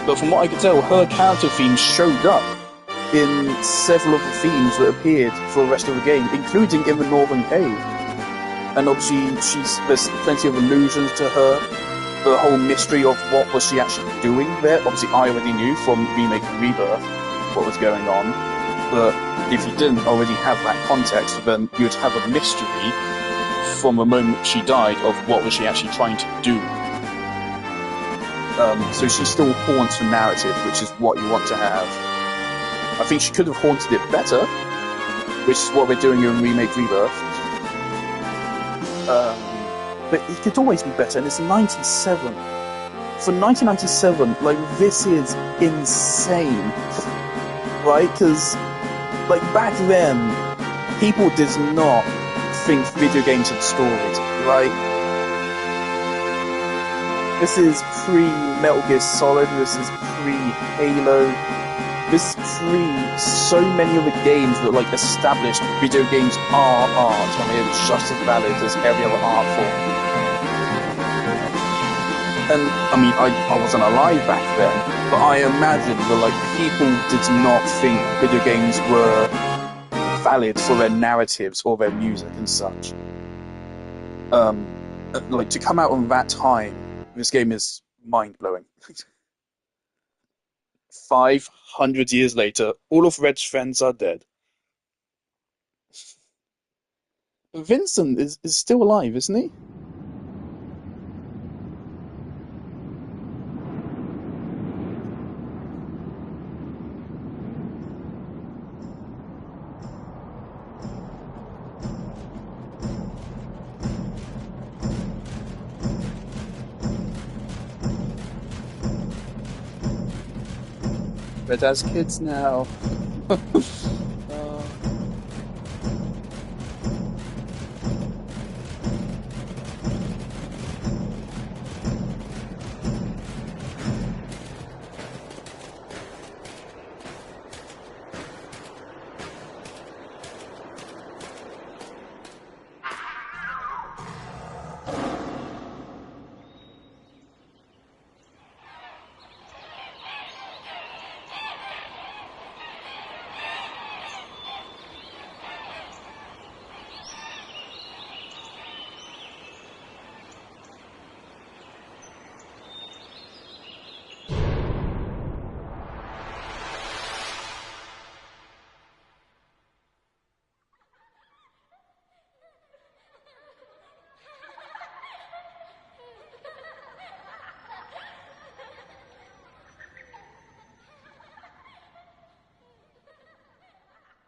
but from what I could tell, her character theme showed up in several of the themes that appeared for the rest of the game, including in the Northern Cave. And obviously, there's plenty of allusions to her. The whole mystery of what was she actually doing there. Obviously, I already knew from Remake and Rebirth what was going on. But if you didn't already have that context, then you'd have a mystery from the moment she died of what was she actually trying to do. So she still haunts the narrative, which is what you want to have. I think she could have haunted it better, which is what we're doing in Remake Rebirth. But it could always be better, and it's 97. For 1997, like, this is insane, right? Because, like, back then, people did not think video games had stories, right? This is pre-Metal Gear Solid, this is pre-Halo, this is pre-so many of the games that, like, established video games are art, and they're just as valid as every other art form. And, I mean, I wasn't alive back then, but I imagine that, like, people did not think video games were valid for their narratives or their music and such. Like, to come out on that time, this game is mind-blowing. 500 years later, all of Red's friends are dead. Vincent is still alive, isn't he? Red has kids now.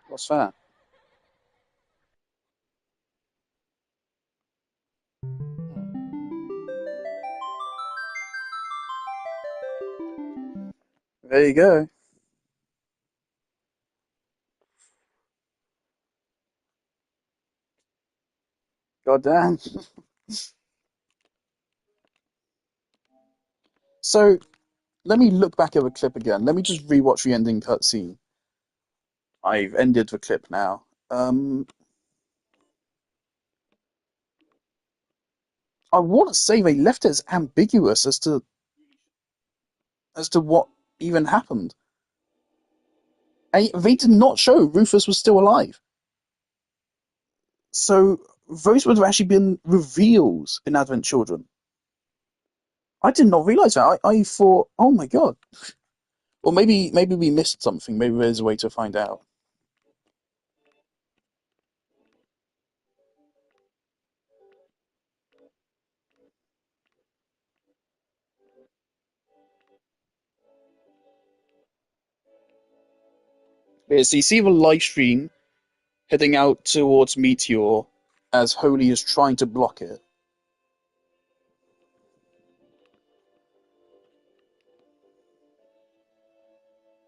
What's that? There you go. God damn. So, let me look back at the clip again. Let me just rewatch the ending cutscene. I've ended the clip now. I want to say they left it as ambiguous as to what even happened. And they did not show Rufus was still alive. So those would have actually been reveals in Advent Children. I did not realize that. I thought, oh my god. Or maybe we missed something. Maybe there's a way to find out. Yeah, so you see the live stream heading out towards Meteor as Holy is trying to block it.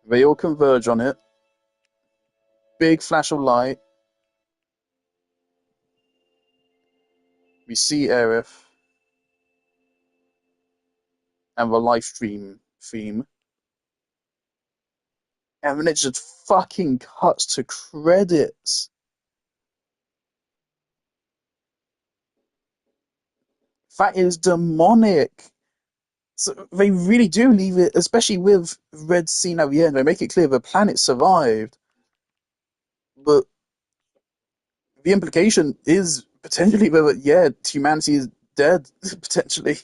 They all converge on it. Big flash of light. We see Aerith and the live stream theme, and then it just fucking cuts to credits. That is demonic. So they really do leave it, especially with Red Scene at the end. They make it clear the planet survived, but the implication is potentially that yeah, humanity is dead potentially.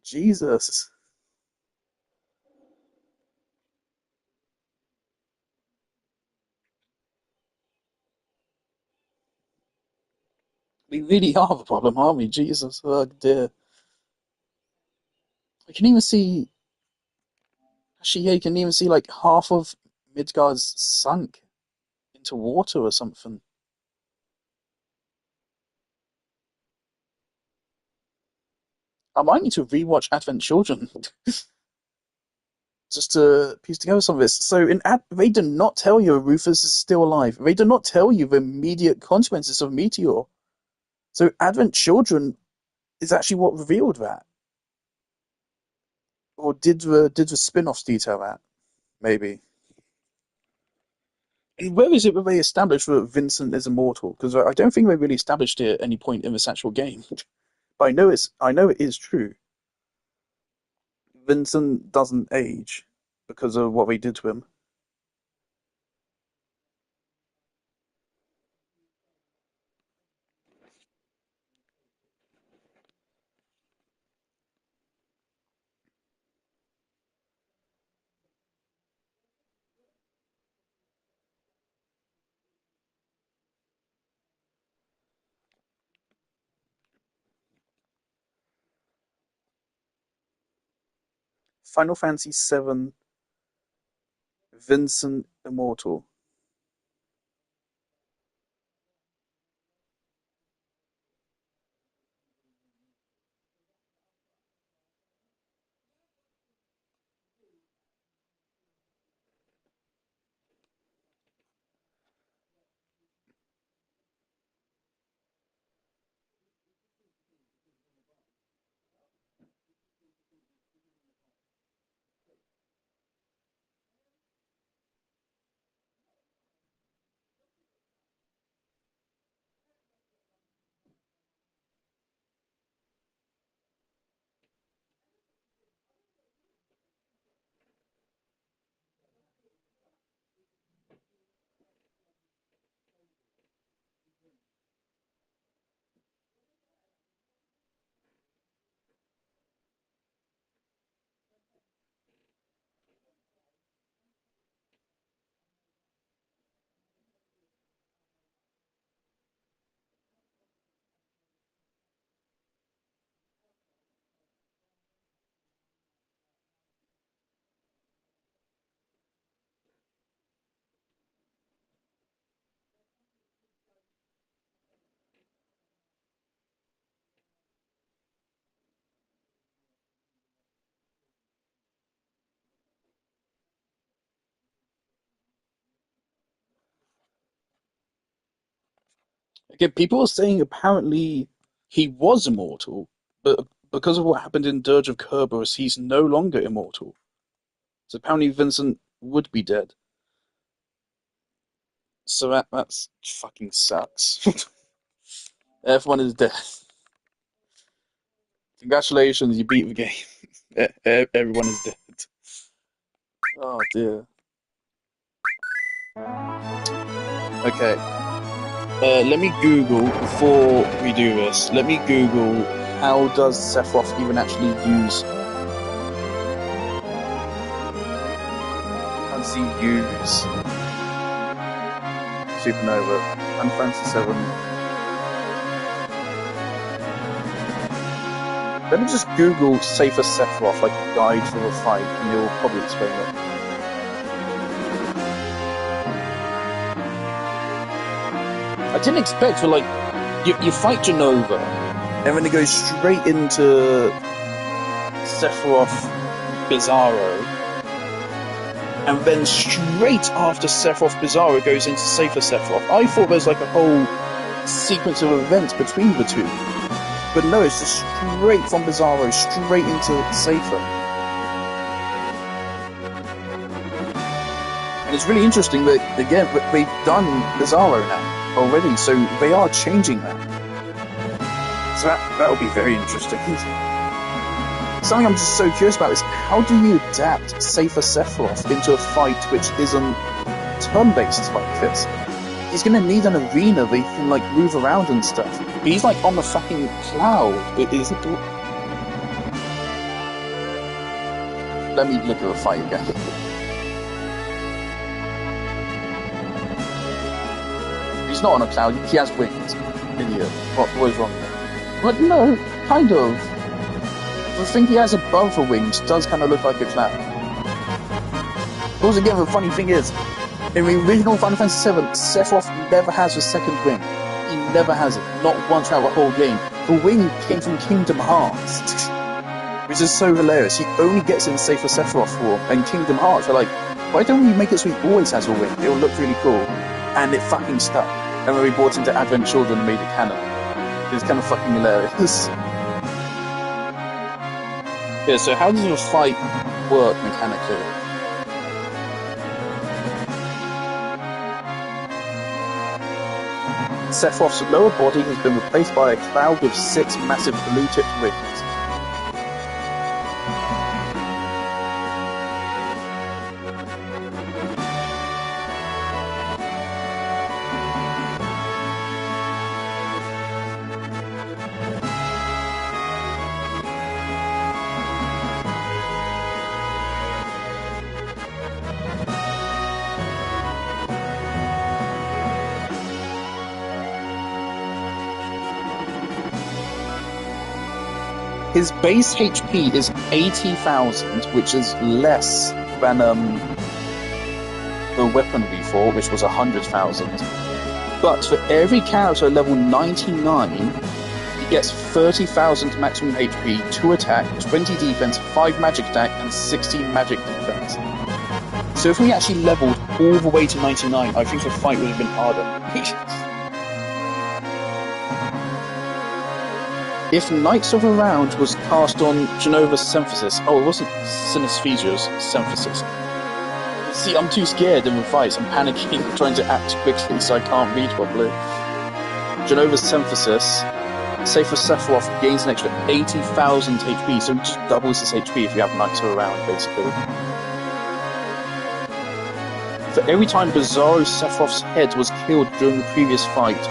Jesus, we really are the problem, aren't we? Jesus, oh dear. I can even see actually, yeah, you can even see like half of Midgard's sunk into water or something. I might need to rewatch Advent Children just to piece together some of this. So they do not tell you Rufus is still alive. They do not tell you the immediate consequences of Meteor. So Advent Children is actually what revealed that. Or did the spin-offs detail that? Maybe. And where is it that they established that Vincent is immortal? Because I don't think they really established it at any point in this actual game. But I know it is true. Vincent doesn't age because of what they did to him. Final Fantasy VII, Vincent immortal. Again, people are saying apparently he was immortal, but because of what happened in Dirge of Cerberus, he's no longer immortal. So apparently Vincent would be dead. So that's fucking sucks. Everyone is dead. Congratulations, you beat the game. Everyone is dead. Oh dear. Okay. Let me Google before we do this. Let me Google how does Sephiroth even actually use? How does he use Supernova and Fantasy VII? Let me just Google Safer Sephiroth, like a guide for a fight, and it'll probably explain it. I didn't expect for like you fight Genova, and then it goes straight into Sephiroth Bizarro, and then straight after Sephiroth Bizarro goes into Safer Sephiroth. I thought there was like a whole sequence of events between the two. But no, it's just straight from Bizarro, straight into Safer. And it's really interesting that, again, they've done Bizarro now already, so they are changing that. So that'll be very interesting. Something I'm just so curious about is, how do you adapt Safer Sephiroth into a fight which isn't turn-based like this? He's gonna need an arena that he can, like, move around and stuff. But he's, like, on the fucking cloud. It isn't... Let me look at the fight again. He's not on a cloud, he has wings. Idiot. What was wrong there? But no, kind of. The thing he has above the wings does kind of look like a cloud. Also, again, the funny thing is, in the original Final Fantasy VII, Sephiroth never has a second wing. He never has it. Not once throughout the whole game. The wing came from Kingdom Hearts. Which is so hilarious. He only gets in Safer Sephiroth form, and Kingdom Hearts are like, why don't we make it so he always has a wing? It'll look really cool. And it fucking stuck. And when we brought into Advent Children and made it canon. It's kind of fucking hilarious. Yeah, so how does the fight work mechanically? Sephiroth's lower body has been replaced by a cloud with 6 massive blue-tipped wings. His base HP is 80,000, which is less than the weapon before, which was 100,000. But for every character at level 99, he gets 30,000 maximum HP, 2 attack, 20 defense, 5 magic attack, and 16 magic defense. So if we actually leveled all the way to 99, I think the fight would have been harder. If Knights of the Round was cast on Genova's Symphysis... Oh, it wasn't Synesthesia's Symphysis. See, I'm too scared in the fights. I'm panicking, trying to act quickly so I can't read properly. Genova's Symphysis, Safer Sephiroth gains an extra 80,000 HP, so it just doubles his HP if you have Knights of the Round, basically. For every time Bizarro Sephiroth's head was killed during the previous fight,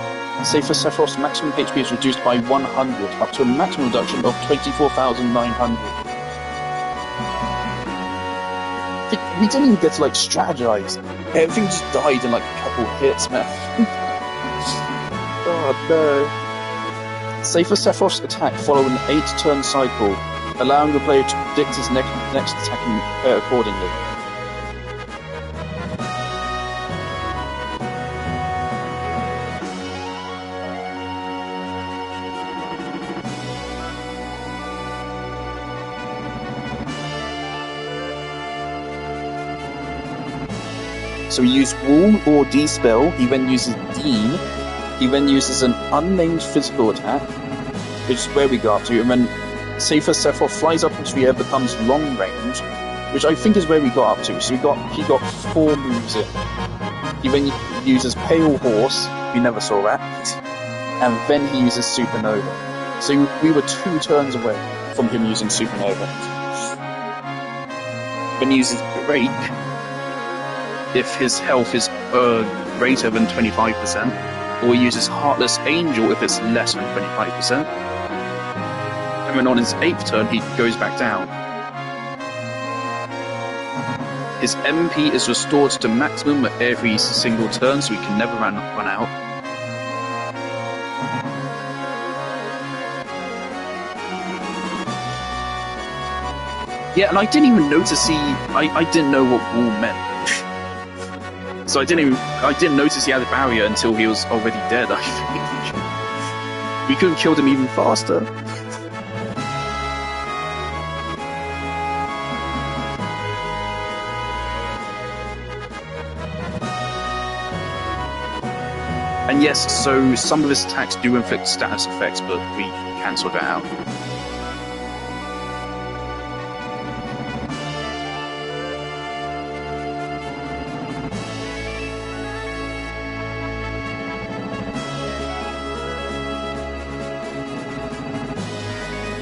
Safer Sephiroth's maximum HP is reduced by 100, up to a maximum reduction of 24,900. We didn't even get to, like, strategize. Everything just died in, like, a couple hits, man. Oh, no. Safer Sephiroth's attack follow an 8-turn cycle, allowing the player to predict his next attack accordingly. So he used Wall or D-Spell, he then uses Dean, he then uses an unnamed physical attack, which is where we go up to, and then Safer Sephiroth flies up into the air, becomes long range, which I think is where we got up to. So he got 4 moves in. He then uses Pale Horse, we never saw that, and then he uses Supernova. So we were 2 turns away from him using Supernova. Then he uses Break, if his health is greater than 25%, or he uses Heartless Angel if it's less than 25%. And then on his 8th turn, he goes back down. His MP is restored to maximum at every single turn, so he can never run out. Yeah, and I didn't even notice I didn't know what Wall meant. So I didn't notice he had a barrier until he was already dead, I think. We could have killed him even faster. And yes, so some of his attacks do inflict status effects, but we cancel that out.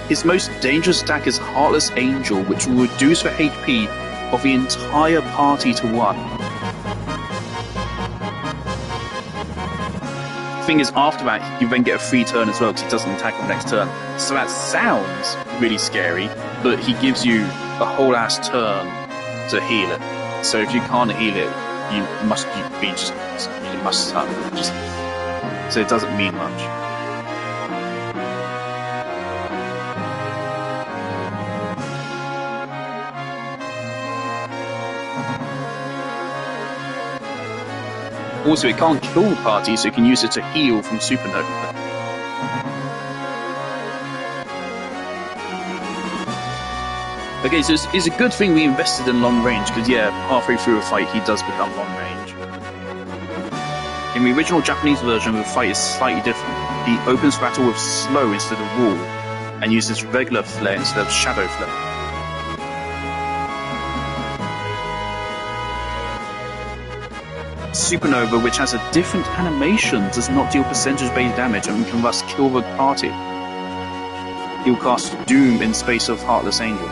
His most dangerous attack is Heartless Angel, which will reduce the HP of the entire party to 1. The thing is, after that, you then get a free turn as well, because he doesn't attack on the next turn. So that sounds really scary, but he gives you a whole ass turn to heal it. So if you can't heal it, you must stun. So it doesn't mean much. Also, it can't kill the party, so you can use it to heal from Supernova. Okay, so it's a good thing we invested in long range, because yeah, halfway through a fight he does become long range. In the original Japanese version, the fight is slightly different. He opens battle with slow instead of wall, and uses regular flare instead of shadow flare. Supernova, which has a different animation, does not deal percentage-based damage and can thus kill the party. He'll cast Doom in space of Heartless Angel.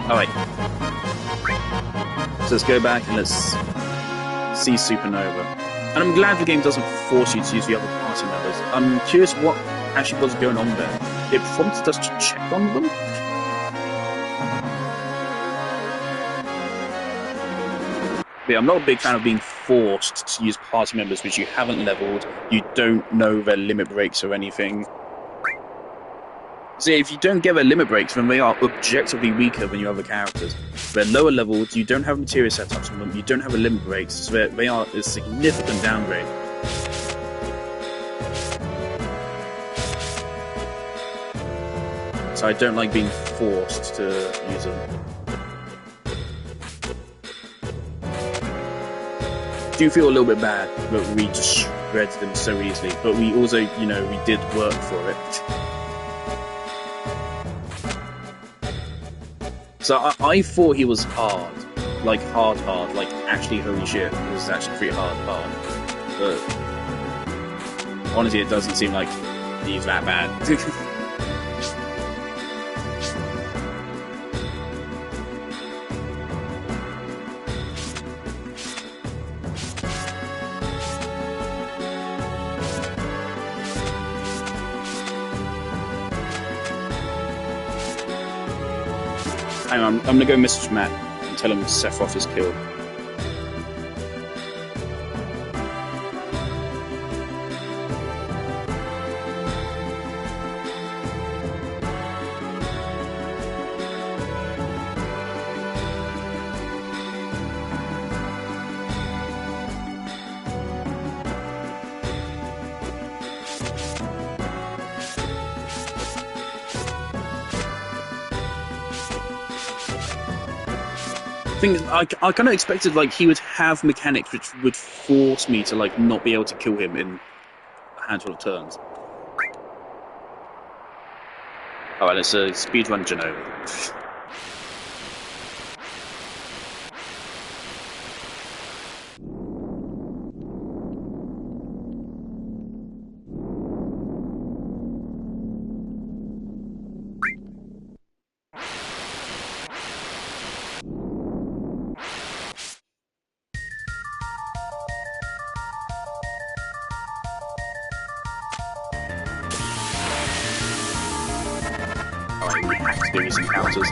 Alright. So let's go back and let's see Supernova. And I'm glad the game doesn't force you to use the other party members. I'm curious what actually was going on there. It prompted us to check on them? But yeah, I'm not a big fan of being forced to use party members which you haven't leveled, you don't know their limit breaks or anything. See, if you don't get their limit breaks, then they are objectively weaker than your other characters. They're lower leveled, you don't have material setups on them, you don't have a limit breaks, so they are a significant downgrade. So I don't like being forced to use them. I do feel a little bit bad that we just shredded them so easily, but we also, you know, we did work for it. So I thought he was hard, like hard, like actually holy shit, it was actually pretty hard. But honestly, it doesn't seem like he's that bad. Hang on, I'm gonna go message Matt and tell him Sephiroth is killed. I kind of expected like he would have mechanics which would force me to like not be able to kill him in a handful of turns. Alright, let's speedrun Genova. We have to do these encounters.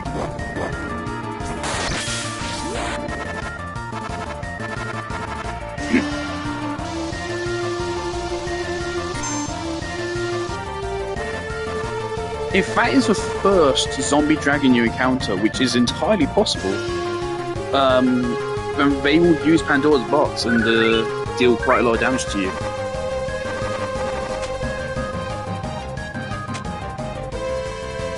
If that is the first zombie dragon you encounter, which is entirely possible, they will use Pandora's box and deal quite a lot of damage to you.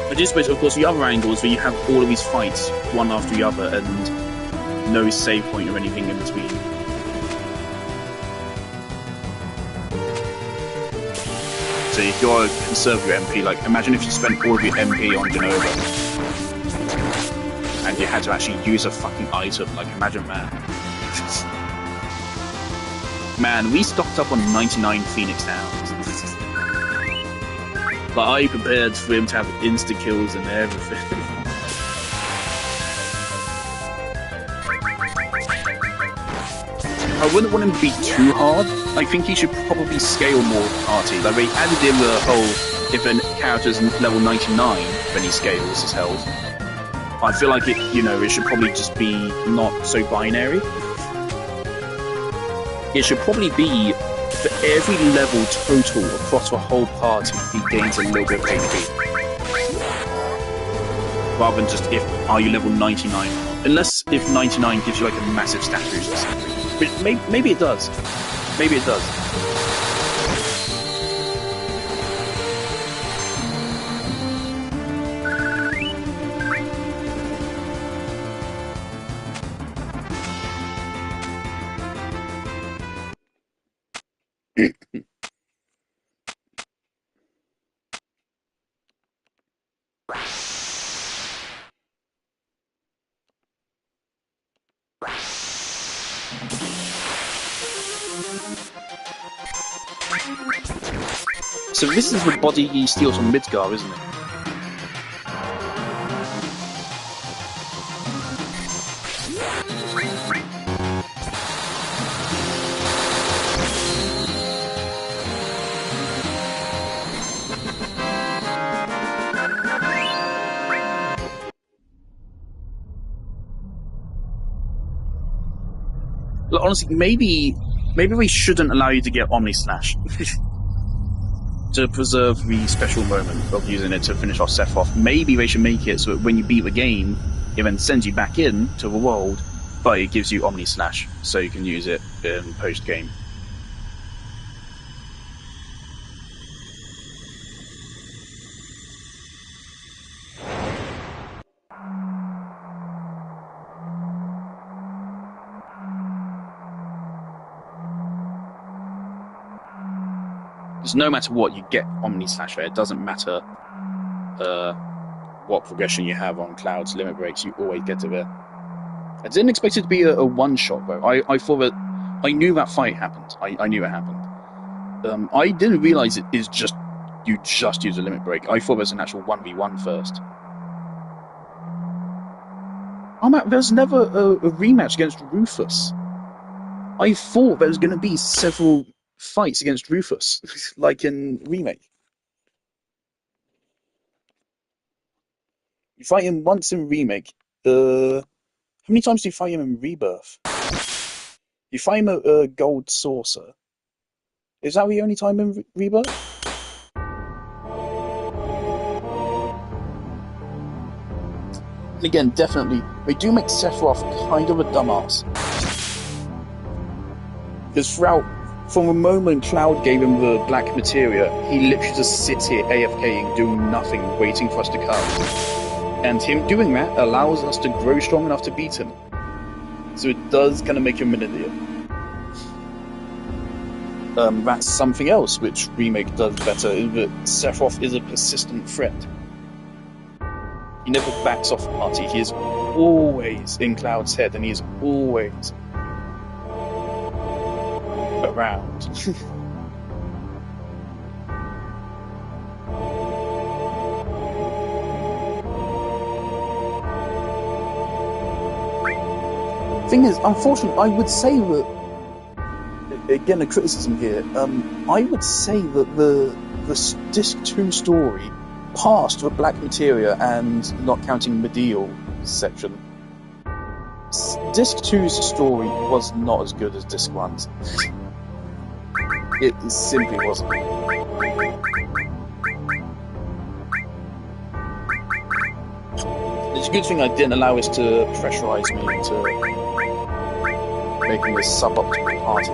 I do suppose, of course, the other angles where you have all of these fights, one after the other, and no save point or anything in between. So if you're a conserve your MP, like, imagine if you spent all of your MP on Genova, and you had to actually use a fucking item, like, imagine that. Man, we stocked up on 99 Phoenix Downs. But I prepared for him to have insta-kills and everything. I wouldn't want him to be too hard. I think he should probably scale more party. Like, they added in the whole, if a character's level 99, then he scales his health. I feel like it, you know, it should probably just be not so binary. It should probably be for every level total across the whole party, he gains a little bit of HP. Rather than just if, are you level 99? Unless if 99 gives you like a massive stat boost or something. But maybe it does. Maybe it does. So this is the body he steals from Midgar, isn't it? Look, honestly, maybe we shouldn't allow you to get Omni Slash. To preserve the special moment of using it to finish off Sephiroth. Maybe they should make it so that when you beat the game, it then sends you back in to the world, but it gives you Omni Slash, so you can use it in post-game. Because no matter what, you get Omni Slash there. It doesn't matter what progression you have on Cloud's limit breaks, you always get to there. I didn't expect it to be a one-shot, though. I thought that... I knew that fight happened. I knew it happened. I didn't realise it is just... You just use a limit break. I thought there was an actual 1v1 first. Oh man, there's never a rematch against Rufus. I thought there was going to be several fights against Rufus, like in Remake. You fight him once in Remake. How many times do you fight him in Rebirth? You fight him at Gold Saucer. Is that the only time in Rebirth? And again, definitely, they do make Sephiroth kind of a dumbass. Because from the moment Cloud gave him the black materia, he literally just sits here AFKing, doing nothing, waiting for us to come. And him doing that allows us to grow strong enough to beat him. So it does kind of make him an idiot. That's something else which Remake does better, is that Sephiroth is a persistent threat. He never backs off the party, he is always in Cloud's head, and he is always around. Thing is, unfortunately, I would say that, again, a criticism here, I would say that the Disc 2 story, past the Black Materia and not counting Medial section, Disc 2's story was not as good as Disc 1's. It simply wasn't. It's a good thing I didn't allow us to pressurize me into making a suboptimal party.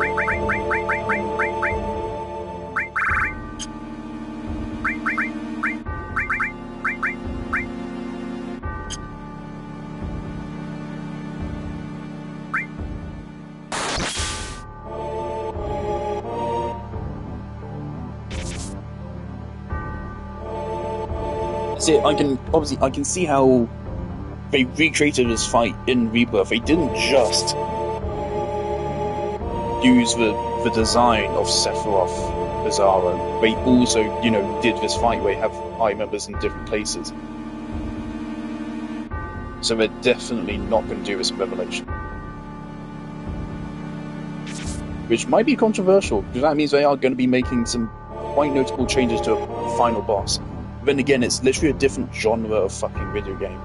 See, I can see how they recreated this fight in Rebirth. They didn't just use the design of Sephiroth Bizarro. They also, did this fight where you have eye members in different places. So they're definitely not going to do this in Revelation. Which might be controversial, because that means they are going to be making some quite notable changes to a final boss. But then again, it's literally a different genre of fucking video game.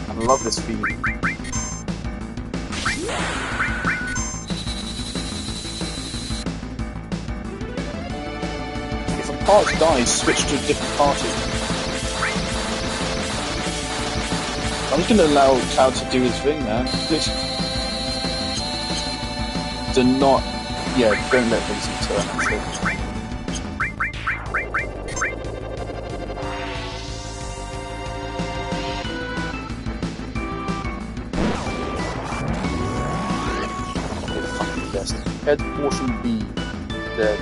I love this feeling. If a part dies, switch to a different party. I'm just gonna allow Cloud to do his thing, man. Do not... Yeah, don't let Vincent turn. Head portion B, dead.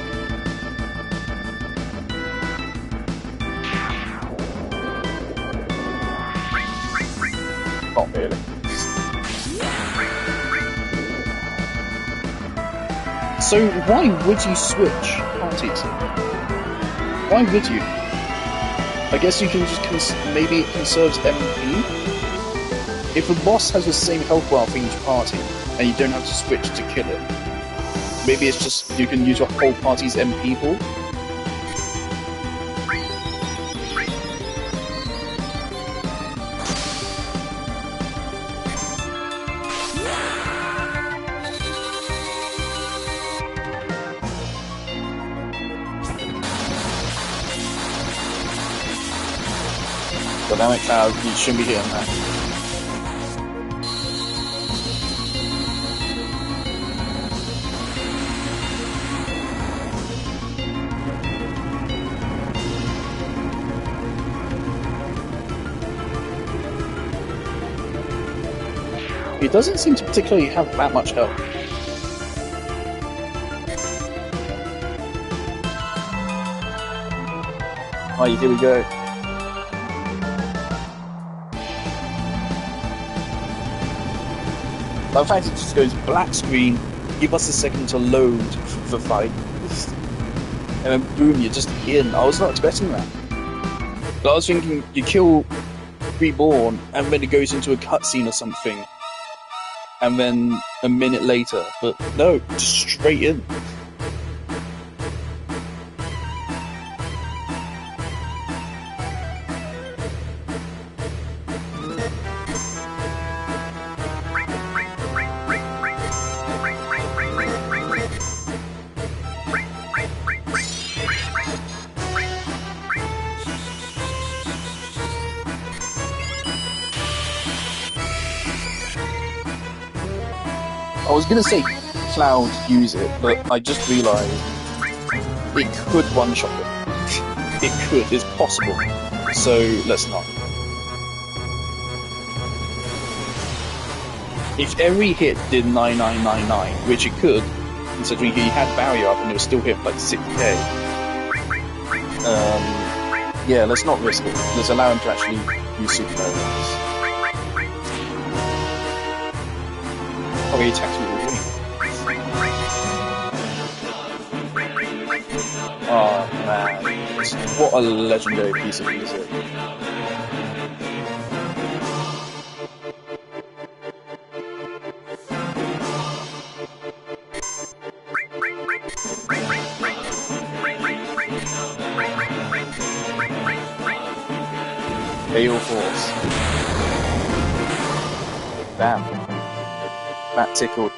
Not really. So why would you switch parties? Why would you? I guess you can just maybe it conserves MP? If a boss has the same health bar for each party, and you don't have to switch to kill it, maybe it's just you can use your whole party's MP pool. Dynamic Cloud, you shouldn't be hitting that. He doesn't seem to particularly have that much health. Alright, here we go. But in fact, it just goes black screen, give us a second to load the fight, and then boom, you're just in. I was not expecting that. But I was thinking you kill Reborn, and then it goes into a cutscene or something. And then a minute later, but no, just straight in. I was gonna say Cloud use it, but I just realised it could one-shot it. It could, it's possible. So let's not. If every hit did 9999, which it could, considering he had barrier up and it was still hit like 6k, yeah, let's not risk it. Let's allow him to actually use supernovas. Probably attacks with the wing. Oh man, what a legendary piece of music. Gale Force. Damn. That tickled.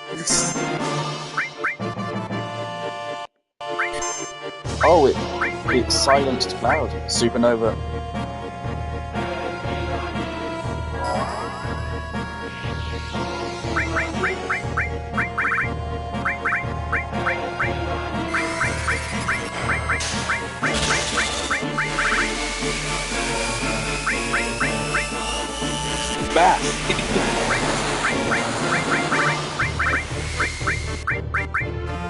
Oh, it silenced Cloud. Supernova. Bath.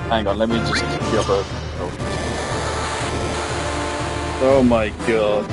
Hang on, let me just queue up a... Oh my god.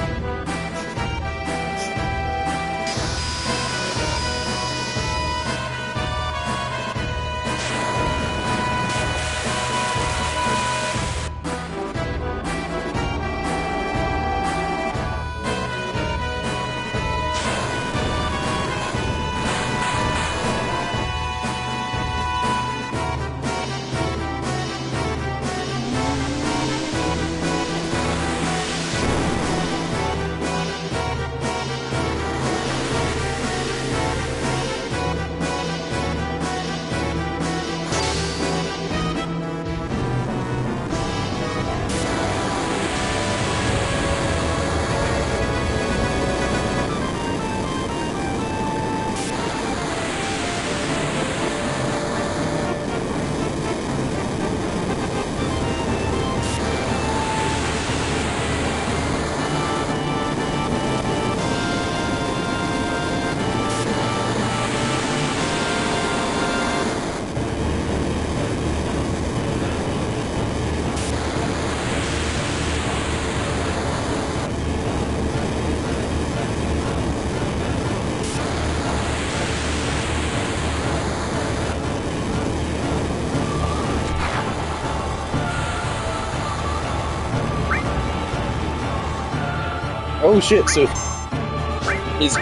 Oh shit, so it's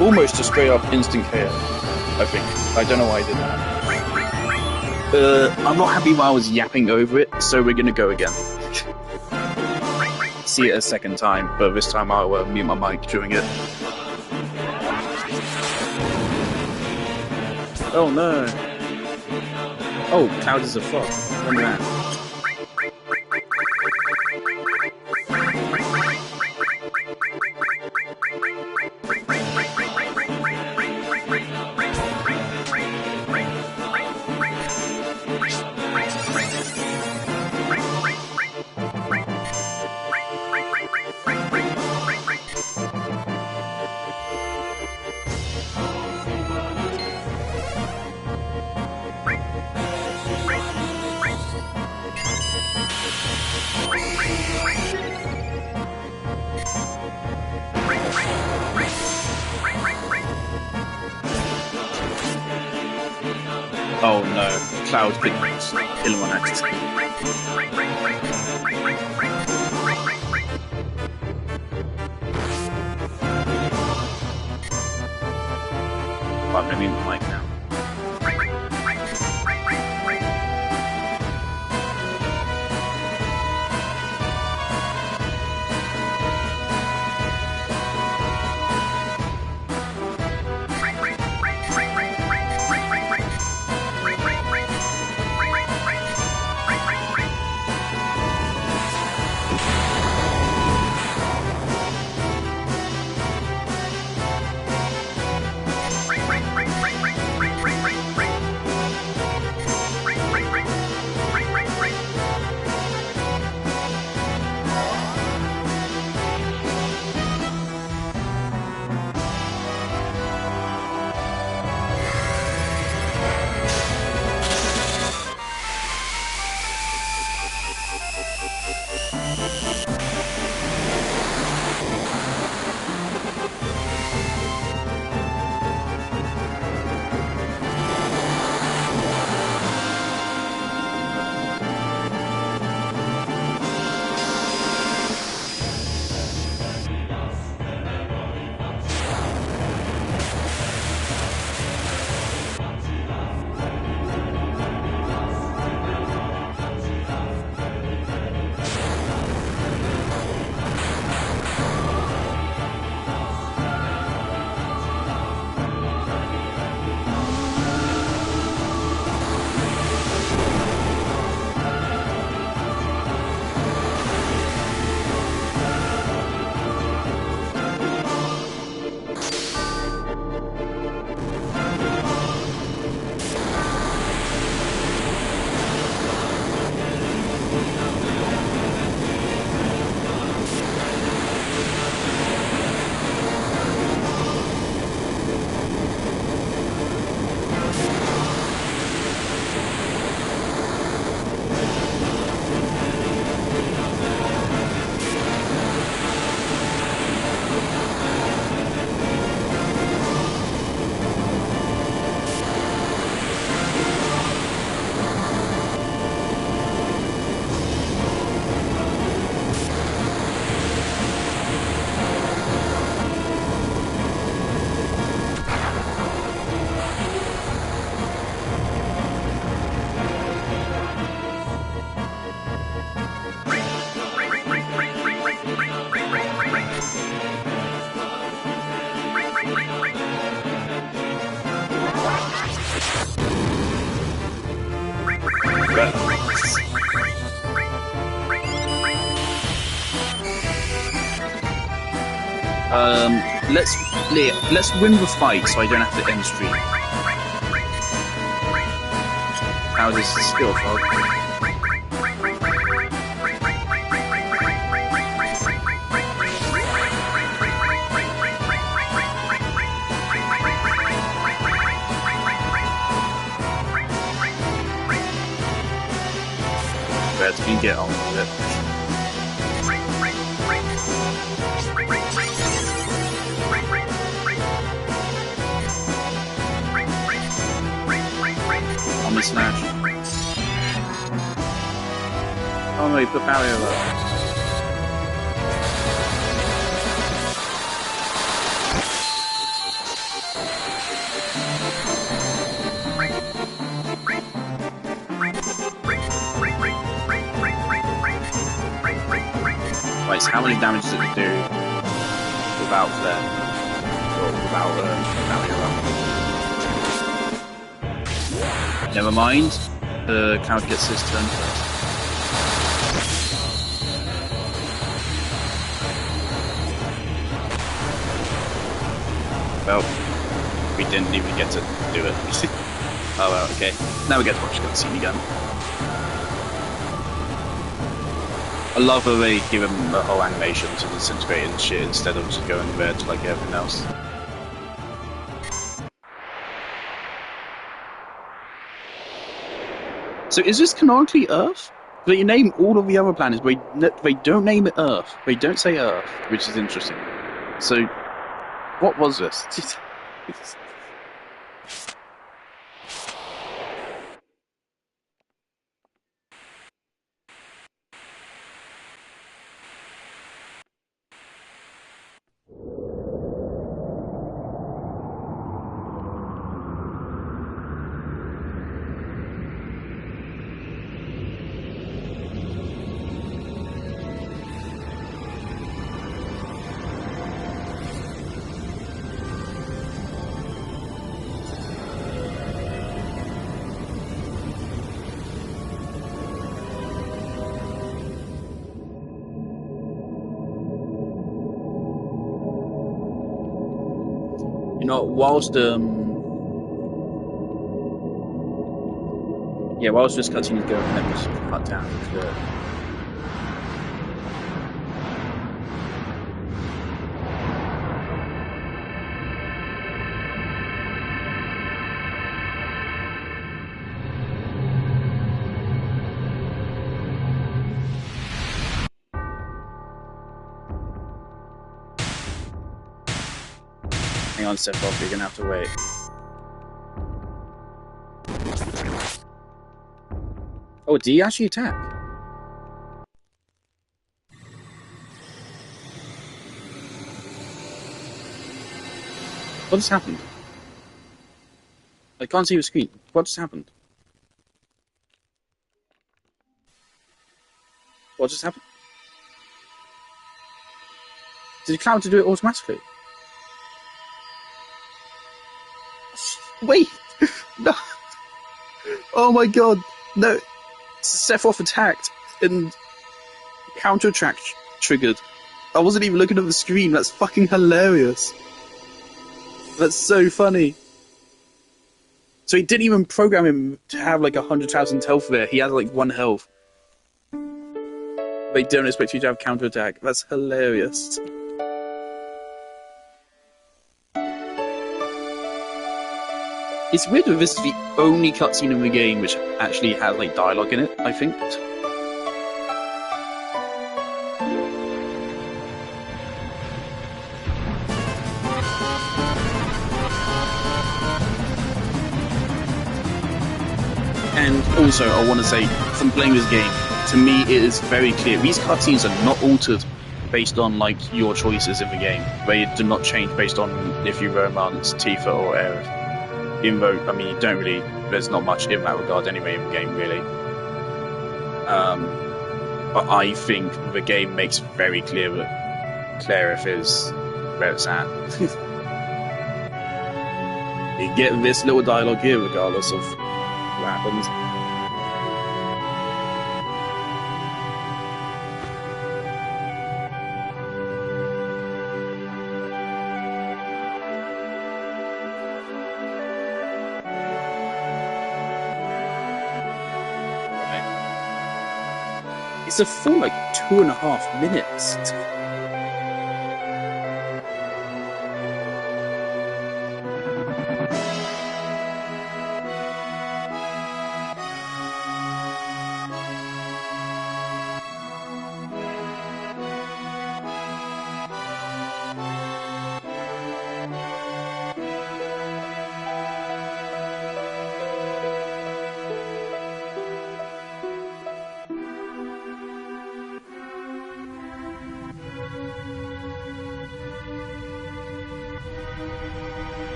almost a straight up instant KO, I think. I don't know why I did that. I'm not happy while I was yapping over it, so we're gonna go again. See it a second time, but this time I'll mute my mic during it. Oh no. Oh, Cloud is a fuck. Remember that. Oh no, Cloud could kill him on accident. I'm gonna mute the mic now. But let's win the fight so I don't have to end stream. How is this skill fog? Bet you can get on with it. Smash. Oh no, he put barrier up. Right, so how many damage does it do without flare? Or without barrier up? Never mind, the Cloud gets his turn first. Well, we didn't even get to do it. Oh well, okay. Now we get to watch the cutscene again. I love that they give him the whole animation to disintegrate and shit instead of just going red like everything else. So is this canonically Earth? But you name all of the other planets, but they don't name it Earth. They don't say Earth, which is interesting. So, what was this? You know, whilst this cutscene is going, let me just cut down the. Hang on, Sephiroth, you're gonna have to wait. Oh, did he actually attack? What just happened? I can't see the screen. What just happened? What just happened? Did Cloud do it automatically? Wait! No! Oh my god! No! Sephiroth attacked and counter-attack triggered. I wasn't even looking at the screen. That's fucking hilarious. That's so funny. So he didn't even program him to have like 100,000 health there. He has like 1 health. They don't expect you to have counter-attack. That's hilarious. It's weird that this is the only cutscene in the game which actually has like dialogue in it, I think. And also, I want to say, from playing this game, to me it is very clear these cutscenes are not altered based on like your choices in the game. They do not change based on if you romance Tifa or Aerith. Even though, I mean, you don't really, there's not much in that regard anyway in the game, really. But I think the game makes very clear that Clarith is where it's at. You get this little dialogue here regardless of what happens. It's a full, like, 2.5 minutes.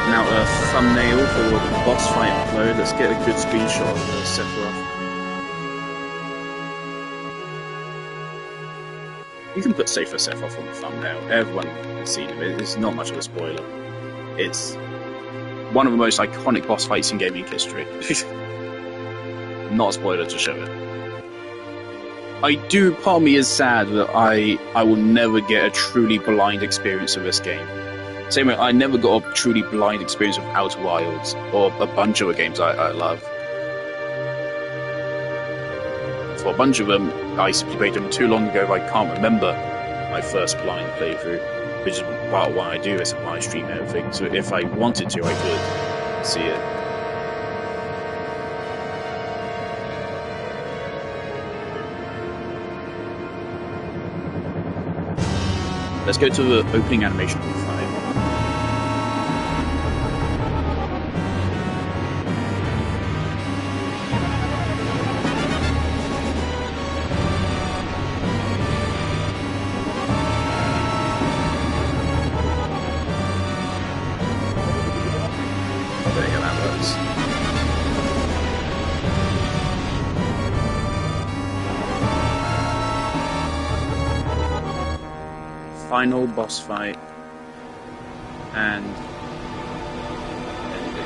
Now a thumbnail for the boss fight upload. Let's get a good screenshot of Sephiroth. You can put Safer Sephiroth on the thumbnail. Everyone has seen it. It's not much of a spoiler. It's one of the most iconic boss fights in gaming history. Not a spoiler to show it. Part of me is sad that I will never get a truly blind experience of this game. Same way, I never got a truly blind experience of Outer Wilds, or a bunch of other games I love. For a bunch of them, I simply played them too long ago, I can't remember my first blind playthrough, which is part of why I do this and why I stream everything. So if I wanted to, I could see it. Let's go to the opening animation of the fight. Final boss fight and ending.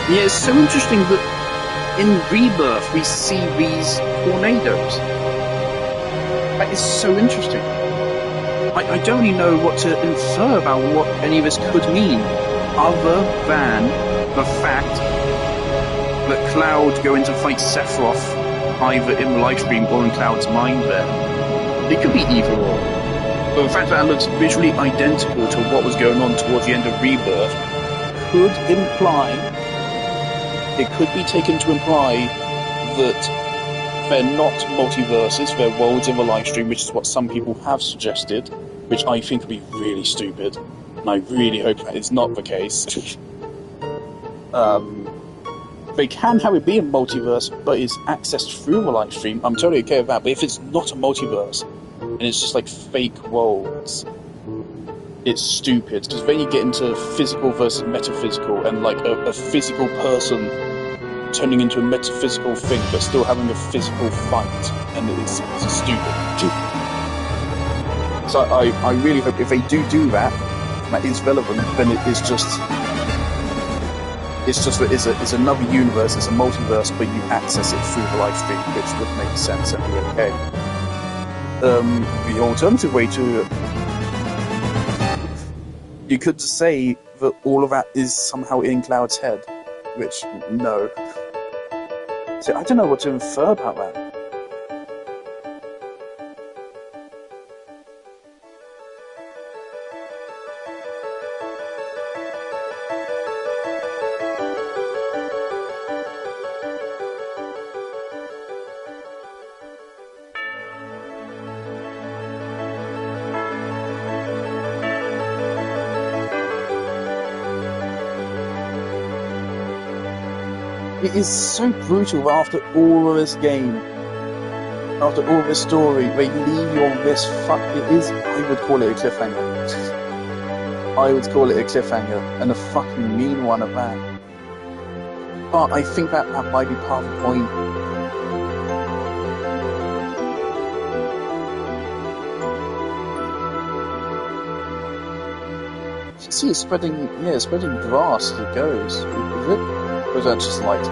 Yeah, it's so interesting that in Rebirth we see these tornadoes. That is so interesting. I don't really know what to infer about what any of this could mean, other than the fact that Cloud going to fight Sephiroth either in the livestream or in Cloud's mind there. It could be either or. But the fact that it looks visually identical to what was going on towards the end of Rebirth could imply, it could be taken to imply that they're not multiverses, they're worlds in the livestream, which is what some people have suggested, which I think would be really stupid. And I really hope that is not the case. They can have it be a multiverse, but it's accessed through the live stream. I'm totally okay with that. But if it's not a multiverse, and it's just like fake worlds, it's stupid. Because then you get into physical versus metaphysical, and like a physical person turning into a metaphysical thing, but still having a physical fight, and it's stupid. So I really hope if they do that, that is relevant, then it is just. It's just that it's another universe, it's a multiverse, but you access it through the live stream, which would make sense and be okay. The alternative way to... You could say that all of that is somehow in Cloud's head, which, no. So I don't know what to infer about that. It is so brutal that after all of this game, after all of this story, they leave you on this it is, I would call it a cliffhanger. I would call it a cliffhanger, and a fucking mean one at that. But I think that might be part of the point. You can see it's spreading grass as it goes. Is it? Or is that just light?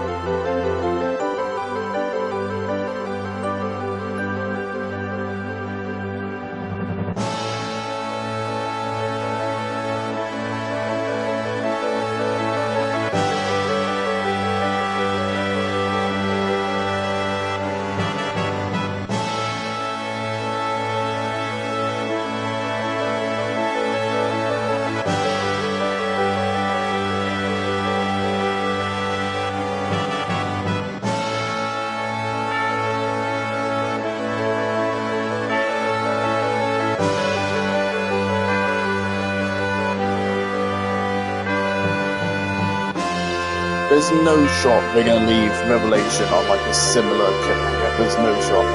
There's no shot they're going to leave Revelation on like a similar cliffhanger. There's no shot.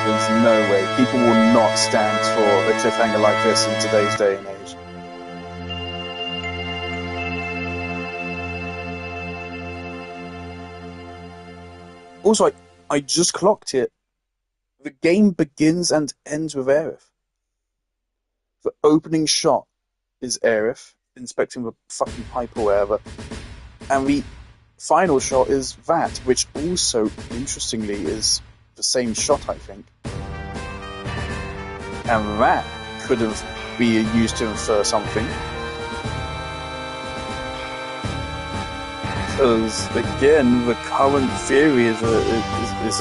There's no way. People will not stand for a cliffhanger like this in today's day and age. Also, I just clocked it. The game begins and ends with Aerith. The opening shot is Aerith inspecting the fucking pipe or whatever, and the final shot is that, which also, interestingly, is the same shot, I think. And that could have been used to infer something. Because, again, the current theory is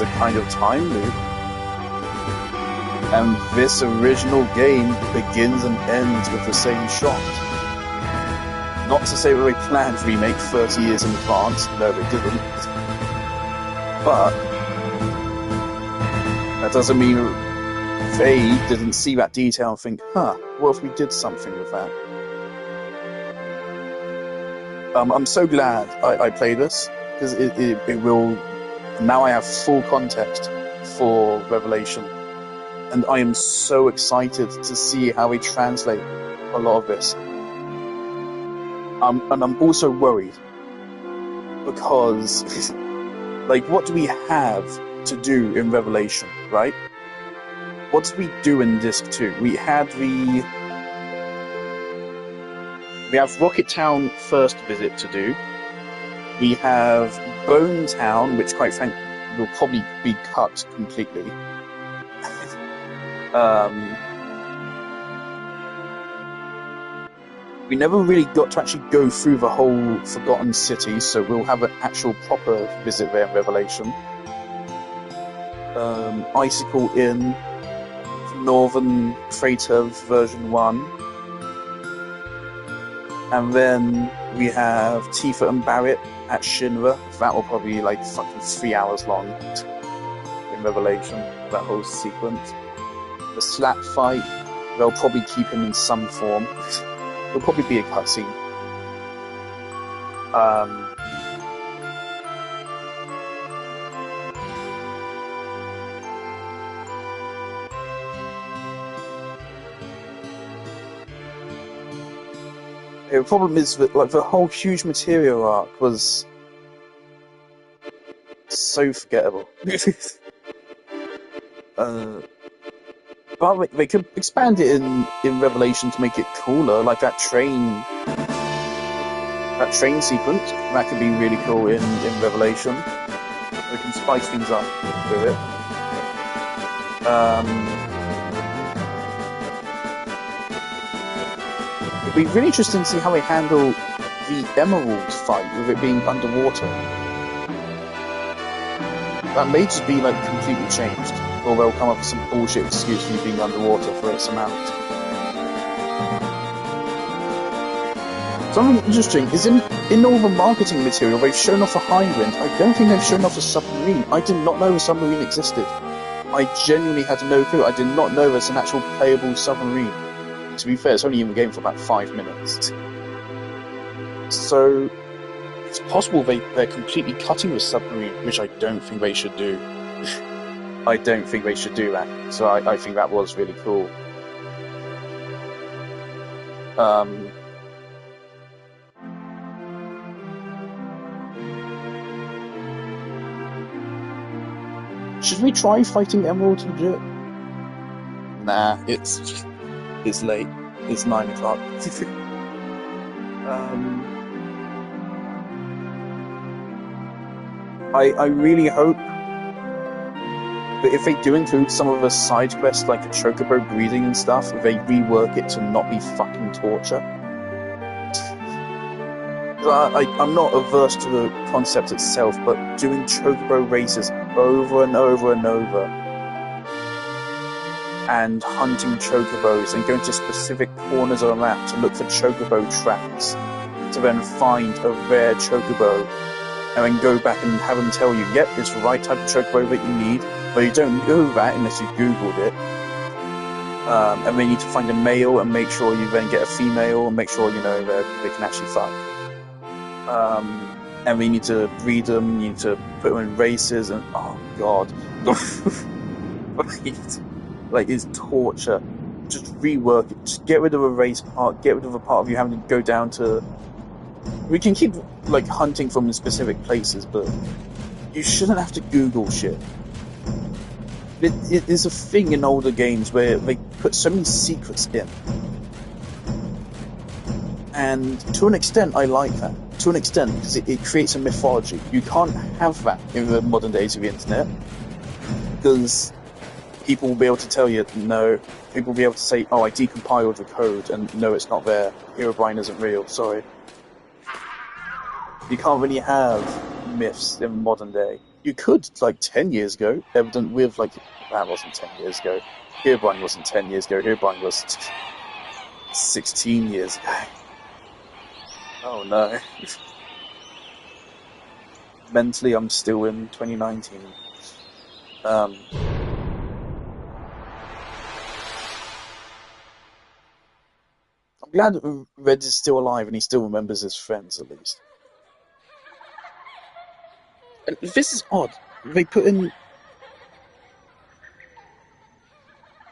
a kind of time loop. And this original game begins and ends with the same shot. Not to say that they planned to remake 30 years in advance. No, they didn't. But that doesn't mean they didn't see that detail and think, what if we did something with that? I'm so glad I played this, because it will... Now I have full context for Revelation. And I am so excited to see how we translate a lot of this. And I'm also worried, because, like, what do we have to do in Revelation, right? What did we do in Disc 2? We have Rocket Town first visit to do. We have Bone Town, which, quite frankly, will probably be cut completely. We never really got to actually go through the whole Forgotten City, so we'll have an actual proper visit there in Revelation. Icicle Inn, Northern Freighter version 1. And then we have Tifa and Barrett at Shinra. That will probably be like fucking 3 hours long in Revelation, that whole sequence. The slap fight, they'll probably keep him in some form. It'll probably be a cutscene. The problem is that, like, the whole huge material arc was so forgettable. But they could expand it in Revelation to make it cooler, like that train sequence. That could be really cool in Revelation. They can spice things up with it. It'd be really interesting to see how they handle the Emerald fight with it being underwater. That may just be like completely changed, or they'll come up with some bullshit excuse for you being underwater for its amount. Something interesting is in all the marketing material they've shown off a Highwind. I don't think they've shown off a submarine. I did not know a submarine existed. I genuinely had no clue. I did not know there's an actual playable submarine. To be fair, it's only in the game for about 5 minutes. So, it's possible they're completely cutting the submarine, which I don't think they should do. I don't think they should do that. So I think that was really cool. Um, should we try fighting Emerald legit? Nah, it's late. It's 9 o'clock. um, I really hope that if they do include some of the side quests like the chocobo breeding and stuff, they rework it to not be fucking torture. I'm not averse to the concept itself, but doing chocobo races over and over and over, and hunting chocobos and going to specific corners of a map to look for chocobo tracks, to then find a rare chocobo, and then go back and have them tell you, yep, it's the right type of chocobo that you need, but you don't know that unless you googled it. And then you need to find a male and make sure you then get a female and make sure you know they can actually fuck. And we need to breed them, you need to put them in races, and oh god. Like, it's torture. Just rework it. Just get rid of a race part, get rid of a part of you having to go down to... We can keep, like, hunting from specific places, but you shouldn't have to Google shit. It is a thing in older games where they put so many secrets in. And to an extent, I like that. To an extent, because it creates a mythology. You can't have that in the modern days of the internet, because people will be able to tell you, no. People will be able to say, oh, I decompiled the code, and no, it's not there. Herobrine isn't real, sorry. You can't really have myths in modern day. You could, like, 10 years ago, evident with, like, that wasn't 10 years ago. Herobrine wasn't 10 years ago. Herobrine was 16 years ago. Oh no. Mentally, I'm still in 2019. I'm glad Red is still alive and he still remembers his friends, at least. And this is odd. They put in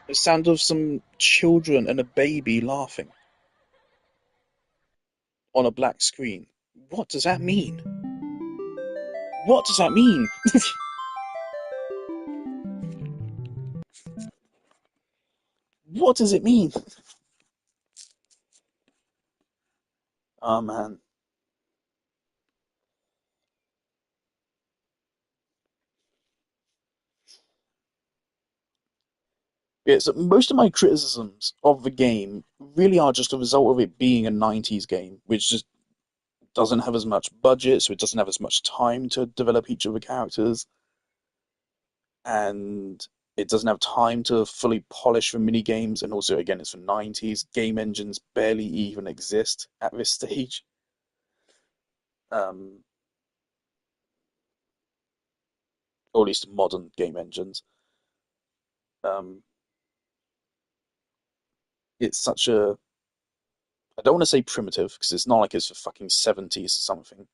the sound of some children and a baby laughing on a black screen. What does that mean? What does that mean? What does it mean? Oh man. Yeah, so most of my criticisms of the game really are just a result of it being a 90s game, which just doesn't have as much budget, so it doesn't have as much time to develop each of the characters, and it doesn't have time to fully polish the mini games. And also, again, it's the 90s. Game engines barely even exist at this stage. Um, or at least modern game engines. Um, it's such a... I don't want to say primitive, because it's not like it's the fucking 70s or something,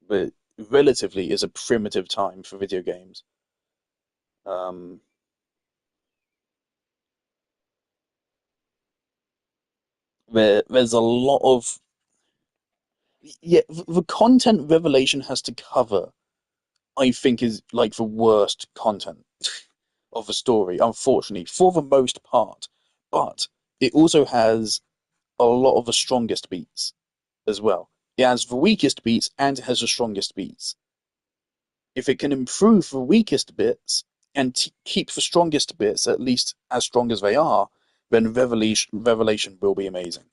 but relatively is a primitive time for video games. Um, there's a lot of... Yeah, the content Revelation has to cover, I think, is like the worst content of the story, unfortunately, for the most part. But it also has a lot of the strongest beats as well. It has the weakest beats and it has the strongest beats. If it can improve the weakest bits and keep the strongest bits at least as strong as they are, then Revelation will be amazing.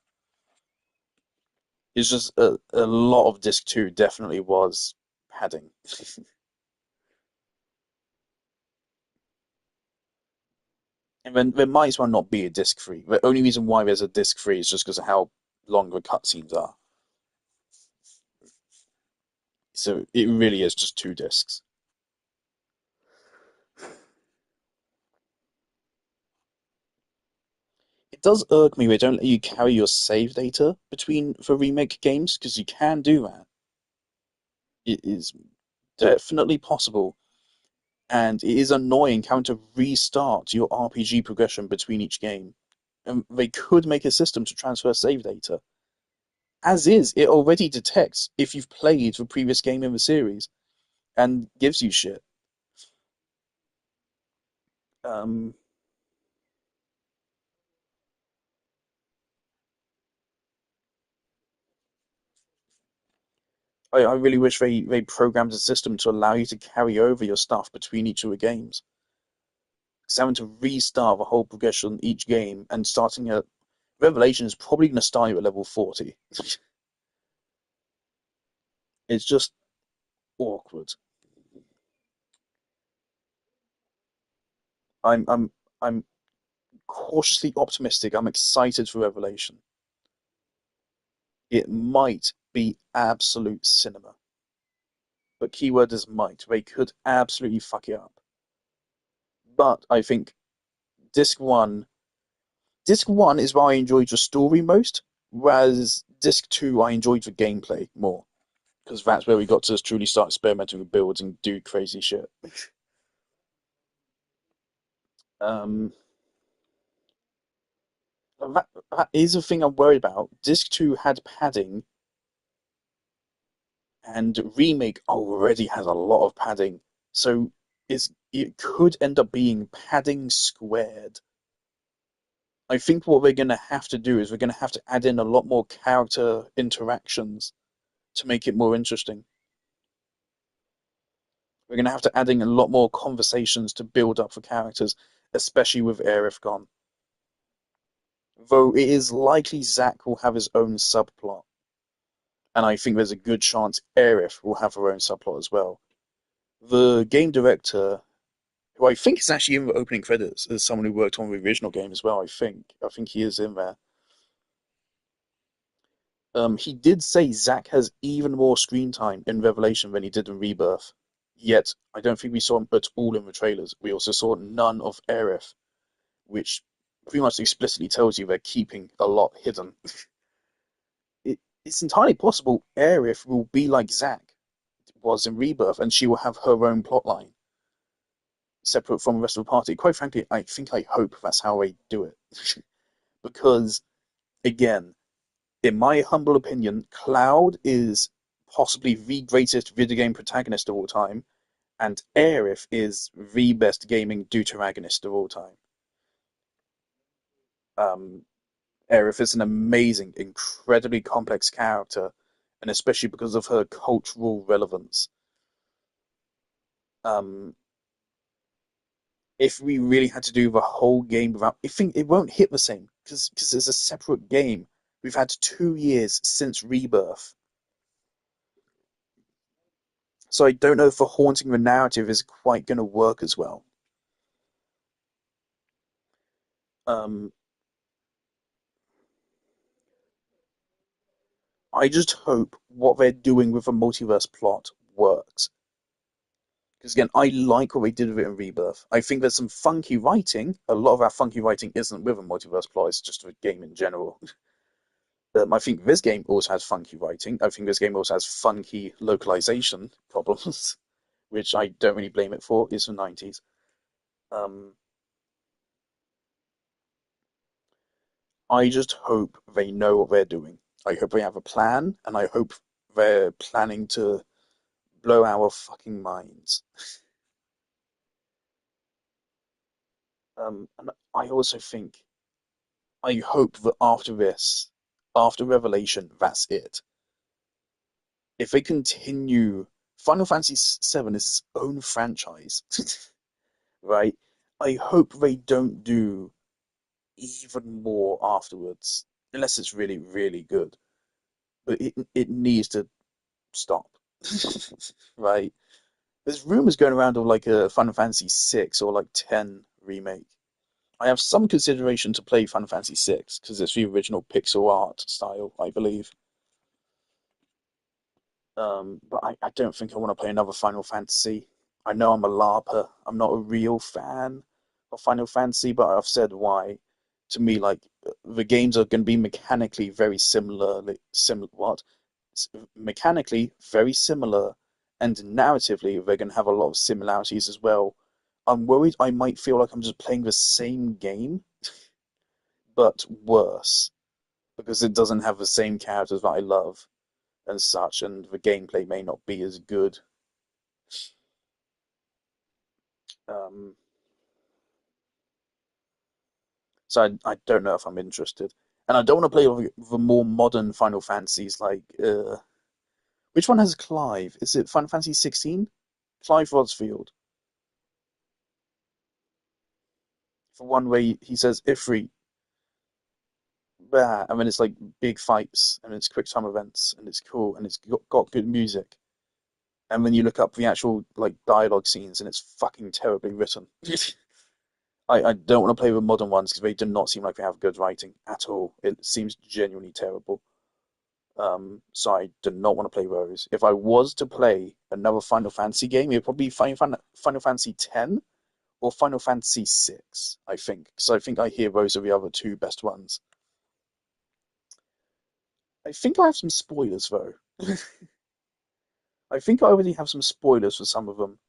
It's just a lot of Disc 2 definitely was padding. And then there might as well not be a disc 3. The only reason why there's a disc 3 is just because of how long the cutscenes are. So it really is just 2 discs. It does irk me they don't let you carry your save data between the remake games, because you can do that. It is definitely possible, and it is annoying having to restart your RPG progression between each game. And they could make a system to transfer save data. As is, it already detects if you've played the previous game in the series and gives you shit. Um, I really wish they programmed a system to allow you to carry over your stuff between each of the games. Because having to restart the whole progression each game and starting at Revelation is probably going to start you at level 40. It's just awkward. I'm I'm I'm cautiously optimistic. I'm excited for Revelation. It might be absolute cinema, but keyword is might. They could absolutely fuck it up. But I think disc one, disc one is where I enjoyed the story most, whereas disc two I enjoyed the gameplay more because that's where we got to truly start experimenting with builds and do crazy shit. Um, that is a thing I'm worried about. Disc two had padding, and remake already has a lot of padding, so it could end up being padding squared. I think what we're going to have to do is we're going to have to add in a lot more character interactions to make it more interesting. We're going to have to add in a lot more conversations to build up for characters, especially with Aerith gone. Though it is likely Zack will have his own subplot, and I think there's a good chance Aerith will have her own subplot as well. The game director, who I think is actually in the opening credits, as someone who worked on the original game as well, I think he is in there. He did say Zack has even more screen time in Revelation than he did in Rebirth. Yet, I don't think we saw him at all in the trailers. We also saw none of Aerith, which pretty much explicitly tells you they're keeping a lot hidden. It's entirely possible Aerith will be like Zack was in Rebirth, and she will have her own plotline, separate from the rest of the party. Quite frankly, I hope that's how they do it. Because, again, in my humble opinion, Cloud is possibly the greatest video game protagonist of all time, and Aerith is the best gaming deuteragonist of all time. Um, Aerith is an amazing, incredibly complex character, and especially because of her cultural relevance. Um, if we really had to do the whole game without, I think it won't hit the same because it's a separate game. We've had 2 years since Rebirth, so I don't know if the haunting the narrative is quite going to work as well. Um, I just hope what they're doing with the multiverse plot works. Because again, I like what they did with it in Rebirth. I think there's some funky writing. A lot of our funky writing isn't with a multiverse plot, it's just a game in general. I think this game also has funky writing. I think this game also has funky localization problems, which I don't really blame it for. It's the 90s. Um, I just hope they know what they're doing. I hope they have a plan, and I hope they're planning to blow our fucking minds. And I also think, I hope that after this, after Revelation, that's it. If they continue, Final Fantasy VII is its own franchise, right? I hope they don't do even more afterwards, unless it's really, really good. But it needs to stop, right? There's rumors going around of like a Final Fantasy VI or like 10 remake. I have some consideration to play Final Fantasy VI because it's the original pixel art style, I believe. But I don't think I want to play another Final Fantasy. I know I'm a LARPer. I'm not a real fan of Final Fantasy, but I've said why. To me, like the games are going to be mechanically very similar. Mechanically very similar and narratively they're going to have a lot of similarities as well. I'm worried I might feel like I'm just playing the same game, but worse, because it doesn't have the same characters that I love and such, and the gameplay may not be as good. Um, so I don't know if I'm interested. And I don't want to play the more modern Final Fantasies, like, which one has Clive? Is it Final Fantasy 16? Clive Rosfield. The one where he says Ifrit, bah, and then it's like big fights, and it's quick time events, and it's cool, and it's got good music. And then you look up the actual like dialogue scenes, and it's fucking terribly written. I don't want to play the modern ones because they do not seem like they have good writing at all. It seems genuinely terrible. So I do not want to play those. If I was to play another Final Fantasy game, it would probably be Final Fantasy X or Final Fantasy VI, I think. Because I think I hear those are the other two best ones. I think I have some spoilers though. I think I already have some spoilers for some of them.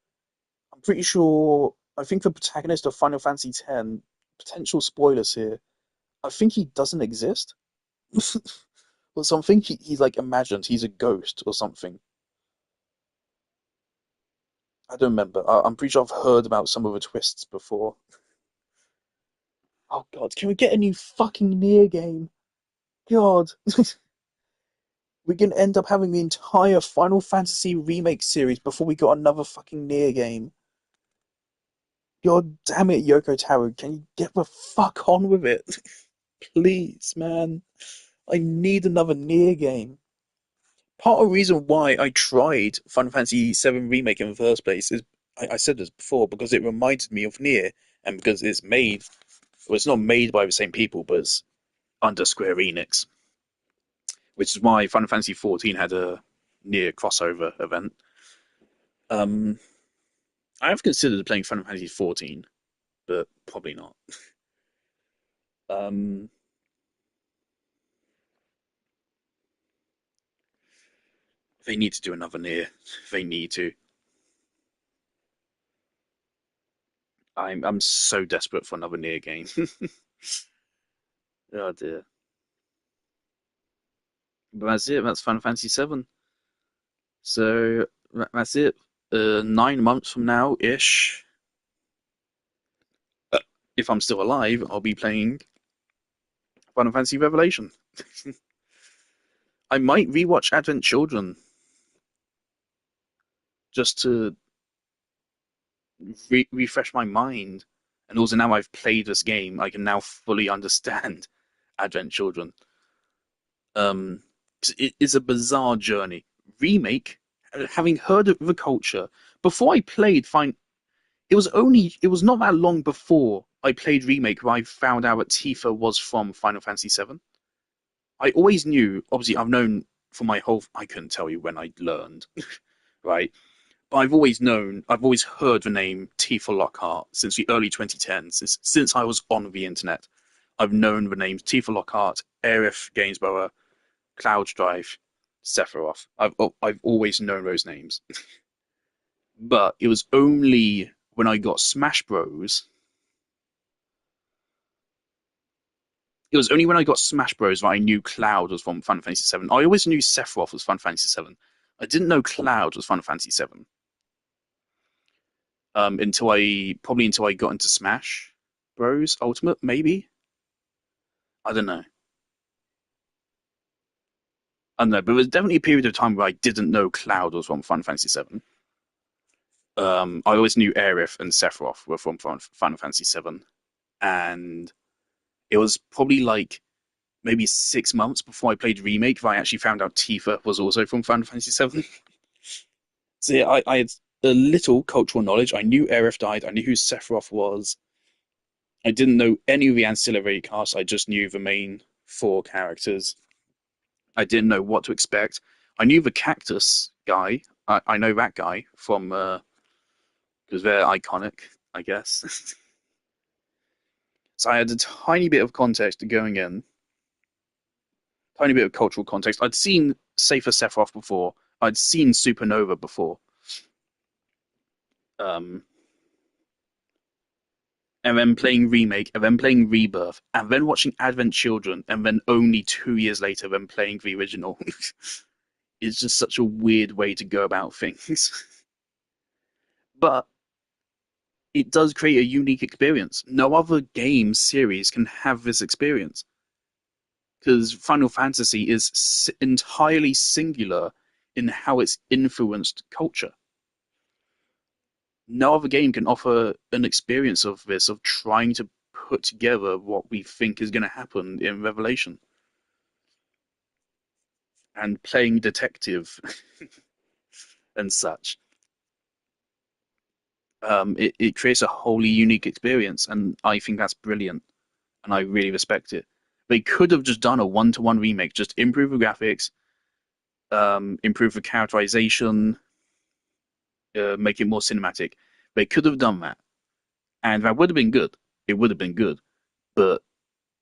I'm pretty sure. I think the protagonist of Final Fantasy X, potential spoilers here. I think he doesn't exist or something. He's like imagined. He's a ghost or something. I don't remember. I'm pretty sure I've heard about some of the twists before. Oh God, can we get a new fucking Nier game? God, we're gonna end up having the entire Final Fantasy remake series before we got another fucking Nier game. God damn it, Yoko Taro, can you get the fuck on with it? Please, man. I need another Nier game. Part of the reason why I tried Final Fantasy VII Remake in the first place is, I said this before, because it reminded me of Nier, and because it's made, well, it's not made by the same people, but it's under Square Enix, which is why Final Fantasy XIV had a Nier crossover event. Um, I have considered playing Final Fantasy XIV, but probably not. Um, they need to do another Nier. They need to. I'm so desperate for another Nier game. Oh dear. But that's it. That's Final Fantasy VII. So that's it. 9 months from now ish, if I'm still alive, I'll be playing Final Fantasy Revelation. I might rewatch Advent Children just to refresh my mind. And also, now I've played this game, I can now fully understand Advent Children. Um, it is a bizarre journey. Remake, having heard of the culture before I played, fine. It was not that long before I played Remake where I found out that Tifa was from Final Fantasy VII. I always knew, obviously, I've known for my whole. I couldn't tell you when I learned, right? But I've always known, I've always heard the name Tifa Lockhart since the early 2010s, since I was on the internet. I've known the names Tifa Lockhart, Aerith Gainsborough, Cloud Strife, Sephiroth. I've always known those names. But it was only when I got Smash Bros. It was only when I got Smash Bros. That I knew Cloud was from Final Fantasy VII. I always knew Sephiroth was Final Fantasy VII. I didn't know Cloud was Final Fantasy VII. Until I got into Smash Bros. Ultimate, maybe. I don't know. I don't know, but there was definitely a period of time where I didn't know Cloud was from Final Fantasy VII. I always knew Aerith and Sephiroth were from Final Fantasy VII, and it was probably like maybe 6 months before I played Remake that I actually found out Tifa was also from Final Fantasy VII. So yeah, I had a little cultural knowledge. I knew Aerith died. I knew who Sephiroth was. I didn't know any of the ancillary cast. I just knew the main four characters. I didn't know what to expect. I knew the cactus guy. I know that guy from because they're iconic, I guess. So I had a tiny bit of context going in, tiny bit of cultural context. I'd seen Safer Sephiroth before. I'd seen Supernova before. Um, and then playing Remake, and then playing Rebirth, and then watching Advent Children, and then only 2 years later, then playing the original. It's just such a weird way to go about things. But it does create a unique experience. No other game series can have this experience because Final Fantasy is entirely singular in how it's influenced culture. No other game can offer an experience of this, of trying to put together what we think is going to happen in Revelation and playing detective and such. It creates a wholly unique experience, and I think that's brilliant, and I really respect it. They could have just done a one-to-one remake, just improve the graphics, improve the characterization, make it more cinematic. They could have done that, and that would have been good. It would have been good, but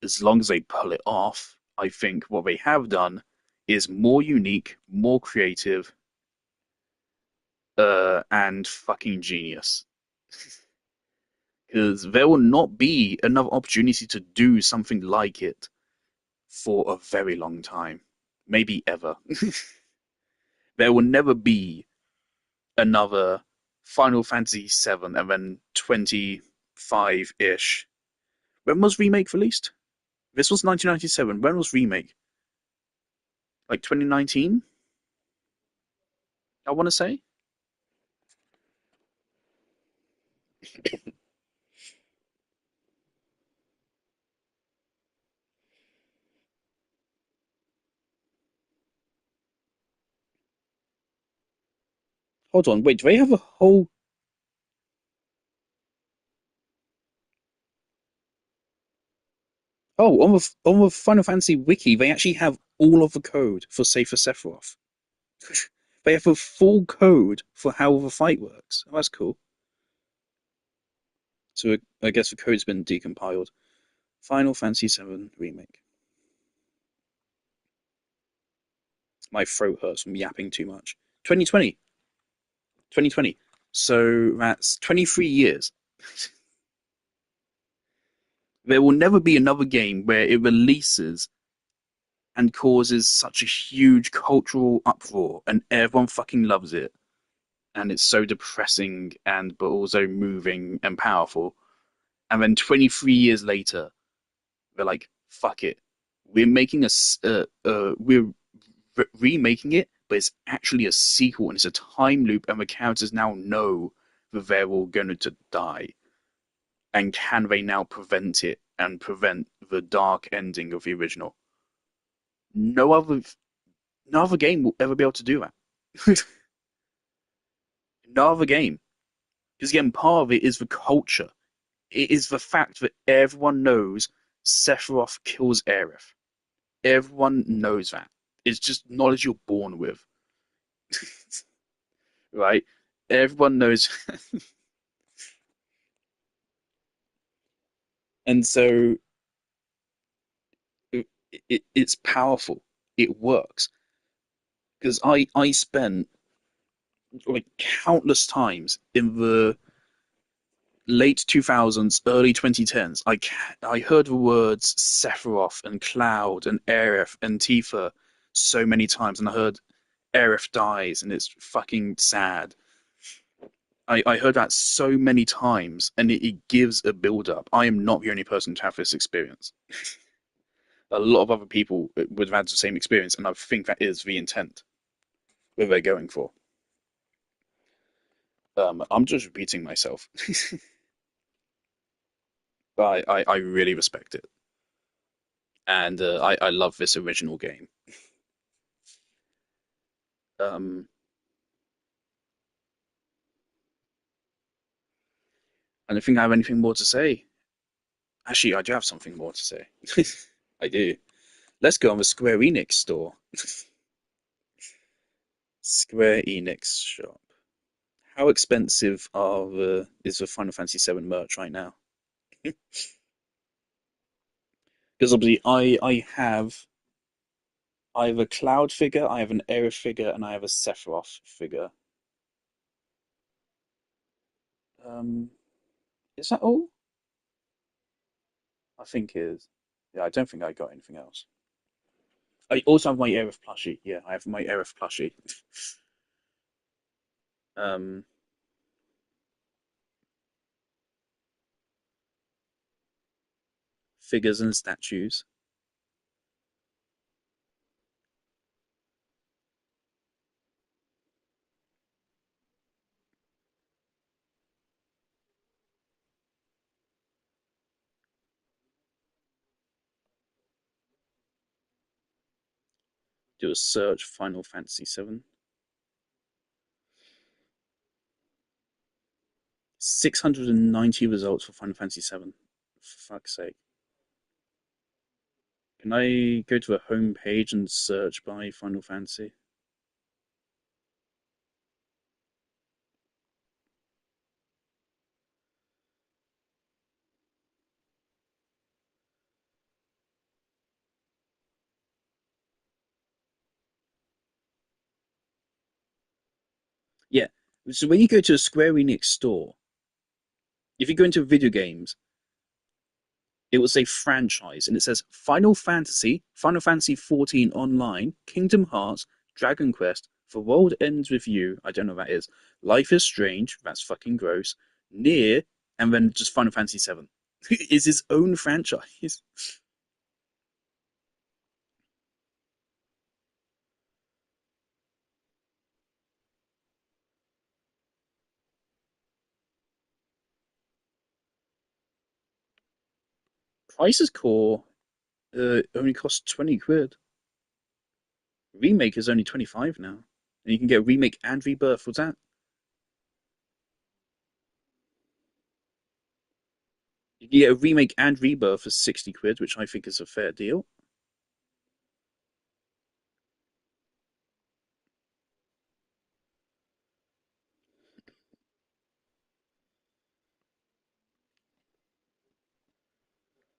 as long as they pull it off, I think what they have done is more unique, more creative, and fucking genius. Because there will not be another opportunity to do something like it for a very long time, maybe ever. There will never be another Final Fantasy VII and then 25-ish. When was Remake released? This was 1997. When was Remake? Like 2019, I want to say. Hold on, wait, do they have a whole... Oh, on the Final Fantasy wiki, they actually have all of the code for Safer Sephiroth. They have a full code for how the fight works. Oh, that's cool. So I guess the code's been decompiled. Final Fantasy VII Remake. My throat hurts from yapping too much. 2020. 2020. So that's 23 years. There will never be another game where it releases and causes such a huge cultural uproar and everyone fucking loves it. And it's so depressing and but also moving and powerful. And then 23 years later, they're like, fuck it. We're making we're remaking it, but it's actually a sequel and it's a time loop, and the characters now know that they're all going to die. And can they now prevent it and prevent the dark ending of the original? No other, no other game will ever be able to do that. No other game, because again, part of it is the culture. It is the fact that everyone knows Sephiroth kills Aerith. Everyone knows that. It's just knowledge you're born with, right? Everyone knows, and so it's powerful. It works because I spent like countless times in the late 2000s, early 2010s. I heard the words Sephiroth and Cloud and Aerith and Tifa so many times, and I heard Aerith dies and it's fucking sad. I heard that so many times, and it gives a build up. I am not the only person to have this experience. A lot of other people would have had the same experience, and I think that is the intent that they're going for. I'm just repeating myself, but I really respect it, and I love this original game. Um, I don't think I have anything more to say. Actually, I do have something more to say. I do. Let's go on the Square Enix store. Square Enix shop. How expensive is the Final Fantasy VII merch right now? Because obviously I have a Cloud figure, I have an Aerith figure, and I have a Sephiroth figure. Um, is that all? I think it is. Yeah, I don't think I got anything else. I also have my Aerith plushie. Yeah, I have my Aerith plushie. um, Figures and statues. Do a search Final Fantasy VII. 690 results for Final Fantasy VII. For fuck's sake. Can I go to a home page and search by Final Fantasy? Yeah. So when you go to a Square Enix store, if you go into video games, it will say franchise and it says Final Fantasy 14 Online, Kingdom Hearts, Dragon Quest, The World Ends With You, I don't know what that is, Life is Strange, that's fucking gross, Near, and then just Final Fantasy 7. Is its own franchise. Crisis Core only costs 20 quid. Remake is only 25 now. And you can get Remake and Rebirth. What's that? You can get a Remake and Rebirth for 60 quid, which I think is a fair deal.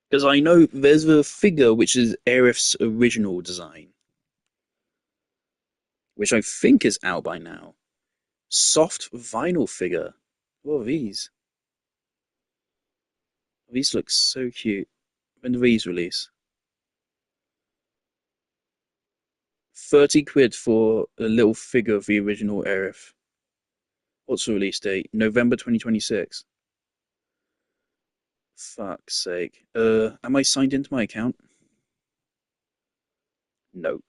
Because I know there's a figure which is Aerith's original design, which I think is out by now. Soft vinyl figure. What are these? These look so cute. When do these release? 30 quid for a little figure of the original Aerith. What's the release date? November 2026. Fuck's sake. Am I signed into my account? No.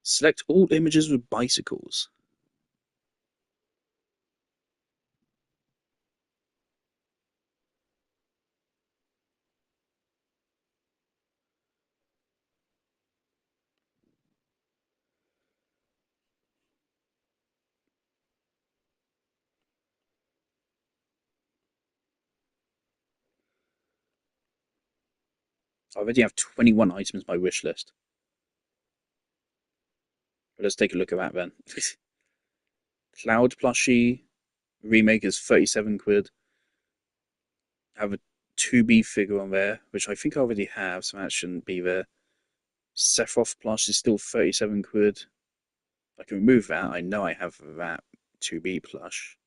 Select all images with bicycles. I already have 21 items on my wish list. Let's take a look at that then. Cloud plushie remake is 37 quid. I have a 2B figure on there, which I think I already have, so that shouldn't be there. Sephiroth plush is still 37 quid. I can remove that. I know I have that 2B plush.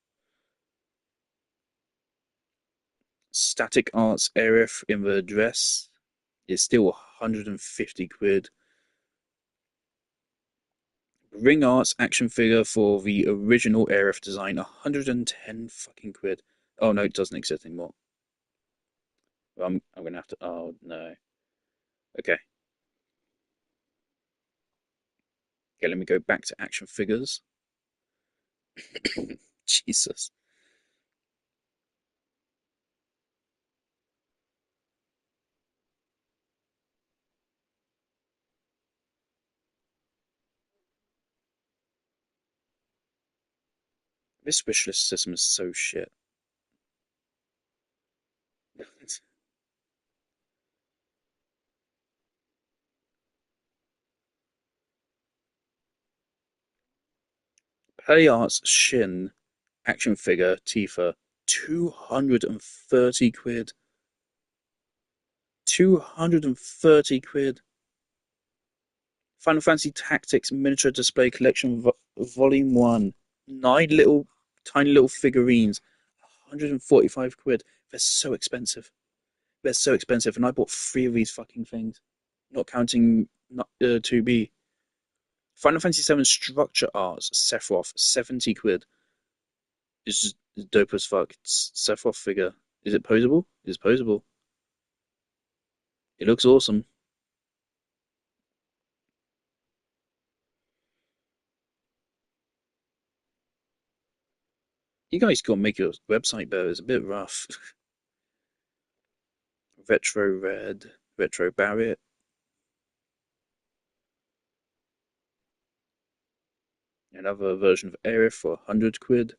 Static Arts Aerith in the dress is still 150 quid. Ring Arts action figure for the original Aerith design, 110 fucking quid. Oh no, it doesn't exist anymore. Well, I'm gonna have to. Oh no. Okay. Okay, let me go back to action figures. Jesus. This wish list system is so shit. Play Arts Shin action figure Tifa, 230 quid. 230 quid. Final Fantasy Tactics Miniature Display Collection Volume 1. Nine little, tiny little figurines. 145 quid. They're so expensive. They're so expensive. And I bought three of these fucking things. Not counting 2B. Final Fantasy VII Structure Arts Sephiroth. 70 quid. It's just dope as fuck. It's Sephiroth figure. Is it posable? It's posable. It looks awesome. You guys gotta make your website better. It's a bit rough. Retro Red, Retro Barret, another version of Aerith for 100 quid.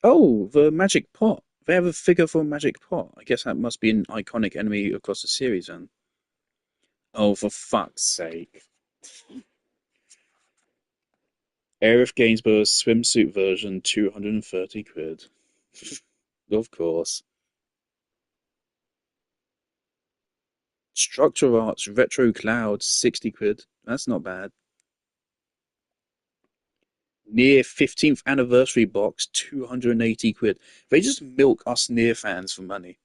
Oh, the Magic Pot. They have a figure for Magic Pot. I guess that must be an iconic enemy across the series then. Oh, for fuck's sake. Aerith Gainsborough's swimsuit version, 230 quid. Of course. Structure Arts Retro Cloud, 60 quid. That's not bad. Near 15th anniversary box, 280 quid. They just milk us Near fans for money.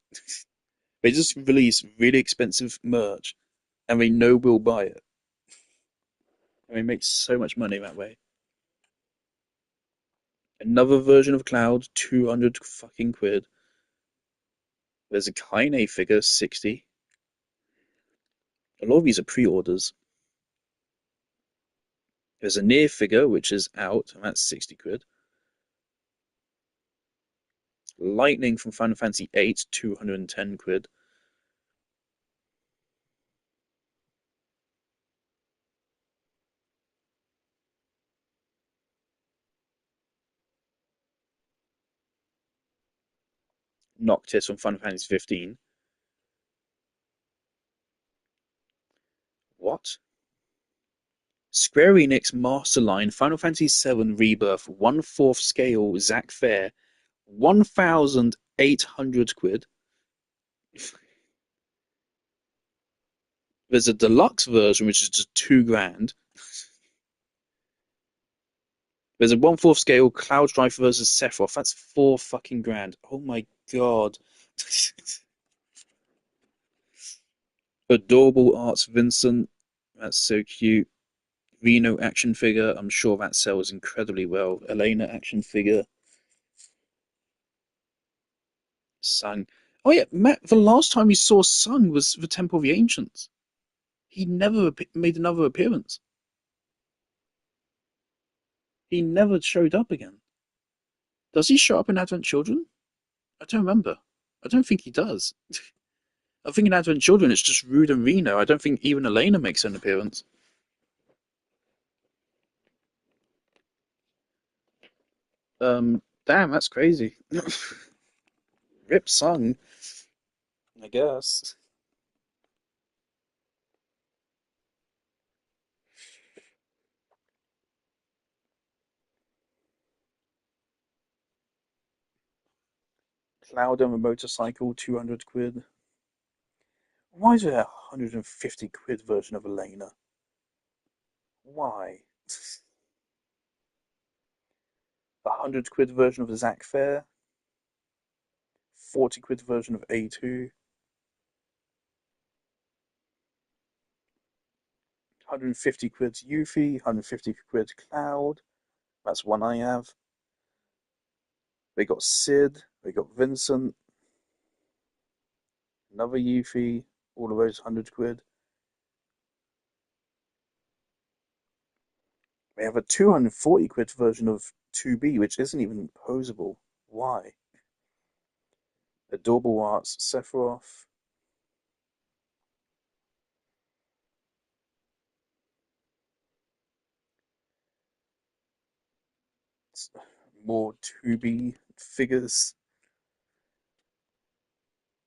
They just release really expensive merch and they know we'll buy it. And they make so much money that way. Another version of Cloud, 200 fucking quid. There's a Kaine figure, 60. A lot of these are pre-orders. There's a Near figure, which is out, and that's 60 quid. Lightning from Final Fantasy VIII, 210 quid. Noctis from Final Fantasy 15. What? Square Enix Master Line Final Fantasy VII Rebirth 1/4 scale Zack Fair 1,800 quid. There's a deluxe version which is just 2 grand. There's a 1/4 scale Cloud Strife versus Sephiroth. That's 4 fucking grand. Oh my god. Adorable Arts Vincent. That's so cute. Reno action figure. I'm sure that sells incredibly well. Elena action figure. Sung. Oh yeah, Matt, the last time we saw Sung was the Temple of the Ancients. He never made another appearance. He never showed up again. Does he show up in Advent Children? I don't remember. I don't think he does. I think in Advent Children it's just Rude and Reno. I don't think even Elena makes an appearance. Damn, that's crazy. Rip Sung, I guess. Cloud on a motorcycle, 200 quid. Why is there a 150 quid version of Elena? Why? A 100 quid version of Zack Fair, 40 quid version of A2, 150 quid Yuffie, 150 quid Cloud. That's one I have. They got Sid, they got Vincent, another Yuffie, all of those 100 quid. They have a 240 quid version of 2B, which isn't even posable. Why? Adorable Arts, Sephiroth. More 2B figures.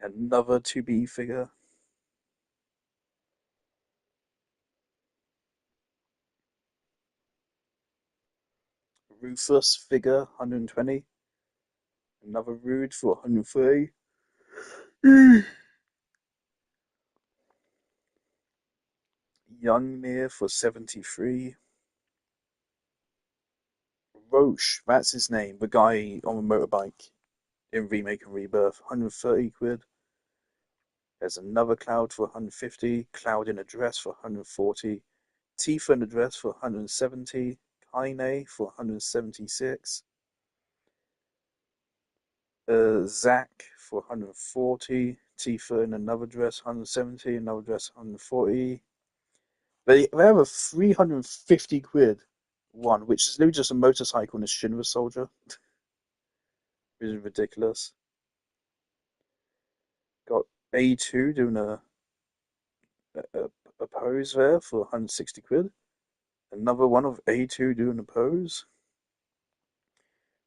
Another 2B figure. Rufus figure, 120. Another Rude for 130. Youngmere for 73. Roche, that's his name. The guy on a motorbike in Remake and Rebirth. 130 quid. There's another Cloud for 150. Cloud in a dress for 140. Tifa in a dress for 170. Kaine for 176. Zack for 140. Tifa in another dress 170. Another dress 140. They have a 350 quid one, which is literally just a motorcycle and a Shinra soldier, which is ridiculous. Got A2 doing a, a pose there for 160 quid. Another one of A2 doing a pose.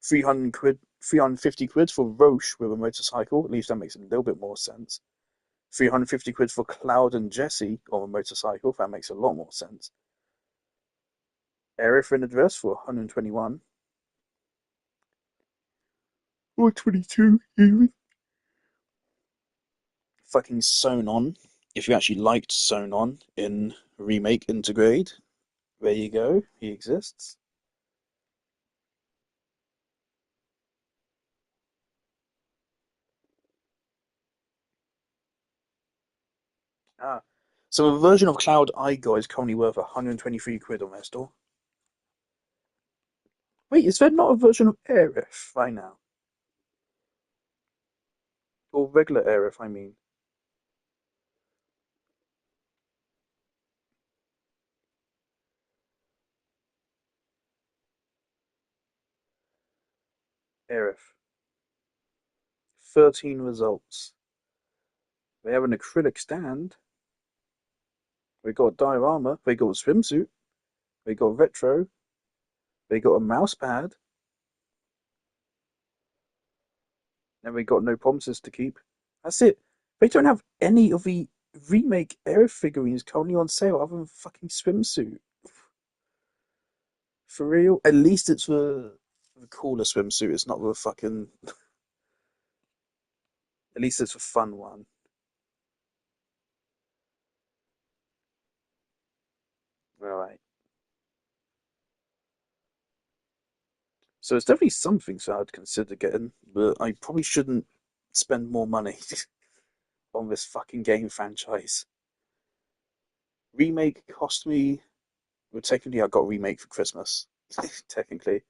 300 quid, 350 quid for Roche with a motorcycle. At least that makes a little bit more sense. 350 quid for Cloud and Jesse on a motorcycle. That makes a lot more sense. Aerith in a dress for 121. Or 22, even. Fucking Sonon. If you actually liked Sonon in Remake Intergrade, there you go. He exists. Ah. So a version of Cloud I got is currently worth 123 quid on their store. Wait, is there not a version of Aerith right now? Or regular Aerith, I mean. Aerith. 13 results. They have an acrylic stand. They got a diorama. They got a swimsuit. They got retro. They got a mouse pad. And they got no promises to keep. That's it. They don't have any of the remake Aerith figurines currently on sale other than fucking swimsuit. For real? At least it's the cooler swimsuit. It's not the fucking. At least it's a fun one. Alright. So it's definitely something so I'd consider getting, but I probably shouldn't spend more money on this fucking game franchise. Remake cost me. Well, technically, I got remake for Christmas. technically,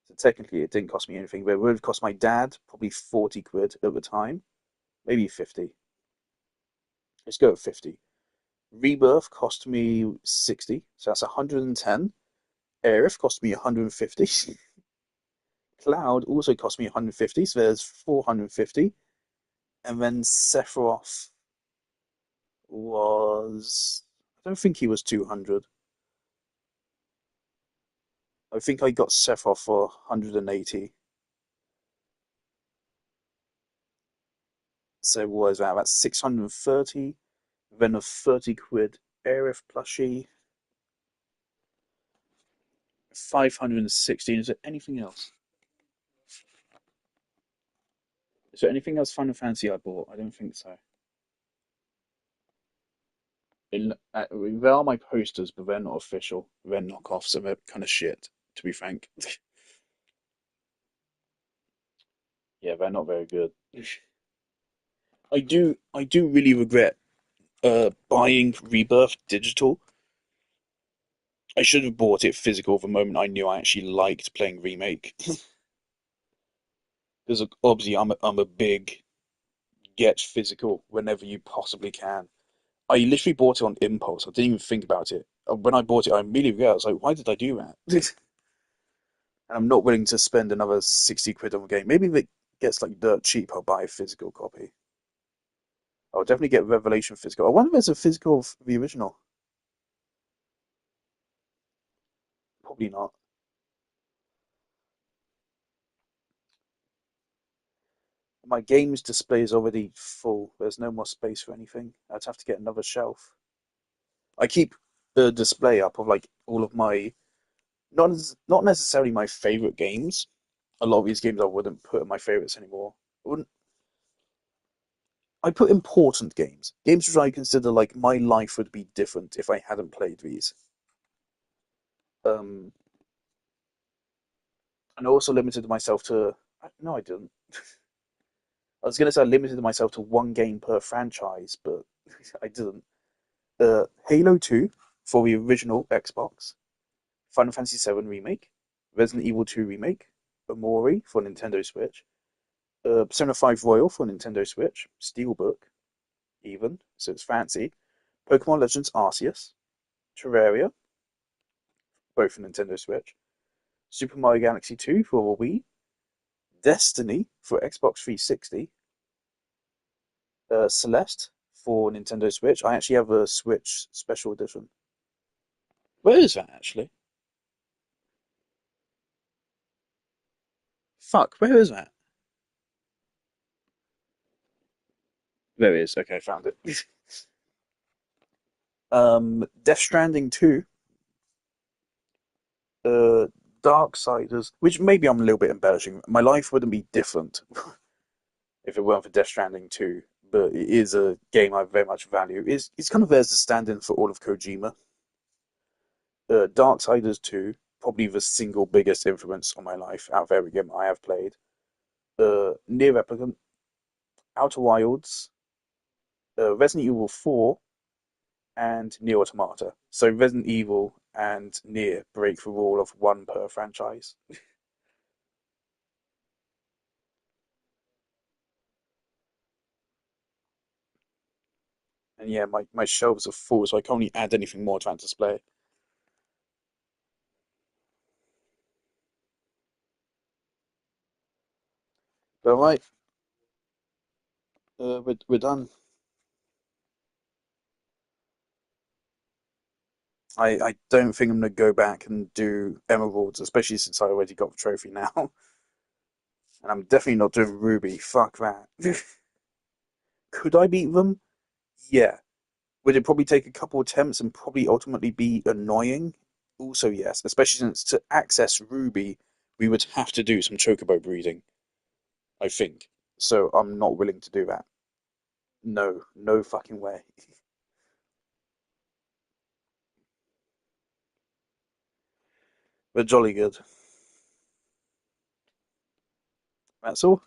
so technically, it didn't cost me anything, but it would have cost my dad probably 40 quid at the time, maybe 50. Let's go at 50. Rebirth cost me 60, so that's 110. Aerith cost me 150. Cloud also cost me 150, so there's 450. And then Sephiroth was. I don't think he was 200. I think I got Sephiroth for 180. So what is that? That's 630. Then a 30 quid Aerith plushie. 516. Is there anything else? Is there anything else Final Fantasy I bought? I don't think so. There are my posters, but they're not official. They're knockoffs, so they're kind of shit, to be frank. Yeah, they're not very good. I do really regret buying Rebirth digital. I should have bought it physical the moment I knew I actually liked playing Remake. Because obviously I'm a big get physical whenever you possibly can. I literally bought it on impulse. I didn't even think about it. When I bought it, I immediately realized, like, why did I do that? And I'm not willing to spend another 60 quid on a game. Maybe if it gets like dirt cheap, I'll buy a physical copy. I'll definitely get Revelation physical. I wonder if there's a physical of the original. Probably not. My games display is already full. There's no more space for anything. I'd have to get another shelf. I keep the display up of like all of my not necessarily my favorite games. A lot of these games I wouldn't put in my favorites anymore. I wouldn't. I put important games, games which I consider like my life would be different if I hadn't played these. Um, and I also limited myself to. No, I didn't. I was gonna say I limited myself to one game per franchise, but I didn't. Halo 2 for the original Xbox, Final Fantasy VII Remake, Resident Evil 2 Remake, Amori for Nintendo Switch, Persona 5 Royal for Nintendo Switch, Steelbook, even, so it's fancy, Pokemon Legends Arceus, Terraria, both for Nintendo Switch, Super Mario Galaxy 2 for Wii, Destiny for Xbox 360, Celeste for Nintendo Switch. I actually have a Switch Special Edition. Where is that actually? Fuck, where is that? There it is. Okay, found it. Death Stranding 2, uh, Darksiders, which maybe I'm a little bit embellishing. My life wouldn't be different if it weren't for Death Stranding 2, but it is a game I very much value. It's kind of there as a stand-in for all of Kojima. Darksiders 2, probably the single biggest influence on my life out of every game I have played. Near Replicant, Outer Wilds, Resident Evil 4, and Nier Automata. So Resident Evil and Nier break the rule of one per franchise. And yeah, my shelves are full, so I can't really add anything more to that display. But right, we're done. I don't think I'm gonna go back and do Emeralds, especially since I already got the trophy now. And I'm definitely not doing Ruby. Fuck that. Could I beat them? Yeah. Would it probably take a couple attempts and probably ultimately be annoying? Also, yes. Especially since to access Ruby, we would have to do some chocobo breeding, I think. So I'm not willing to do that. No, no fucking way. But jolly good. That's all.